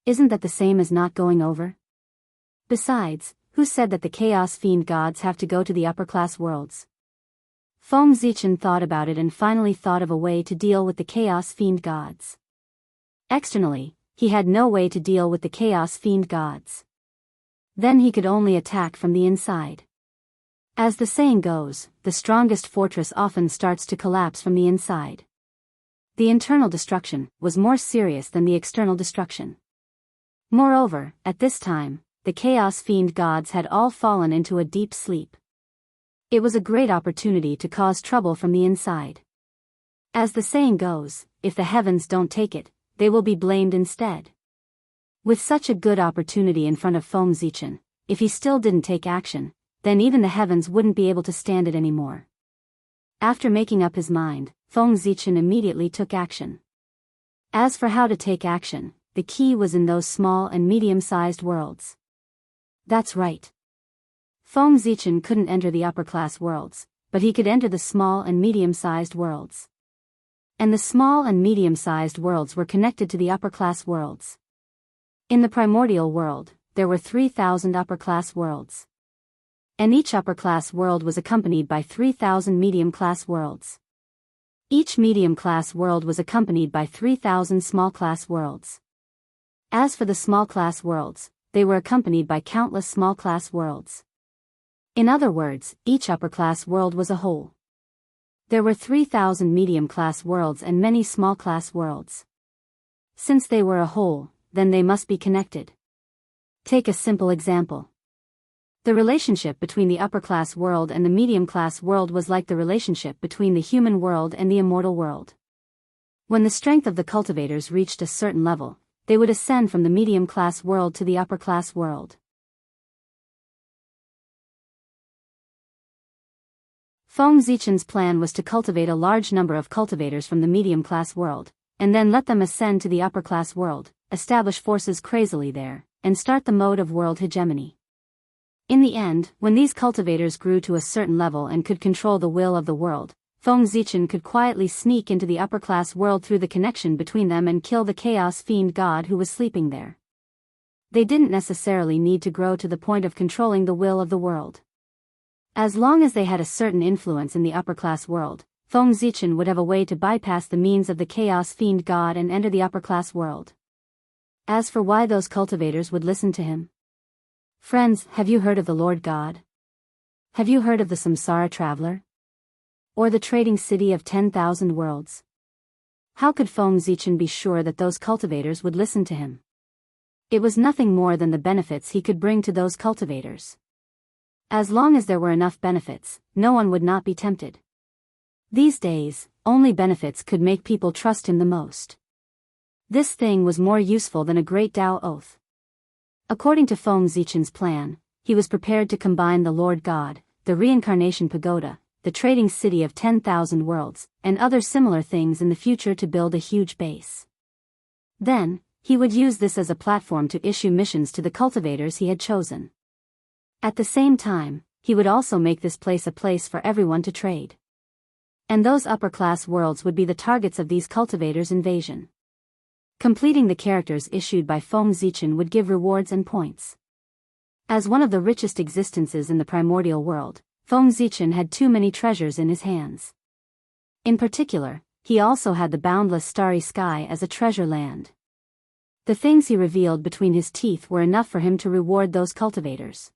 Isn't that the same as not going over? Besides, Who said that the Chaos Fiend gods have to go to the upper-class worlds? Feng Zichen thought about it and finally thought of a way to deal with the Chaos Fiend gods. Externally, he had no way to deal with the Chaos Fiend gods. Then he could only attack from the inside. As the saying goes, the strongest fortress often starts to collapse from the inside. The internal destruction was more serious than the external destruction. Moreover, at this time, the Chaos Fiend gods had all fallen into a deep sleep. It was a great opportunity to cause trouble from the inside. As the saying goes, if the heavens don't take it, they will be blamed instead. With such a good opportunity in front of Feng Zichen, if he still didn't take action, then even the heavens wouldn't be able to stand it anymore. After making up his mind, Feng Zichen immediately took action. As for how to take action, the key was in those small and medium-sized worlds. That's right. Feng Zichen couldn't enter the upper-class worlds, but he could enter the small and medium-sized worlds. And the small and medium-sized worlds were connected to the upper-class worlds. In the primordial world, there were 3,000 upper-class worlds. And each upper-class world was accompanied by 3,000 medium-class worlds. Each medium-class world was accompanied by 3,000 small-class worlds. As for the small-class worlds, they were accompanied by countless small-class worlds. In other words, each upper-class world was a whole. There were 3,000 medium-class worlds and many small-class worlds. Since they were a whole, then they must be connected. Take a simple example. The relationship between the upper-class world and the medium-class world was like the relationship between the human world and the immortal world. When the strength of the cultivators reached a certain level, they would ascend from the medium-class world to the upper-class world. Feng Zichen's plan was to cultivate a large number of cultivators from the medium-class world, and then let them ascend to the upper-class world, establish forces crazily there, and start the mode of world hegemony. In the end, when these cultivators grew to a certain level and could control the will of the world, Feng Zichen could quietly sneak into the upper-class world through the connection between them and kill the Chaos Fiend god who was sleeping there. They didn't necessarily need to grow to the point of controlling the will of the world. As long as they had a certain influence in the upper-class world, Feng Zichen would have a way to bypass the means of the Chaos Fiend god and enter the upper-class world. As for why those cultivators would listen to him? Friends, have you heard of the Lord God? Have you heard of the Samsara Traveler? Or the trading city of 10,000 worlds? How could Feng Zichen be sure that those cultivators would listen to him? It was nothing more than the benefits he could bring to those cultivators. As long as there were enough benefits, no one would not be tempted. These days, only benefits could make people trust him the most. This thing was more useful than a great Tao oath. According to Feng Zichen's plan, he was prepared to combine the Lord God, the reincarnation pagoda, the trading city of 10,000 worlds, and other similar things in the future to build a huge base. Then, he would use this as a platform to issue missions to the cultivators he had chosen. At the same time, he would also make this place a place for everyone to trade. And those upper-class worlds would be the targets of these cultivators' invasion. Completing the characters issued by Feng Zichen would give rewards and points. As one of the richest existences in the primordial world, Feng Zichen had too many treasures in his hands. In particular, he also had the boundless starry sky as a treasure land. The things he revealed between his teeth were enough for him to reward those cultivators.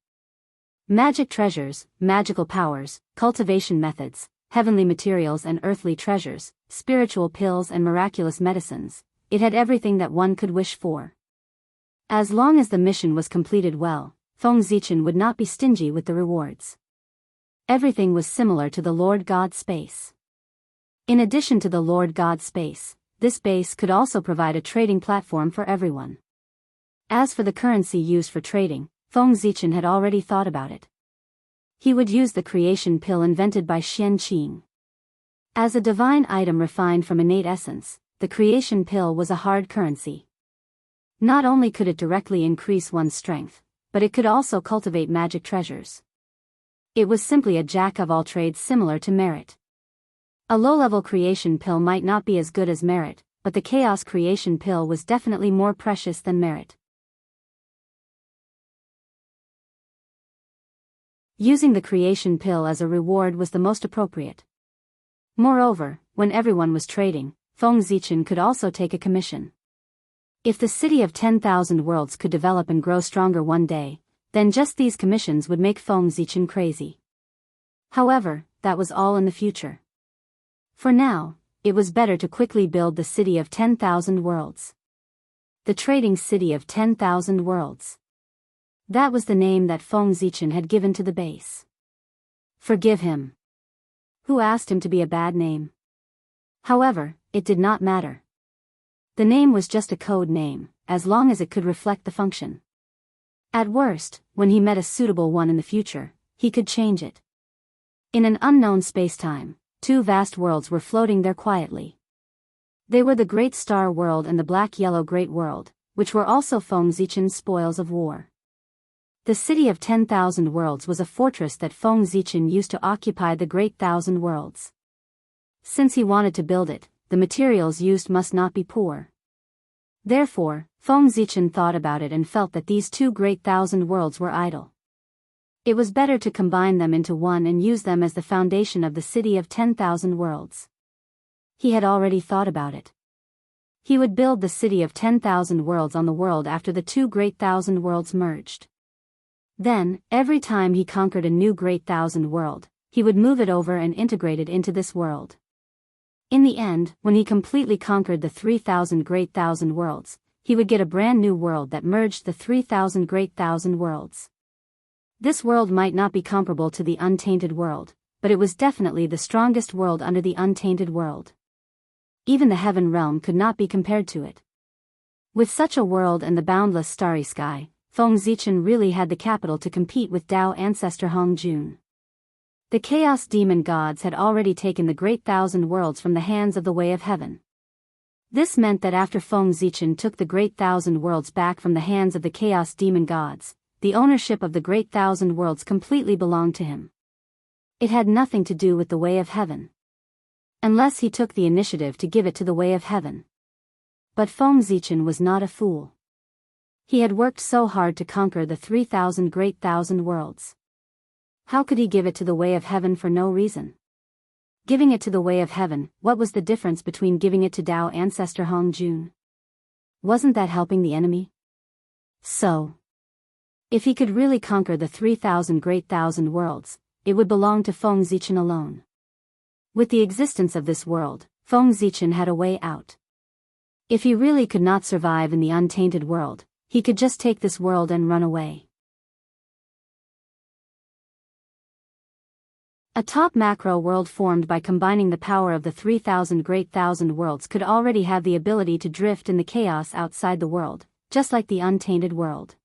Magic treasures, magical powers, cultivation methods, heavenly materials and earthly treasures, spiritual pills and miraculous medicines. It had everything that one could wish for. As long as the mission was completed well, Feng Zichen would not be stingy with the rewards. Everything was similar to the Lord God space. In addition to the Lord God space, this base could also provide a trading platform for everyone. As for the currency used for trading, Feng Zichen had already thought about it. He would use the creation pill invented by Xian Qing. As a divine item refined from innate essence, the creation pill was a hard currency. Not only could it directly increase one's strength, but it could also cultivate magic treasures. It was simply a jack-of-all-trades similar to merit. A low-level creation pill might not be as good as merit, but the chaos creation pill was definitely more precious than merit. Using the creation pill as a reward was the most appropriate. Moreover, when everyone was trading, Feng Zichen could also take a commission. If the city of 10,000 worlds could develop and grow stronger one day, then just these commissions would make Feng Zichen crazy. However, that was all in the future. For now, it was better to quickly build the city of 10,000 worlds. The trading city of 10,000 worlds. That was the name that Feng Zichen had given to the base. Forgive him. Who asked him to be a bad name? However, it did not matter. The name was just a code name, as long as it could reflect the function. At worst, when he met a suitable one in the future, he could change it. In an unknown spacetime, two vast worlds were floating there quietly. They were the Great Star World and the Black-Yellow Great World, which were also Feng Zichen's spoils of war. The city of 10,000 worlds was a fortress that Feng Zichen used to occupy the Great Thousand Worlds. Since he wanted to build it, the materials used must not be poor. Therefore, Feng Zichen thought about it and felt that these two Great Thousand Worlds were idle. It was better to combine them into one and use them as the foundation of the city of 10,000 worlds. He had already thought about it. He would build the city of 10,000 worlds on the world after the two Great Thousand Worlds merged. Then, every time he conquered a new Great Thousand World, he would move it over and integrate it into this world. In the end, when he completely conquered the 3,000 Great Thousand Worlds, he would get a brand new world that merged the 3,000 Great Thousand Worlds. This world might not be comparable to the Untainted World, but it was definitely the strongest world under the Untainted World. Even the Heaven Realm could not be compared to it. With such a world and the boundless starry sky, Feng Zichen really had the capital to compete with Dao ancestor Hong Jun. The Chaos Demon gods had already taken the Great Thousand Worlds from the hands of the Way of Heaven. This meant that after Feng Zichen took the Great Thousand Worlds back from the hands of the Chaos Demon gods, the ownership of the Great Thousand Worlds completely belonged to him. It had nothing to do with the Way of Heaven. Unless he took the initiative to give it to the Way of Heaven. But Feng Zichen was not a fool. He had worked so hard to conquer the 3,000 Great Thousand Worlds. How could he give it to the Way of Heaven for no reason? Giving it to the Way of Heaven, what was the difference between giving it to Dao ancestor Hong Jun? Wasn't that helping the enemy? So, if he could really conquer the 3,000 Great Thousand Worlds, it would belong to Feng Zichen alone. With the existence of this world, Feng Zichen had a way out. If he really could not survive in the Untainted World, he could just take this world and run away. A top macro world formed by combining the power of the 3,000 Great Thousand Worlds could already have the ability to drift in the chaos outside the world, just like the Untainted World.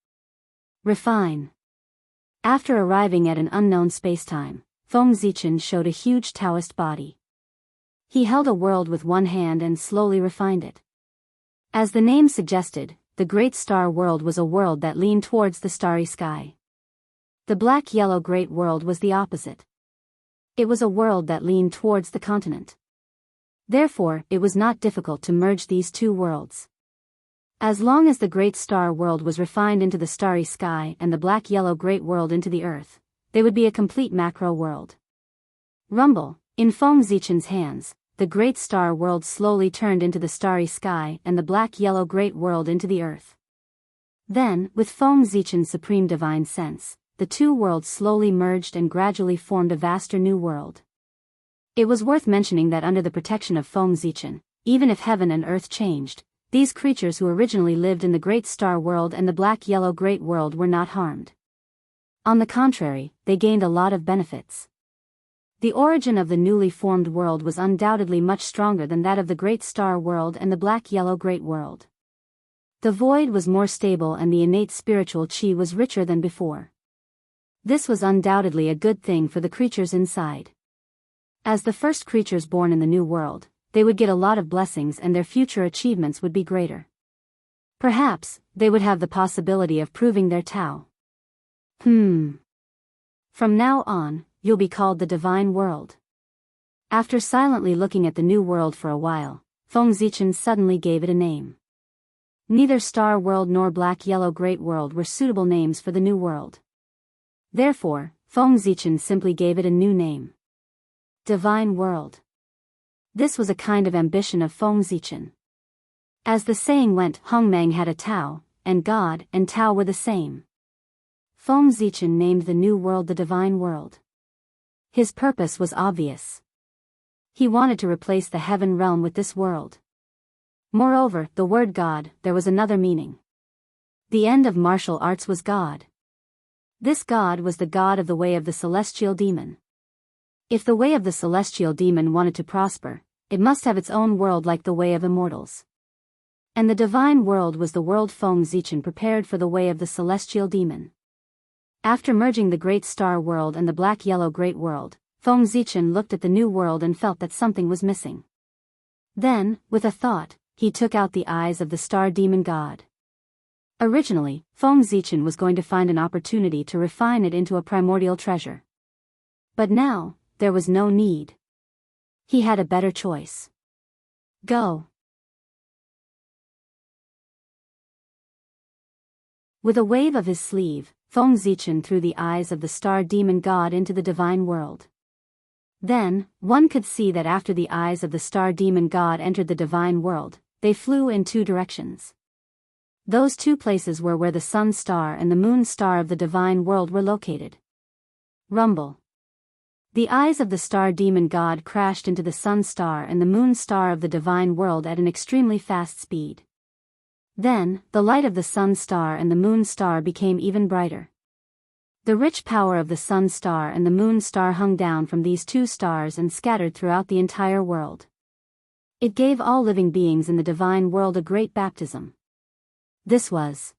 Refine. After arriving at an unknown spacetime, Feng Zichen showed a huge Daoist body. He held a world with one hand and slowly refined it. As the name suggested, the Great Star World was a world that leaned towards the starry sky. The Black-Yellow Great World was the opposite. It was a world that leaned towards the continent. Therefore, it was not difficult to merge these two worlds. As long as the Great Star World was refined into the starry sky and the Black-Yellow Great World into the earth, they would be a complete macro world. Rumble, in Feng Zichen's hands, the Great Star World slowly turned into the starry sky and the Black-Yellow Great World into the earth. Then, with Feng Zichen's supreme divine sense, the two worlds slowly merged and gradually formed a vaster new world. It was worth mentioning that under the protection of Feng Zichen, even if heaven and earth changed, these creatures who originally lived in the Great Star World and the Black-Yellow Great World were not harmed. On the contrary, they gained a lot of benefits. The origin of the newly formed world was undoubtedly much stronger than that of the Great Star World and the Black-Yellow Great World. The void was more stable and the innate spiritual chi was richer than before. This was undoubtedly a good thing for the creatures inside. As the first creatures born in the new world, they would get a lot of blessings and their future achievements would be greater. Perhaps, they would have the possibility of proving their Tao. From now on, you'll be called the Divine World. After silently looking at the new world for a while, Feng Zichen suddenly gave it a name. Neither Star World nor Black-Yellow Great World were suitable names for the new world. Therefore, Feng Zichen simply gave it a new name. Divine World. This was a kind of ambition of Feng Zichen. As the saying went, Hong Meng had a Tao, and God and Tao were the same. Feng Zichen named the new world the Divine World. His purpose was obvious. He wanted to replace the heaven realm with this world. Moreover, the word God, there was another meaning. The end of martial arts was God. This God was the God of the way of the celestial demon. If the way of the celestial demon wanted to prosper, it must have its own world like the way of immortals. And the divine world was the world Feng Zichen prepared for the way of the celestial demon. After merging the great star world and the black-yellow great world, Feng Zichen looked at the new world and felt that something was missing. Then, with a thought, he took out the eyes of the star demon god. Originally, Feng Zichen was going to find an opportunity to refine it into a primordial treasure. But now, there was no need. He had a better choice. Go. With a wave of his sleeve, Feng Zichen threw the eyes of the star demon god into the divine world. Then, one could see that after the eyes of the star demon god entered the divine world, they flew in two directions. Those two places were where the sun star and the moon star of the divine world were located. Rumble. The eyes of the star demon god crashed into the sun star and the moon star of the divine world at an extremely fast speed. Then, the light of the sun star and the moon star became even brighter. The rich power of the sun star and the moon star hung down from these two stars and scattered throughout the entire world. It gave all living beings in the divine world a great baptism. This was.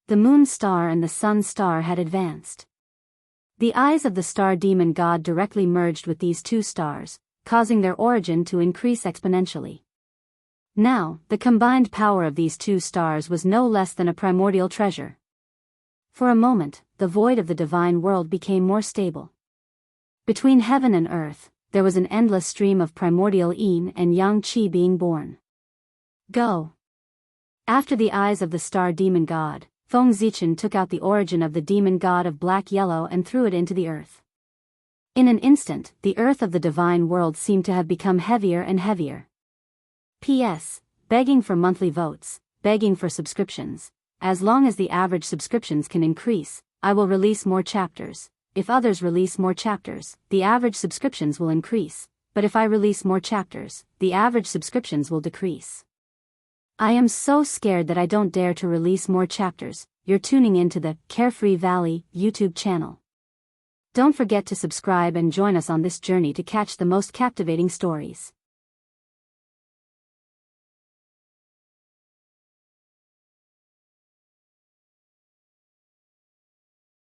The moon star and the sun star had advanced. The eyes of the star demon god directly merged with these two stars, causing their origin to increase exponentially. Now, the combined power of these two stars was no less than a primordial treasure. For a moment, the void of the divine world became more stable. Between heaven and earth, there was an endless stream of primordial yin and yang qi being born. Go. After the eyes of the star demon god, Feng Zichen took out the origin of the demon god of black-yellow and threw it into the earth. In an instant, the earth of the divine world seemed to have become heavier and heavier. P.S. Begging for monthly votes, begging for subscriptions. As long as the average subscriptions can increase, I will release more chapters. If others release more chapters, the average subscriptions will increase, but if I release more chapters, the average subscriptions will decrease. I am so scared that I don't dare to release more chapters. You're tuning into the Carefree Valley YouTube channel. Don't forget to subscribe and join us on this journey to catch the most captivating stories.